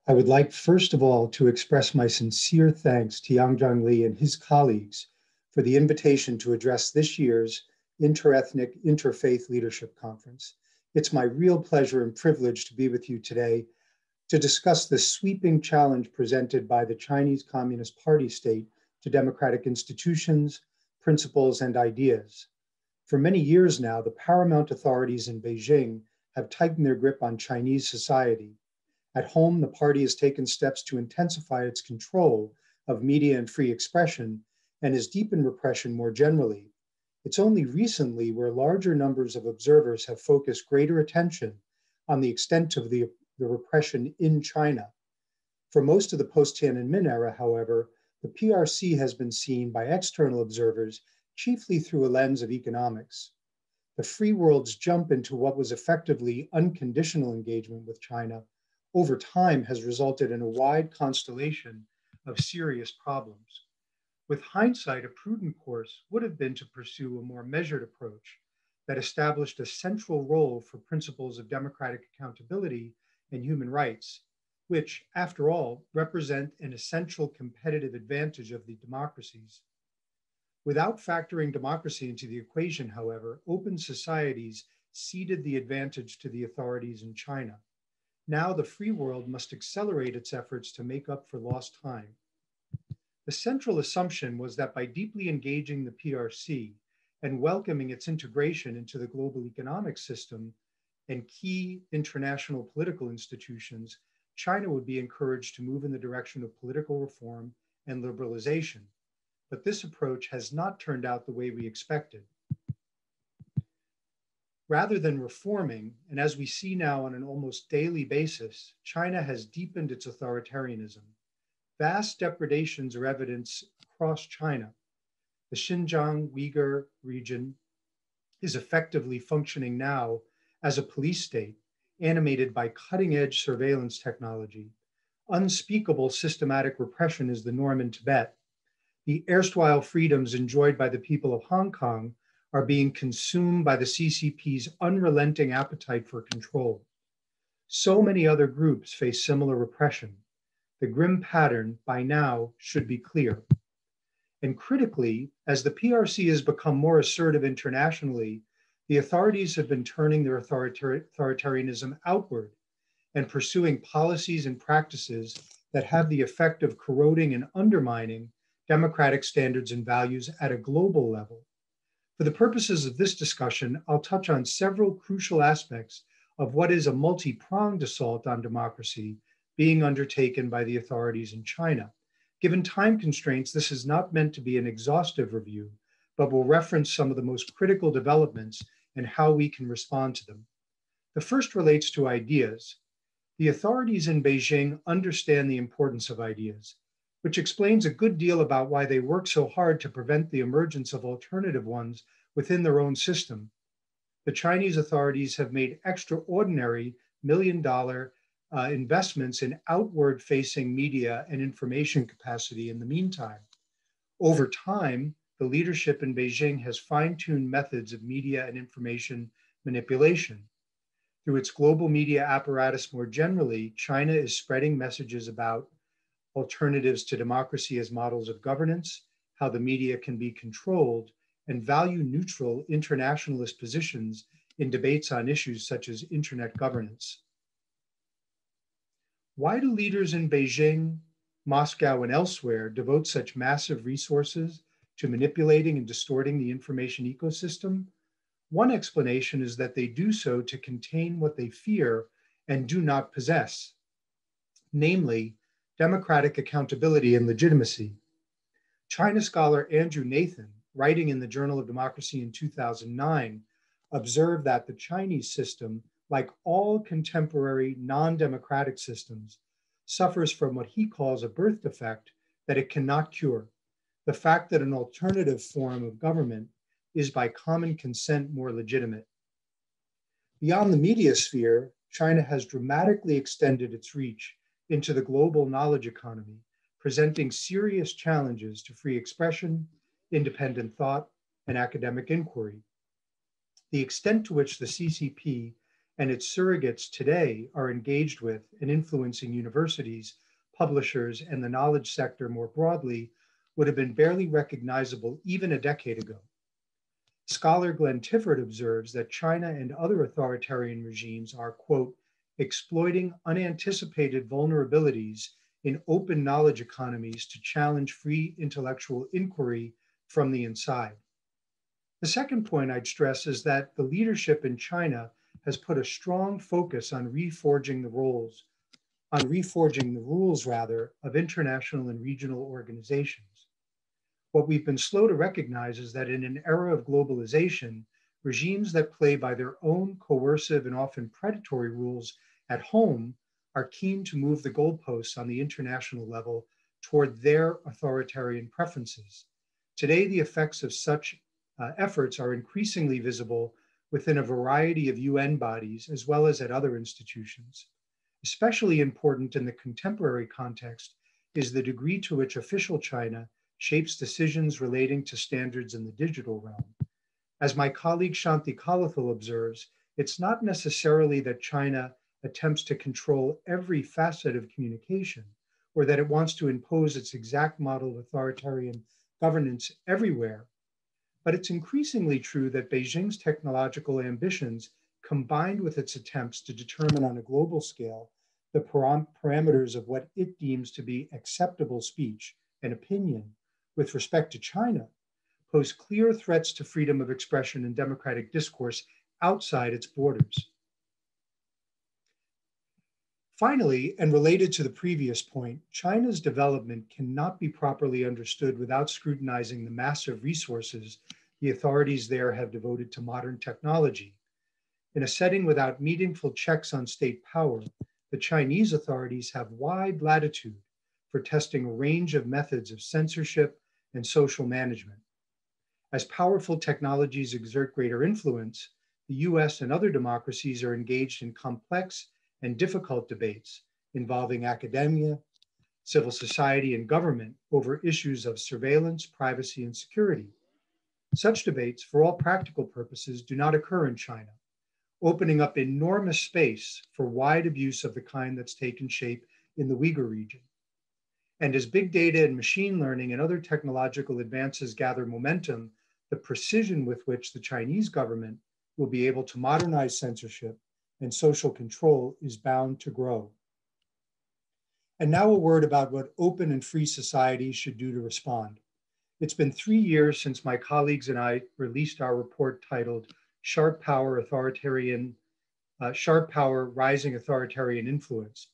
I would like, first of all, to express my sincere thanks to Jianli and his colleagues for the invitation to address this year's Interethnic Interfaith Leadership Conference. It's my real pleasure and privilege to be with you today to discuss the sweeping challenge presented by the Chinese Communist Party state to democratic institutions, principles, and ideas. For many years now, the paramount authorities in Beijing have tightened their grip on Chinese society. At home, the party has taken steps to intensify its control of media and free expression and has deepened repression more generally. It's only recently where larger numbers of observers have focused greater attention on the extent of the the repression in China. For most of the post-Tiananmen era, however, the PRC has been seen by external observers chiefly through a lens of economics. The free world's jump into what was effectively unconditional engagement with China over time has resulted in a wide constellation of serious problems. With hindsight, a prudent course would have been to pursue a more measured approach that established a central role for principles of democratic accountability and human rights, which, after all, represent an essential competitive advantage of the democracies. Without factoring democracy into the equation, however, open societies ceded the advantage to the authorities in China. Now the free world must accelerate its efforts to make up for lost time. The central assumption was that by deeply engaging the PRC and welcoming its integration into the global economic system and key international political institutions, China would be encouraged to move in the direction of political reform and liberalization. But this approach has not turned out the way we expected. Rather than reforming, and as we see now on an almost daily basis, China has deepened its authoritarianism. Vast depredations are evident across China. The Xinjiang Uyghur region is effectively functioning now as a police state, animated by cutting-edge surveillance technology. Unspeakable systematic repression is the norm in Tibet. The erstwhile freedoms enjoyed by the people of Hong Kong are being consumed by the CCP's unrelenting appetite for control. So many other groups face similar repression. The grim pattern by now should be clear. And critically, as the PRC has become more assertive internationally, the authorities have been turning their authoritarianism outward and pursuing policies and practices that have the effect of corroding and undermining democratic standards and values at a global level. For the purposes of this discussion, I'll touch on several crucial aspects of what is a multi-pronged assault on democracy being undertaken by the authorities in China. Given time constraints, this is not meant to be an exhaustive review, but will reference some of the most critical developments and how we can respond to them. The first relates to ideas. The authorities in Beijing understand the importance of ideas, which explains a good deal about why they work so hard to prevent the emergence of alternative ones within their own system. The Chinese authorities have made extraordinary million-dollar investments in outward-facing media and information capacity in the meantime. Over time, the leadership in Beijing has fine-tuned methods of media and information manipulation. Through its global media apparatus more generally, China is spreading messages about alternatives to democracy as models of governance, how the media can be controlled, and value-neutral internationalist positions in debates on issues such as internet governance. Why do leaders in Beijing, Moscow, and elsewhere devote such massive resources to manipulating and distorting the information ecosystem? One explanation is that they do so to contain what they fear and do not possess, namely democratic accountability and legitimacy. China scholar Andrew Nathan, writing in the Journal of Democracy in 2009, observed that the Chinese system, like all contemporary non-democratic systems, suffers from what he calls a birth defect that it cannot cure. The fact that an alternative form of government is by common consent more legitimate. Beyond the media sphere, China has dramatically extended its reach into the global knowledge economy, presenting serious challenges to free expression, independent thought, and academic inquiry. The extent to which the CCP and its surrogates today are engaged with and influencing universities, publishers, and the knowledge sector more broadly would have been barely recognizable even a decade ago. Scholar Glenn Tifford observes that China and other authoritarian regimes are, quote, exploiting unanticipated vulnerabilities in open knowledge economies to challenge free intellectual inquiry from the inside. The second point I'd stress is that the leadership in China has put a strong focus on reforging the rules of international and regional organizations. What we've been slow to recognize is that in an era of globalization, regimes that play by their own coercive and often predatory rules at home are keen to move the goalposts on the international level toward their authoritarian preferences. Today, the effects of such efforts are increasingly visible within a variety of UN bodies as well as at other institutions. Especially important in the contemporary context is the degree to which official China shapes decisions relating to standards in the digital realm. As my colleague Shanti Kalathil observes, it's not necessarily that China attempts to control every facet of communication or that it wants to impose its exact model of authoritarian governance everywhere, but it's increasingly true that Beijing's technological ambitions, combined with its attempts to determine on a global scale the parameters of what it deems to be acceptable speech and opinion with respect to China, pose clear threats to freedom of expression and democratic discourse outside its borders. Finally, and related to the previous point, China's development cannot be properly understood without scrutinizing the massive resources the authorities there have devoted to modern technology. In a setting without meaningful checks on state power, the Chinese authorities have wide latitude for testing a range of methods of censorship and social management. As powerful technologies exert greater influence, the US and other democracies are engaged in complex and difficult debates involving academia, civil society, and government over issues of surveillance, privacy, and security. Such debates, for all practical purposes, do not occur in China, opening up enormous space for wide abuse of the kind that's taken shape in the Uyghur region. And as big data and machine learning and other technological advances gather momentum, the precision with which the Chinese government will be able to modernize censorship and social control is bound to grow. And now a word about what open and free societies should do to respond. It's been 3 years since my colleagues and I released our report titled Sharp Power, Rising Authoritarian Influence.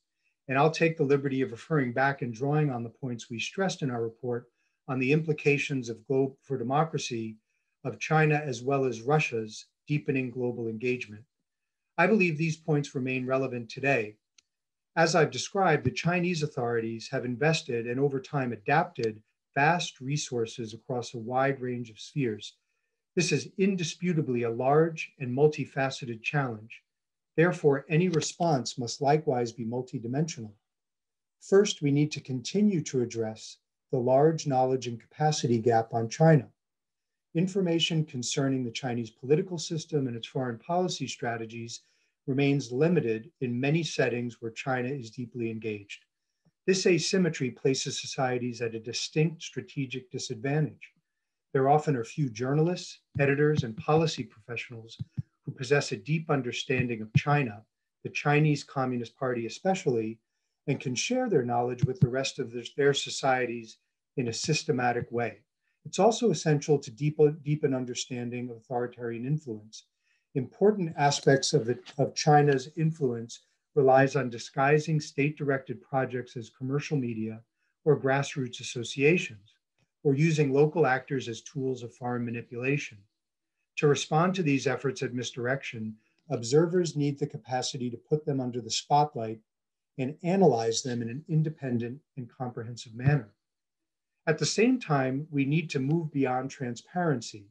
And I'll take the liberty of referring back and drawing on the points we stressed in our report on the implications of Globe for Democracy of China as well as Russia's deepening global engagement. I believe these points remain relevant today. As I've described, the Chinese authorities have invested and over time adapted vast resources across a wide range of spheres. This is indisputably a large and multifaceted challenge. Therefore, any response must likewise be multidimensional. First, we need to continue to address the large knowledge and capacity gap on China. Information concerning the Chinese political system and its foreign policy strategies remains limited in many settings where China is deeply engaged. This asymmetry places societies at a distinct strategic disadvantage. There often are few journalists, editors, and policy professionals who possess a deep understanding of China, the Chinese Communist Party especially, and can share their knowledge with the rest of their societies in a systematic way. It's also essential to deepen understanding of authoritarian influence. Important aspects of China's influence relies on disguising state-directed projects as commercial media or grassroots associations, or using local actors as tools of foreign manipulation. To respond to these efforts at misdirection, observers need the capacity to put them under the spotlight and analyze them in an independent and comprehensive manner. At the same time, we need to move beyond transparency.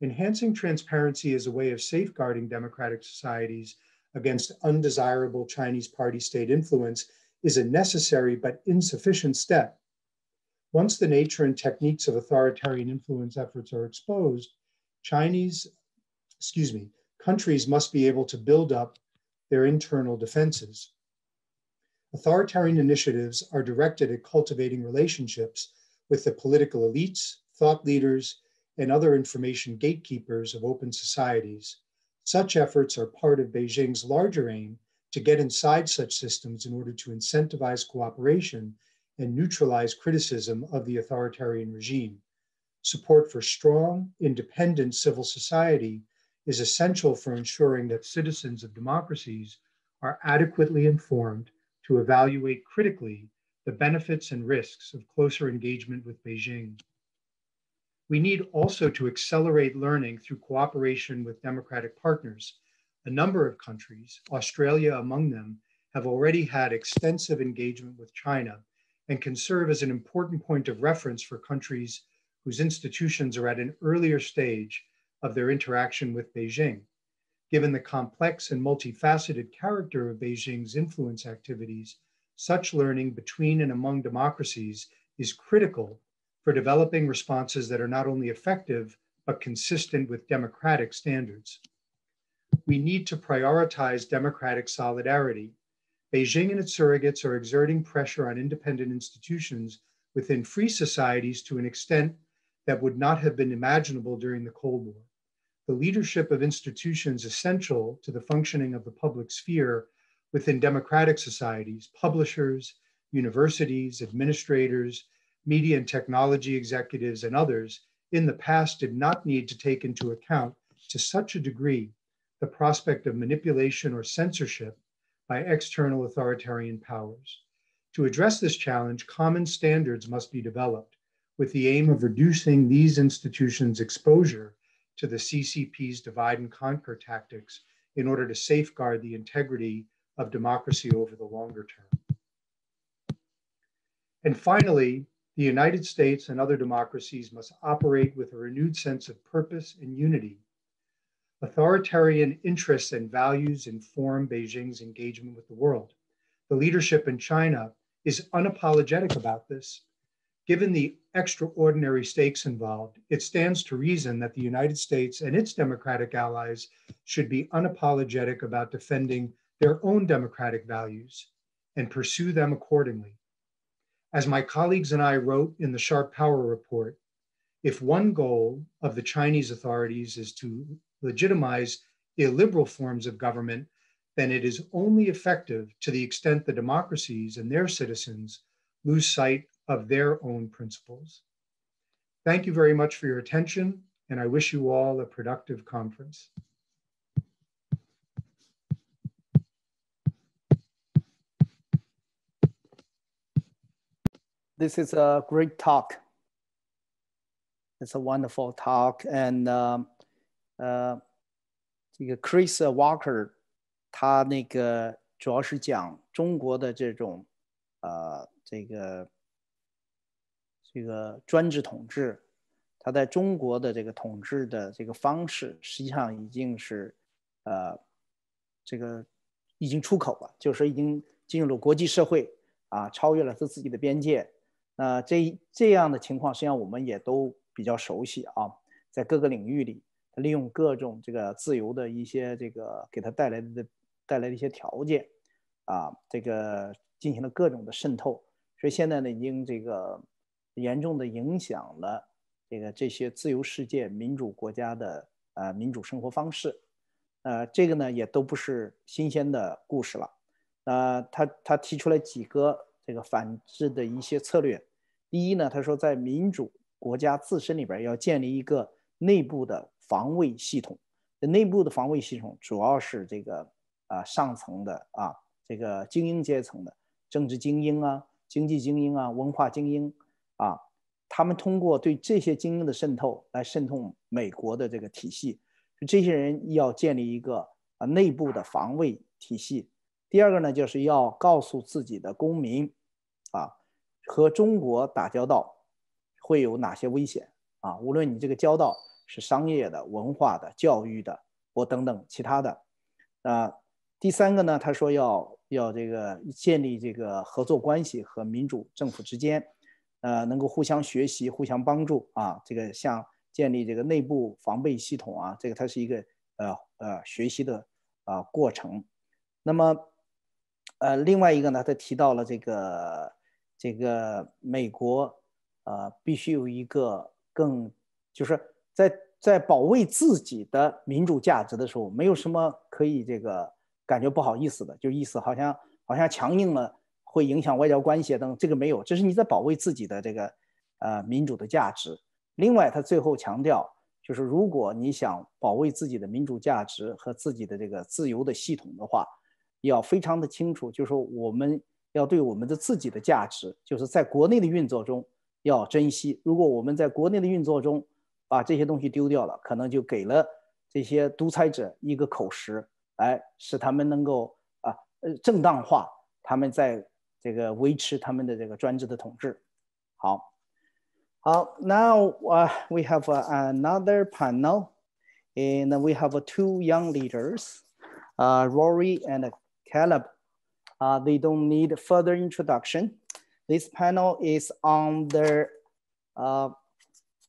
Enhancing transparency as a way of safeguarding democratic societies against undesirable Chinese party state influence is a necessary but insufficient step. Once the nature and techniques of authoritarian influence efforts are exposed, countries must be able to build up their internal defenses. Authoritarian initiatives are directed at cultivating relationships with the political elites, thought leaders, and other information gatekeepers of open societies. Such efforts are part of Beijing's larger aim to get inside such systems in order to incentivize cooperation and neutralize criticism of the authoritarian regime. Support for strong, independent civil society is essential for ensuring that citizens of democracies are adequately informed to evaluate critically the benefits and risks of closer engagement with Beijing. We need also to accelerate learning through cooperation with democratic partners. A number of countries, Australia among them, have already had extensive engagement with China and can serve as an important point of reference for countries whose institutions are at an earlier stage of their interaction with Beijing. Given the complex and multifaceted character of Beijing's influence activities, such learning between and among democracies is critical for developing responses that are not only effective, but consistent with democratic standards. We need to prioritize democratic solidarity. Beijing and its surrogates are exerting pressure on independent institutions within free societies to an extent that would not have been imaginable during the Cold War. The leadership of institutions essential to the functioning of the public sphere within democratic societies, publishers, universities, administrators, media and technology executives, and others in the past did not need to take into account to such a degree the prospect of manipulation or censorship by external authoritarian powers. To address this challenge, common standards must be developed with the aim of reducing these institutions' exposure to the CCP's divide and conquer tactics in order to safeguard the integrity of democracy over the longer term. And finally, the United States and other democracies must operate with a renewed sense of purpose and unity. Authoritarian interests and values inform Beijing's engagement with the world. The leadership in China is unapologetic about this. Given the extraordinary stakes involved, it stands to reason that the United States and its democratic allies should be unapologetic about defending their own democratic values and pursue them accordingly. As my colleagues and I wrote in the Sharp Power Report, if one goal of the Chinese authorities is to legitimize illiberal forms of government, then it is only effective to the extent the democracies and their citizens lose sight of their own principles. Thank you very much for your attention, and I wish you all a productive conference. This is a great talk. It's a wonderful talk, and 这个 Chris Walker 他那个主要是讲中国的这种这个专制统治，他在中国的这个统治的这个方式，实际上已经是这个已经出口了，就是已经进入了国际社会啊，超越了他自己的边界。这样的情况，实际上我们也都比较熟悉啊，在各个领域里，利用各种这个自由的一些这个给他带来的一些条件啊，这个进行了各种的渗透，所以现在呢，已经这个严重的影响了这些自由世界民主国家的民主生活方式，这个呢也都不是新鲜的故事了。他提出来几个这个反制的一些策略。第一呢，他说在民主国家自身里边要建立一个内部的防卫系统。内部的防卫系统主要是这个上层的这个精英阶层的政治精英啊、经济精英啊、文化精英啊，他们通过对这些精英的渗透来渗透美国的这个体系。这些人要建立一个内部的防卫体系。第二个呢，就是要告诉自己的公民和中国打交道会有哪些危险啊？无论你这个交道是商业的、文化的、教育的或等等其他的。第三个呢，他说要这个建立这个合作关系和民主政府之间，能够互相学习、互相帮助啊。这个像建立这个内部防备系统啊，这个它是一个学习的过程。那么另外一个呢，他提到了这个美国必须有一个就是在保卫自己的民主价值的时候，没有什么可以这个感觉不好意思的，就意思好像强硬了会影响外交关系等，这个没有，这是你在保卫自己的这个民主的价值。另外，他最后强调，就是如果你想保卫自己的民主价值和自己的这个自由的系统的话，要非常的清楚，就是说我们要对我们的自己的价值，就是在国内的运作中要珍惜。如果我们在国内的运作中把这些东西丢掉了，可能就给了这些独裁者一个口实，使他们能够正当化他们在这个维持他们的这个专制的统治。好， now we have another panel, and we have two young leaders, Rory and Caleb. They don't need further introduction. This panel is on the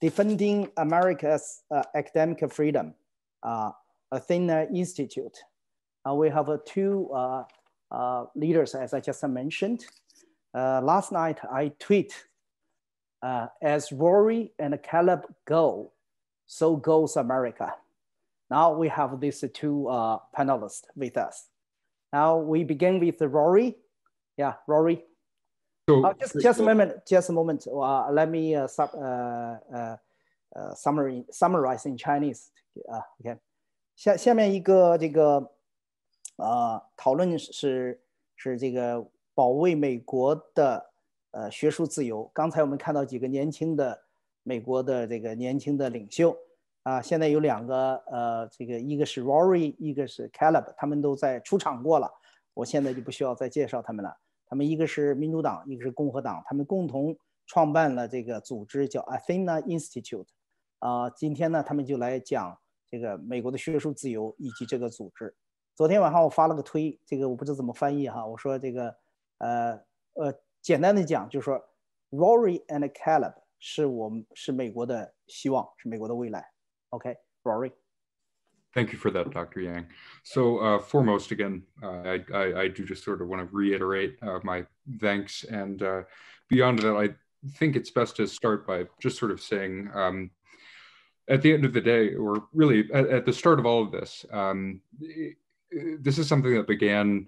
Defending America's Academic Freedom, Athenai Institute. We have two leaders, as I just mentioned. Last night I tweet, as Rory and Caleb go, so goes America. Now we have these two panelists with us. Now we begin with Rory. Yeah, Rory. So just a moment. Let me summarize in Chinese. OK， 下面一个这个讨论是这个保卫美国的学术自由。刚才我们看到几个年轻的美国的这个年轻的领袖现在有两个这个一个是 Rory， 一个是 Caleb， 他们都在出场过了，我现在就不需要再介绍他们了。他们一个是民主党，一个是共和党，他们共同创办了这个组织叫 Athenai Institute。今天呢，他们就来讲这个美国的学术自由以及这个组织。昨天晚上我发了个推，这个我不知道怎么翻译哈，我说这个简单的讲就是说 Rory and Caleb 是美国的希望，是美国的未来。OK， Rory。Thank you for that, Dr. Yang. So foremost, again, I do just sort of want to reiterate my thanks. And beyond that, I think it's best to start by just sort of saying, at the end of the day, or really at the start of all of this, this is something that began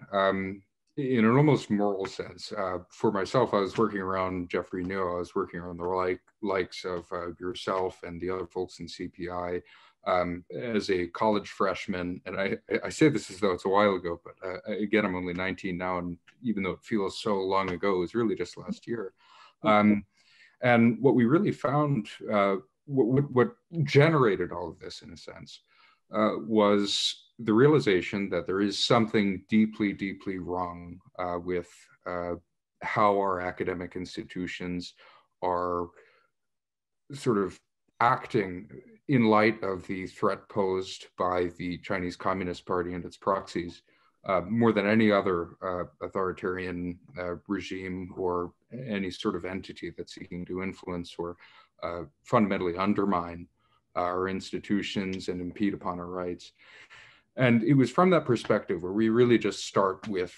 in an almost moral sense. For myself, I was working around Jeffrey New. I was working around the likes of yourself and the other folks in CPI. As a college freshman, and I say this as though it's a while ago, but again, I'm only 19 now, and even though it feels so long ago, it was really just last year. And what we really found, what generated all of this, in a sense, was the realization that there is something deeply, deeply wrong with how our academic institutions are sort of acting in light of the threat posed by the Chinese Communist Party and its proxies, more than any other authoritarian regime or any sort of entity that's seeking to influence or fundamentally undermine our institutions and impede upon our rights. And it was from that perspective where we really just start with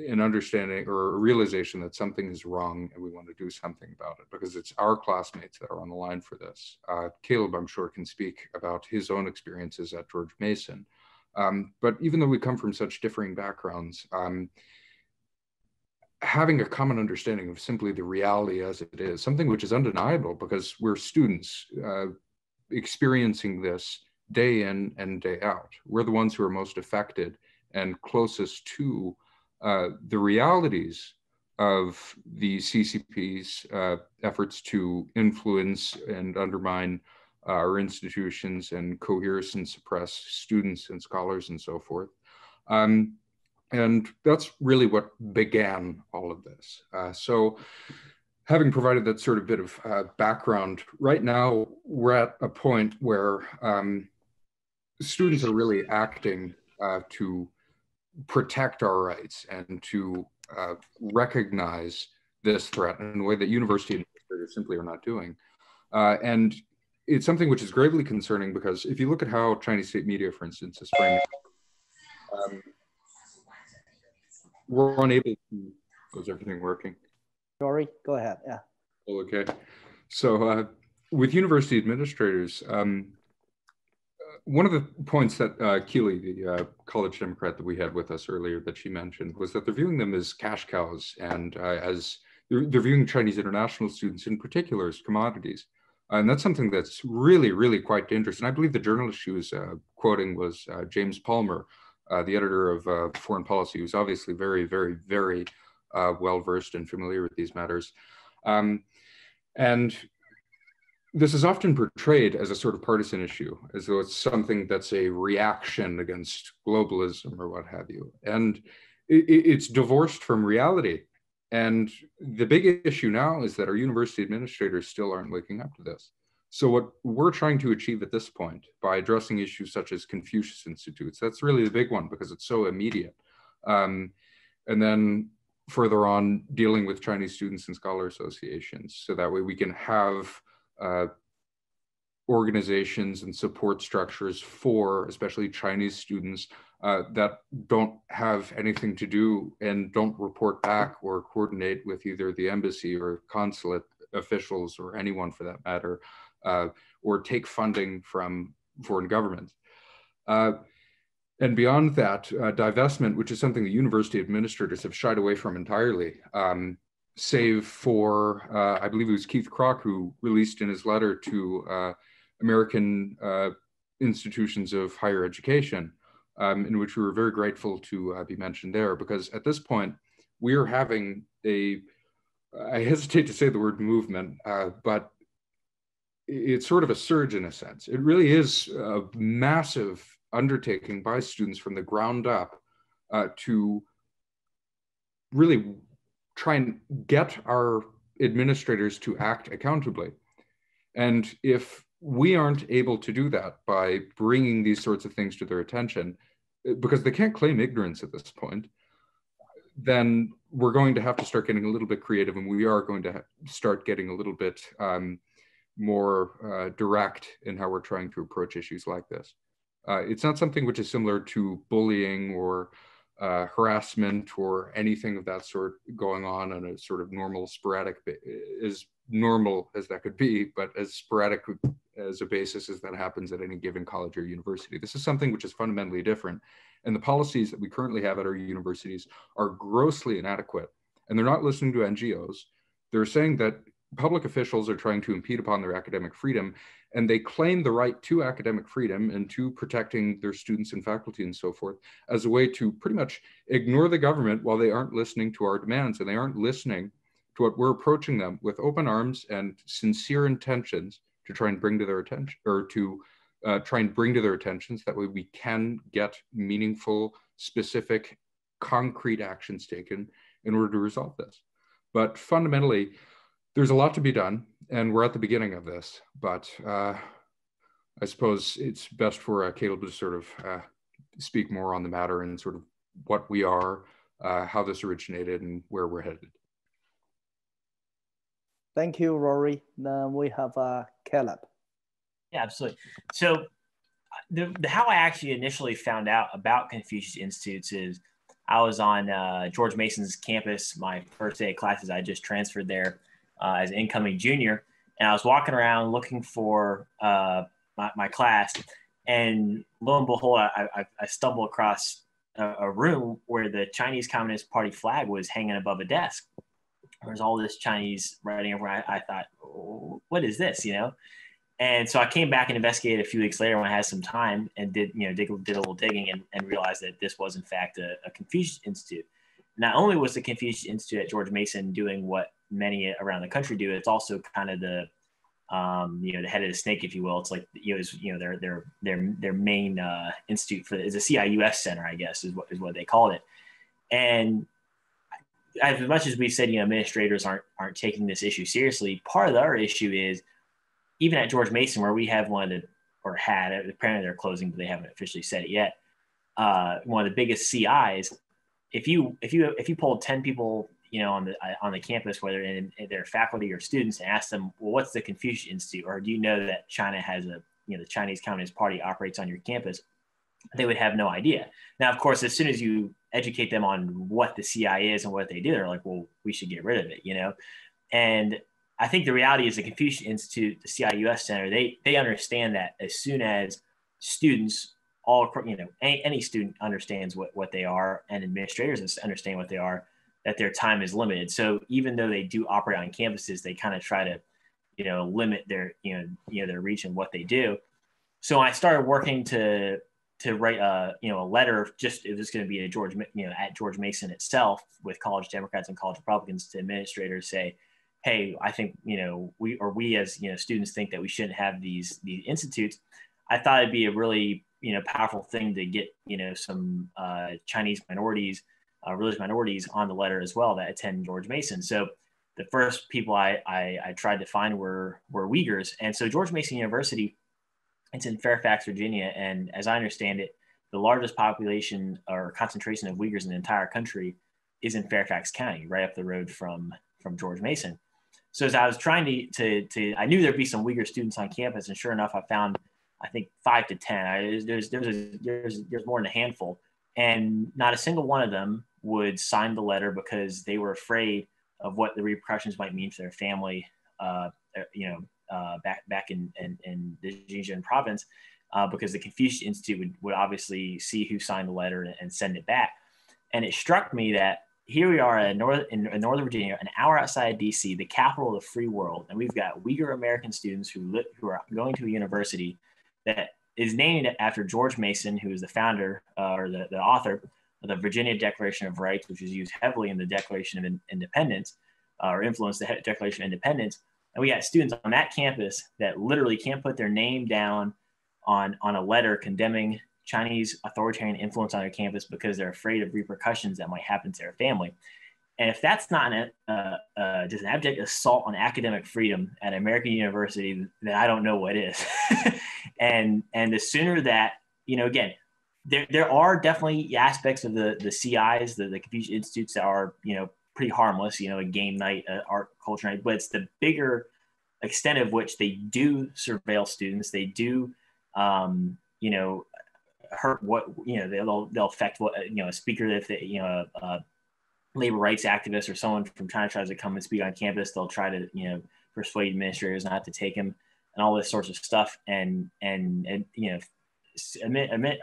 an understanding or a realization that something is wrong and we want to do something about it, because it's our classmates that are on the line for this. Caleb, I'm sure, can speak about his own experiences at George Mason. But even though we come from such differing backgrounds, having a common understanding of simply the reality as it is, something which is undeniable because we're students experiencing this day in and day out. We're the ones who are most affected and closest to the realities of the CCP's efforts to influence and undermine our institutions and coerce and suppress students and scholars and so forth. And that's really what began all of this. So having provided that sort of bit of background, right now we're at a point where students are really acting to protect our rights and to recognize this threat in a way that university administrators simply are not doing. And it's something which is gravely concerning because if you look at how Chinese state media, for instance, is framing, we're unable to, is everything working? Sorry, go ahead, yeah. Okay, so with university administrators, one of the points that Keely, the college Democrat that we had with us earlier that she mentioned, was that they're viewing them as cash cows and as they're viewing Chinese international students in particular as commodities. And that's something that's really, really quite dangerous. And I believe the journalist she was quoting was James Palmer, the editor of Foreign Policy, who's obviously very, very, very well-versed and familiar with these matters. And this is often portrayed as a sort of partisan issue, as though it's something that's a reaction against globalism or what have you. And it's divorced from reality. And the big issue now is that our university administrators still aren't waking up to this. So what we're trying to achieve at this point by addressing issues such as Confucius Institutes, that's really the big one because it's so immediate. And then further on, dealing with Chinese students and scholar associations, so that way we can have organizations and support structures for especially Chinese students that don't have anything to do and don't report back or coordinate with either the embassy or consulate officials or anyone for that matter, or take funding from foreign governments. And beyond that, divestment, which is something the university administrators have shied away from entirely, save for, I believe it was Keith Kroc who released in his letter to American institutions of higher education, in which we were very grateful to be mentioned there, because at this point, we are having a, I hesitate to say the word movement, but it's sort of a surge in a sense. It really is a massive undertaking by students from the ground up to really try and get our administrators to act accountably. And if we aren't able to do that by bringing these sorts of things to their attention, because they can't claim ignorance at this point, then we're going to have to start getting a little bit creative, and we are going to start getting a little bit more direct in how we're trying to approach issues like this. It's not something which is similar to bullying or harassment or anything of that sort going on a sort of normal, sporadic, as normal as that could be, but as sporadic as a basis as that happens at any given college or university. This is something which is fundamentally different. And the policies that we currently have at our universities are grossly inadequate. And they're not listening to NGOs. They're saying that public officials are trying to impede upon their academic freedom, and they claim the right to academic freedom and to protecting their students and faculty and so forth as a way to pretty much ignore the government while they aren't listening to our demands, and they aren't listening to what we're approaching them with open arms and sincere intentions to try and bring to their attention, or to try and bring to their attentions. That way we can get meaningful, specific, concrete actions taken in order to resolve this. But fundamentally, there's a lot to be done, and we're at the beginning of this, but I suppose it's best for Caleb to sort of speak more on the matter and sort of what we are, how this originated, and where we're headed. Thank you, Rory. Then we have Caleb. Yeah, absolutely. So how I actually initially found out about Confucius Institutes is I was on George Mason's campus, my first day of classes. I just transferred there as an incoming junior, and I was walking around looking for my class, and lo and behold, I stumbled across a room where the Chinese Communist Party flag was hanging above a desk. There's all this Chinese writing everywhere. I thought, oh, what is this, you know? And so I came back and investigated a few weeks later when I had some time and did a little digging and realized that this was in fact a Confucius Institute. Not only was the Confucius Institute at George Mason doing what many around the country do, it's also kind of the the head of the snake, if you will. It's like their main institute is a CIUS center, I guess, is what they called it. And as much as we've said, administrators aren't taking this issue seriously, part of the other issue is even at George Mason, where we have apparently they're closing, but they haven't officially said it yet. One of the biggest CIs. If you polled 10 people, on the campus, whether in their faculty or students, and ask them, well, what's the Confucius Institute, or do you know that China has the Chinese Communist Party operates on your campus, they would have no idea. Now, of course, as soon as you educate them on what the CI is and what they do, they're like, well, we should get rid of it, And I think the reality is the Confucius Institute, the CIUS Center, they understand that as soon as students, any student understands what they are, and administrators understand what they are, that their time is limited. So even though they do operate on campuses, they kind of try to, limit their, their reach and what they do. So I started working to write a letter, it was going to be at George Mason itself, with college Democrats and college Republicans, to administrators, say, hey, I think, we as, students think that we shouldn't have these institutes. I thought it'd be a really, powerful thing to get, some Chinese minorities religious minorities on the letter as well that attend George Mason. So the first people I tried to find were Uyghurs. And so George Mason University, it's in Fairfax, Virginia. And as I understand it, the largest population or concentration of Uyghurs in the entire country is in Fairfax County, right up the road from George Mason. So as I was trying to I knew there'd be some Uyghur students on campus, and sure enough, I found, I think 5 to 10. There's more than a handful, and not a single one of them would sign the letter because they were afraid of what the repercussions might mean for their family, back in the Xinjiang province, because the Confucius Institute would obviously see who signed the letter and send it back. And it struck me that here we are in Northern Virginia, an hour outside DC, the capital of the free world, and we've got Uyghur American students who are going to a university that is named after George Mason, who is the founder or the author of the Virginia Declaration of Rights, which is used heavily in the Declaration of Independence, or influenced the Declaration of Independence. And we got students on that campus that literally can't put their name down on a letter condemning Chinese authoritarian influence on their campus because they're afraid of repercussions that might happen to their family. And if that's not just an abject assault on academic freedom at an American university, then I don't know what is. and the sooner that, again, there are definitely aspects of the CIs, the Confucius Institutes, that are, pretty harmless, a game night, art culture night, but it's the bigger extent of which they do surveil students. They do, hurt what, they'll affect what, a speaker, if they, a labor rights activist or someone from China tries to come and speak on campus, they'll try to, persuade administrators not to take him, and all this sorts of stuff. And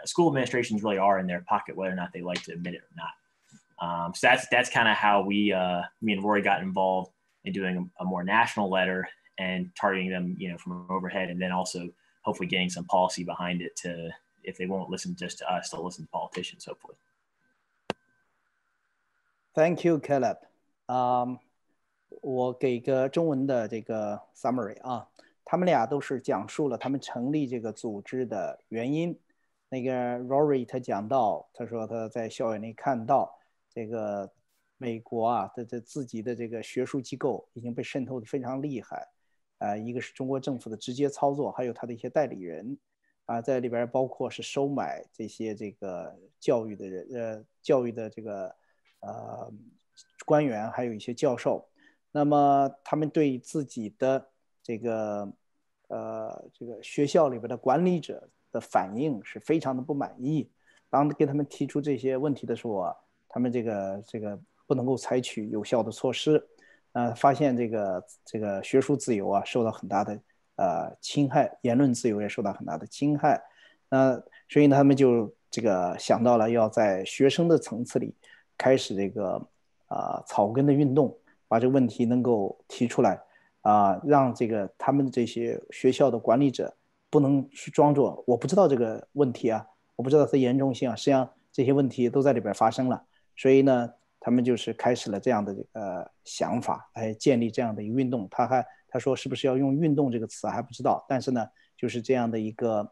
school administrations really are in their pocket, whether or not they like to admit it or not. So that's kind of how me and Rory got involved in doing a more national letter and targeting them, from overhead, and then also hopefully getting some policy behind it to, if they won't listen just to us, they'll listen to politicians, hopefully. Thank you, Caleb. 我给一个中文的这个 summary 啊，他们俩都是讲述了他们成立这个组织的原因。那个 Rory 他讲到，他说他在校园里看到这个美国啊的自己的这个学术机构已经被渗透的非常厉害，一个是中国政府的直接操作，还有他的一些代理人。在里边包括是收买这些这个教育的人，教育的这个官员，还有一些教授。那么他们对自己的这个学校里边的管理者的反应是非常的不满意。当给他们提出这些问题的时候，他们这个不能够采取有效的措施。发现这个学术自由受到很大的侵害，言论自由也受到很大的侵害。所以呢，他们就想到了要在学生的层次里开始这个草根的运动，把这个问题能够提出来让他们这些学校的管理者不能去装作我不知道这个问题我不知道它的严重性实际上这些问题都在里边发生了。所以呢，他们就是开始了这样的想法，来建立这样的一个运动。他说是不是要用运动这个词还不知道，但是呢，就是这样的一个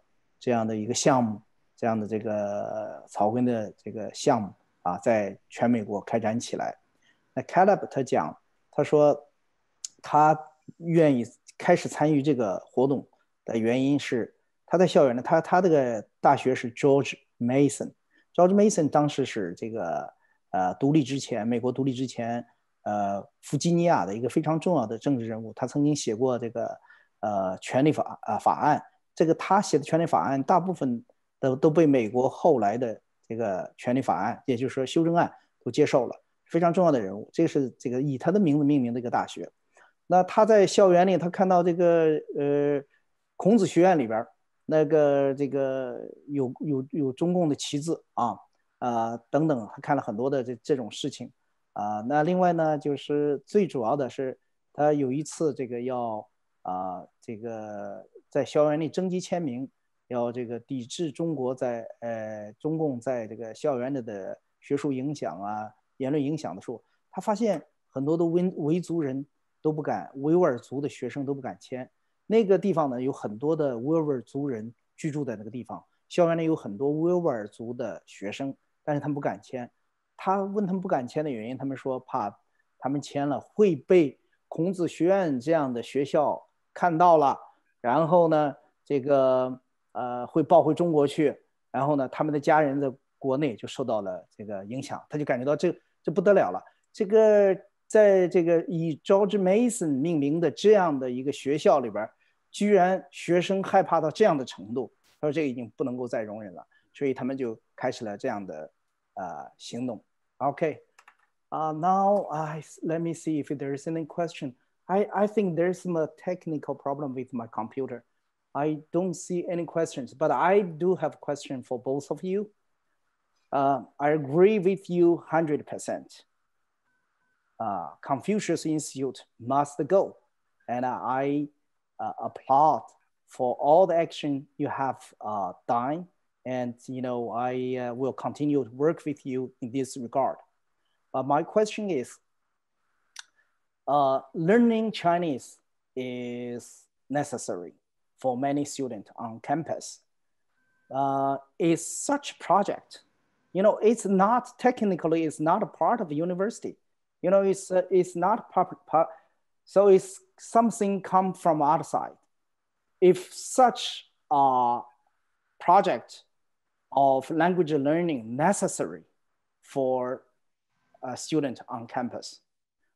项目，这样的这个草根的这个项目在全美国开展起来。那 Caleb 他说他愿意开始参与这个活动的原因是他在校园呢，他这个大学是 George Mason 当时是这个美国独立之前弗吉尼亚的一个非常重要的政治人物。他曾经写过这个权利法案，他写的权利法案大部分都被美国后来的这个权利法案，也就是说修正案都接受了，非常重要的人物。这是以他的名字命名的一个大学。那他在校园里，他看到这个孔子学院里边有中共的旗帜等等，他看了很多的这种事情那另外呢，就是最主要的是他有一次要在校园里征集签名，要抵制中共在这个校园里的学术影响言论影响的时候，他发现很多的维族人都不敢，维吾尔族的学生都不敢签。那个地方呢，有很多的维吾尔族人居住在那个地方，校园里有很多维吾尔族的学生，但是他们不敢签。他问他们不敢签的原因，他们说怕他们签了会被孔子学院这样的学校看到了，然后呢，这个会报回中国去，然后呢，他们的家人在国内就受到了这个影响，他就感觉到这不得了了。这个在这个以 George Mason 命名的这样的一个学校里边，居然学生害怕到这样的程度，他说这个已经不能够再容忍了，所以他们就开始了这样的行动。Okay, now let me see if there is any question. I think there's some technical problem with my computer. I don't see any questions, but I do have a question for both of you. I agree with you 100%. Confucius Institute must go, and I applaud for all the action you have done, and I will continue to work with you in this regard. But my question is, learning Chinese is necessary for many students on campus. Is such project, it's not technically, it's not a part of the university. It's not so it's something come from outside. If such a project of language learning necessary for a student on campus,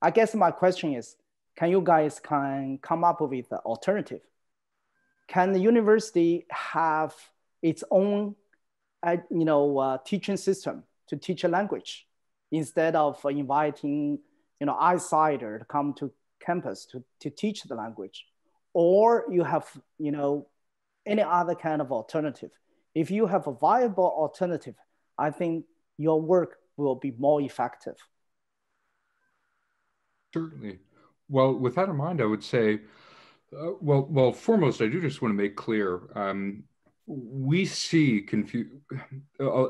I guess my question is, can you guys come up with an alternative? Can the university have its own teaching system to teach a language instead of inviting outsider to come to campus to teach the language? Or you have any other kind of alternative? If you have a viable alternative, I think your work will be more effective. Certainly. Well, with that in mind, I would say, well, foremost, I do just want to make clear, we see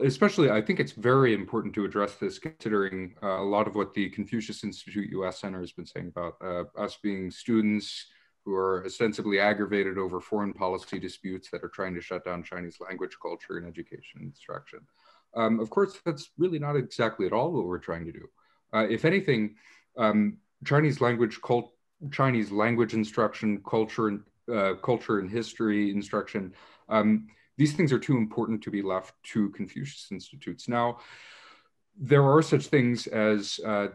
especially, I think it's very important to address this considering a lot of what the Confucius Institute US Center has been saying about us being students who are ostensibly aggravated over foreign policy disputes that are trying to shut down Chinese language, culture, and education and instruction. Of course, that's really not exactly at all what we're trying to do. If anything, Chinese language instruction, culture and history instruction, these things are too important to be left to Confucius Institutes. Now, there are such things as I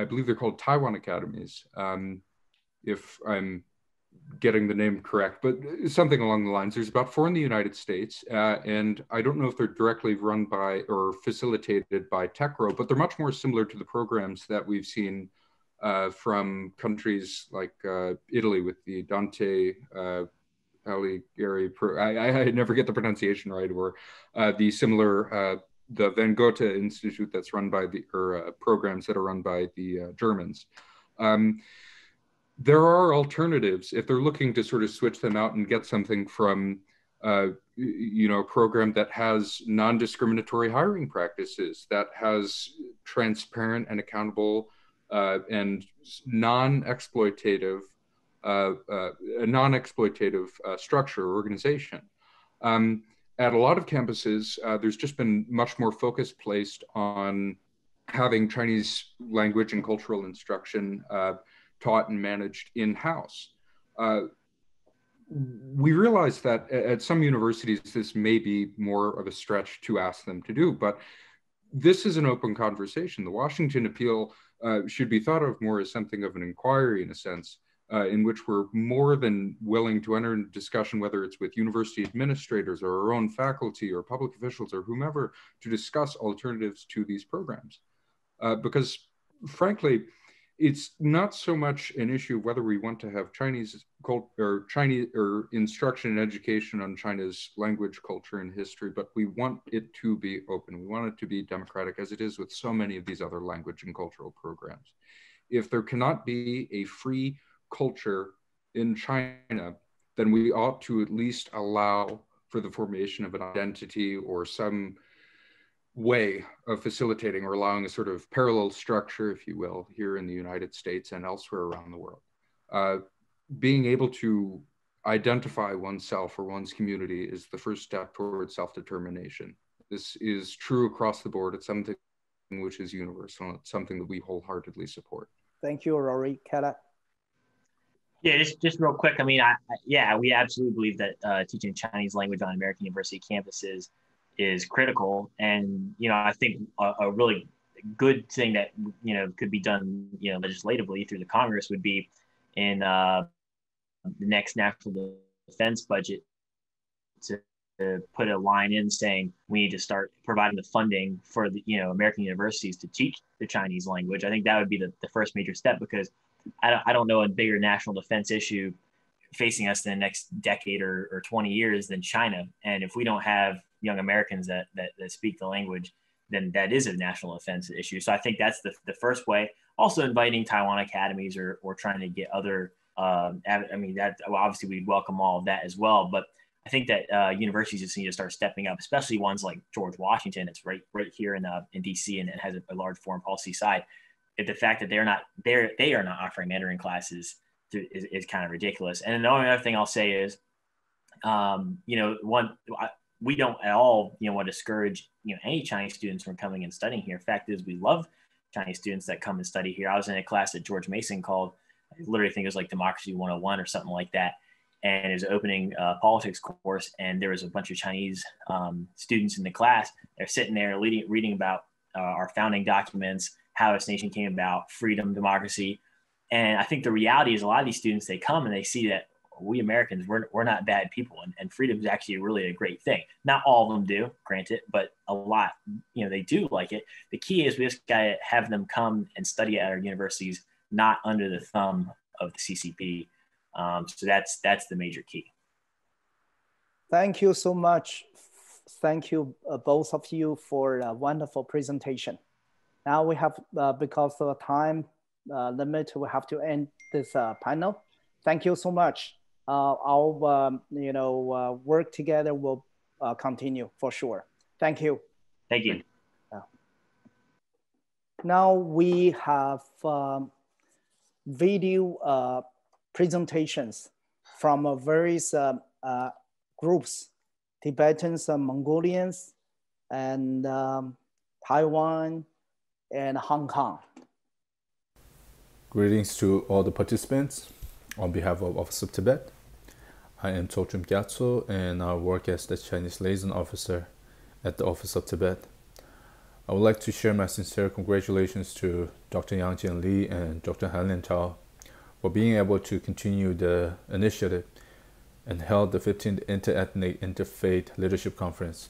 believe they're called Taiwan academies, if I'm getting the name correct, but something along the lines. There's about 4 in the United States, and I don't know if they're directly run by or facilitated by TechRo, but they're much more similar to the programs that we've seen from countries like Italy with the Dante Alighieri, I never get the pronunciation right, or the similar, the Van Gogh Institute that's run by programs that are run by the Germans. There are alternatives if they're looking to sort of switch them out and get something from a program that has non-discriminatory hiring practices, that has transparent and accountable and non-exploitative structure or organization. At a lot of campuses, there's just been much more focus placed on having Chinese language and cultural instruction taught and managed in-house. We realize that at some universities, this may be more of a stretch to ask them to do, but this is an open conversation. The Washington appeal should be thought of more as something of an inquiry in a sense, in which we're more than willing to enter into discussion, whether it's with university administrators or our own faculty or public officials or whomever, to discuss alternatives to these programs. Because frankly, it's not so much an issue of whether we want to have Chinese instruction and education on China's language, culture, and history, but we want it to be open. We want it to be democratic, as it is with so many of these other language and cultural programs. If there cannot be a free culture in China, then we ought to at least allow for the formation of an identity or some way of facilitating or allowing a sort of parallel structure, if you will, here in the United States and elsewhere around the world. Being able to identify oneself or one's community is the first step towards self-determination. This is true across the board. It's something language is universal. It's something that we wholeheartedly support. Thank you, Rory. Kala? Yeah, just real quick. I mean, yeah, we absolutely believe that teaching Chinese language on American university campuses is critical. And, I think a really good thing that, could be done, legislatively through the Congress would be in the next national defense budget to put a line in saying we need to start providing the funding for the, American universities to teach the Chinese language. I think that would be the first major step, because I don't know a bigger national defense issue facing us in the next decade or 20 years than China. And if we don't have young Americans that speak the language, then that is a national defense issue. So I think that's the first way. Also inviting Taiwan academies or trying to get other, that obviously we'd welcome all of that as well. But I think that universities just need to start stepping up, especially ones like George Washington. It's right here in DC, and it has a large foreign policy side. The fact that they are not offering Mandarin classes is kind of ridiculous. And the only other thing I'll say is, we don't at all, want to discourage, any Chinese students from coming and studying here. Fact is, we love Chinese students that come and study here. I was in a class at George Mason called, I literally think it was like Democracy 101 or something like that. And it was an opening politics course. And there was a bunch of Chinese students in the class. They're sitting there reading about our founding documents, how this nation came about, freedom, democracy. And I think the reality is a lot of these students, they come and they see that we Americans, we're not bad people. And freedom is actually really a great thing. Not all of them do, granted, but a lot, they do like it. The key is we just got to have them come and study at our universities, not under the thumb of the CCP. So that's the major key. Thank you so much. Thank you, both of you, for a wonderful presentation. Now we have, because of the time limit, we have to end this panel. Thank you so much. Our work together will continue for sure. Thank you. Thank you. Now we have video presentations from various groups, Tibetans, Mongolians, and Taiwan, and Hong Kong. Greetings to all the participants. On behalf of Office of Tibet, I am Tsultrim Gyatso, and I work as the Chinese liaison officer at the Office of Tibet. I would like to share my sincere congratulations to Dr. Jianli and Dr. Han Chao for being able to continue the initiative and held the 15th Interethnic Interfaith Leadership Conference,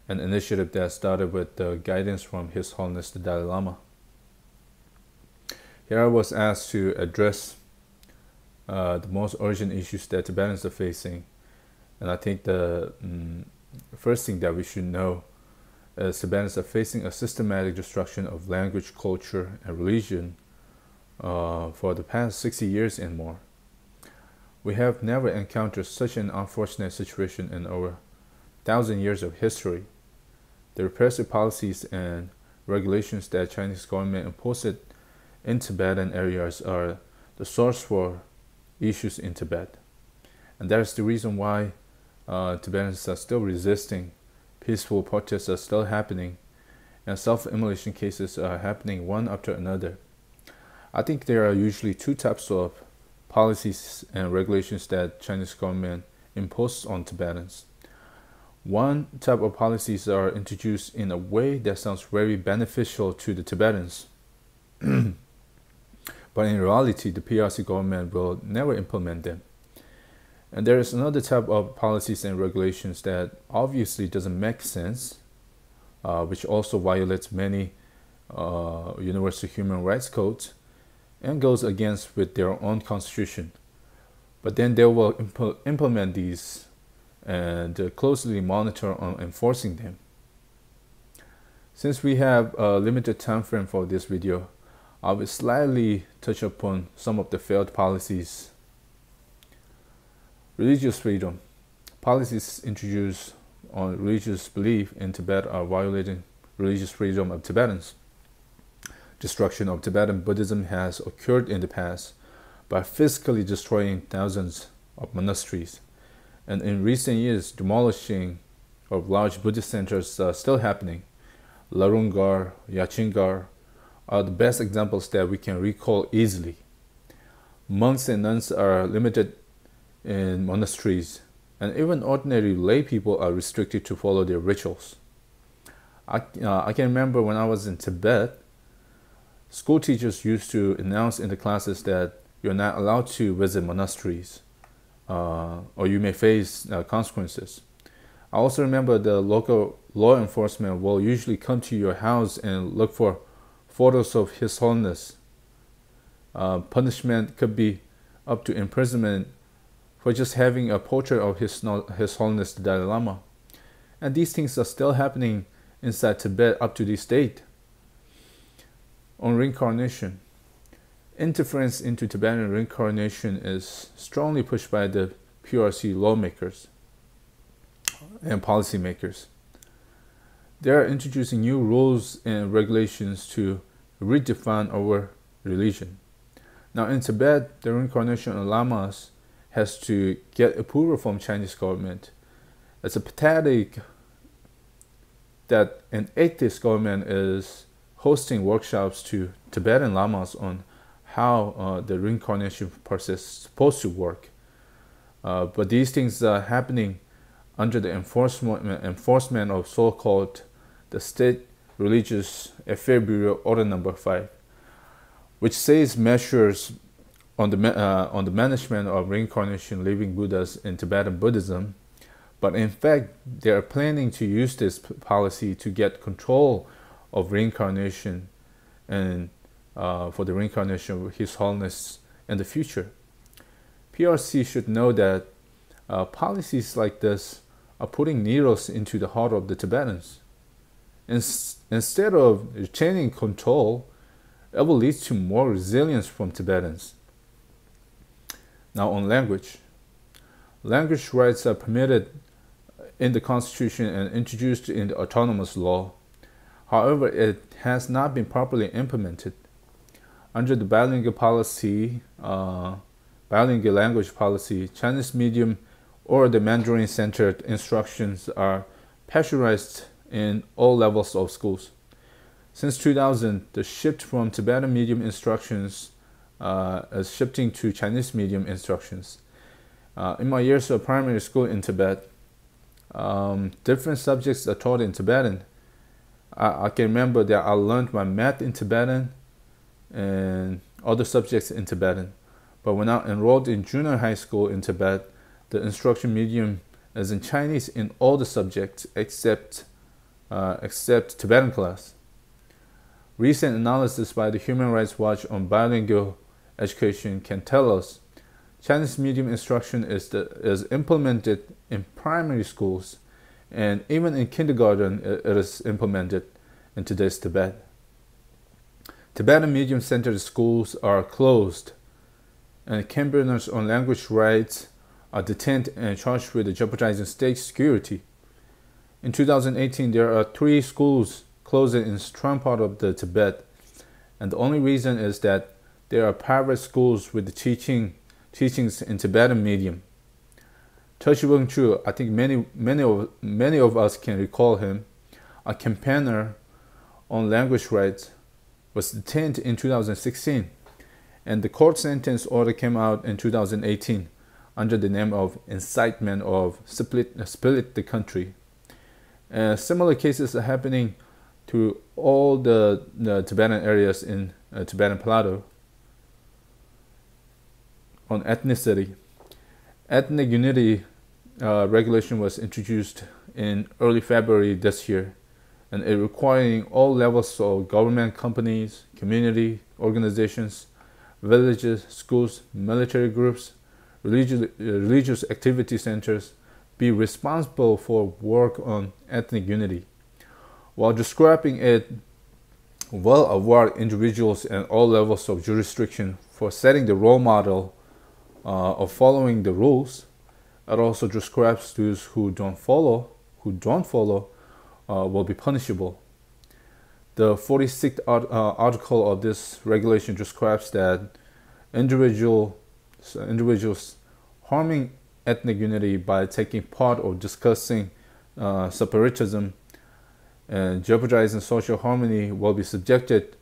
an initiative that started with the guidance from His Holiness the Dalai Lama. Here I was asked to address the most urgent issues that Tibetans are facing, and I think the first thing that we should know is Tibetans are facing a systematic destruction of language, culture, and religion for the past 60 years and more. We have never encountered such an unfortunate situation in over 1,000 years of history. The repressive policies and regulations that Chinese government imposed in Tibetan areas are the source for issues in Tibet. And that is the reason why Tibetans are still resisting, peaceful protests are still happening, and self-immolation cases are happening one after another. I think there are usually two types of policies and regulations that Chinese government imposes on Tibetans. One type of policies are introduced in a way that sounds very beneficial to the Tibetans. But in reality, the PRC government will never implement them. And there is another type of policies and regulations that obviously doesn't make sense, which also violates many universal human rights codes and goes against with their own constitution. But then they will implement these and closely monitor on enforcing them. Since we have a limited time frame for this video, I will slightly touch upon some of the failed policies. Religious freedom. Policies introduced on religious belief in Tibet are violating religious freedom of Tibetans. Destruction of Tibetan Buddhism has occurred in the past by physically destroying thousands of monasteries. And in recent years, demolishing of large Buddhist centers are still happening, Larungar, Yachingar are the best examples that we can recall easily. Monks and nuns are limited in monasteries, and even ordinary lay people are restricted to follow their rituals. I can remember when I was in Tibet, school teachers used to announce in the classes that you're not allowed to visit monasteries, or you may face consequences. I also remember the local law enforcement will usually come to your house and look for photos of His Holiness. Punishment could be up to imprisonment for just having a portrait of His Holiness the Dalai Lama. And these things are still happening inside Tibet up to this date. On reincarnation, interference into Tibetan reincarnation is strongly pushed by the PRC lawmakers and policymakers. They are introducing new rules and regulations to redefine our religion. Now in Tibet, the reincarnation of lamas has to get approval from Chinese government. It's a pathetic that an atheist government is hosting workshops to Tibetan lamas on how the reincarnation process is supposed to work. But these things are happening under the enforcement of so-called the State Religious Affairs Bureau Order Number 5, which says measures on the management of reincarnation living Buddhas in Tibetan Buddhism, but in fact they are planning to use this policy to get control of reincarnation and for the reincarnation of His Holiness in the future. PRC should know that policies like this are putting needles into the heart of the Tibetans. Instead of retaining control, it will lead to more resilience from Tibetans. Now on language. Language rights are permitted in the Constitution and introduced in the autonomous law. However, it has not been properly implemented. Under the bilingual policy, bilingual language policy, Chinese medium or the Mandarin-centered instructions are pasteurized in all levels of schools. Since 2000, the shift from Tibetan medium instructions is shifting to Chinese medium instructions. In my years of primary school in Tibet, different subjects are taught in Tibetan. I can remember that I learned my math in Tibetan and other subjects in Tibetan. But when I enrolled in junior high school in Tibet, the instruction medium is in Chinese in all the subjects except Tibetan class. Recent analysis by the Human Rights Watch on bilingual education can tell us Chinese medium instruction is implemented in primary schools, and even in kindergarten it is implemented in today's Tibet. Tibetan medium-centered schools are closed, and campaigners on language rights are detained and charged with jeopardizing state security. In 2018, there are 3 schools closed in strong part of the Tibet, and the only reason is that there are private schools with the teachings in Tibetan medium. Toshi Weng-Chu, I think many of us can recall him, a campaigner on language rights, was detained in 2016, and the court sentence order came out in 2018 under the name of incitement of split the country. Similar cases are happening to all the Tibetan areas in Tibetan Plateau. On ethnicity, ethnic unity regulation was introduced in early February this year, and it requiring all levels of government, companies, community organizations, villages, schools, military groups, religious activity centers be responsible for work on ethnic unity. While describing it will award individuals and all levels of jurisdiction for setting the role model of following the rules, it also describes those who don't follow will be punishable. The 46th article of this regulation describes that individuals harming ethnic unity by taking part or discussing separatism and jeopardizing social harmony will be subjected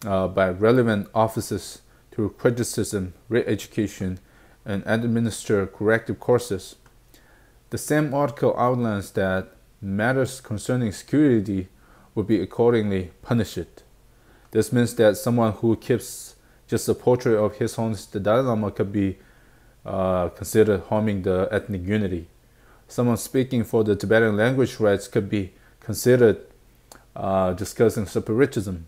by relevant officers to criticism, re-education, and administer corrective courses. The same article outlines that matters concerning security will be accordingly punished. This means that someone who keeps just a portrait of His Holiness the Dalai Lama could be considered harming the ethnic unity. Someone speaking for the Tibetan language rights could be considered discussing separatism.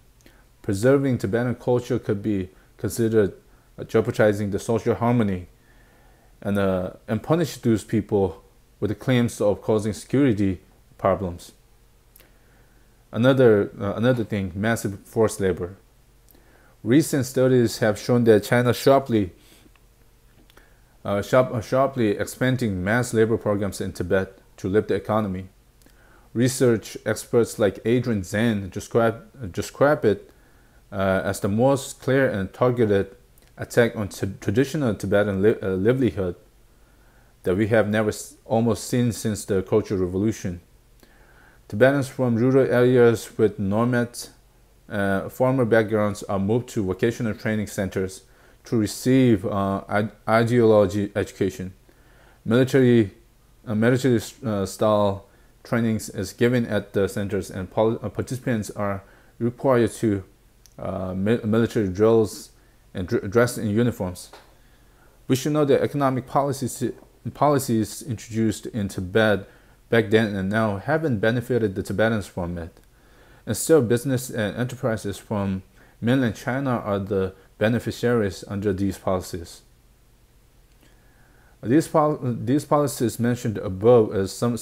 Preserving Tibetan culture could be considered jeopardizing the social harmony, and punish those people with the claims of causing security problems. Another thing, massive forced labor. Recent studies have shown that China sharply expanding mass labor programs in Tibet to lift the economy. Research experts like Adrian Zhang describe it as the most clear and targeted attack on traditional Tibetan livelihood that we have never almost seen since the Cultural Revolution. Tibetans from rural areas with nomad farmer backgrounds are moved to vocational training centers to receive ideology education. Military style trainings is given at the centers, and participants are required to military drills and dressed in uniforms. We should know that economic policies introduced in Tibet back then and now haven't benefited the Tibetans from it. And still, business and enterprises from mainland China are the beneficiaries under these policies. These policies mentioned above is some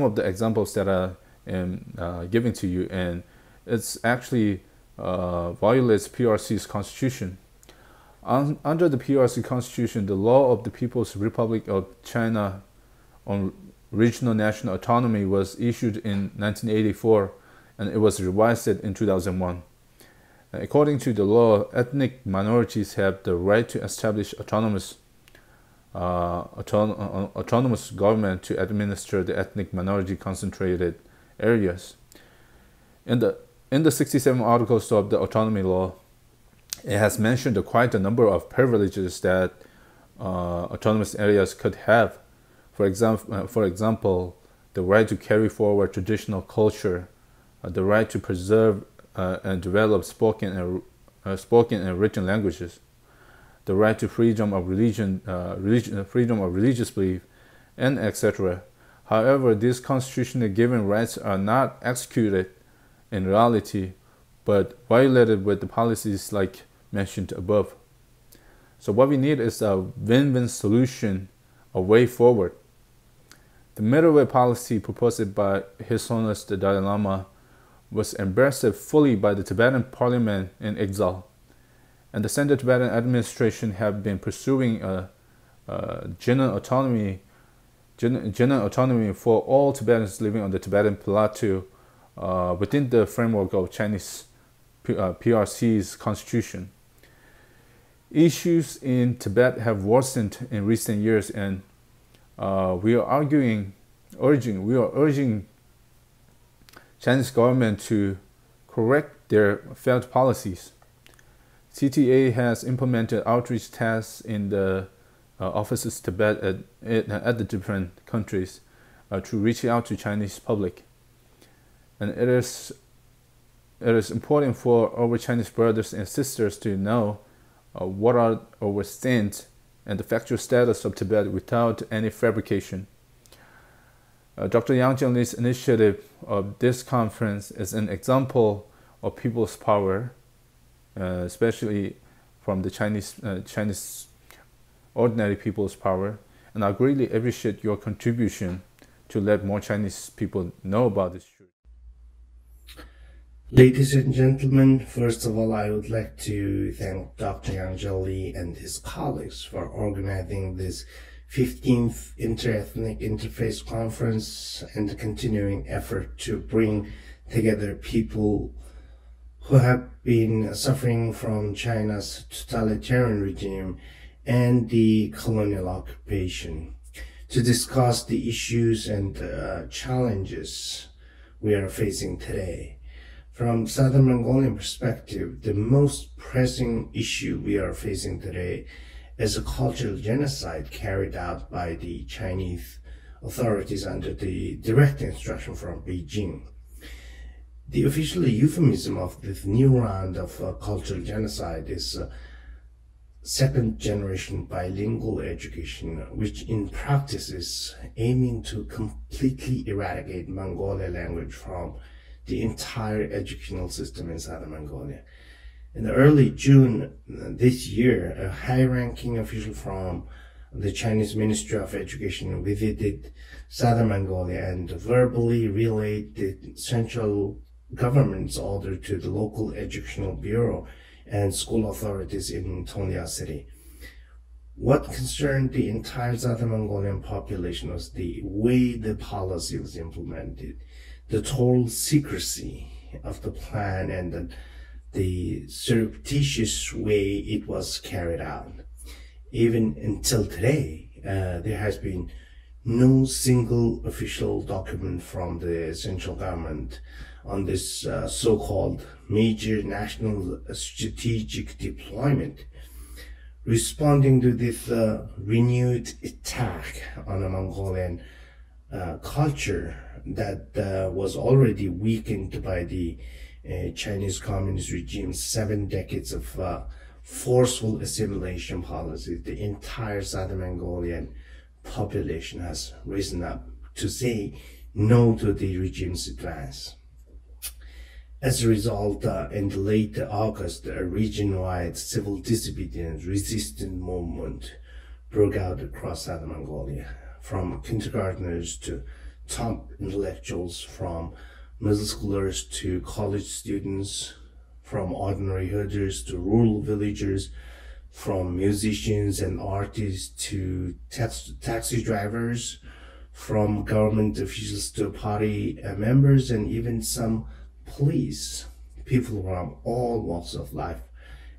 of the examples that I am giving to you, and it's actually violates PRC's constitution. Under the PRC constitution, the law of the People's Republic of China on regional national autonomy was issued in 1984, and it was revised in 2001. According to the law, ethnic minorities have the right to establish autonomous government to administer the ethnic minority concentrated areas. In the 67 articles of the autonomy law, it has mentioned quite a number of privileges that autonomous areas could have. For example, the right to carry forward traditional culture, the right to preserve and develop spoken and written languages, the right to freedom of freedom of religious belief, and etc. However, these constitutionally given rights are not executed in reality, but violated with the policies like mentioned above. So what we need is a win-win solution, a way forward. The middle way policy proposed by His Holiness the Dalai Lama was embraced fully by the Tibetan parliament in exile, and the Central Tibetan administration have been pursuing a general autonomy for all Tibetans living on the Tibetan plateau within the framework of Chinese PRC's constitution. Issues in Tibet have worsened in recent years, and we are urging Chinese government to correct their failed policies. CTA has implemented outreach tasks in the offices Tibet at the different countries to reach out to Chinese public, and it is important for our Chinese brothers and sisters to know what are our stands and the factual status of Tibet without any fabrication. Dr. Jianli's initiative of this conference is an example of people's power, especially from the Chinese ordinary people's power, and I greatly appreciate your contribution to let more Chinese people know about this truth. Ladies and gentlemen, first of all, I would like to thank Dr. Jianli and his colleagues for organizing this 15th Interethnic Interfaith Conference and the continuing effort to bring together people who have been suffering from China's totalitarian regime and the colonial occupation to discuss the issues and challenges we are facing today. From Southern Mongolian perspective, the most pressing issue we are facing today is a cultural genocide carried out by the Chinese authorities under the direct instruction from Beijing. The official euphemism of this new round of cultural genocide is second-generation bilingual education, which in practice is aiming to completely eradicate Mongolian language from the entire educational system in Southern Mongolia. In early June this year, a high-ranking official from the Chinese Ministry of Education visited Southern Mongolia and verbally relayed the central government's order to the local educational bureau and school authorities in Tonya City. What concerned the entire Southern Mongolian population was the way the policy was implemented, the total secrecy of the plan, and the surreptitious way it was carried out. Even until today, there has been no single official document from the central government on this so-called major national strategic deployment. Responding to this renewed attack on a Mongolian culture that was already weakened by the Chinese Communist regime's 7 decades of forceful assimilation policies, the entire Southern Mongolian population has risen up to say no to the regime's advance. As a result, in late August, a region-wide civil disobedience resistance movement broke out across Southern Mongolia, from kindergartners to top intellectuals, from middle schoolers to college students, from ordinary herders to rural villagers, from musicians and artists to taxi drivers, from government officials to party members, and even some police. People from all walks of life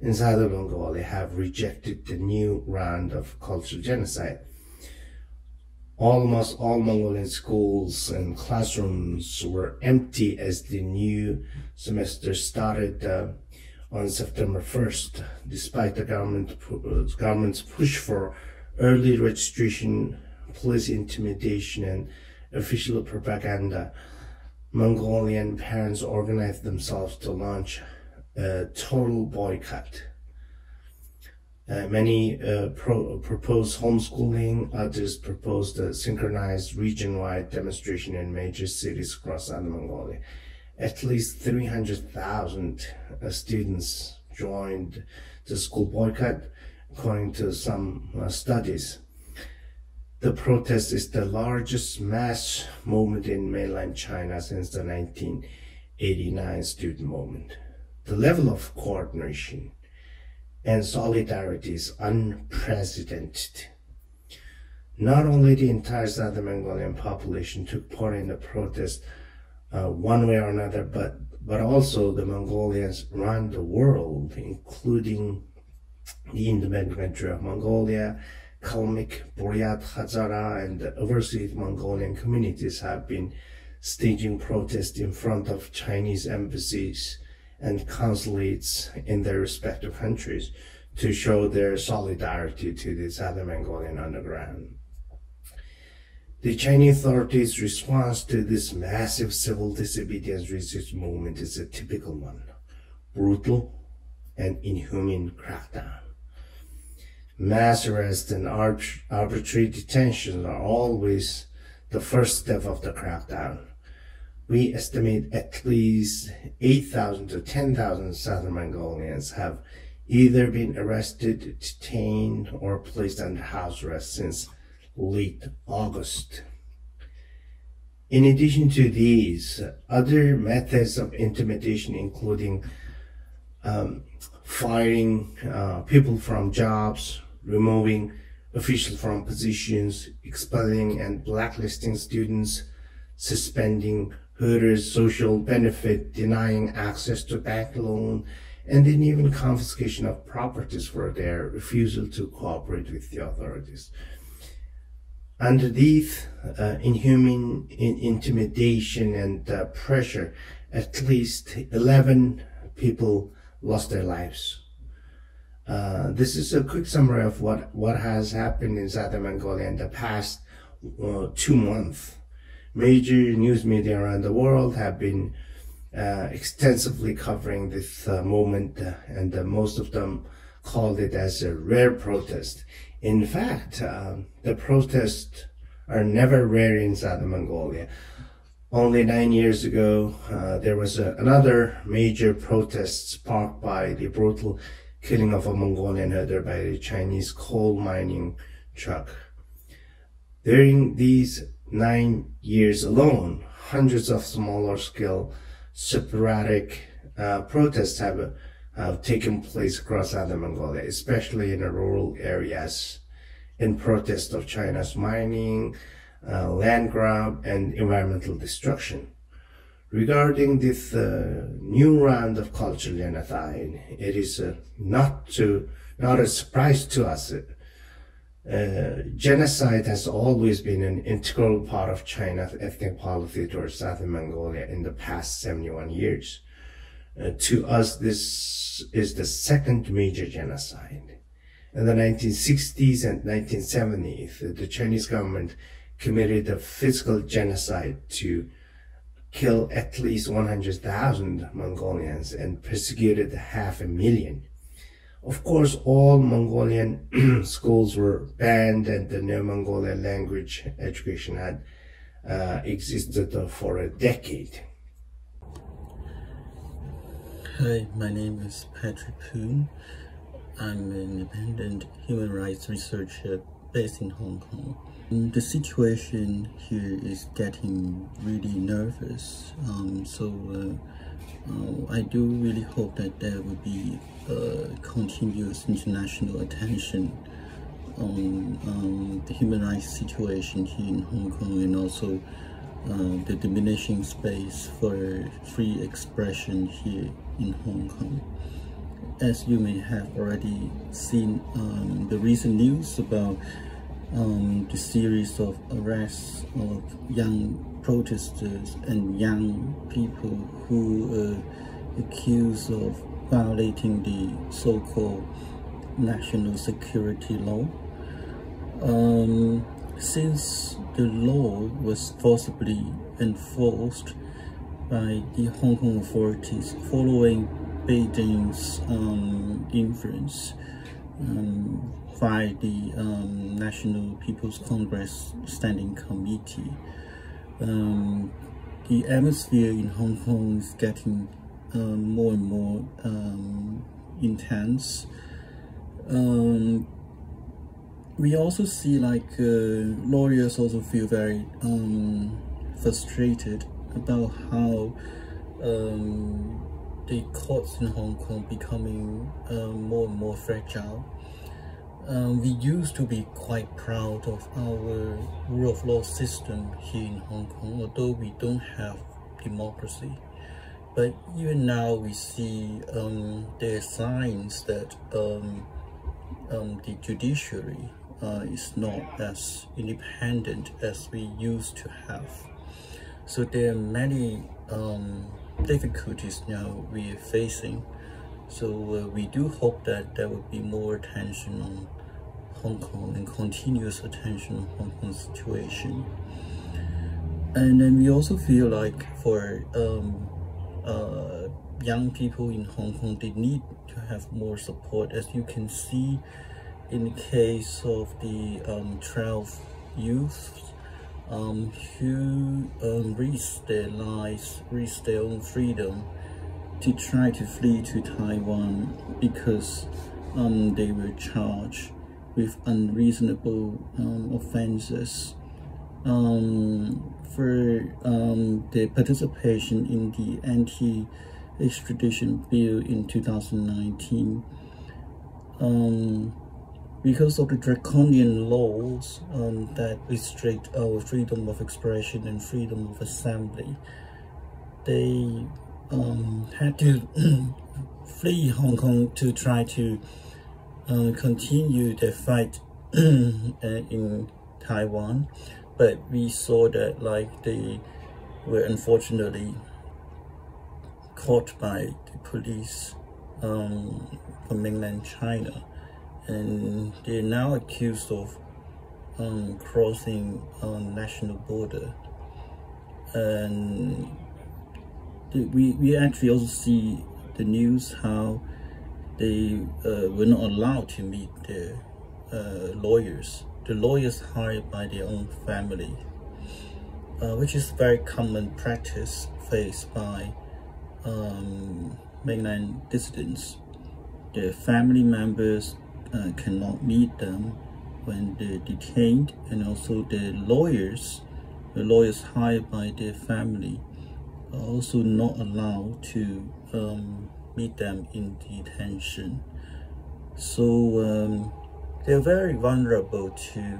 in Southern Mongolia have rejected the new round of cultural genocide. Almost all Mongolian schools and classrooms were empty as the new semester started on September 1st, despite the government's push for early registration, police intimidation, and official propaganda. Mongolian parents organized themselves to launch a total boycott. Many proposed homeschooling, others proposed a synchronized region-wide demonstration in major cities across Southern Mongolia. At least 300,000 students joined the school boycott, according to some studies. The protest is the largest mass movement in mainland China since the 1989 student movement. The level of coordination and solidarity is unprecedented. Not only the entire Southern Mongolian population took part in the protest one way or another, but also the Mongolians around the world, including the independent country of Mongolia, Kalmyk, Buryat, Hazara, and the overseas Mongolian communities have been staging protests in front of Chinese embassies and consulates in their respective countries to show their solidarity to the Southern Mongolian underground. The Chinese authorities' response to this massive civil disobedience resistance movement is a typical one: brutal and inhuman crackdown. Mass arrests and arbitrary detentions are always the first step of the crackdown. We estimate at least 8,000 to 10,000 Southern Mongolians have either been arrested, detained, or placed under house arrest since late August. In addition to these, other methods of intimidation, including firing people from jobs, removing officials from positions, expelling and blacklisting students, suspending herders' social benefit, denying access to bank loan, and then even confiscation of properties for their refusal to cooperate with the authorities. Underneath inhuman intimidation and pressure, at least 11 people lost their lives. This is a quick summary of what has happened in Southern Mongolia in the past 2 months. Major news media around the world have been extensively covering this moment, and most of them called it as a rare protest. In fact, the protests are never rare in Southern Mongolia. Only 9 years ago, there was another major protest sparked by the brutal killing of a Mongolian herder by a Chinese coal mining truck. During these 9 years alone, hundreds of smaller scale sporadic protests have taken place across Southern Mongolia, especially in the rural areas, in protest of China's mining, land grab, and environmental destruction. Regarding this new round of cultural genocide, it is not a surprise to us. Genocide has always been an integral part of China's ethnic policy towards Southern Mongolia in the past 71 years. To us, this is the second major genocide. In the 1960s and 1970s, the Chinese government committed a physical genocide to kill at least 100,000 Mongolians and persecuted 500,000. Of course, all Mongolian schools were banned, and the New Mongolian language education had existed for a decade. Hi, my name is Patrick Poon. I'm an independent human rights researcher based in Hong Kong. The situation here is getting really nervous, I do really hope that there will be continuous international attention on the human rights situation here in Hong Kong, and also the diminishing space for free expression here in Hong Kong. As you may have already seen the recent news about the series of arrests of young protesters and young people who are accused of violating the so-called national security law. Since the law was forcibly enforced by the Hong Kong authorities following Beijing's influence by the National People's Congress Standing Committee, the atmosphere in Hong Kong is getting more and more intense. We also see lawyers also feel very frustrated about how the courts in Hong Kong becoming more and more fragile. We used to be quite proud of our rule of law system here in Hong Kong, although we don't have democracy. But even now we see there are signs that the judiciary is not as independent as we used to have. So there are many difficulties now we are facing. So we do hope that there will be more attention on Hong Kong and continuous attention on Hong Kong's situation. And then we also feel like for young people in Hong Kong, they need to have more support. As you can see in the case of the 12 youths who risked their lives, risked their own freedom to try to flee to Taiwan because they were charged with unreasonable offenses for their participation in the anti-extradition bill in 2019. Because of the draconian laws that restrict our freedom of expression and freedom of assembly, they had to flee Hong Kong to try to continue their fight in Taiwan, but we saw that like they were unfortunately caught by the police from mainland China, and they're now accused of crossing national border. And we actually also see the news how they were not allowed to meet their lawyers. The lawyers hired by their own family, which is very common practice faced by mainland dissidents. Their family members cannot meet them when they're detained, and also the lawyers hired by their family are also not allowed to meet them in detention. So they're very vulnerable to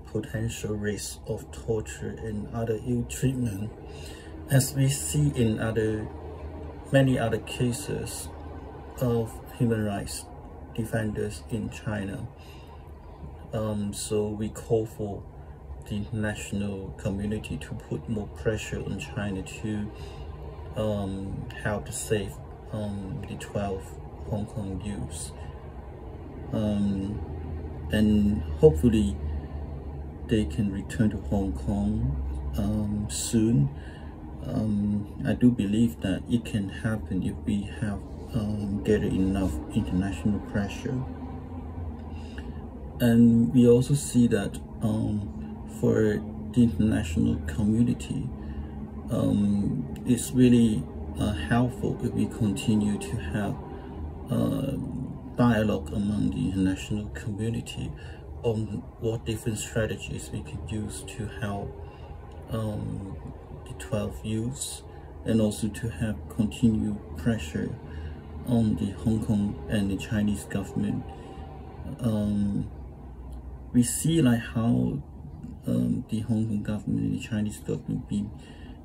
potential risk of torture and other ill treatment, as we see in many other cases of human rights defenders in China. So we call for the international community to put more pressure on China to help to save the 12 Hong Kong youths. And hopefully they can return to Hong Kong soon. I do believe that it can happen if we have gathered enough international pressure. And we also see that for the international community, it's really helpful if we continue to have dialogue among the international community on what different strategies we can use to help the 12 youths, and also to have continued pressure on the Hong Kong and the Chinese government. We see like how the Hong Kong government and the Chinese government been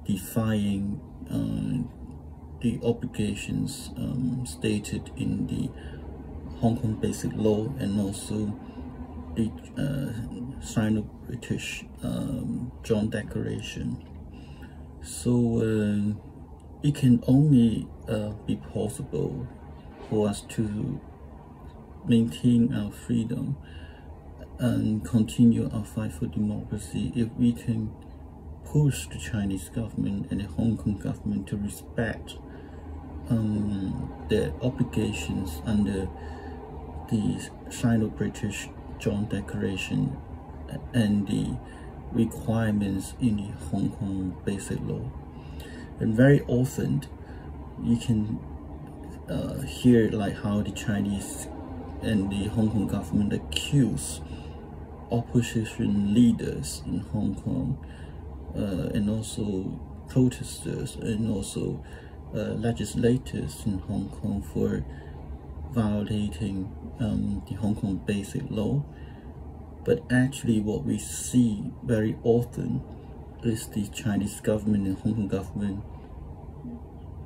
defying the obligations stated in the Hong Kong Basic Law, and also the Sino-British Joint Declaration. So it can only be possible for us to maintain our freedom and continue our fight for democracy if we can push the Chinese government and the Hong Kong government to respect their obligations under the Sino-British Joint Declaration and the requirements in the Hong Kong Basic Law. And very often you can hear like how the Chinese and the Hong Kong government accuse opposition leaders in Hong Kong and also protesters and also legislators in Hong Kong for violating the Hong Kong Basic Law. But actually what we see very often is the Chinese government and Hong Kong government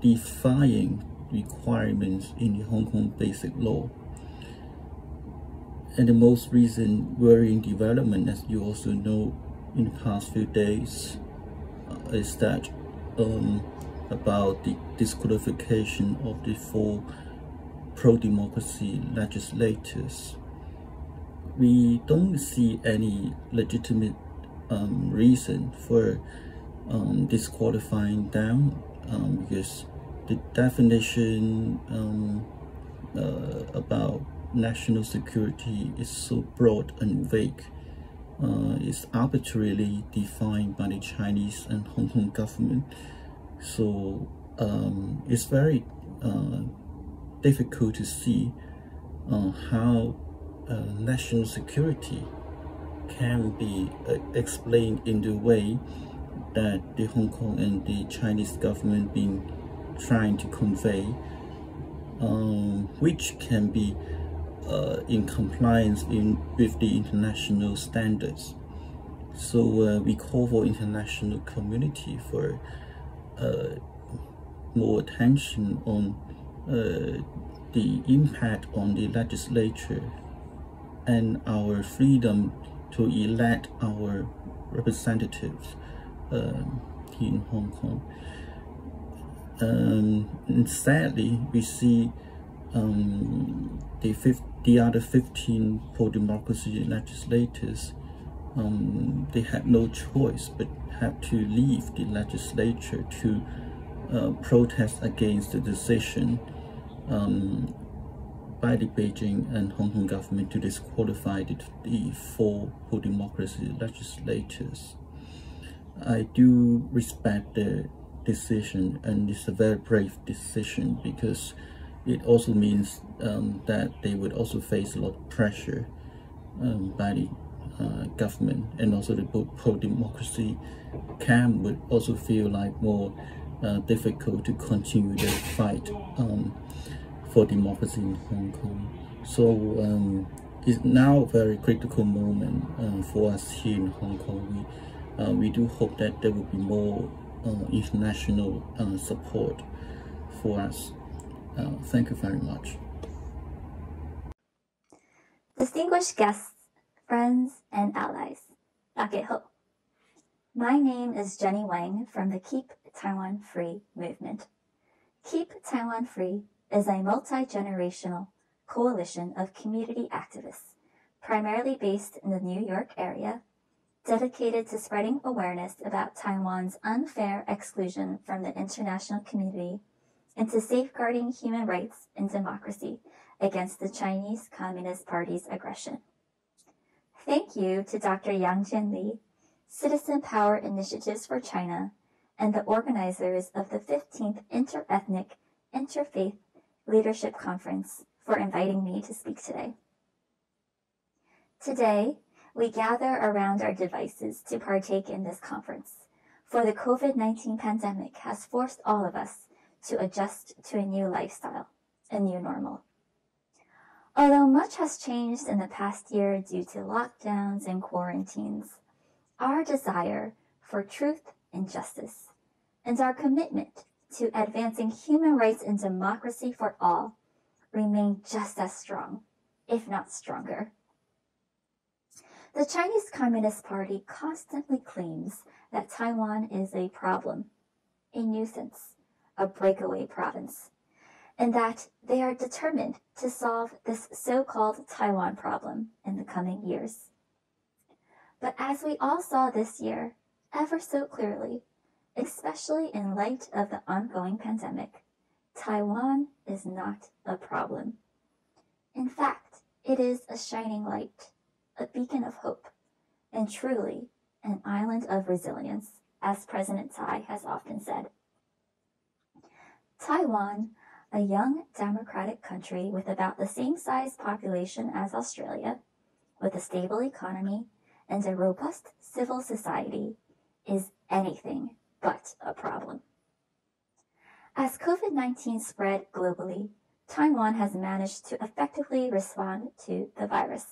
defying requirements in the Hong Kong Basic Law. And the most recent worrying development, as you also know, in the past few days, is that about the disqualification of the 4 pro-democracy legislators. We don't see any legitimate reason for disqualifying them, because the definition about national security is so broad and vague. It's arbitrarily defined by the Chinese and Hong Kong government. So it's very difficult to see how national security can be explained in the way that the Hong Kong and the Chinese government been trying to convey, which can be in compliance with the international standards. So we call for international community for more attention on the impact on the legislature and our freedom to elect our representatives here in Hong Kong. And sadly, we see the other 15 pro-democracy legislators, they had no choice but had to leave the legislature to protest against the decision by the Beijing and Hong Kong government to disqualify the 4 pro-democracy legislators. I do respect the decision, and it's a very brave decision, because it also means that they would also face a lot of pressure by the government, and also the pro-democracy camp would also feel like more difficult to continue the fight for democracy in Hong Kong. So it's now a very critical moment for us here in Hong Kong. We do hope that there will be more international support for us. Thank you very much. Distinguished guests, friends, and allies, Dakeho. My name is Jenny Wang from the Keep Taiwan Free movement. Keep Taiwan Free is a multi-generational coalition of community activists, primarily based in the New York area, dedicated to spreading awareness about Taiwan's unfair exclusion from the international community and to safeguarding human rights and democracy against the Chinese Communist Party's aggression. Thank you to Dr. Jianli, Citizen Power Initiatives for China, and the organizers of the 15th Interethnic Interfaith Leadership Conference for inviting me to speak today. Today, we gather around our devices to partake in this conference, for the COVID-19 pandemic has forced all of us to adjust to a new lifestyle, a new normal. Although much has changed in the past year due to lockdowns and quarantines, our desire for truth and justice and our commitment to advancing human rights and democracy for all remain just as strong, if not stronger. The Chinese Communist Party constantly claims that Taiwan is a problem, a nuisance, a breakaway province, and that they are determined to solve this so-called Taiwan problem in the coming years. But as we all saw this year, ever so clearly, especially in light of the ongoing pandemic, Taiwan is not a problem. In fact, it is a shining light, a beacon of hope, and truly an island of resilience, as President Tsai has often said. Taiwan, a young democratic country with about the same size population as Australia, with a stable economy and a robust civil society, is anything but a problem. As COVID-19 spread globally, Taiwan has managed to effectively respond to the virus.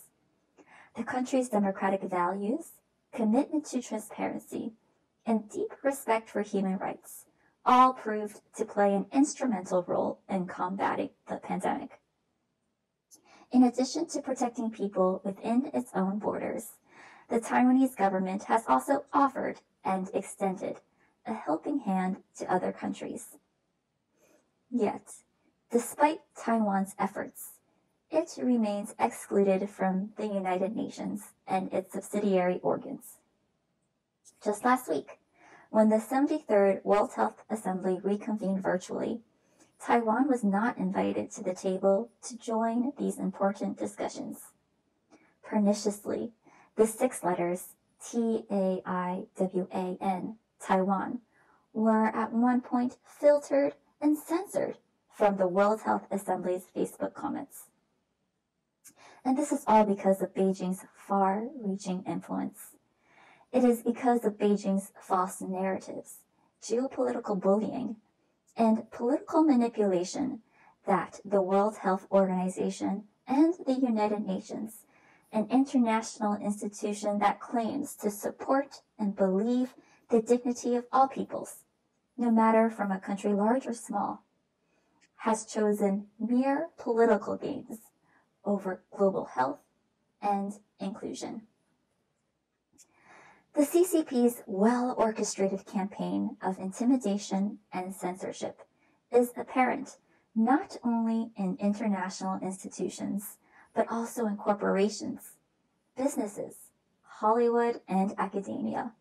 The country's democratic values, commitment to transparency, and deep respect for human rights all proved to play an instrumental role in combating the pandemic. In addition to protecting people within its own borders, the Taiwanese government has also offered and extended a helping hand to other countries. Yet, despite Taiwan's efforts, it remains excluded from the United Nations and its subsidiary organs. Just last week, when the 73rd World Health Assembly reconvened virtually, Taiwan was not invited to the table to join these important discussions. Perniciously, the 6 letters TAIWAN, Taiwan, were at one point filtered and censored from the World Health Assembly's Facebook comments. And this is all because of Beijing's far-reaching influence. It is because of Beijing's false narratives, geopolitical bullying, and political manipulation that the World Health Organization and the United Nations, an international institution that claims to support and believe the dignity of all peoples, no matter from a country large or small, has chosen mere political gains over global health and inclusion. The CCP's well-orchestrated campaign of intimidation and censorship is apparent not only in international institutions, but also in corporations, businesses, Hollywood, and academia,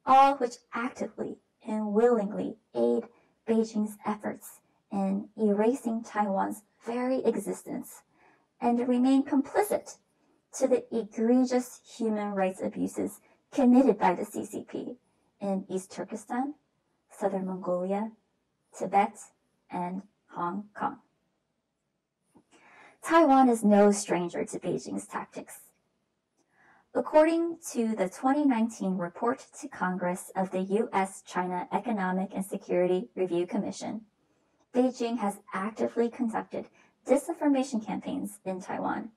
all which actively and willingly aid Beijing's efforts in erasing Taiwan's very existence and remain complicit to the egregious human rights abuses committed by the CCP in East Turkestan, Southern Mongolia, Tibet, and Hong Kong. Taiwan is no stranger to Beijing's tactics. According to the 2019 report to Congress of the US-China Economic and Security Review Commission, Beijing has actively conducted disinformation campaigns in Taiwan,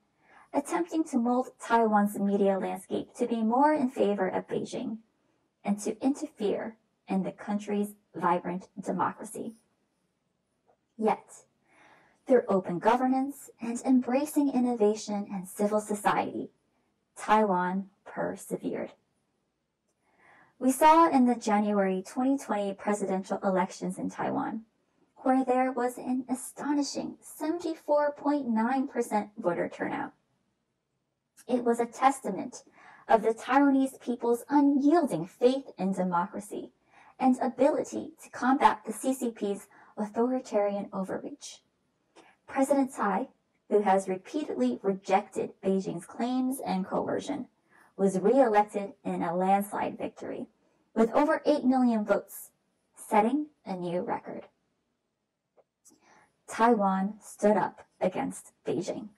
attempting to mold Taiwan's media landscape to be more in favor of Beijing and to interfere in the country's vibrant democracy. Yet, through open governance and embracing innovation and civil society, Taiwan persevered. We saw in the January 2020 presidential elections in Taiwan, where there was an astonishing 74.9% voter turnout. It was a testament of the Taiwanese people's unyielding faith in democracy and ability to combat the CCP's authoritarian overreach. President Tsai, who has repeatedly rejected Beijing's claims and coercion, was re-elected in a landslide victory with over 8 million votes, setting a new record. Taiwan stood up against Beijing.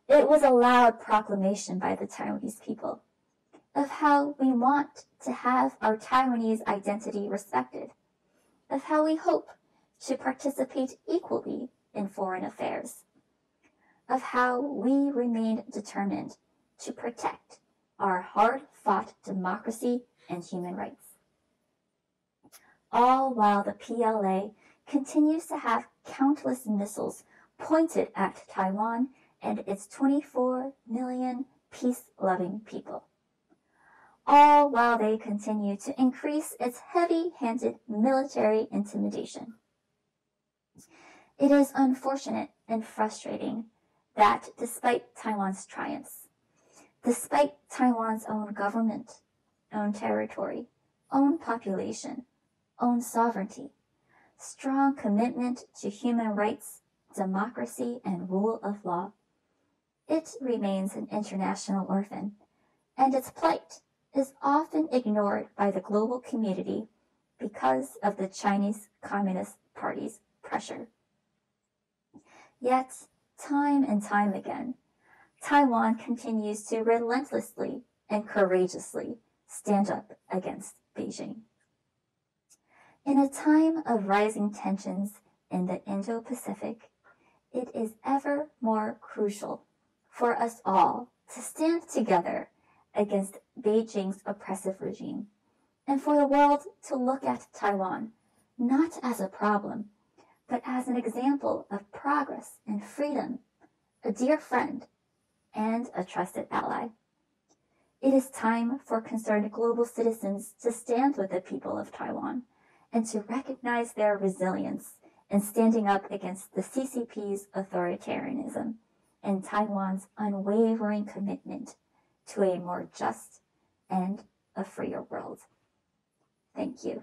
It was a loud proclamation by the Taiwanese people of how we want to have our Taiwanese identity respected, of how we hope to participate equally in foreign affairs, of how we remain determined to protect our hard-fought democracy and human rights. All while the PLA continues to have countless missiles pointed at Taiwan and its 24 million peace-loving people. All while they continue to increase its heavy-handed military intimidation. It is unfortunate and frustrating that despite Taiwan's triumphs, despite Taiwan's own government, own territory, own population, own sovereignty, strong commitment to human rights, democracy, and rule of law, it remains an international orphan, and its plight is often ignored by the global community because of the Chinese Communist Party's pressure. Yet, time and time again, Taiwan continues to relentlessly and courageously stand up against Beijing. In a time of rising tensions in the Indo-Pacific, it is ever more crucial for us all to stand together against Beijing's oppressive regime, and for the world to look at Taiwan not as a problem, but as an example of progress and freedom, a dear friend, and a trusted ally. It is time for concerned global citizens to stand with the people of Taiwan and to recognize their resilience in standing up against the CCP's authoritarianism and Taiwan's unwavering commitment to a more just and a freer world. Thank you.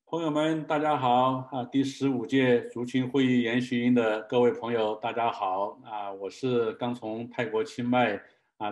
朋友们，大家好啊！第15届族群会议研习营的各位朋友，大家好啊！我是刚从泰国清迈啊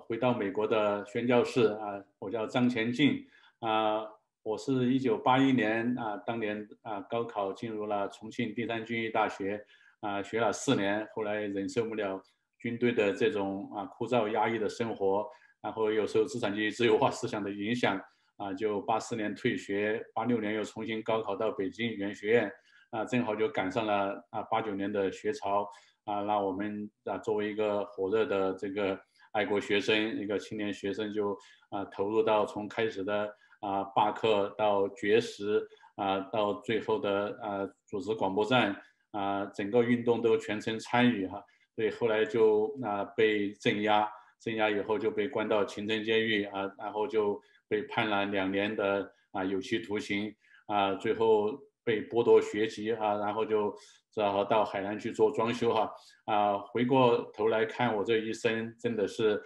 回到美国的宣教士啊，我叫张前进啊。我是1981年啊，当年啊高考进入了重庆第三军医大学啊，学了4年，后来忍受不了军队的这种啊枯燥压抑的生活，然后又受资产阶级自由化思想的影响。啊，就84年退学，86年又重新高考到北京语言学院，啊，正好就赶上了啊89年的学潮，啊，那我们啊作为一个火热的这个爱国学生，一个青年学生就啊投入到从开始的啊罢课到绝食啊，到最后的组织广播站啊，整个运动都全程参与哈，所以后来就被镇压。生涯以后就被关到秦城监狱啊，然后就被判了2年的有期徒刑啊，最后被剥夺学籍啊，然后就只好到海南去做装修回过头来看我这一生，真的是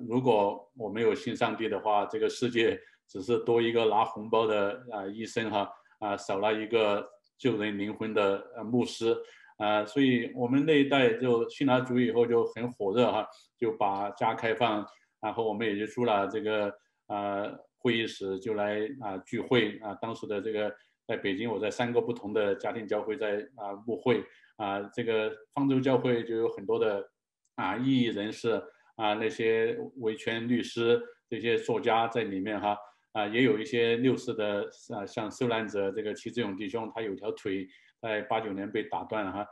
如果我没有信上帝的话，这个世界只是多一个拿红包的医生少了一个救人灵魂的牧师所以我们那一代就信了主以后就很火热就把家开放，然后我们也就租了这个会议室，就来聚会当时的这个在北京，我在3个不同的家庭教会在牧会这个方舟教会就有很多的异议人士那些维权律师，这些作家在里面也有一些六四的像受难者这个齐志勇弟兄，他有条腿在89年被打断了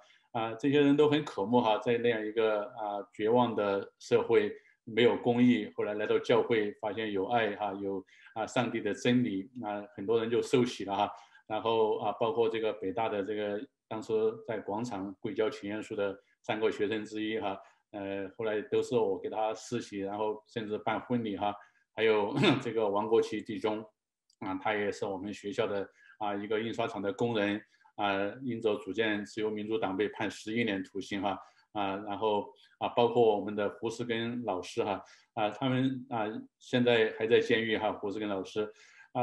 这些人都很渴慕在那样一个绝望的社会，没有公义，后来来到教会发现有爱有上帝的真理很多人就受洗了然后包括这个北大的这个当时在广场跪教请愿书的3个学生之一后来都是我给他施洗，然后甚至办婚礼还有这个王国旗弟兄他也是我们学校的一个印刷厂的工人因着组建自由民主党被判11年徒刑然后包括我们的胡斯根老师他们现在还在监狱胡斯根老师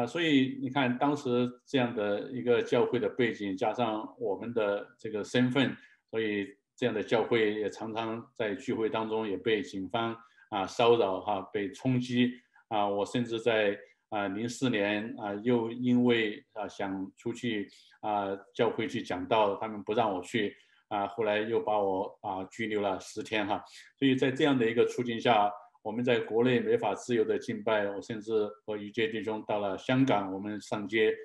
所以你看当时这样的一个教会的背景，加上我们的这个身份，所以这样的教会也常常在聚会当中也被警方骚扰被冲击我甚至在04年又因为想出去教会去讲道，他们不让我去后来又把我拘留了10天所以在这样的一个处境下，我们在国内没法自由的敬拜，我甚至和余杰弟兄到了香港，我们上街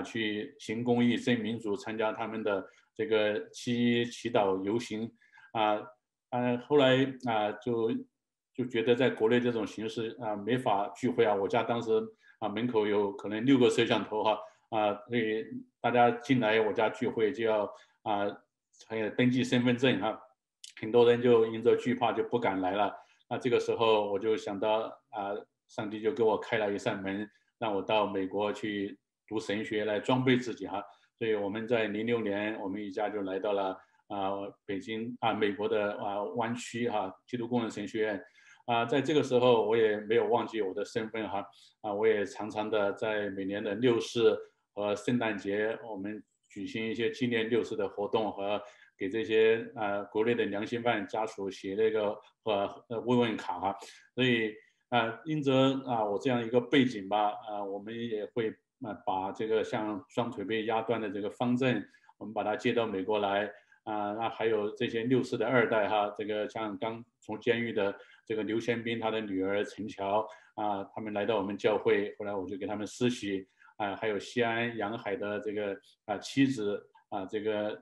去行公义、争民主，参加他们的这个7.1祈祷游行后来就觉得在国内这种形式没法聚会我家当时门口有可能6个摄像头所以大家进来我家聚会就要还有登记身份证很多人就因着惧怕就不敢来了这个时候我就想到上帝就给我开了一扇门，让我到美国去读神学来装备自己所以我们在06年我们一家就来到了北京美国的湾区基督工人神学院在这个时候我也没有忘记我的身份我也常常的在每年的6四和圣诞节我们举行一些纪念6四的活动和给这些国内的良心犯家属写那个慰问卡所以因着我这样一个背景吧我们也会把这个像双腿被压断的这个方正我们把它接到美国来那还有这些6四的2代这个像刚从监狱的这个刘宪斌他的女儿陈乔他们来到我们教会，后来我就给他们施洗还有西安杨海的这个妻子这个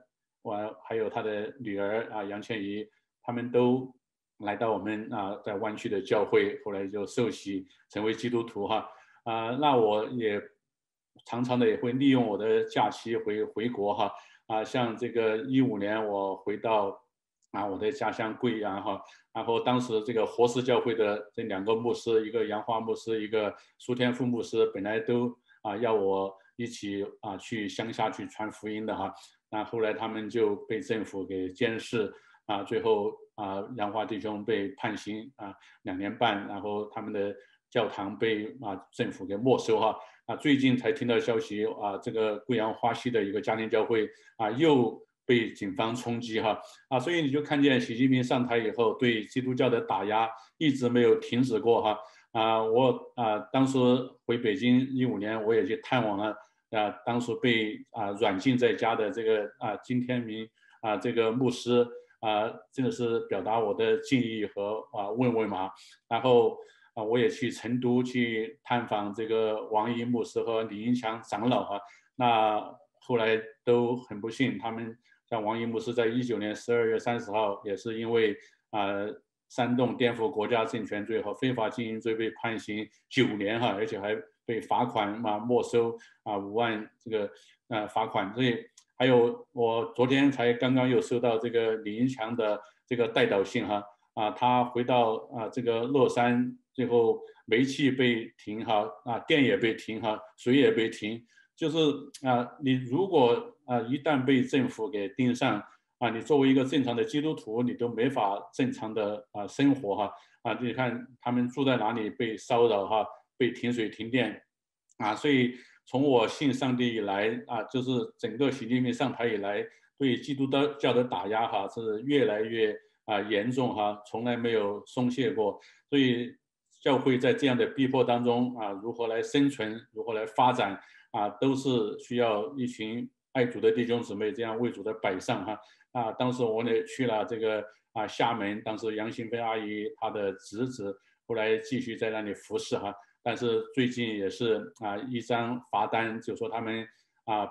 还有他的女儿杨倩怡，他们都来到我们在湾区的教会，后来就受洗成为基督徒那我也常常的也会利用我的假期回国像这个15年我回到我的家乡贵阳然后当时这个活石教会的这2个牧师，一个杨华牧师，一个苏天富牧师，本来都要我一起去乡下去传福音的那后来他们就被政府给监视最后杨华弟兄被判刑2年半，然后他们的教堂被政府给没收最近才听到消息这个贵阳花溪的一个家庭教会又被警方冲击所以你就看见习近平上台以后对基督教的打压一直没有停止过我当时回北京15年我也去探望了当时被软禁在家的这个金天明这个牧师真的是表达我的敬意和慰问嘛然后我也去成都去探访这个王一牧师和李英强长老那后来都很不幸，他们像王一牧师在19年12月30号也是因为煽动颠覆国家政权罪和非法经营罪被判刑9年而且还被罚款没收5万这个罚款。所以还有我昨天才刚刚又收到这个李英强的这个代祷信他回到这个乐山，最后煤气被停哈，电也被停哈，水也被停，就是你如果一旦被政府给盯上你作为一个正常的基督徒，你都没法正常的生活哈你看他们住在哪里被骚扰哈，被停水停电所以从我信上帝以来就是整个习近平上台以来，对基督教的打压哈是越来越严重哈，从来没有松懈过。所以教会在这样的逼迫当中如何来生存，如何来发展都是需要一群爱主的弟兄姊妹这样为主的摆上哈当时我也去了这个厦门，当时杨新飞阿姨她的侄子后来继续在那里服侍哈。但是最近也是一张罚单，就说他们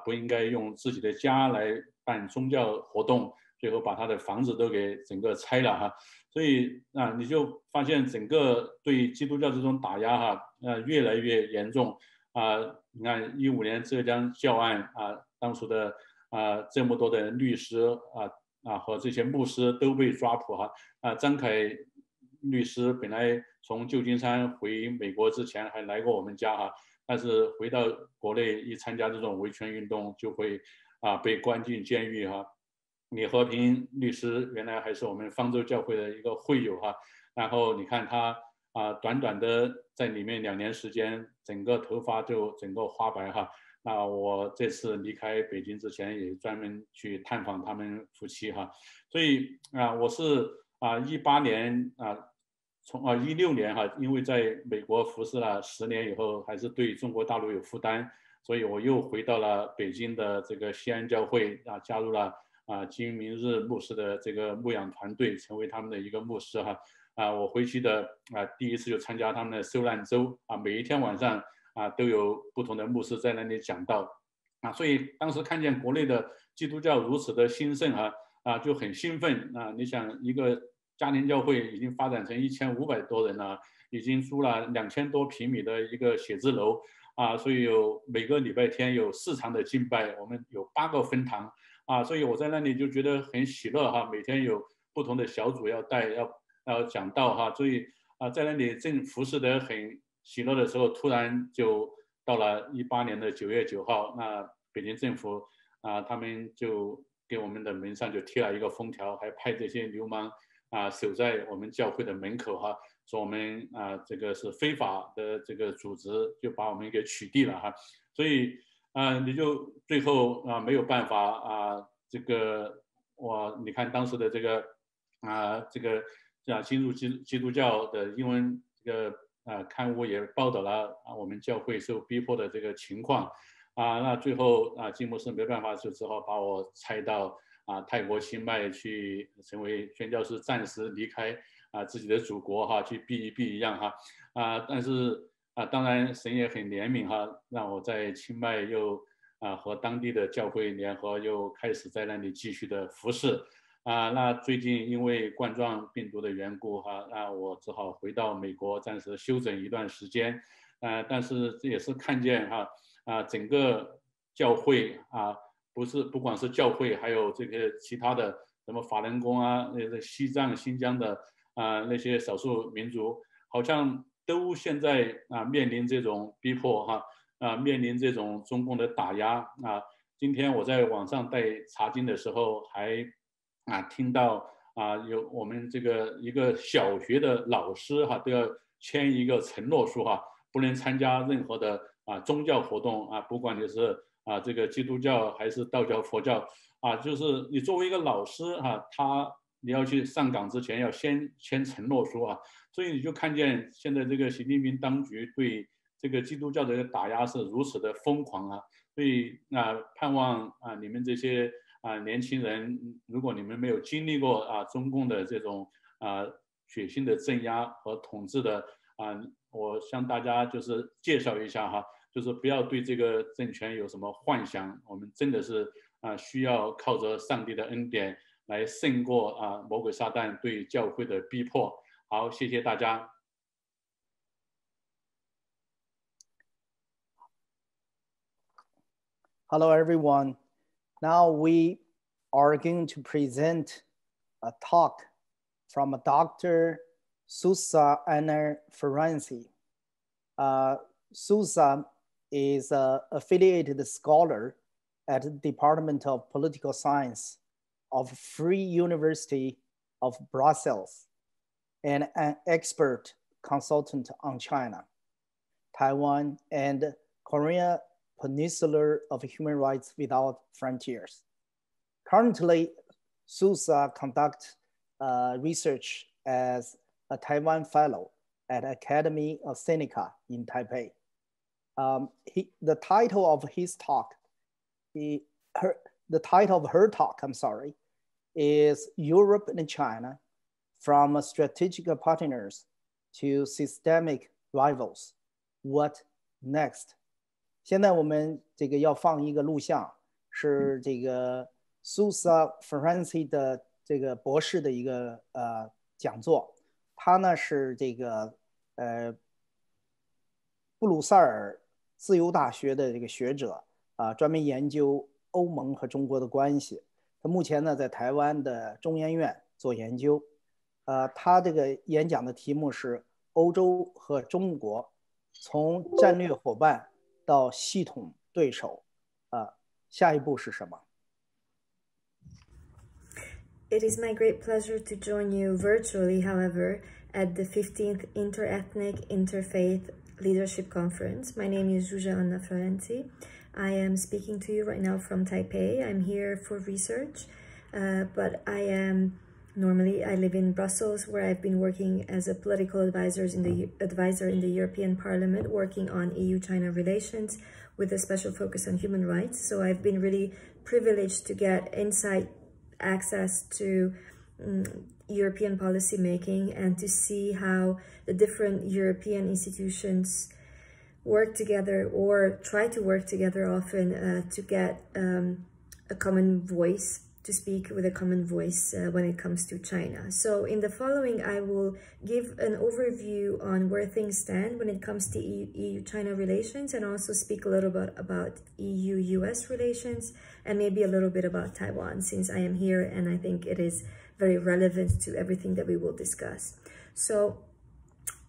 不应该用自己的家来办宗教活动，最后把他的房子都给整个拆了哈。所以你就发现整个对基督教这种打压哈越来越严重你看15年浙江教案当初的这么多的律师和这些牧师都被抓捕哈张凯律师本来从旧金山回美国之前还来过我们家哈，但是回到国内一参加这种维权运动就会被关进监狱哈。李和平律师原来还是我们方舟教会的一个会友哈，然后你看他短短的在里面2年时间，整个头发就整个花白哈。那我这次离开北京之前也专门去探访他们夫妻哈，所以我是18年从16年哈，因为在美国服侍了10年以后，还是对中国大陆有负担，所以我又回到了北京的这个西安教会加入了金明日牧师的这个牧养团队，成为他们的一个牧师哈我回去的第一次就参加他们的受难周每一天晚上都有不同的牧师在那里讲道所以当时看见国内的基督教如此的兴盛就很兴奋你想一个家庭教会已经发展成1500多人了，已经租了2000多平米的一个写字楼所以有每个礼拜天有4场的敬拜，我们有8个分堂所以我在那里就觉得很喜乐每天有不同的小组要带要讲道所以在那里正服侍得很喜乐的时候，突然就到了18年的9月9号，那北京政府他们就给我们的门上就贴了一个封条，还派这些流氓守在我们教会的门口说我们这个是非法的这个组织，就把我们给取缔了所以你就最后没有办法这个你看当时的这个这个进入基督教的英文这个刊物也报道了我们教会受逼迫的这个情况那最后金牧师没办法，就只好把我差到泰国清迈去成为宣教士，暂时离开自己的祖国去避一避一样但是当然神也很怜悯让我在清迈又和当地的教会联合，又开始在那里继续的服侍那最近因为冠状病毒的缘故那我只好回到美国暂时休整一段时间但是这也是看见整个教会不管是教会，还有这个其他的什么法轮功西藏、新疆的那些少数民族，好像都现在面临这种逼迫面临这种中共的打压今天我在网上带查经的时候，还听到有我们这个一个小学的老师都要签一个承诺书不能参加任何的宗教活动不管你是这个基督教还是道教、佛教就是你作为一个老师你要去上岗之前要先签承诺书所以你就看见现在这个习近平当局对这个基督教的打压是如此的疯狂所以盼望你们这些年轻人，如果你们没有经历过中共的这种血腥的镇压和统治的我向大家就是介绍一下就是不要对这个政权有什么幻想，我们真的是需要靠着上帝的恩典来胜过魔鬼撒旦对教会的逼迫。好，谢谢大家。Hello, everyone. Now we are going to present a talk from Dr. Susa Anna Ferenczi. Susa is an affiliated scholar at the Department of Political Science of Free University of Brussels and an expert consultant on China, Taiwan, and Korea Peninsula of Human Rights Without Frontiers. Currently, Susa conducts research as a Taiwan Fellow at Academy of Seneca in Taipei. The title of his talk, the title of her talk, I'm sorry, is Europe and China from Strategic Partners to Systemic Rivals. What next? 现在我们这个要放一个录像，是这个 Susa Ferenczi 的这个博士的一个讲座。他呢是这个布鲁塞尔自由大学的这个学者专门研究欧盟和中国的关系。他目前呢在台湾的中研院做研究。他这个演讲的题目是欧洲和中国从战略伙伴到系统对手，下一步是什么？ It is my great pleasure to join you virtually, however, at the 15th Interethnic Interfaith Leadership Conference. My name is Zubayra Ferenczi. I am speaking to you right now from Taipei. I'm here for research, but normally I live in Brussels, where I've been working as a political advisor in the European Parliament, working on EU-China relations with a special focus on human rights. So I've been really privileged to get inside access to European policy making and to see how the different European institutions work together or try to work together often to get a common voice, to speak with a common voice when it comes to China. So in the following, I will give an overview on where things stand when it comes to EU-China relations, and also speak a little bit about EU-US relations, and maybe a little bit about Taiwan, since I am here and I think it is very relevant to everything that we will discuss. So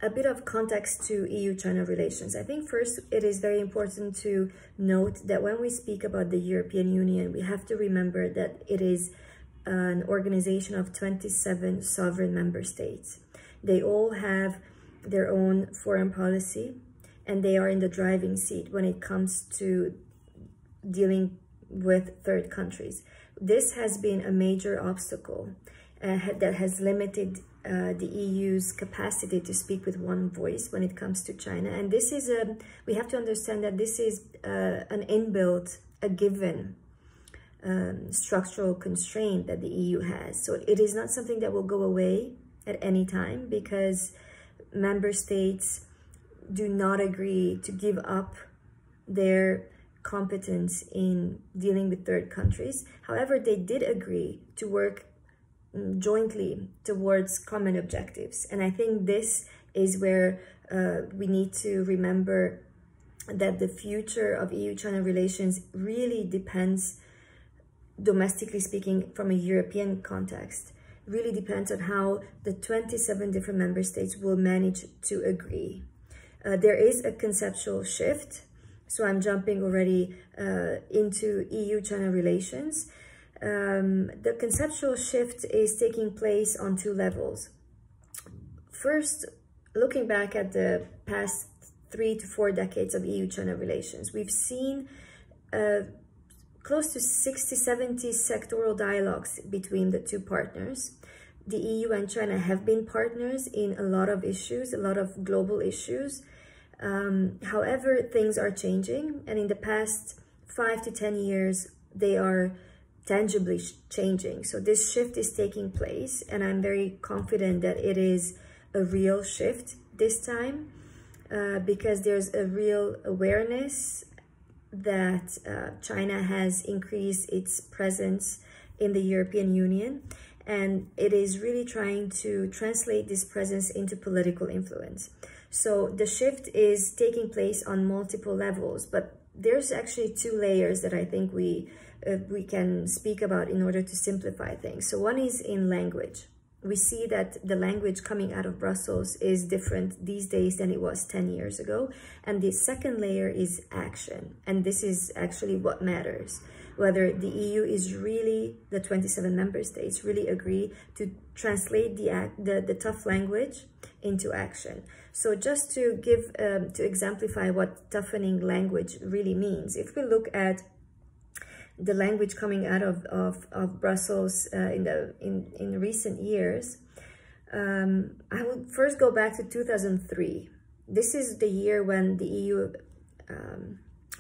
a bit of context to EU-China relations. I think first it is very important to note that when we speak about the European Union, we have to remember that it is an organization of 27 sovereign member states. They all have their own foreign policy, and they are in the driving seat when it comes to dealing with third countries. This has been a major obstacle that has limited the EU's capacity to speak with one voice when it comes to China. And this is we have to understand that this is an inbuilt, a given structural constraint that the EU has. So it is not something that will go away at any time, because member states do not agree to give up their competence in dealing with third countries. However, they did agree to work jointly towards common objectives. And I think this is where we need to remember that the future of EU-China relations really depends, domestically speaking, from a European context, really depends on how the 27 different member states will manage to agree. There is a conceptual shift, so I'm jumping already into EU-China relations. The conceptual shift is taking place on two levels. First, looking back at the past 3 to 4 decades of EU-China relations, we've seen close to 60-70 sectoral dialogues between the two partners. The EU and China have been partners in a lot of issues, a lot of global issues. However, things are changing, and in the past 5 to 10 years, they are tangibly changing. So this shift is taking place, and I'm very confident that it is a real shift this time, because there's a real awareness that China has increased its presence in the European Union, and it is really trying to translate this presence into political influence. So the shift is taking place on multiple levels, but there's actually 2 layers that I think we can speak about in order to simplify things. So one is in language. we see that the language coming out of Brussels is different these days than it was 10 years ago. And the second layer is action. And this is actually what matters. Whether the EU is really, the 27 member states really agree to translate the tough language into action. So just to give, to exemplify what toughening language really means, if we look at the language coming out of Brussels in recent years, I would first go back to 2003. This is the year when the EU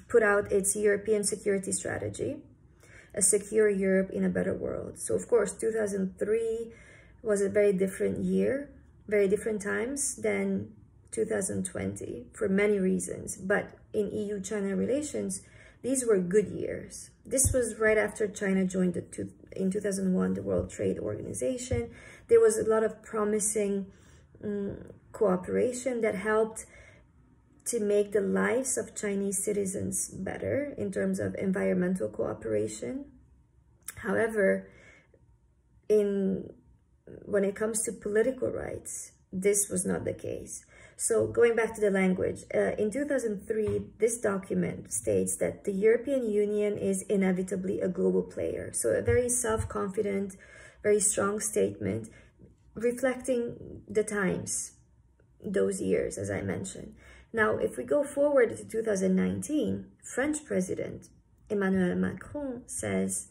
put out its European security strategy, a secure Europe in a better world. So of course, 2003 was a very different year, very different times than 2020 for many reasons. But in EU-China relations, these were good years. This was right after China joined in 2001 the World Trade Organization. There was a lot of promising cooperation that helped to make the lives of Chinese citizens better in terms of environmental cooperation. However, when it comes to political rights, this was not the case. So going back to the language, in 2003, this document states that the European Union is inevitably a global player. So a very self-confident, very strong statement reflecting the times, those years, as I mentioned. Now, if we go forward to 2019, French President Emmanuel Macron says,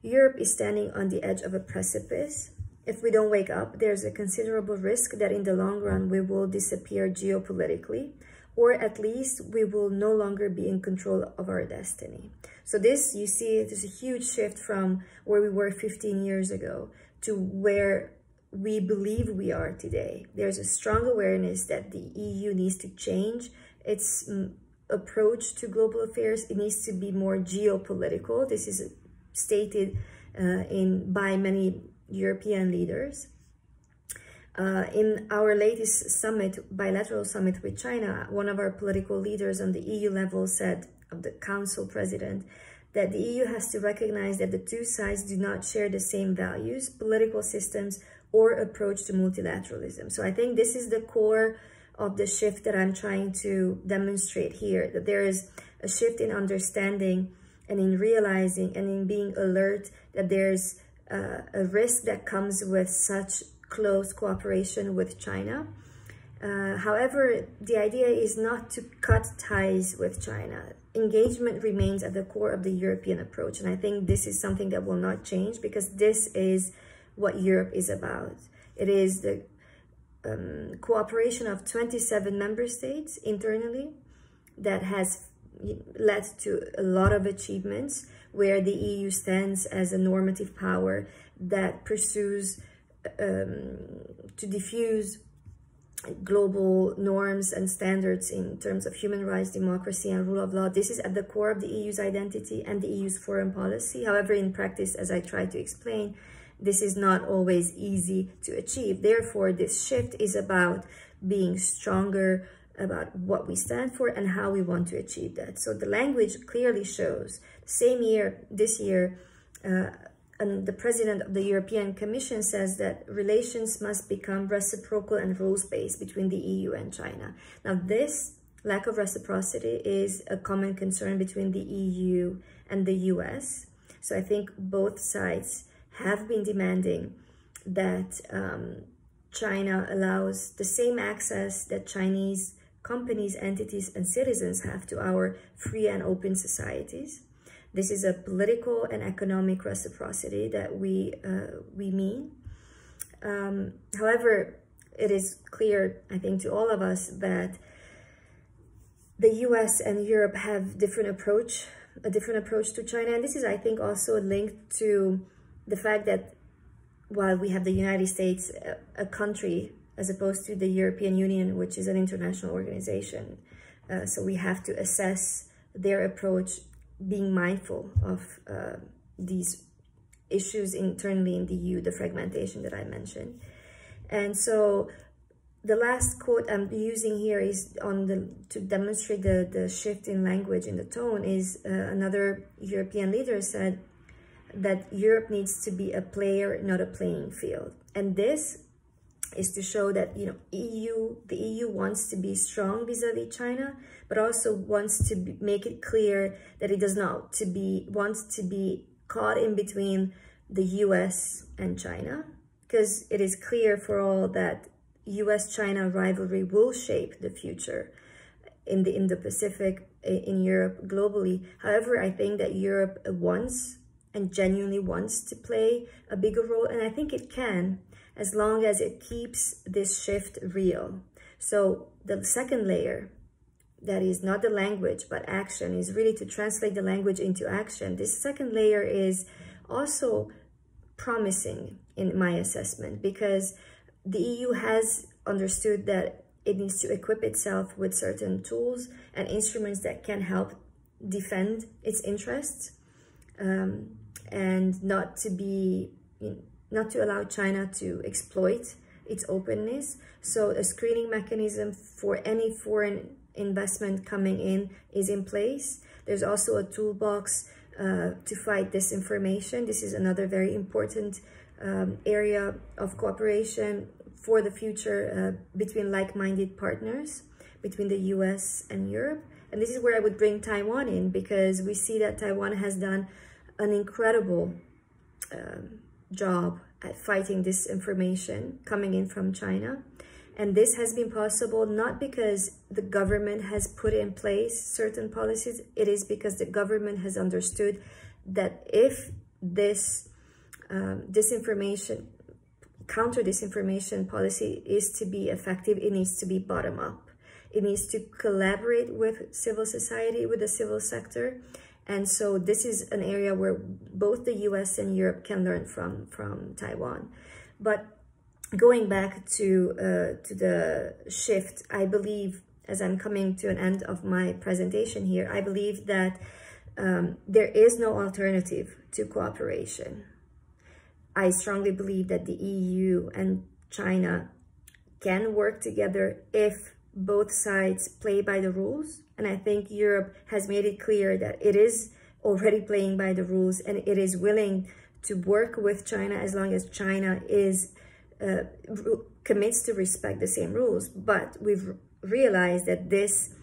Europe is standing on the edge of a precipice. If we don't wake up, there's a considerable risk that in the long run, we will disappear geopolitically, or at least we will no longer be in control of our destiny. So this, you see, there's a huge shift from where we were 15 years ago to where we believe we are today. There's a strong awareness that the EU needs to change its approach to global affairs. It needs to be more geopolitical. This is stated by many European leaders. In our latest summit, bilateral summit with China, one of our political leaders on the EU level said, of the Council President, that the EU has to recognize that the two sides do not share the same values, political systems, or approach to multilateralism. So I think this is the core of the shift that I'm trying to demonstrate here, that there is a shift in understanding and in realizing and in being alert that there's a risk that comes with such close cooperation with China. However, the idea is not to cut ties with China. Engagement remains at the core of the European approach. And I think this is something that will not change because this is what Europe is about. It is the cooperation of 27 member states internally that has led to a lot of achievements, where the EU stands as a normative power that pursues to diffuse global norms and standards in terms of human rights, democracy, and rule of law. This is at the core of the EU's identity and the EU's foreign policy. However, in practice, as I tried to explain, this is not always easy to achieve. Therefore, this shift is about being stronger about what we stand for and how we want to achieve that. So the language clearly shows. Same year, this year, and the president of the European Commission says that relations must become reciprocal and rules-based between the EU and China. Now, this lack of reciprocity is a common concern between the EU and the US. So I think both sides have been demanding that China allows the same access that Chinese companies, entities, and citizens have to our free and open societies. This is a political and economic reciprocity that we mean. However, it is clear, I think, to all of us that the US and Europe have a different approach to China. And this is, I think, also linked to the fact that while we have the United States, a country, as opposed to the European Union, which is an international organization. So we have to assess their approach, being mindful of these issues internally in the EU, the fragmentation that I mentioned. And so the last quote I'm using here is to demonstrate the shift in language, in the tone, is another European leader said, that Europe needs to be a player, not a playing field. And this is to show that, you know, the EU wants to be strong vis-a-vis China, but also wants to make it clear that it does not wants to be caught in between the US and China, because it is clear for all that US-China rivalry will shape the future in the Indo-Pacific, in Europe, globally. However, I think that Europe wants and genuinely wants to play a bigger role, and I think it can, as long as it keeps this shift real. So the second layer, that is not the language, but action, is really to translate the language into action. This second layer is also promising in my assessment, because the EU has understood that it needs to equip itself with certain tools and instruments that can help defend its interests, and not to allow China to exploit its openness. So a screening mechanism for any foreign investment coming in place. There's also a toolbox to fight disinformation. This is another very important area of cooperation for the future between like-minded partners, between the US and Europe. And this is where I would bring Taiwan in, because we see that Taiwan has done an incredible job at fighting disinformation coming in from China. And this has been possible not because the government has put in place certain policies, it is because the government has understood that if this counter-disinformation policy is to be effective, it needs to be bottom-up. It needs to collaborate with civil society, with the civil sector. And so this is an area where both the US and Europe can learn from Taiwan. But going back to the shift, I believe, as I'm coming to an end of my presentation here, I believe that there is no alternative to cooperation. I strongly believe that the EU and China can work together if both sides play by the rules. And I think Europe has made it clear that it is already playing by the rules, and it is willing to work with China as long as China is commits to respect the same rules. But we've realized that this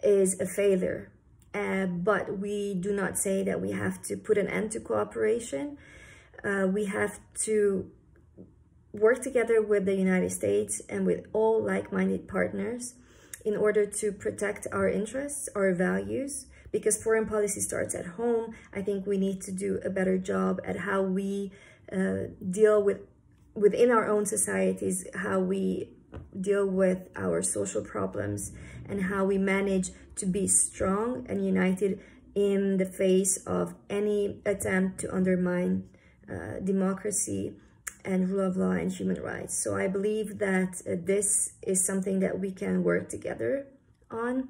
is a failure. But we do not say that we have to put an end to cooperation. We have to work together with the United States and with all like-minded partners in order to protect our interests, our values, because foreign policy starts at home. I think we need to do a better job at how we deal within our own societies, how we deal with our social problems, and how we manage to be strong and united in the face of any attempt to undermine democracy and rule of law and human rights. So I believe that this is something that we can work together on.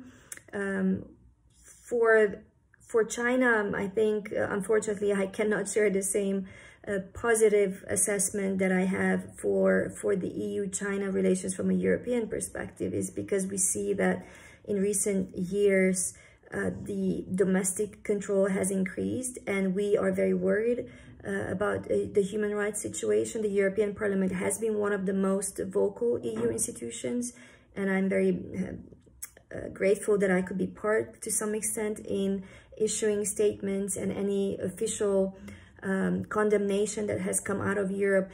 For China, I think, unfortunately, I cannot share the same positive assessment that I have for the EU-China relations from a European perspective, is because we see that in recent years, the domestic control has increased, and we are very worried about the human rights situation. The European Parliament has been one of the most vocal EU institutions, and I'm very grateful that I could be part, to some extent, in issuing statements, and any official condemnation that has come out of Europe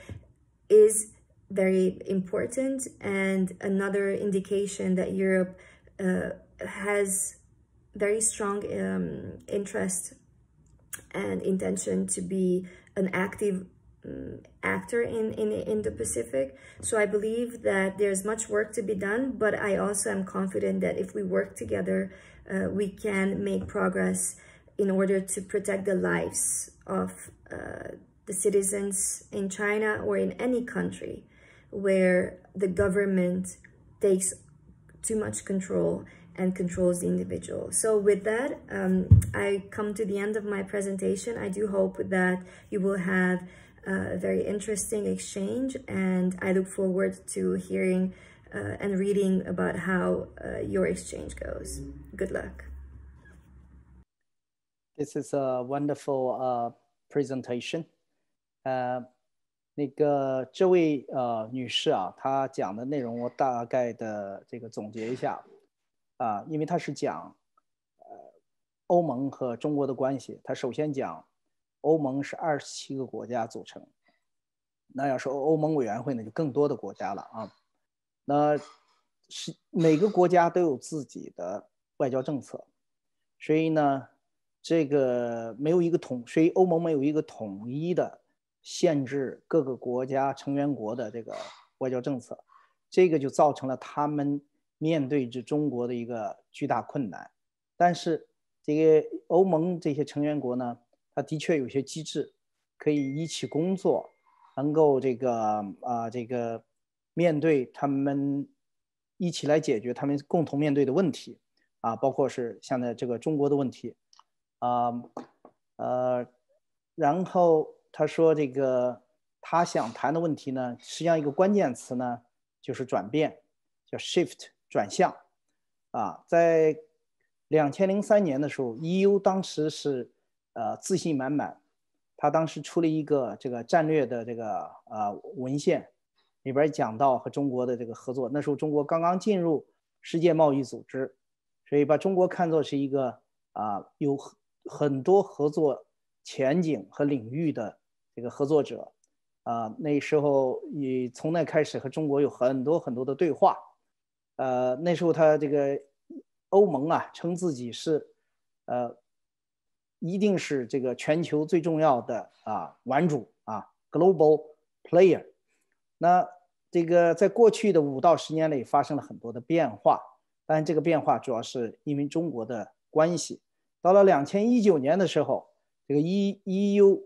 is very important, and another indication that Europe has very strong interest and intention to be an active actor in the Pacific. So I believe that there's much work to be done, but I also am confident that if we work together, we can make progress in order to protect the lives of the citizens in China or in any country where the government takes too much control and controls the individual. So with that, I come to the end of my presentation. I do hope that you will have a very interesting exchange, and I look forward to hearing and reading about how your exchange goes. Good luck. This is a wonderful presentation. 那个这位女士啊，她讲的内容我大概的这个总结一下啊，因为她是讲欧盟和中国的关系。她首先讲欧盟是27个国家组成，那要说欧盟委员会呢，就更多的国家了啊。那是每个国家都有自己的外交政策，所以呢，这个没有一个所以欧盟没有一个统一的限制各个国家成员国的这个外交政策，这个就造成了他们面对着中国的一个巨大困难。但是这个欧盟这些成员国呢，它的确有些机制可以一起工作，能够这个面对他们一起来解决他们共同面对的问题啊，包括是现在这个中国的问题然后他说这个他想谈的问题呢，实际上一个关键词呢就是转变，叫 shift 转向啊。在2003年的时候 EU 当时是自信满满，他当时出了一个这个战略的这个文献，里边讲到和中国的这个合作。那时候中国刚刚进入世界贸易组织，所以把中国看作是一个有很多合作前景和领域的这个合作者那时候也从那开始和中国有很多很多的对话。那时候他这个欧盟称自己是一定是这个全球最重要的玩主global player。那这个在过去的5到10年内发生了很多的变化，当然这个变化主要是因为中国的关系。到了2019年的时候，这个 EU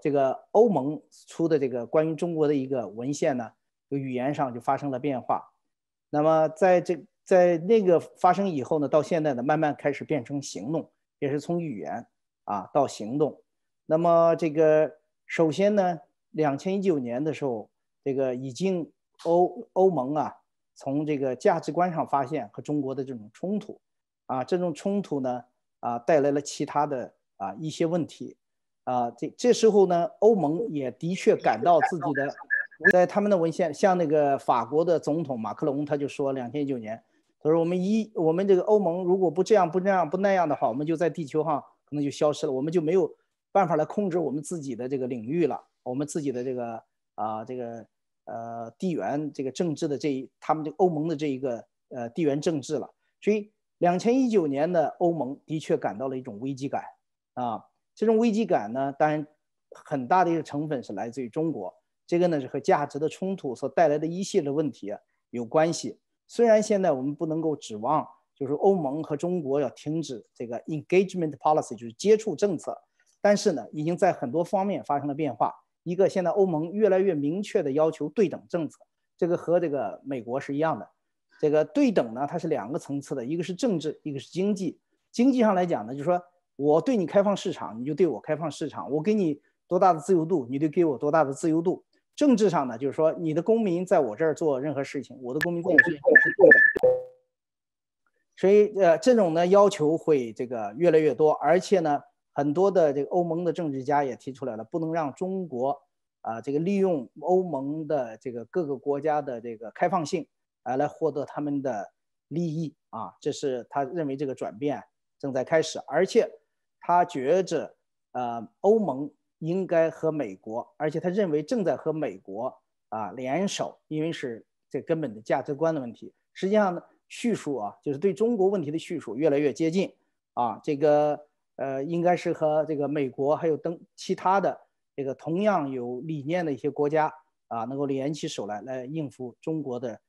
这个欧盟出的这个关于中国的一个文献呢，语言上就发生了变化。那么在那个发生以后呢，到现在呢，慢慢开始变成行动，也是从语言到行动。那么这个首先呢，2019年的时候，这个已经欧盟从这个价值观上发现和中国的这种冲突这种冲突呢带来了其他的一些问题这时候呢，欧盟也的确感到自己的，在他们的文献，像那个法国的总统马克龙他就说2019年，他说我们这个欧盟如果不这样不那样的话，我们就在地球上可能就消失了，我们就没有办法来控制我们自己的这个领域了，我们自己的这个地缘这个政治的他们这个欧盟的这一个地缘政治了。所以2019年的欧盟的确感到了一种危机感这种危机感呢，当然很大的一个成分是来自于中国，这个呢是和价值的冲突所带来的一系列问题有关系。虽然现在我们不能够指望就是欧盟和中国要停止这个 engagement policy 就是接触政策，但是呢已经在很多方面发生了变化。一个现在欧盟越来越明确的要求对等政策，这个和这个美国是一样的。这个对等呢它是2个层次的，一个是政治，一个是经济。经济上来讲呢，就是说我对你开放市场，你就对我开放市场，我给你多大的自由度，你就给我多大的自由度。政治上呢，就是说你的公民在我这儿做任何事情，我的公民在你这儿是对等。所以这种呢要求会这个越来越多，而且呢很多的这个欧盟的政治家也提出来了，不能让中国这个利用欧盟的这个各个国家的这个开放性来获得他们的利益这是他认为这个转变正在开始，而且他觉着欧盟应该和美国，而且他认为正在和美国联手，因为是这根本的价值观的问题。实际上呢，叙述就是对中国问题的叙述越来越接近这个应该是和这个美国还有其他的这个同样有理念的一些国家能够联起手来应付中国的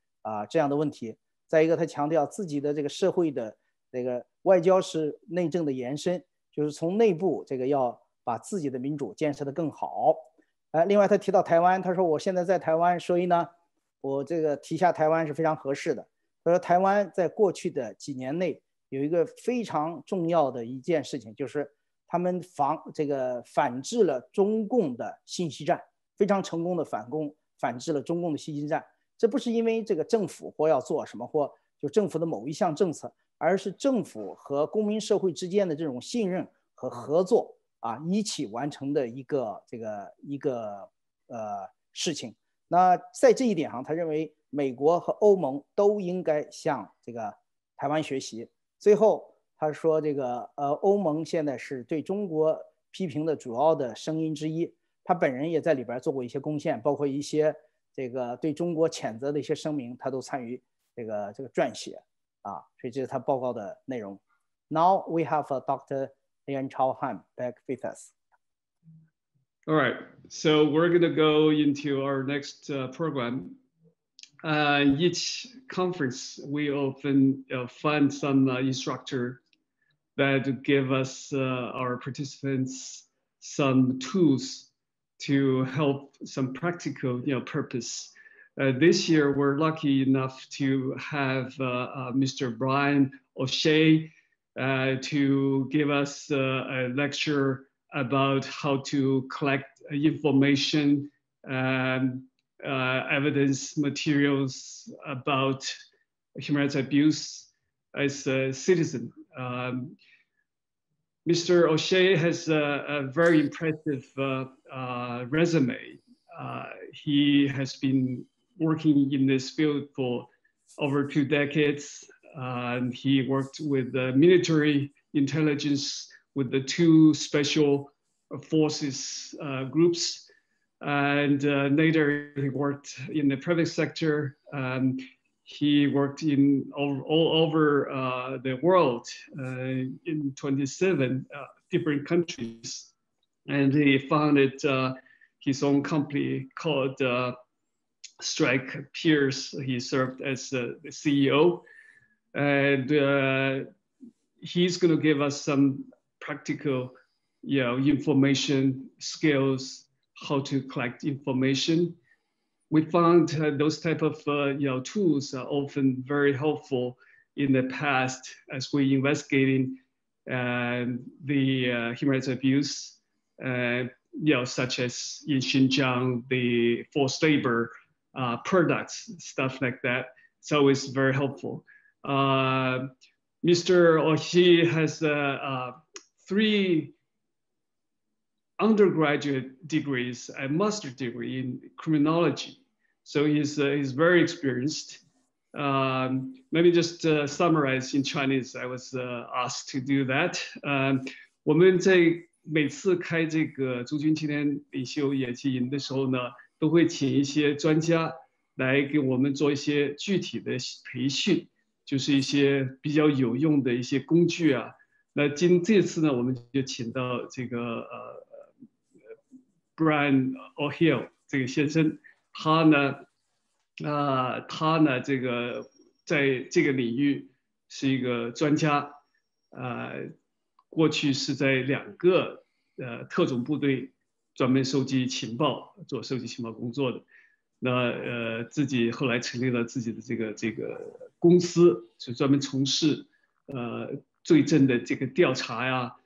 这样的问题。再一个，他强调自己的这个社会的这个外交是内政的延伸，就是从内部这个要把自己的民主建设得更好。另外他提到台湾，他说我现在在台湾，所以呢我这个提下台湾是非常合适的。他说台湾在过去的几年内有一个非常重要的一件事情，就是他们反制了中共的信息战，非常成功的反制了中共的信息战。这不是因为这个政府或要做什么，或就政府的某一项政策，而是政府和公民社会之间的这种信任和合作一起完成的一个事情。那在这一点上，他认为美国和欧盟都应该向这个台湾学习。最后他说，欧盟现在是对中国批评的主要的声音之一，他本人也在里边做过一些贡献，包括一些对中国谴责的一些声明，他都参与撰写所以这是他报告的内容。Now we have Dr. Lian Chaohan back with us. All right, so we're going to go into our next program. Each conference, we often find some instructor that give us, our participants, some tools to help some practical purpose. This year, we're lucky enough to have Mr. Brian O'Shea to give us a lecture about how to collect information, evidence materials about human rights abuse as a citizen. Mr. O'Shea has a very impressive resume. He has been working in this field for over 2 decades. He worked with the military intelligence, with the 2 special forces groups, and later he worked in the private sector. He worked in all over the world in 27 different countries, and he founded his own company called Strike Peers. He served as the CEO, and he's going to give us some practical, information skills, how to collect information. We found those type of tools are often very helpful in the past as we investigating the human rights abuse, such as in Xinjiang, the forced labor products, stuff like that. So it's very helpful. Mr. O'Shea has 3 undergraduate degrees, a master's degree in criminology. So he's very experienced. Let me just summarize in Chinese. I was asked to do that. 我们在每次开这个族群青年领袖演习营的时候呢，都会请一些专家来给我们做一些具体的培训，就是一些比较有用的一些工具啊。那这次呢，我们就请到这个Brian O'Shea 这个先生，他呢这个在这个领域是一个专家，过去是在2个特种部队专门收集情报，做收集情报工作的。那自己后来成立了自己的这个公司，就专门从事罪证的这个调查呀，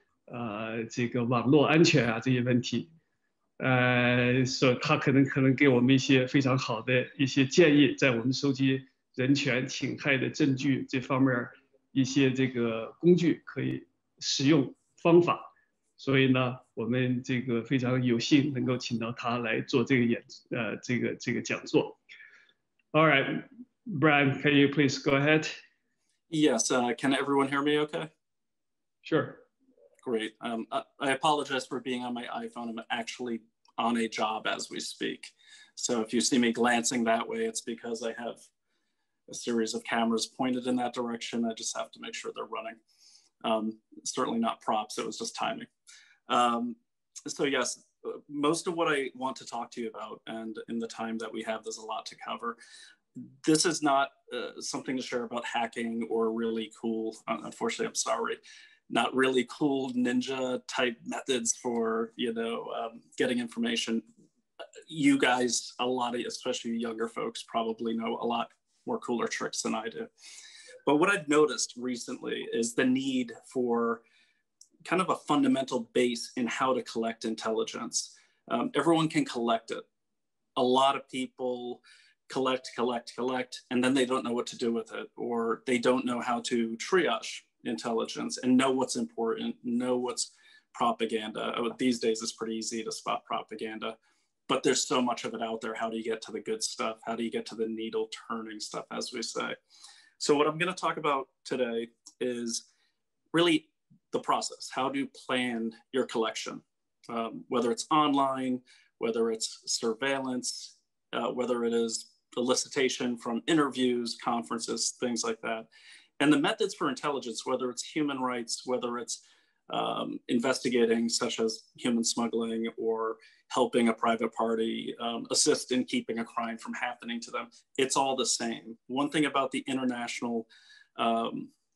这个网络安全啊这些问题。所以他可能给我们一些非常好的一些建议，在我们收集人权侵害的证据这方面一些这个工具可以使用方法。所以呢，我们这个非常有幸能够请到他来做这个讲座。All right, Brian, can you please go ahead? Yes, can everyone hear me okay? Sure. Great. I apologize for being on my iPhone. I'm actually on a job as we speak. So if you see me glancing that way, it's because I have a series of cameras pointed in that direction. I just have to make sure they're running. Certainly not props, it was just timing. So yes, most of what I want to talk to you about, and in the time that we have, there's a lot to cover. This is not something to share about hacking or really cool, unfortunately, I'm sorry, not really cool ninja type methods for, getting information. You guys, a lot of, especially younger folks, probably know a lot more cooler tricks than I do. But what I've noticed recently is the need for kind of a fundamental base in how to collect intelligence. Everyone can collect it. A lot of people collect, and then they don't know what to do with it, or they don't know how to triage intelligence and know what's important, know what's propaganda. These days it's pretty easy to spot propaganda, but there's so much of it out there. How do you get to the good stuff? How do you get to the needle turning stuff, as we say? So what I'm going to talk about today is really the process. How do you plan your collection? Whether it's online, whether it's surveillance, whether it is elicitation from interviews, conferences, things like that. And the methods for intelligence, whether it's human rights, whether it's investigating, such as human smuggling or helping a private party assist in keeping a crime from happening to them, it's all the same. One thing about the international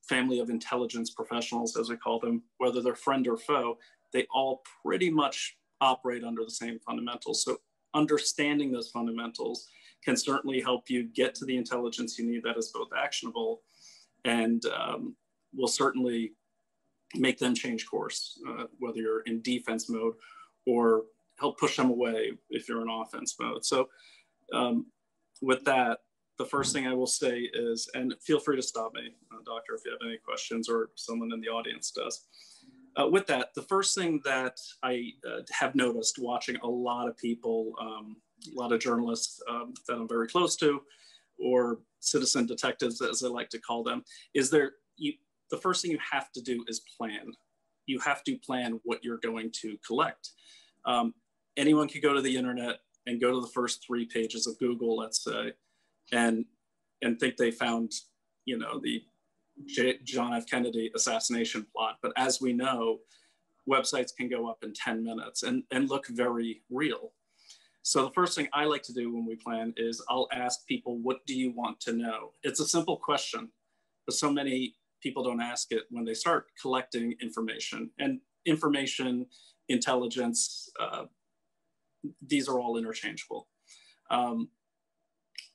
family of intelligence professionals, as we call them, whether they're friend or foe, they all pretty much operate under the same fundamentals. So understanding those fundamentals can certainly help you get to the intelligence you need that is both actionable and will certainly make them change course, whether you're in defense mode or help push them away if you're in offense mode. So with that, the first thing I will say is, and feel free to stop me, Doctor, if you have any questions or someone in the audience does. With that, the first thing that I have noticed watching a lot of people, a lot of journalists that I'm very close to, or citizen detectives, as I like to call them, is the first thing you have to do is plan. You have to plan what you're going to collect. Anyone could go to the internet and go to the first 3 pages of Google, let's say, and think they found, you know, the John F. Kennedy assassination plot. But as we know, websites can go up in 10 minutes and look very real. So the first thing I like to do when we plan is I'll ask people, what do you want to know? It's a simple question, but so many people don't ask it when they start collecting information. And information, intelligence, these are all interchangeable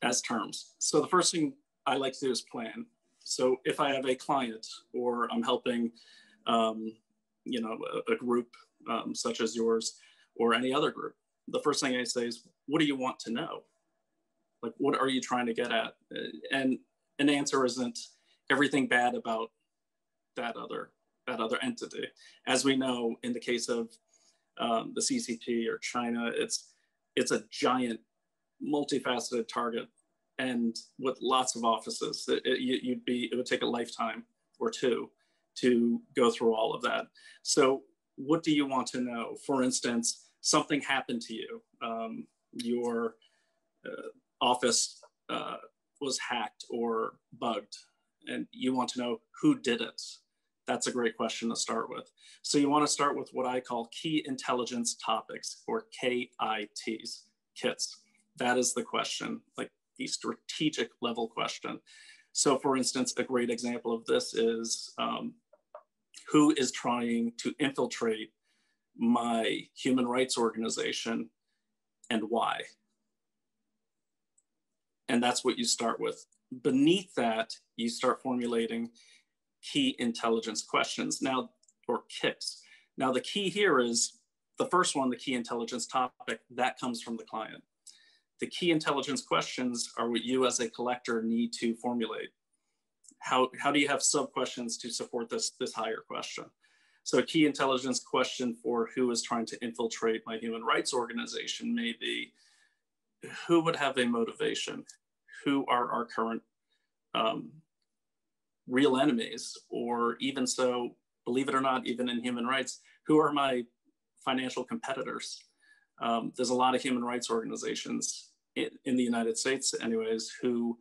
as terms. So the first thing I like to do is plan. So if I have a client or I'm helping, you know, a group such as yours or any other group, the first thing I say is, what do you want to know? Like, what are you trying to get at? And an answer isn't everything bad about that other entity. As we know, in the case of the CCP or China, it's a giant, multifaceted target, and with lots of offices. It would take a lifetime or 2 to go through all of that. So what do you want to know? For instance, something happened to you. Your office was hacked or bugged, and you want to know who did it. That's a great question to start with. So you want to start with what I call key intelligence topics, or KITs, KITs. That is the question, like the strategic level question. So for instance, a great example of this is who is trying to infiltrate my human rights organization and why? And that's what you start with. Beneath that, you start formulating key intelligence questions now, or KICs. Now the key here is the first one, the key intelligence topic, that comes from the client. The key intelligence questions are what you as a collector need to formulate. How do you have sub-questions to support this higher question? So a key intelligence question for who is trying to infiltrate my human rights organization may be, who would have a motivation? Who are our current real enemies? Or even so, believe it or not, even in human rights, who are my financial competitors? There's a lot of human rights organizations in the United States anyways, who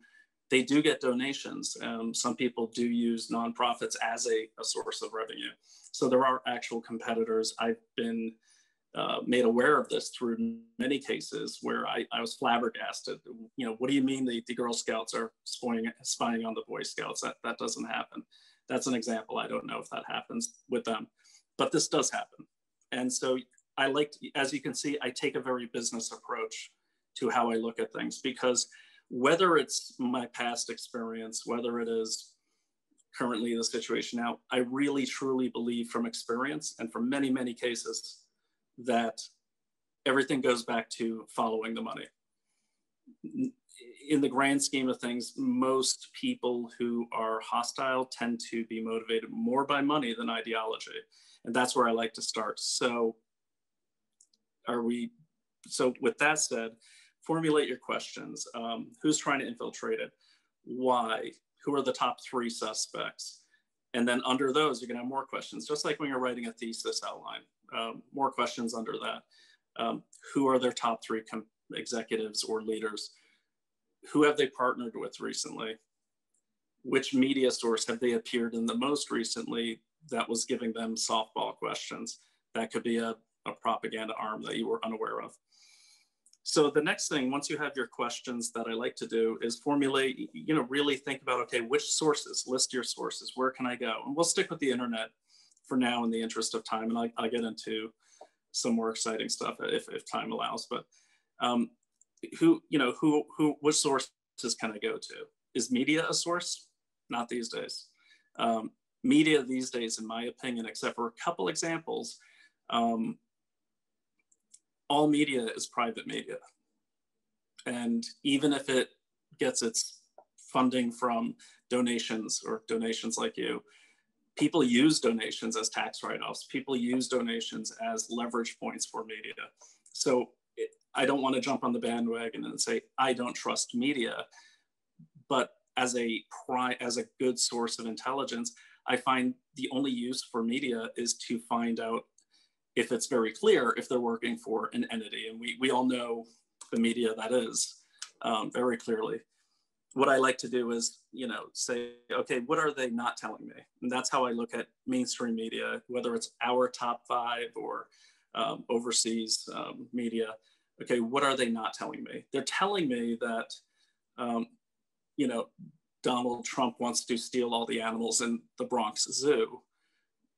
they do get donations. Some people do use nonprofits as a source of revenue. So there are actual competitors. I've been made aware of this through many cases where I was flabbergasted. You know, what do you mean the Girl Scouts are spying on the Boy Scouts? That doesn't happen. That's an example. I don't know if that happens with them, but this does happen. And so I like, as you can see, I take a very business approach to how I look at things, because whether it's my past experience, whether it is currently the situation now, I really truly believe from experience and from many, many cases that everything goes back to following the money. in the grand scheme of things, most people who are hostile tend to be motivated more by money than ideology. And that's where I like to start. So with that said, formulate your questions. Who's trying to infiltrate it? Why? Who are the top 3 suspects? And then under those, you're gonna have more questions, just like when you're writing a thesis outline, more questions under that. Who are their top 3 executives or leaders? Who have they partnered with recently? Which media source have they appeared in the most recently that was giving them softball questions? That could be a propaganda arm that you were unaware of. So the next thing, once you have your questions, that I like to do is formulate, really think about, okay, which sources, list your sources, where can I go? And we'll stick with the internet for now in the interest of time, and I'll get into some more exciting stuff if time allows. But which sources can I go to? Is media a source? Not these days. Media these days, in my opinion, except for a couple examples, all media is private media. And even if it gets its funding from donations or donations like you, people use donations as tax write-offs. People use donations as leverage points for media. So I don't want to jump on the bandwagon and say, I don't trust media, but as a good source of intelligence, I find the only use for media is to find out if it's very clear if they're working for an entity. And we all know the media that is very clearly. What I like to do is, say, okay, what are they not telling me? And that's how I look at mainstream media, whether it's our top 5 or overseas media. Okay, what are they not telling me? They're telling me that, Donald Trump wants to steal all the animals in the Bronx Zoo.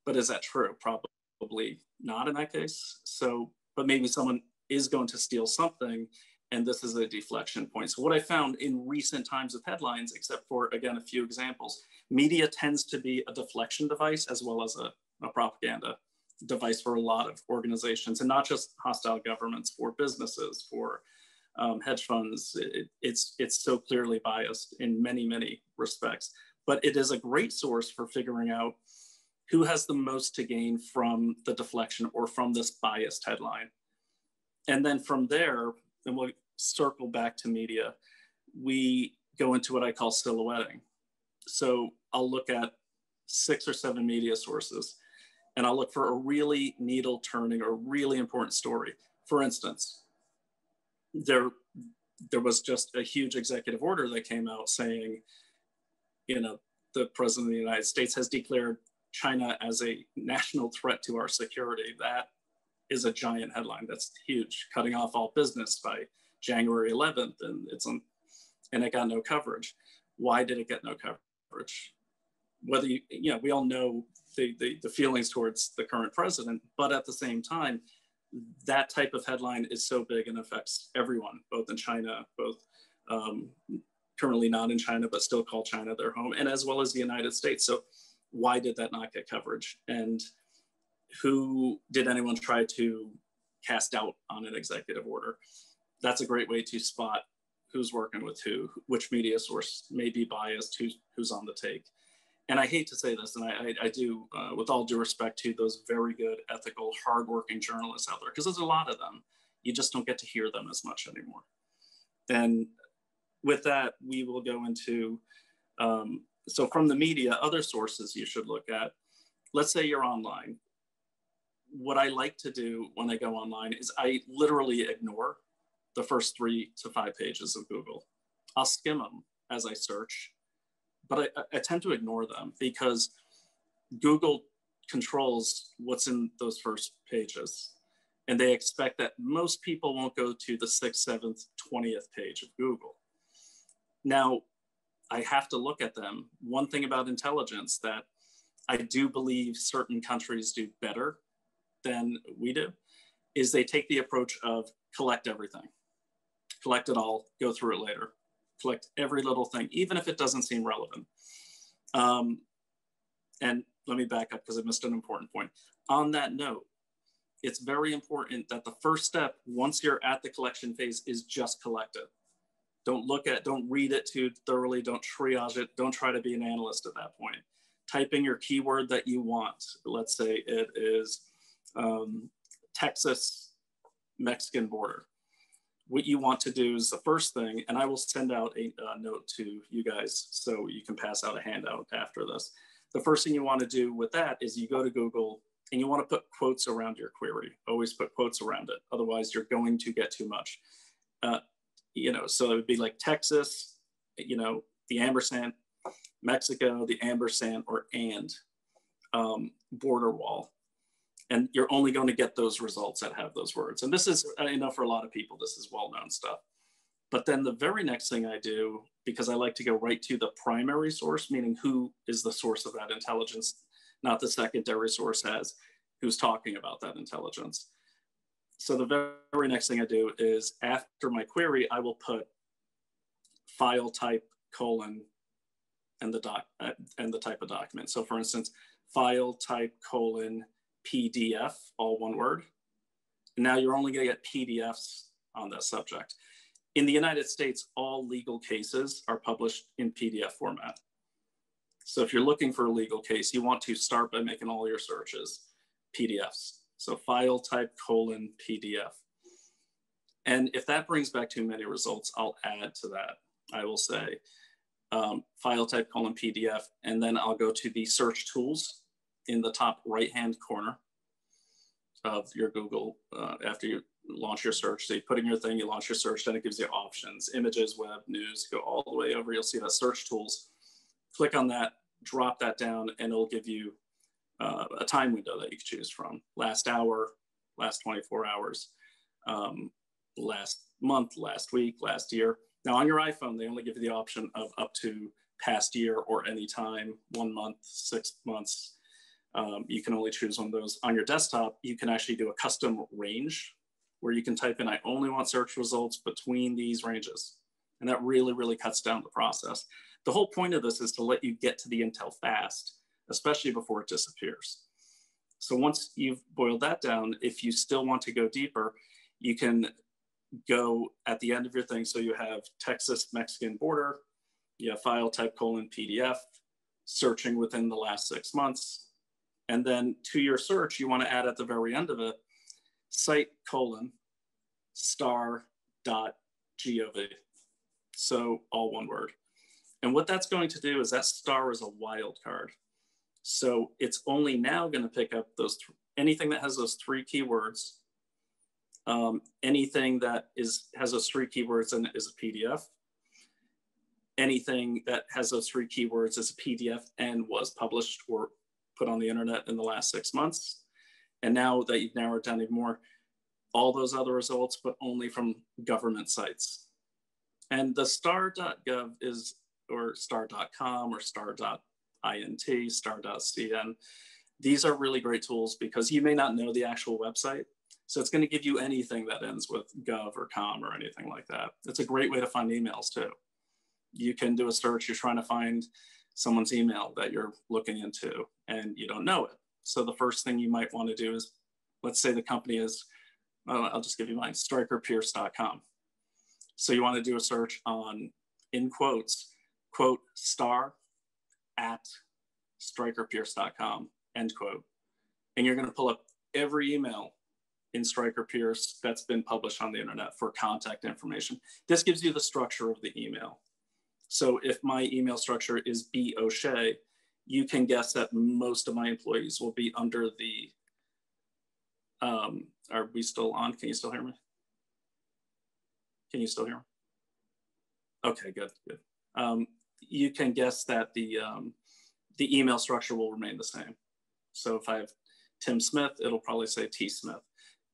But is that true? Probably not in that case. So, but maybe someone is going to steal something, and this is a deflection point. So what I found in recent times of headlines, except for, again, a few examples, media tends to be a deflection device as well as a propaganda device for a lot of organizations, and not just hostile governments, for businesses, for hedge funds. It's so clearly biased in many, many respects, but it is a great source for figuring out who has the most to gain from the deflection or from this biased headline. And then from there, and we'll circle back to media, we go into what I call silhouetting. So I'll look at 6 or 7 media sources, and I'll look for a really needle turning or really important story. For instance, there was just a huge executive order that came out saying, the president of the United States has declared China as a national threat to our security. That is a giant headline. That's huge, cutting off all business by January 11th, and it got no coverage. Why did it get no coverage? Whether we all know the feelings towards the current president, but at the same time, that type of headline is so big and affects everyone, both in China, both currently not in China, but still call China their home, and as well as the United States. So why did that not get coverage? And did anyone try to cast doubt on an executive order? That's a great way to spot who's working with who, which media source may be biased, who's on the take. And I hate to say this, and I do, with all due respect to those very good, ethical, hardworking journalists out there, because there's a lot of them. You just don't get to hear them as much anymore. And with that, we will go into, so from the media, other sources you should look at. Let's say you're online. What I like to do when I go online is I literally ignore the first 3 to 5 pages of Google. I'll skim them as I search, but I tend to ignore them because Google controls what's in those first pages. And they expect that most people won't go to the 6th, 7th, 20th page of Google. Now, I have to look at them. One thing about intelligence that I do believe certain countries do better than we do is they take the approach of collect everything. Collect it all, go through it later. Collect every little thing, even if it doesn't seem relevant. And let me back up because I missed an important point. On that note, it's very important that the first step, once you're at the collection phase, is just collect it. Don't read it too thoroughly. Don't triage it. Don't try to be an analyst at that point. Type in your keyword that you want. Let's say it is Texas Mexican border. What you want to do is the first thing, and I will send out a note to you guys so you can pass out a handout after this. The first thing you want to do with that is you go to Google and you want to put quotes around your query. Always put quotes around it. Otherwise, you're going to get too much. So it would be like Texas, the ampersand, Mexico, the ampersand, or border wall. And you're only going to get those results that have those words. And this is, for a lot of people, this is well-known stuff. But then the very next thing I do, because I like to go right to the primary source, meaning who is the source of that intelligence, not the secondary source who's talking about that intelligence. So the very next thing I do is after my query, I will put file type : and the type of document. So for instance, file type : PDF, all one word. And now you're only going to get PDFs on that subject. In the United States, all legal cases are published in PDF format. So if you're looking for a legal case, you want to start by making all your searches PDFs. So file type : PDF. And if that brings back too many results, I'll add to that. I will say file type : PDF, and then I'll go to the search tools in the top right-hand corner of your Google after you launch your search. So you put in your thing, you launch your search, then it gives you options, images, web, news, go all the way over. You'll see that search tools. Click on that, drop that down, and it'll give you a time window that you can choose from. Last hour, last 24 hours, last month, last week, last year. Now on your iPhone, they only give you the option of up to past year or any time, 1 month, 6 months. You can only choose one of those. On your desktop, you can actually do a custom range where you can type in, I only want search results between these ranges. And that really, really cuts down the process. The whole point of this is to let you get to the intel fast, especially before it disappears. So once you've boiled that down, if you still want to go deeper, you can go at the end of your thing. So you have Texas Mexican border, you have file type : PDF, searching within the last 6 months. And then to your search, you want to add at the very end of it, site : star.gov. So all one word. And what that's going to do is that star is a wild card. So it's only now going to pick up those anything that has those 3 keywords, anything that has those 3 keywords and is a PDF, anything that has those 3 keywords is a PDF and was published or put on the internet in the last 6 months. And now that you've narrowed down even more, all those other results, but only from government sites. And the star.gov is, or star.com or star.int, star.cn. These are really great tools because you may not know the actual website. So it's going to give you anything that ends with gov or com or anything like that. It's a great way to find emails too. You can do a search, you're trying to find someone's email that you're looking into and you don't know it. So the first thing you might want to do is, let's say the company is, I'll just give you mine, strikerpierce.com. So you want to do a search on, in quotes, quote, star at strikerpierce.com, end quote. And you're going to pull up every email in Stryker Pierce that's been published on the internet for contact information. This gives you the structure of the email. So if my email structure is B. O'Shea, you can guess that most of my employees will be under the, are we still on? Can you still hear me? Can you still hear me? Okay, good, good. You can guess that the email structure will remain the same. So if I have Tim Smith, it'll probably say T Smith.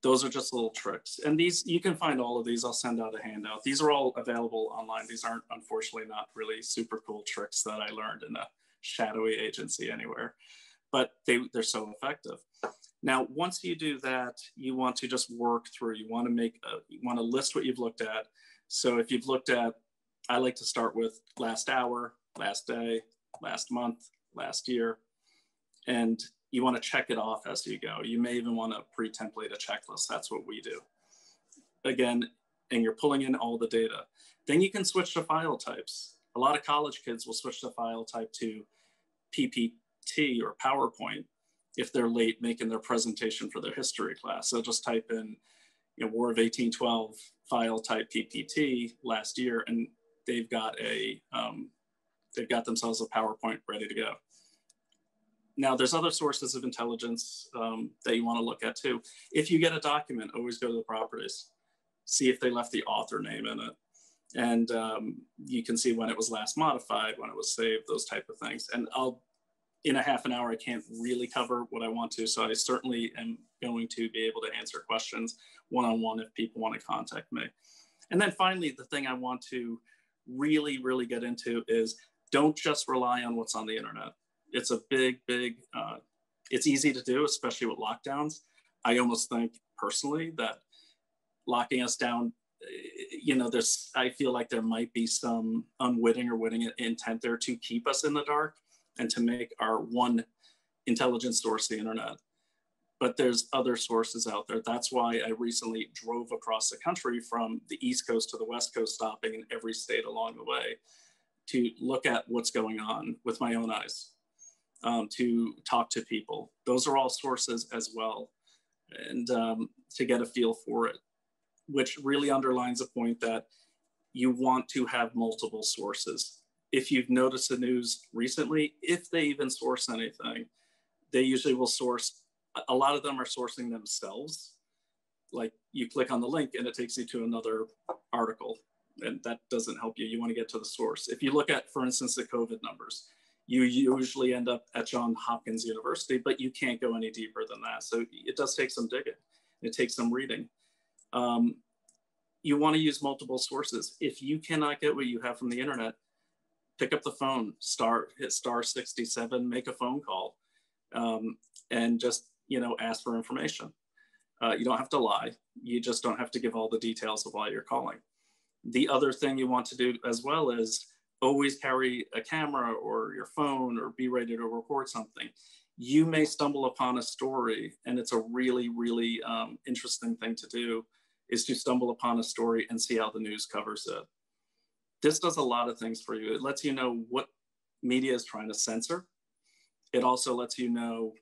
Those are just little tricks. And these, you can find all of these. I'll send out a handout. These are all available online. These aren't, unfortunately, not really super cool tricks that I learned in a shadowy agency anywhere, but they're so effective. Now, once you do that, you want to just work through, you want to list what you've looked at. So if you've looked at, I like to start with last hour, last day, last month, last year, and you want to check it off as you go. You may even want to pre-template a checklist. That's what we do. Again, and you're pulling in all the data. Then you can switch to file types. A lot of college kids will switch to file type to PPT or PowerPoint if they're late making their presentation for their history class. So just type in, you know, War of 1812 file type PPT last year, and they've got themselves a PowerPoint ready to go. Now, there's other sources of intelligence that you want to look at too. If you get a document, always go to the properties. See if they left the author name in it. And you can see when it was last modified, when it was saved, those type of things. And in a half an hour, I can't really cover what I want to. So I certainly am going to be able to answer questions one-on-one if people want to contact me. And then finally, the thing I want to really, really get into is don't just rely on what's on the internet. It's a big, it's easy to do, especially with lockdowns. I almost think personally that locking us down, you know, I feel like there might be some unwitting or witting intent there to keep us in the dark and to make our one intelligence source the internet. But there's other sources out there. That's why I recently drove across the country from the East Coast to the West Coast, stopping in every state along the way to look at what's going on with my own eyes, to talk to people. Those are all sources as well, and to get a feel for it, which really underlines the point that you want to have multiple sources. If you've noticed the news recently, if they even source anything, they usually will source, a lot of them are sourcing themselves. Like you click on the link and it takes you to another article, and that doesn't help you. You want to get to the source. If you look at, for instance, the COVID numbers, you usually end up at Johns Hopkins University, but you can't go any deeper than that. So it does take some digging. It takes some reading. You want to use multiple sources. If you cannot get what you have from the internet, pick up the phone, hit star 67, make a phone call, and just, you know, ask for information. You don't have to lie. You just don't have to give all the details of why you're calling. The other thing you want to do as well is always carry a camera or your phone or be ready to record something. You may stumble upon a story, and it's a really, really interesting thing to do, is to stumble upon a story and see how the news covers it. This does a lot of things for you. It lets you know what media is trying to censor. It also lets you know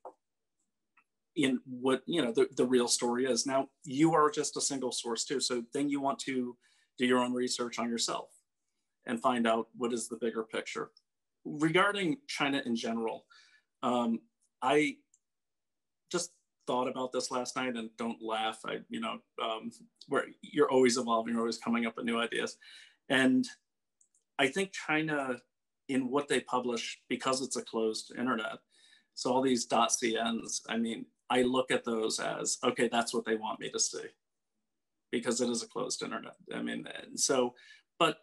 in what, you know, the real story is. Now, you are just a single source too. So then you want to do your own research on yourself and find out what is the bigger picture. Regarding China in general, I just thought about this last night, and don't laugh. Where you're always evolving, you're always coming up with new ideas. And I think China, in what they publish, because it's a closed internet, so all these .cns, I mean, I look at those as, okay, that's what they want me to see, because it is a closed internet. I mean, and so, but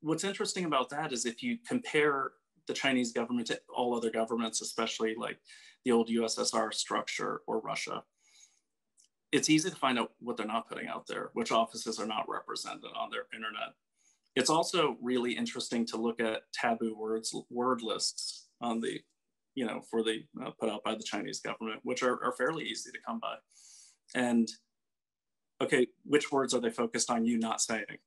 what's interesting about that is if you compare the Chinese government to all other governments, especially like the old USSR structure or Russia, it's easy to find out what they're not putting out there, which offices are not represented on their internet. It's also really interesting to look at taboo word lists on the, you know, for the put out by the Chinese government, which are fairly easy to come by. And okay, which words are they focused on you not saying?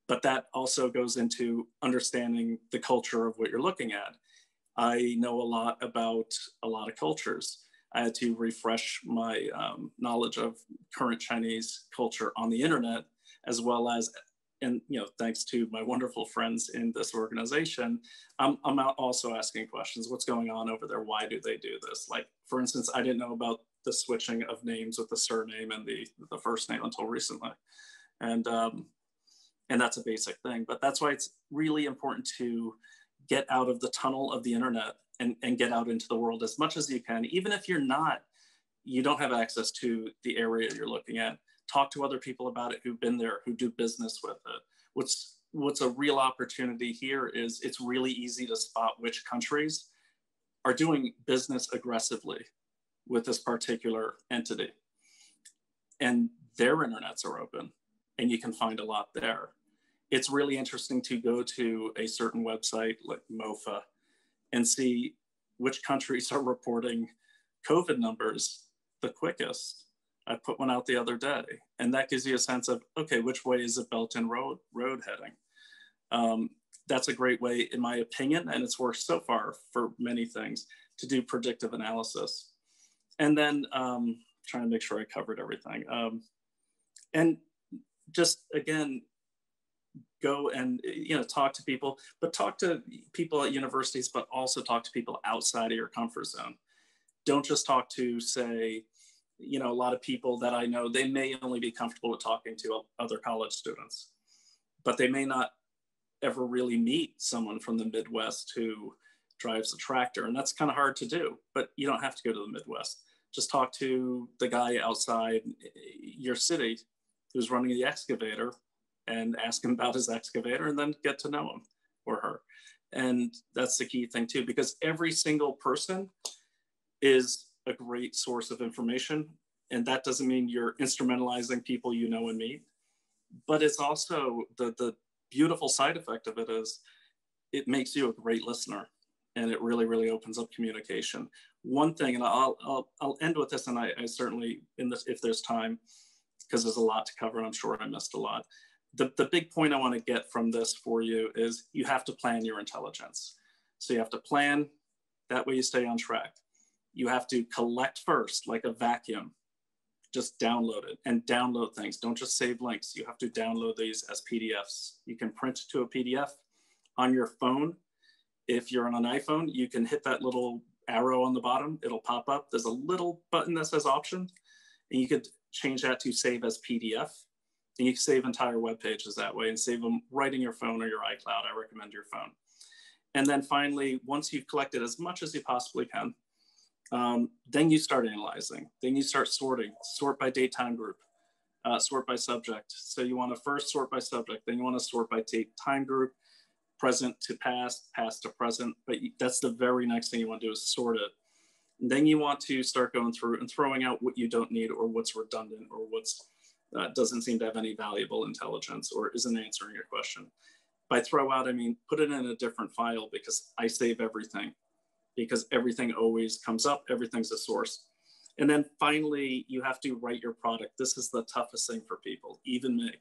But that also goes into understanding the culture of what you're looking at. I know a lot about a lot of cultures. I had to refresh my knowledge of current Chinese culture on the internet, as well as, and you know, thanks to my wonderful friends in this organization, I'm also asking questions. What's going on over there? Why do they do this? Like, for instance, I didn't know about the switching of names with the surname and the first name until recently. And that's a basic thing, but that's why it's really important to get out of the tunnel of the internet and get out into the world as much as you can. Even if you don't have access to the area you're looking at, talk to other people about it who've been there, who do business with it. What's a real opportunity here is it's really easy to spot which countries are doing business aggressively with this particular entity. And their internets are open, and you can find a lot there. It's really interesting to go to a certain website like MOFA and see which countries are reporting COVID numbers the quickest. I put one out the other day, and that gives you a sense of, okay, which way is a Belt-in road heading? That's a great way, in my opinion, and it's worked so far for many things, to do predictive analysis. And then trying to make sure I covered everything. And just, again, go and talk to people, but talk to people at universities, but also talk to people outside of your comfort zone. Don't just talk to, say, a lot of people that I know, they may only be comfortable with talking to other college students, but they may not ever really meet someone from the Midwest who drives a tractor. And that's kind of hard to do, but you don't have to go to the Midwest. Just talk to the guy outside your city who's running the excavator and ask him about his excavator, and then get to know him or her. And that's the key thing too, because every single person is a great source of information. And that doesn't mean you're instrumentalizing people you know and meet, but it's also the beautiful side effect of it is it makes you a great listener, and it really, really opens up communication. One thing, and I'll end with this, and I certainly, if there's time, because there's a lot to cover, and I'm sure I missed a lot. The big point I want to get from this for you is you have to plan your intelligence. So you have to plan, that way you stay on track. You have to collect first, like a vacuum. Just download it and download things. Don't just save links. You have to download these as PDFs. You can print to a PDF on your phone. If you're on an iPhone, you can hit that little arrow on the bottom. It'll pop up. There's a little button that says options, and you could change that to save as PDF. And you can save entire web pages that way and save them right in your phone or your iCloud. I recommend your phone. And then finally, once you've collected as much as you possibly can, then you start analyzing. Then you start sorting. Sort by date time group, sort by subject. So you want to first sort by subject, then you want to sort by date time group, present to past, past to present. But that's the very next thing you want to do is sort it. And then you want to start going through and throwing out what you don't need, or what's redundant, or what's doesn't seem to have any valuable intelligence or isn't answering your question. By throw out, I mean put it in a different file, because I save everything, because everything always comes up, everything's a source. And then finally, you have to write your product. This is the toughest thing for people, even me.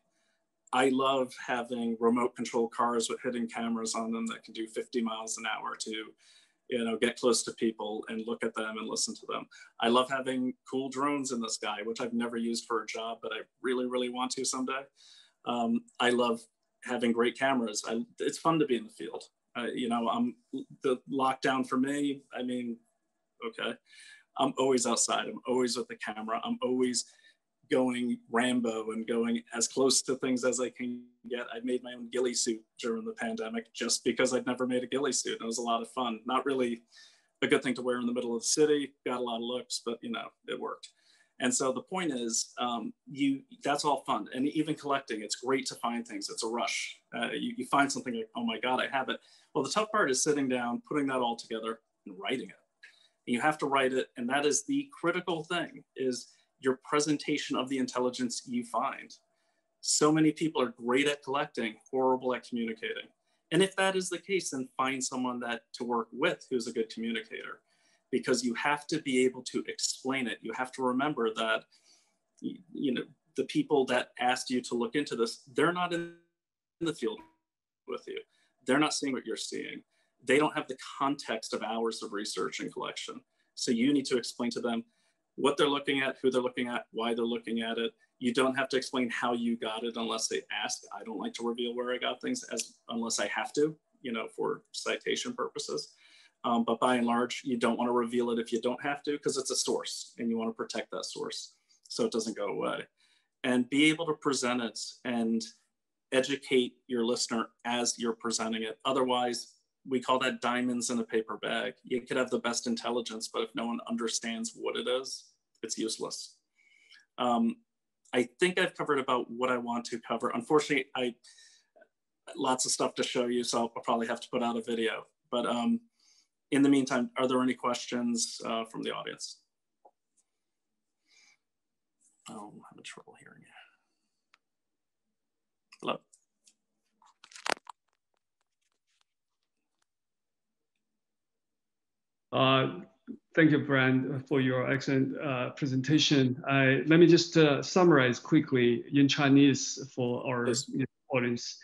I love having remote control cars with hidden cameras on them that can do 50 miles an hour to get close to people and look at them and listen to them. I love having cool drones in the sky, which I've never used for a job, but I really, really want to someday. I love having great cameras. It's fun to be in the field. The lockdown for me, I mean, okay. I'm always outside. I'm always with the camera. I'm always going Rambo and going as close to things as I can get. I made my own ghillie suit during the pandemic just because I'd never made a ghillie suit. And it was a lot of fun. Not really a good thing to wear in the middle of the city. Got a lot of looks, but it worked. And so the point is, that's all fun. And even collecting, it's great to find things. It's a rush. You find something like, oh my God, I have it. Well, the tough part is sitting down, putting that all together and writing it. And you have to write it. And that is the critical thing, is your presentation of the intelligence you find. So many people are great at collecting, horrible at communicating. And if that is the case, then find someone to work with who's a good communicator, because you have to be able to explain it. You have to remember that, the people that asked you to look into this, they're not in the field with you. They're not seeing what you're seeing. They don't have the context of hours of research and collection. So you need to explain to them what they're looking at, who they're looking at, why they're looking at it. You don't have to explain how you got it unless they ask. I don't like to reveal where I got things unless I have to, for citation purposes. But by and large, you don't want to reveal it if you don't have to, because it's a source and you want to protect that source so it doesn't go away. And be able to present it and educate your listener as you're presenting it. Otherwise, we call that diamonds in a paper bag. You could have the best intelligence, but if no one understands what it is, it's useless. I think I've covered about what I want to cover. Unfortunately, lots of stuff to show you, so I'll probably have to put out a video. But in the meantime, are there any questions from the audience? Oh, I'm having trouble hearing you. Hello? Thank you, Brian, for your excellent presentation. Let me just summarize quickly in Chinese for our audience.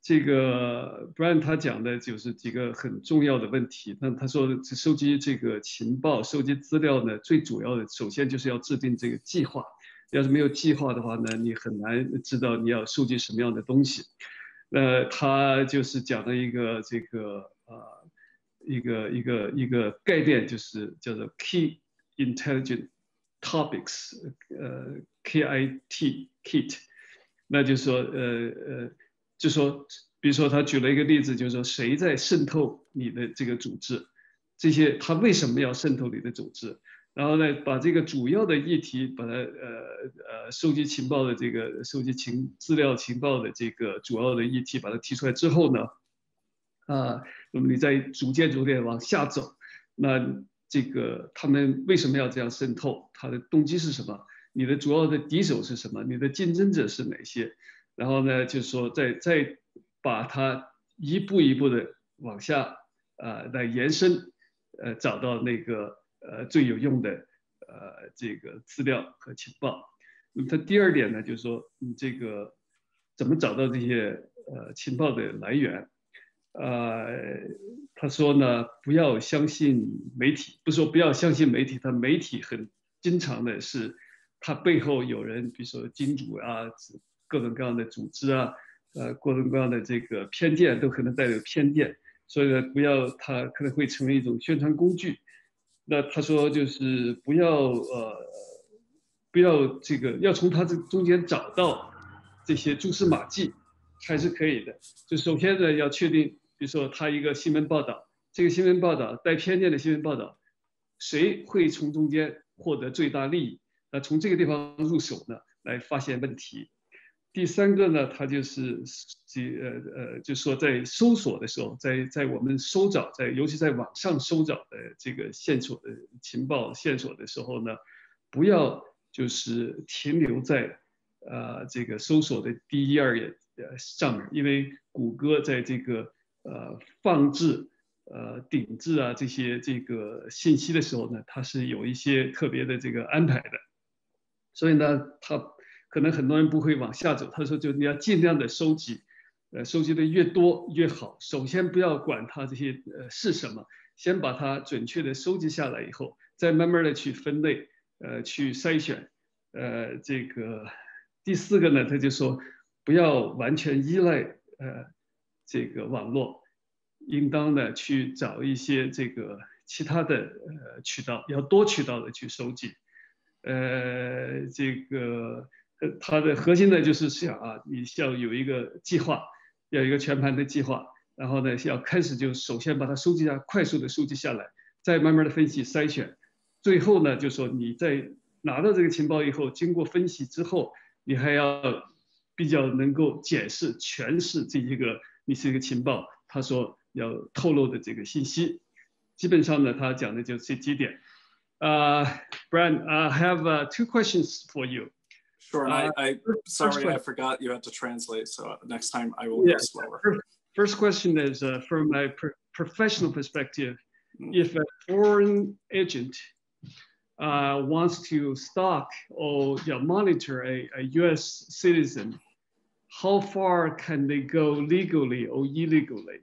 这个 Brian 他讲的就是几个很重要的问题。那他说，收集这个情报、收集资料呢，最主要的首先就是要制定这个计划。要是没有计划的话呢，你很难知道你要收集什么样的东西。他就是讲了一个这个一个概念，就是叫做 Key Intelligent Topics， KIT， 那就是说就说，比如说他举了一个例子，就是说谁在渗透你的这个组织，这些他为什么要渗透你的组织？然后呢，把这个主要的议题，把它收集情报的这个收集资料情报的这个主要的议题，把它提出来之后呢，那么你再逐渐往下走，那这个他们为什么要这样渗透？他的动机是什么？你的主要的敌手是什么？你的竞争者是哪些？然后呢，就是说再把它一步一步的往下来延伸，找到那个最有用的这个资料和情报。那么它第二点呢，就是说你这个怎么找到这些情报的来源？他说呢，不要相信媒体，不是说不要相信媒体，他媒体很经常的是，它背后有人，比如说金主啊，各种各样的组织啊，各种各样的这个偏见都可能带有偏见，所以呢，不要它可能会成为一种宣传工具。那他说就是不要这个要从它这中间找到这些蛛丝马迹，还是可以的。就首先呢，要确定，比如说他一个新闻报道，这个新闻报道带偏见的新闻报道，谁会从中间获得最大利益？那从这个地方入手呢，来发现问题。第三个呢，他就是就说在搜索的时候，在我们搜找，尤其在网上搜找的这个线索的情报线索的时候呢，不要就是停留在这个搜索的第一二页上面，因为谷歌在这个放置顶置啊这些这个信息的时候呢，它是有一些特别的这个安排的，所以呢，它可能很多人不会往下走。他说，就你要尽量的收集，收集的越多越好。首先不要管它这些是什么，先把它准确的收集下来以后，再慢慢的去分类，去筛选。这个第四个呢，他就说不要完全依赖这个网络，应当呢去找一些这个其他的渠道，要多渠道的去收集。这个它的核心呢就是想你需要有一个计划，要有一个全盘的计划，然后呢要开始就首先把它收集快速的收集下来，再慢慢的分析筛选，最后呢就说你在拿到这个情报以后，经过分析之后，你还要比较能够检视诠释这一个你是一个情报他说要透露的这个信息。基本上呢他讲的就这几点。Brian, I have 2 questions for you. Sure. Sorry, I forgot you had to translate. So next time I will go slower. First question is from my professional perspective, if a foreign agent wants to stalk or monitor a US citizen, how far can they go legally or illegally?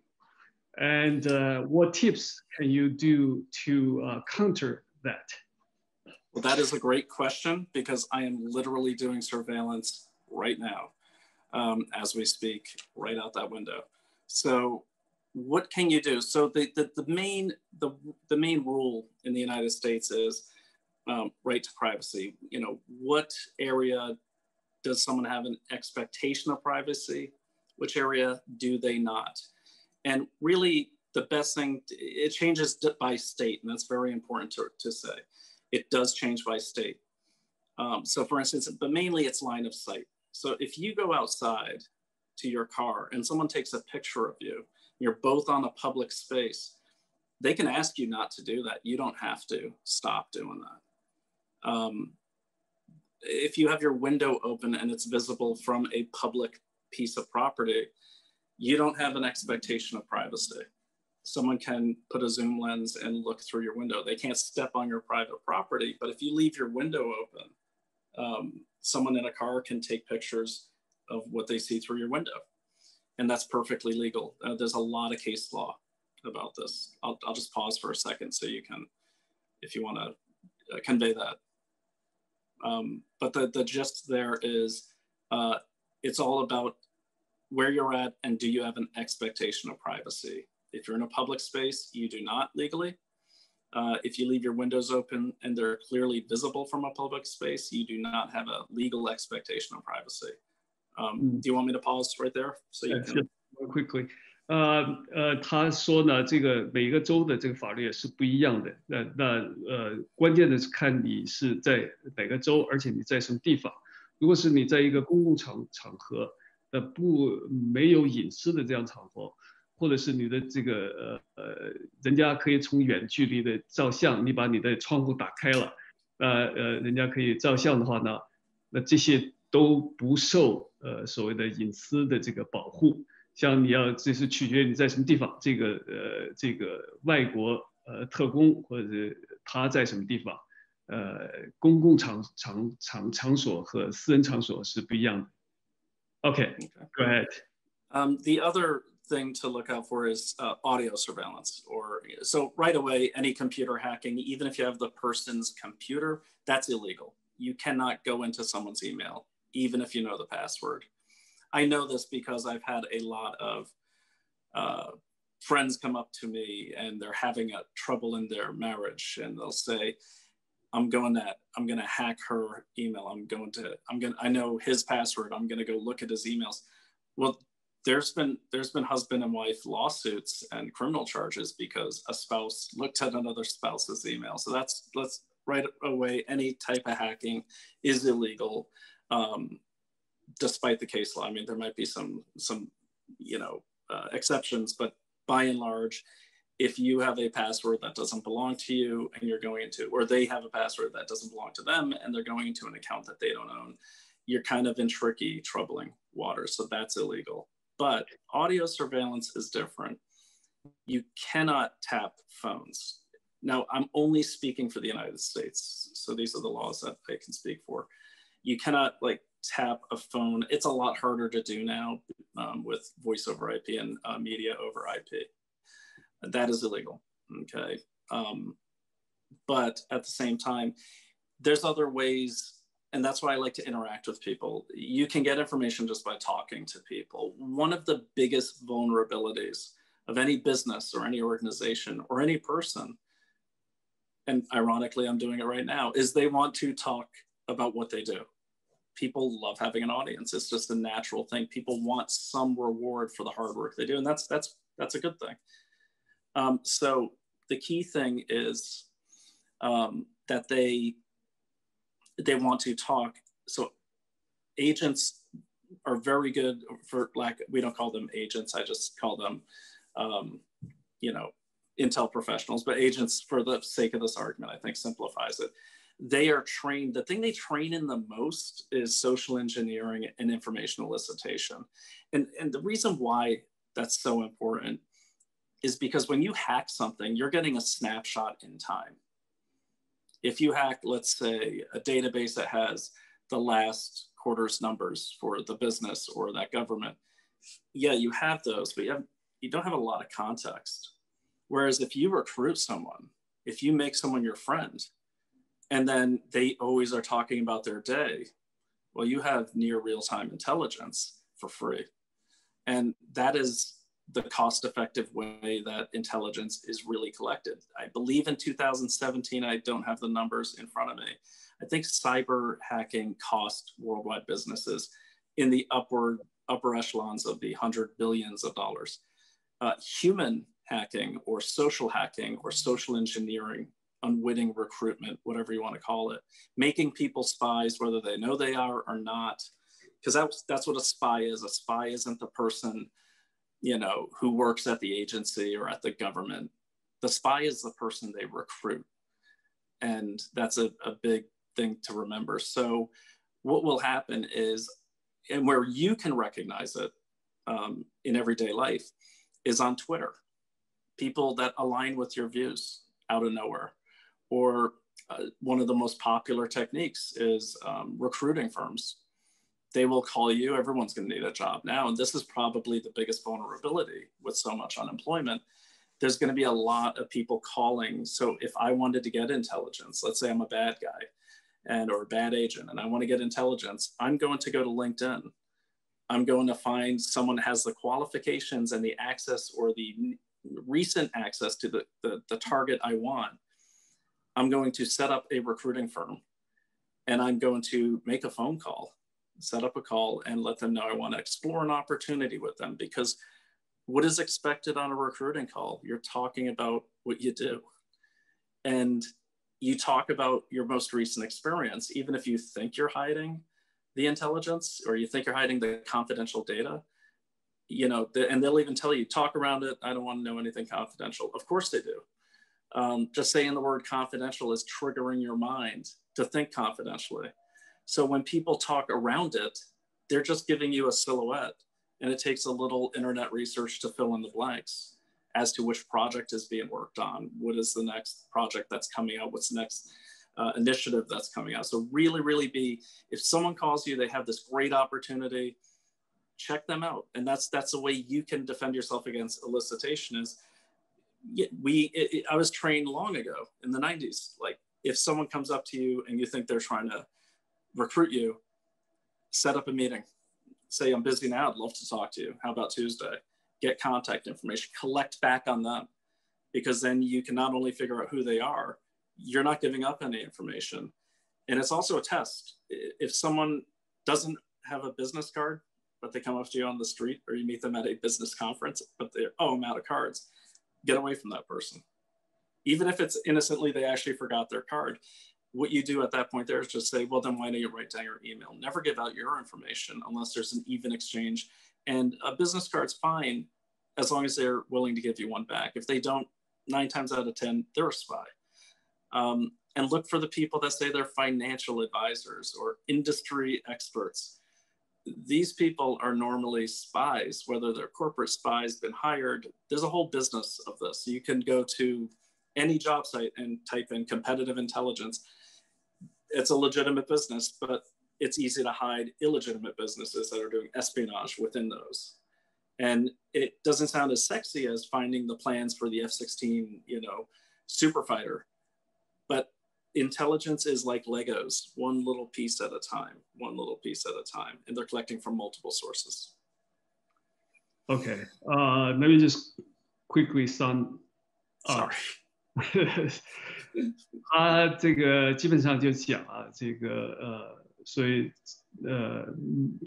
And what tips can you do to counter that? Well, that is a great question because I am literally doing surveillance right now as we speak, right out that window. So what can you do? So the main rule in the United States is right to privacy. You know, what area does someone have an expectation of privacy? Which area do they not? And really the best thing, it changes by state, and that's very important to say. It does change by state. So for instance, but mainly it's line of sight. So if you go outside to your car and someone takes a picture of you, you're both on a public space, they can ask you not to do that. You don't have to stop doing that. If you have your window open and it's visible from a public piece of property, you don't have an expectation of privacy. someone can put a zoom lens and look through your window. They can't step on your private property, but if you leave your window open, someone in a car can take pictures of what they see through your window. And that's perfectly legal. There's a lot of case law about this. I'll just pause for a second so you can, if you want to convey that. But the gist there is, it's all about where you're at and do you have an expectation of privacy. If you're in a public space, you do not legally. If you leave your windows open and they're clearly visible from a public space, you do not have a legal expectation of privacy. Do you want me to pause right there so you can? Quickly. 他说呢，这个每个州的这个法律也是不一样的。关键的是看你是在哪个州，而且你在什么地方。如果是你在一个公共场合没有隐私的这样场合，或者是你的这个人家可以从远距离的照相，你把你的窗户打开了，人家可以照相的话呢，那这些都不受所谓的隐私的这个保护。像你要这是取决于你在什么地方，这个外国特工或者他在什么地方，公共场所和私人场所是不一样的。Okay, go ahead. The other thing to look out for is audio surveillance. So right away, any computer hacking, even if you have the person's computer, that's illegal. You cannot go into someone's email, even if you know the password. I know this because I've had a lot of friends come up to me and they're having a trouble in their marriage, and they'll say, I'm gonna hack her email. I know his password. I'm gonna go look at his emails. Well, there's been husband and wife lawsuits and criminal charges because a spouse looked at another spouse's email. So that's right away, any type of hacking is illegal, despite the case law. I mean, there might be some exceptions, but by and large, if you have a password that doesn't belong to you and you're going into, or they have a password that doesn't belong to them and they're going into an account that they don't own, you're kind of in tricky, troubling waters. So that's illegal. But audio surveillance is different. You cannot tap phones. Now, I'm only speaking for the United States. So these are the laws that I can speak for. You cannot tap a phone. It's a lot harder to do now with voice over IP and media over IP. That is illegal, okay? But at the same time, there's other ways, and that's why I like to interact with people. You can get information just by talking to people. One of the biggest vulnerabilities of any business or any organization or any person, and ironically, I'm doing it right now, is they want to talk about what they do. People love having an audience. It's just a natural thing. People want some reward for the hard work they do, and that's a good thing. So the key thing is that they want to talk. So agents are very good for we don't call them agents. I just call them, intel professionals, but agents for the sake of this argument, I think simplifies it. They are trained, the thing they train in the most is social engineering and information elicitation. And the reason why that's so important is because when you hack something, you're getting a snapshot in time. If you hack, let's say, a database that has the last quarter's numbers for the business or that government, yeah, you have those, but you don't have a lot of context. Whereas if you recruit someone, if you make someone your friend, and then they always are talking about their day, well, you have near real-time intelligence for free. And that is the cost-effective way that intelligence is really collected. I believe in 2017, I don't have the numbers in front of me, I think cyber hacking cost worldwide businesses in the upper echelons of the $100 billions. Human hacking or social engineering, unwitting recruitment, whatever you want to call it, making people spies, whether they know they are or not, because that's what a spy is. A spy isn't the person, who works at the agency or at the government. The spy is the person they recruit. And that's a big thing to remember. So what will happen is, and where you can recognize it in everyday life, is on Twitter. people that align with your views out of nowhere. Or one of the most popular techniques is recruiting firms. They will call you, everyone's gonna need a job now. And this is probably the biggest vulnerability with so much unemployment. There's gonna be a lot of people calling. So if I wanted to get intelligence, let's say I'm a bad guy or a bad agent and I wanna get intelligence, I'm going to go to LinkedIn. I'm going to find someone that has the qualifications and the access or the recent access to the target I want. I'm going to set up a recruiting firm and I'm going to make a phone call, set up a call and let them know I want to explore an opportunity with them, because what is expected on a recruiting call? You're talking about what you do. And you talk about your most recent experience, even if you think you're hiding the intelligence or you think you're hiding the confidential data, you know, and they'll even tell you, talk around it. I don't want to know anything confidential. Of course they do. Just saying the word confidential is triggering your mind to think confidentially. So when people talk around it, they're just giving you a silhouette, and it takes a little internet research to fill in the blanks as to which project is being worked on. What is the next project that's coming out? What's the next initiative that's coming out? So really if someone calls you, they have this great opportunity, check them out. And that's the way you can defend yourself against elicitation is, I was trained long ago in the 90s. Like if someone comes up to you and you think they're trying to recruit you, set up a meeting. Say, I'm busy now, I'd love to talk to you. How about Tuesday? Get contact information, collect back on them, because then you can not only figure out who they are, you're not giving up any information. And it's also a test. If someone doesn't have a business card, but they come up to you on the street or you meet them at a business conference, but they're, oh, I'm out of cards, get away from that person. Even if it's innocently, they actually forgot their card. What you do at that point there is just say, well, then why don't you write down your email? Never give out your information unless there's an even exchange. And a business card's fine as long as they're willing to give you one back. If they don't, 9 times out of 10, they're a spy. And look for the people that say they're financial advisors or industry experts. These people are normally spies, whether they're corporate spies, been hired. There's a whole business of this. You can go to any job site and type in competitive intelligence. It's a legitimate business, but it's easy to hide illegitimate businesses that are doing espionage within those. And it doesn't sound as sexy as finding the plans for the F-16, super fighter. But intelligence is like Legos, one little piece at a time, and they're collecting from multiple sources. Okay, let me just quickly sum up. Sorry. 他这个基本上就讲啊，这个所以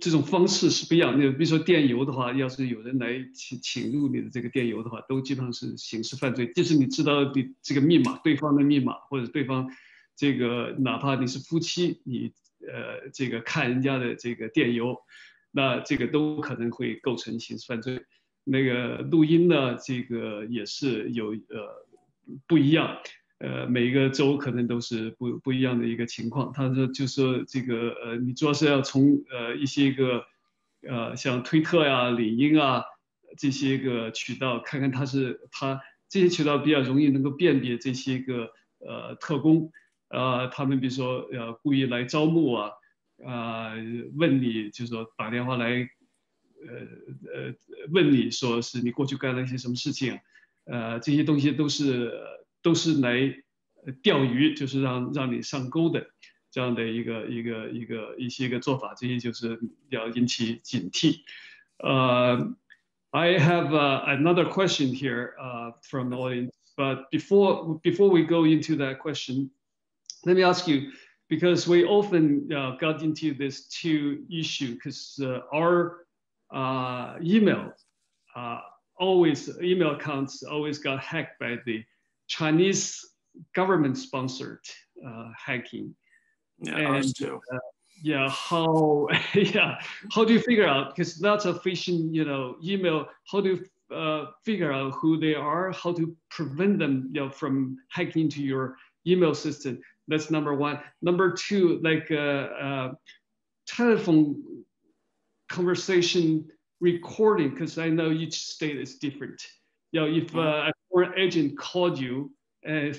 这种方式是不一样的。比如说电邮的话，要是有人来侵入你的这个电邮的话，都基本上是刑事犯罪。即使你知道你这个密码，对方的密码，或者对方这个哪怕你是夫妻，你这个看人家的这个电邮，那这个都可能会构成刑事犯罪。那个录音呢，这个也是有不一样。每个州可能都是不一样的一个情况。他说就说这个你主要是要从一些个像推特呀、领英啊这些个渠道看看他这些渠道比较容易能够辨别这些个特工他们比如说故意来招募啊问你就是说打电话来问你说是你过去干了一些什么事情这些东西都是来钓鱼，就是让你上钩的这样的一些个做法，这些就是要引起警惕。I have another question here from the audience, but before we go into that question, let me ask you, because we often got into this two issue, because our email accounts always got hacked by the Chinese government-sponsored hacking. Yeah, ours too. How do you figure out? Because that's a phishing, email. How do you figure out who they are? How to prevent them, from hacking into your email system? That's number one. Number two, like telephone conversation recording, because I know each state is different. If foreign agent called you,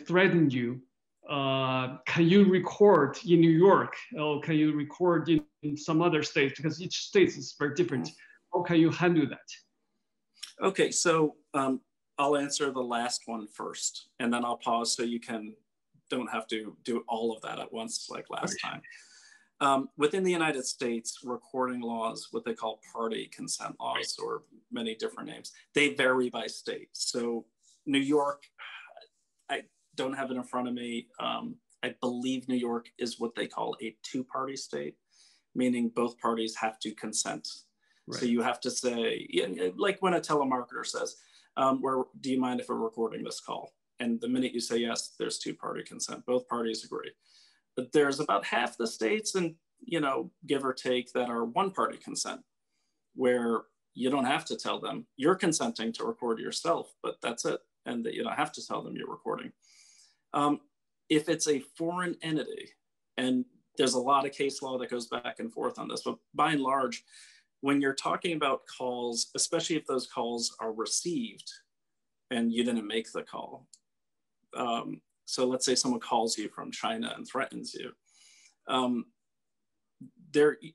threatened you, can you record in New York, or can you record in some other state? Because each state is very different. How can you handle that? Okay, so I'll answer the last one first, and then I'll pause so you don't have to do all of that at once like last time. Within the United States, recording laws, what they call party consent laws, or many different names, they vary by state. So New York, I don't have it in front of me. I believe New York is what they call a two-party state, meaning both parties have to consent. Right. So you have to say, like when a telemarketer says, do you mind if we're recording this call? And the minute you say yes, there's two-party consent. Both parties agree. But there's about half the states, and give or take, that are one-party consent, where you don't have to tell them. You're consenting to record yourself, but that's it. And that you don't have to tell them you're recording. If it's a foreign entity, and there's a lot of case law that goes back and forth on this, but by and large, when you're talking about calls, especially if those calls are received and you didn't make the call. So let's say someone calls you from China and threatens you.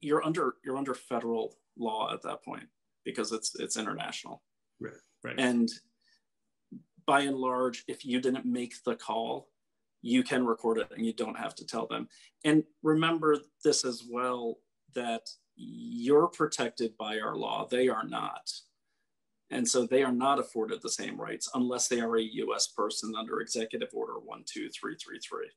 You're under federal law at that point, because it's international. Right, right. And by and large, if you didn't make the call, you can record it and you don't have to tell them. And remember this as well, that you're protected by our law, they are not. And so they are not afforded the same rights unless they are a US person under Executive Order 12333.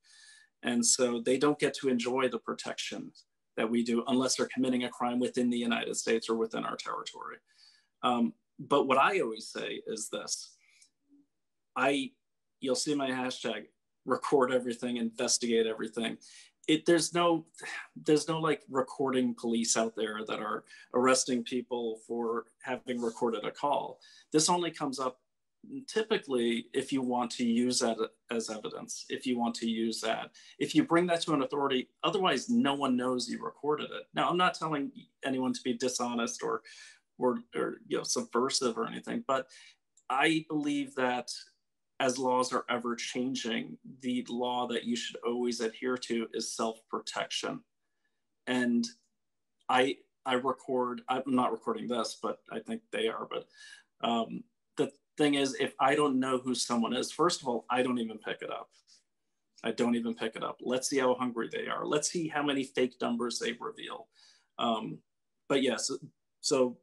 And so they don't get to enjoy the protection that we do unless they're committing a crime within the United States or within our territory. But what I always say is this, you'll see my hashtag, record everything, investigate everything. There's no like recording police out there that are arresting people for having recorded a call. This only comes up typically if you want to use that as evidence, if you want to use that, if you bring that to an authority, otherwise no one knows you recorded it. Now, I'm not telling anyone to be dishonest or subversive or anything, but I believe that as laws are ever changing, the law that you should always adhere to is self-protection. And I'm not recording this, but I think they are, but the thing is, if I don't know who someone is, first of all, I don't even pick it up. I don't even pick it up. Let's see how hungry they are. Let's see how many fake numbers they reveal. But yes, so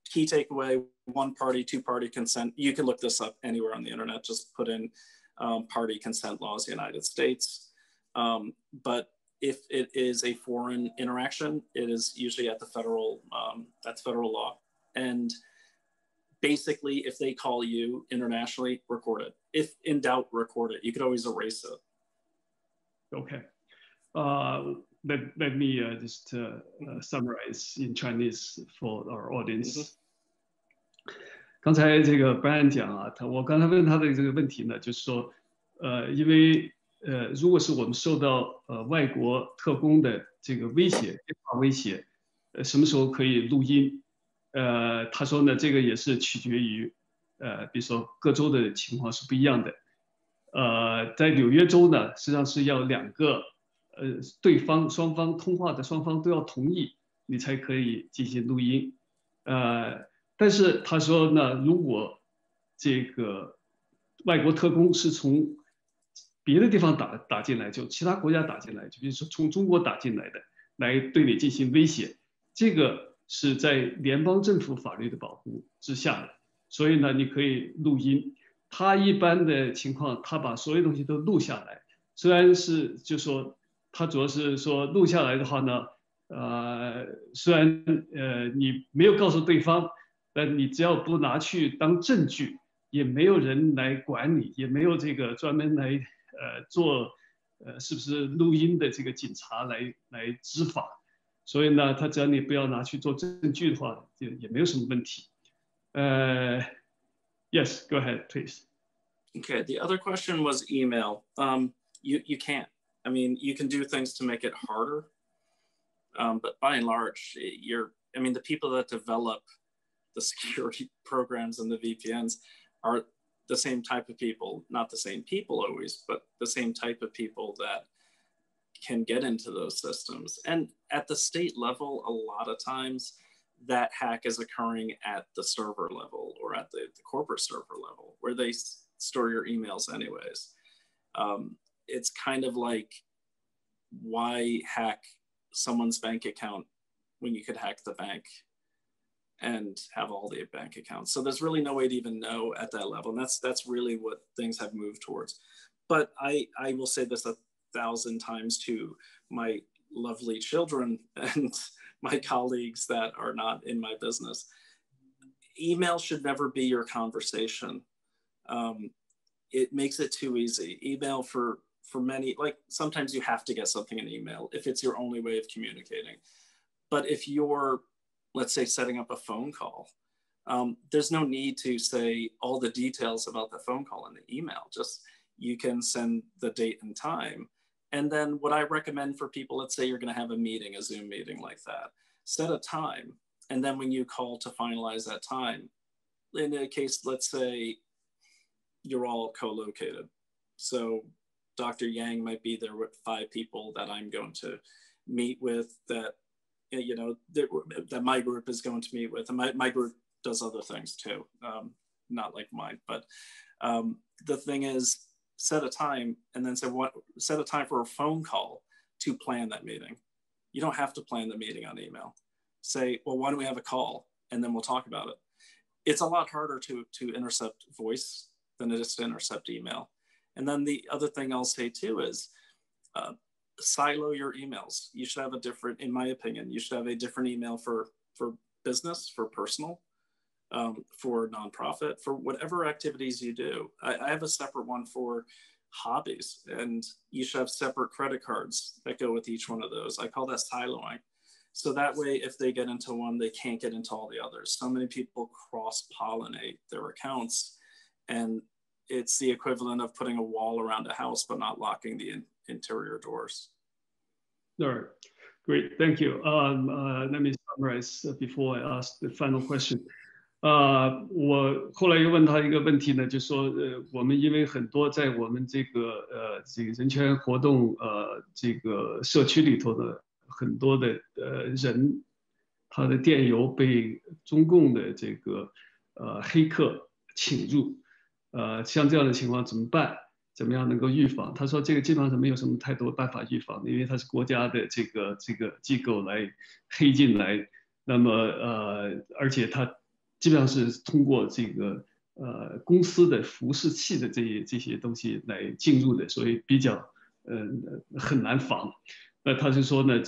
key takeaway, one party, two party consent. You can look this up anywhere on the internet. Just put in party consent laws, United States. But if it is a foreign interaction, it is usually at the federal, that's federal law. And basically, if they call you internationally, record it. If in doubt, record it. You could always erase it. Okay. Let me just summarize in Chinese for our audience. 刚才这个 Brian 讲啊，我刚才问他的这个问题呢，就是说，因为如果是我们受到外国特工的这个威胁，电话威胁，什么时候可以录音？他说呢，这个也是取决于比如说各州的情况是不一样的。在纽约州呢，实际上是要两个双方通话的双方都要同意，你才可以进行录音。但是他说呢，如果这个外国特工是从别的地方打进来，就其他国家打进来，就比如说从中国打进来的，来对你进行威胁，这个是在联邦政府法律的保护之下的，所以呢，你可以录音。他一般的情况，他把所有东西都录下来，虽然是就说他主要是说录下来的话呢，虽然你没有告诉对方。但你只要不拿去当证据，也没有人来管你，也没有这个专门来做是不是录音的这个警察来执法，所以呢，他只要你不要拿去做证据的话，也没有什么问题。Yes, go ahead, please. Okay, the other question was email. You can't. I mean, you can do things to make it harder, but by and large, the people that develop the security programs and the VPNs the same type of people, not the same people always, but the same type of people that can get into those systems. And at the state level, a lot of times that hack is occurring at the server level or at the corporate server level where they store your emails anyways. It's kind of like, why hack someone's bank account when you could hack the bank and have all the bank accounts? So there's really no way to even know at that level. And that's really what things have moved towards. But I will say this 1,000 times to my lovely children and my colleagues that are not in my business. Email should never be your conversation. It makes it too easy. Email for many, like sometimes you have to get something in email if it's your only way of communicating. But if you're, let's say, setting up a phone call, there's no need to say all the details about the phone call in the email. Just you can send the date and time. And then what I recommend for people, let's say you're going to have a meeting, a Zoom meeting like that, set a time. And then when you call to finalize that time, in a case, let's say you're all co-located. So Dr. Yang might be there with 5 people that I'm going to meet with that, you know, that my group is going to meet with. And my group does other things too, not like mine. But the thing is, set a time and then set a time for a phone call to plan that meeting. You don't have to plan the meeting on email. Say, well, why don't we have a call and then we'll talk about it. It's a lot harder to intercept voice than it is to intercept email. And then the other thing I'll say too is silo your emails. You should have a different, in my opinion, you should have a different email for business, for personal, for nonprofit, for whatever activities you do. I have a separate one for hobbies, and you should have separate credit cards that go with each one of those. I call that siloing. So that way, if they get into one, they can't get into all the others. So many people cross-pollinate their accounts, and it's the equivalent of putting a wall around a house, but not locking the interior doors. All right, great, thank you. Let me summarize before I ask the final question. 我后来又问他一个问题呢，就说我们因为很多在我们这个人权活动这个社区里头的很多的人，他的电邮被中共的这个黑客侵入，像这样的情况怎么办？怎么样能够预防？他说这个基本上是没有什么太多办法预防的，因为它是国家的这个机构来黑进来，那么而且它基本上是通过这个公司的服务器的这些东西来进入的，所以比较很难防。那他就说呢，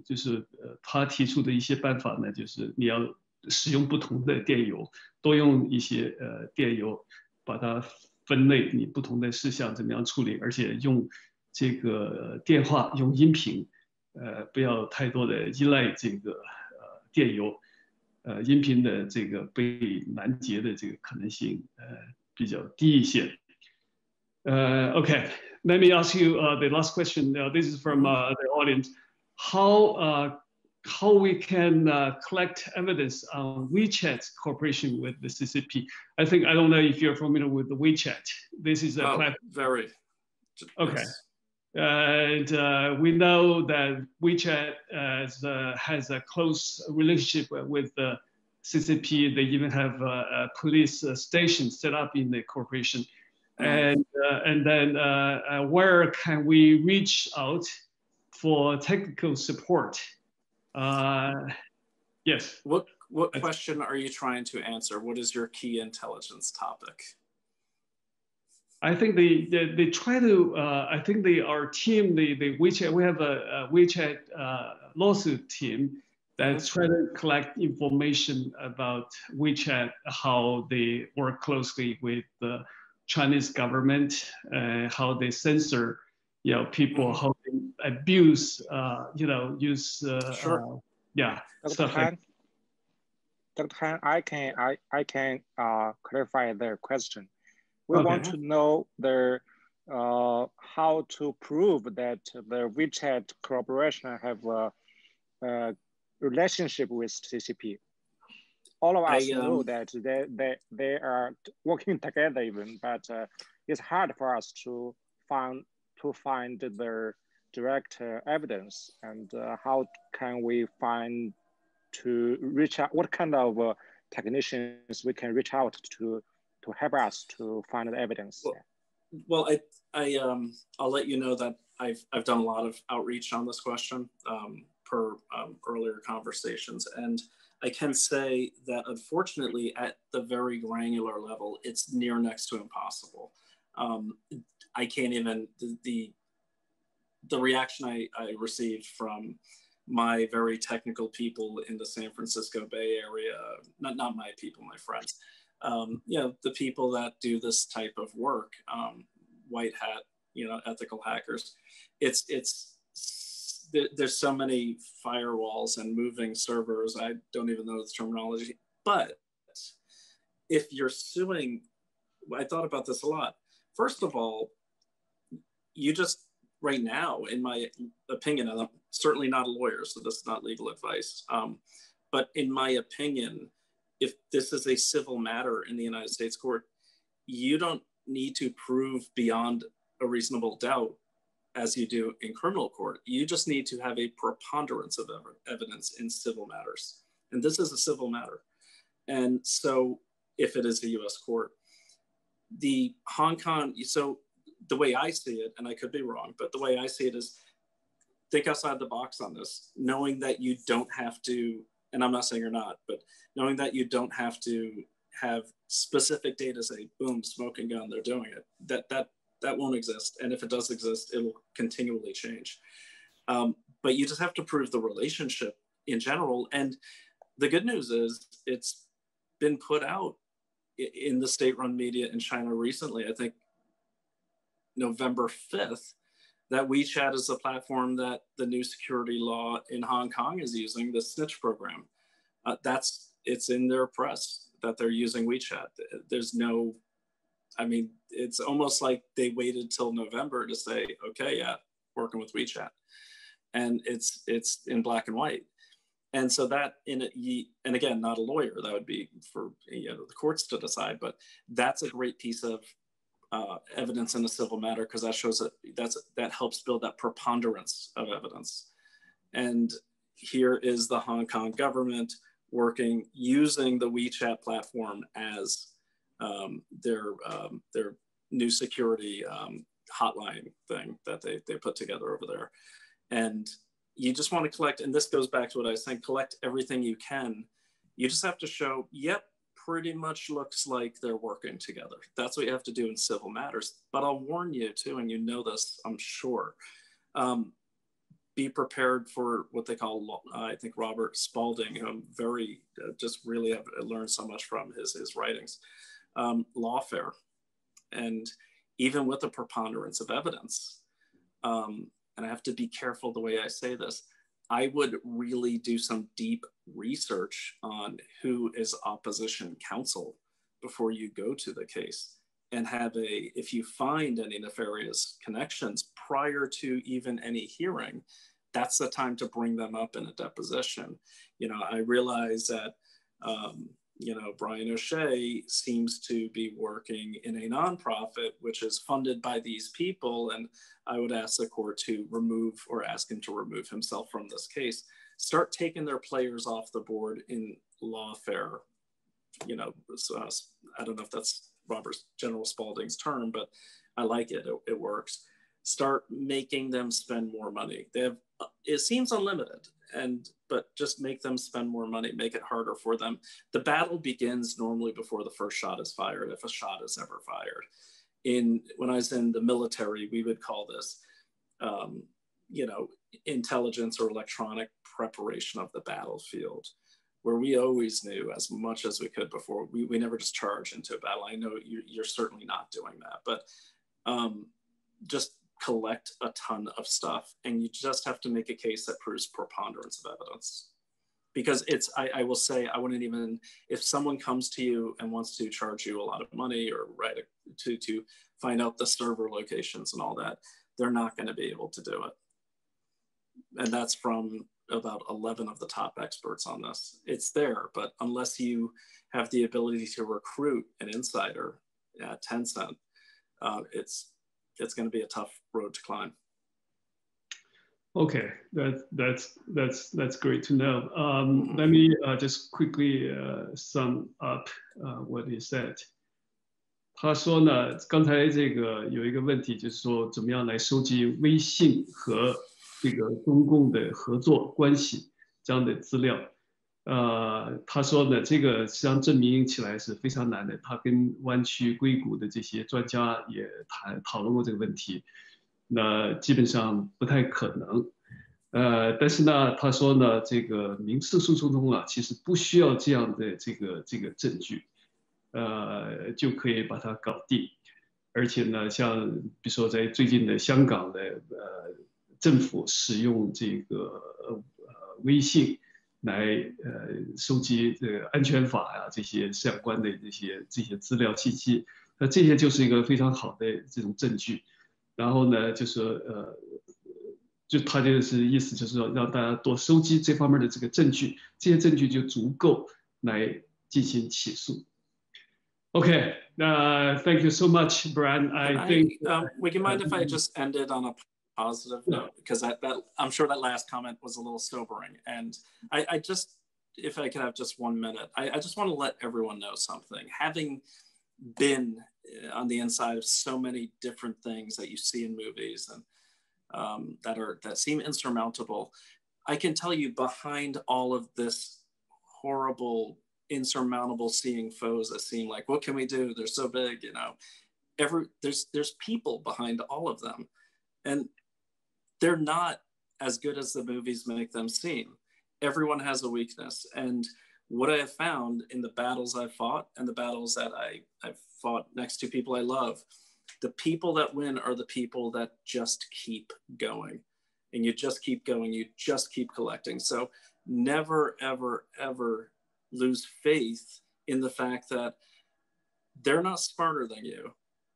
就是他提出的一些办法呢，就是你要使用不同的电邮，多用一些电邮，把它分类，你不同的事项怎么样处理，而且用这个电话用音频，不要太多的依赖这个电邮。音频的这个被拦截的这个可能性比较低一些。Okay, let me ask you the last question. This is from the audience. How we can collect evidence on WeChat cooperation with the CCP? I don't know if you're familiar with the WeChat. This is a platform. Very. Okay. Yes. And we know that WeChat has a close relationship with the CCP. They even have a police station set up in the corporation. And then where can we reach out for technical support? Yes. What question are you trying to answer? What is your key intelligence topic? I think they try to. I think our team, the WeChat, we have a WeChat lawsuit team that's trying to collect information about WeChat, how they work closely with the Chinese government, how they censor, people, how they abuse, use. Sure. Yeah. Dr. Han, Dr. Han, I can clarify their question. We want to know how to prove that the WeChat cooperation have a relationship with CCP. all of us know that they are working together even, but it's hard for us to find their direct evidence. And how can we find to reach out? What kind of technicians we can reach out to help us to find the evidence? Well, I'll let you know that I've done a lot of outreach on this question per earlier conversations, and I can say that unfortunately at the very granular level, it's near next to impossible. I can't even, the reaction I received from my very technical people in the San Francisco Bay Area, not my people, my friends, you know, the people that do this type of work, white hat, you know, ethical hackers, there's so many firewalls and moving servers, I don't even know the terminology, but if you're suing, I thought about this a lot. First of all, you just, right now, in my opinion, and I'm certainly not a lawyer, so this is not legal advice, but in my opinion, if this is a civil matter in the United States court, you don't need to prove beyond a reasonable doubt as you do in criminal court. You just need to have a preponderance of evidence in civil matters. And this is a civil matter. And so if it is a US court, the Hong Kong, so the way I see it, and I could be wrong, but the way I see it is think outside the box on this, knowing that you don't have to, and I'm not saying you're not, but knowing that you don't have to have specific data say, boom, smoking gun, they're doing it. That won't exist. And if it does exist, it will continually change. But you just have to prove the relationship in general. And the good news is it's been put out in the state-run media in China recently, I think November 5th, that WeChat is the platform that the new security law in Hong Kong is using, the snitch program. It's in their press that they're using WeChat. There's no, I mean, it's almost like they waited till November to say, okay, yeah, working with WeChat. And it's in black and white. And so that, and again, not a lawyer, that would be for the courts to decide, but that's a great piece of evidence in a civil matter, because that shows that helps build that preponderance of evidence. And here is the Hong Kong government working, using the WeChat platform as their new security hotline thing that they put together over there. And you just want to collect, and this goes back to what I was saying, collect everything you can. You just have to show, yep, pretty much looks like they're working together. That's what you have to do in civil matters. But I'll warn you too, and you know this, I'm sure, be prepared for what they call, I think Robert Spalding, who I'm very, just really have learned so much from his writings, lawfare. And even with the preponderance of evidence, and I have to be careful the way I say this, I would really do some deep research on who is opposition counsel before you go to the case, and have if you find any nefarious connections prior to even any hearing, that's the time to bring them up in a deposition. You know, I realize that, you know, Brian O'Shea seems to be working in a nonprofit, which is funded by these people. And I would ask the court to remove, or ask him to remove himself from this case. Start taking their players off the board in lawfare. You know, I don't know if that's Robert General Spalding's term, but I like it, it works. Start making them spend more money. They have, it seems unlimited, but just make them spend more money, make it harder for them. The battle begins normally before the first shot is fired, if a shot is ever fired. When I was in the military, we would call this, you know, intelligence or electronic preparation of the battlefield, where we always knew as much as we could before. We never just charge into a battle. I know you're certainly not doing that, but just collect a ton of stuff, and you just have to make a case that proves preponderance of evidence. Because I will say, I wouldn't even, if someone comes to you and wants to charge you a lot of money, or to find out the server locations and all that, they're not going to be able to do it. And that's from about 11 of the top experts on this. It's there, but unless you have the ability to recruit an insider at Tencent, it's going to be a tough road to climb. Okay, that's great to know. Let me just quickly sum up what he said. 他说呢，刚才这个有一个问题，就是说怎么样来收集微信和这个中共的合作关系这样的资料。他说呢，这个实际上证明起来是非常难的。他跟湾区硅谷的这些专家也讨论过这个问题。 那基本上不太可能，但是呢，他说呢，这个民事诉讼中啊，其实不需要这样的这个证据，就可以把它搞定。而且呢，像比如说在最近的香港的政府使用这个微信来收集这个安全法呀这些相关的这些资料信息，那这些就是一个非常好的这种证据。 然后呢，就是就他这个是意思就是说让大家多收集这方面的这个证据，这些证据就足够来进行起诉。Okay, thank you so much, Brian. I think would you mind if I just ended on a positive note, because that I'm sure that last comment was a little sobering, and I just, if I could have just 1 minute, I just want to let everyone know something. Having been on the inside of so many different things that you see in movies and that seem insurmountable, I can tell you behind all of this horrible, insurmountable seeing foes that seem like, what can we do? They're so big, you know. There's people behind all of them, and they're not as good as the movies make them seem. Everyone has a weakness, and what I have found in the battles I've fought and the battles that I've fought next to people I love, the people that win are the people that just keep going. And you just keep going, you just keep collecting. So never, ever, ever lose faith in the fact that they're not smarter than you.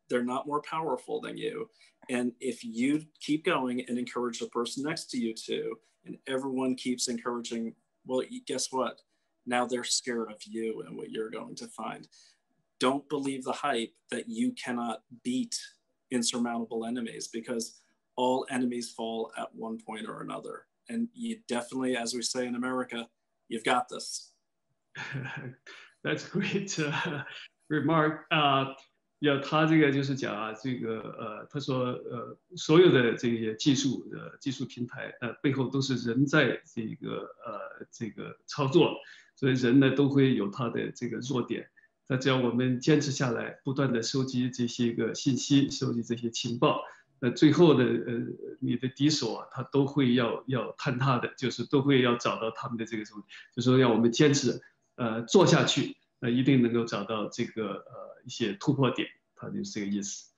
They're not more powerful than you. And if you keep going and encourage the person next to you to, and everyone keeps encouraging, well, guess what? Now they're scared of you and what you're going to find. Don't believe the hype that you cannot beat insurmountable enemies, because all enemies fall at one point or another. And you definitely, as we say in America, you've got this. That's great remark. 他这个就是讲啊，这个他说所有的这些技术平台背后都是人在这个操作，所以人呢都会有他的这个弱点。那只要我们坚持下来，不断的收集这些个信息，收集这些情报，那最后的你的敌手啊，他都会要坍塌的，就是都会要找到他们的这个什么，就是说让我们坚持做下去，一定能够找到这个一些突破点，他就是这个意思。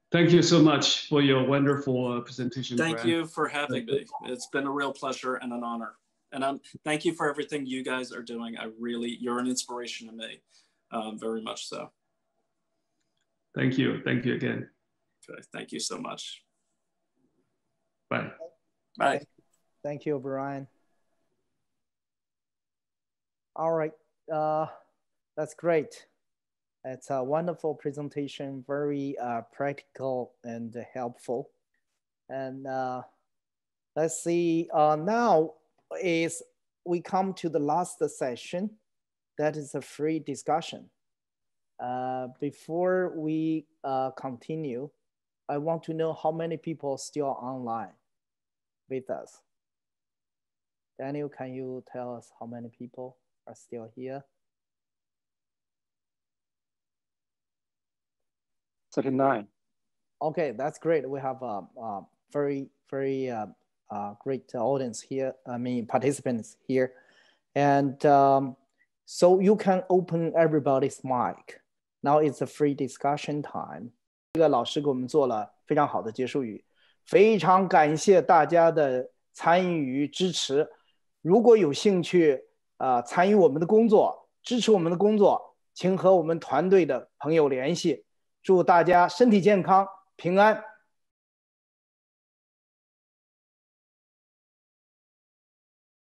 Thank you so much for your wonderful presentation. Thank you for having me. It's been a real pleasure and an honor. And thank you for everything you guys are doing. You're an inspiration to me, very much so. Thank you again. Okay, thank you so much. Bye. Bye. Thank you, Brian. All right, that's great. It's a wonderful presentation, very practical and helpful. And let's see, now we come to the last session. That is a free discussion. Before we continue, I want to know how many people are still online with us. Daniel, can you tell us how many people are still here? 39. Okay, that's great. We have a very great audience here. I mean, participants here. And so you can open everybody's mic. Now it's a free discussion time. 这个老师给我们做了非常好的结束语，非常感谢大家的参与支持。如果有兴趣参与我们的工作，支持我们的工作，请和我们团队的朋友联系。祝大家身体健康，平安。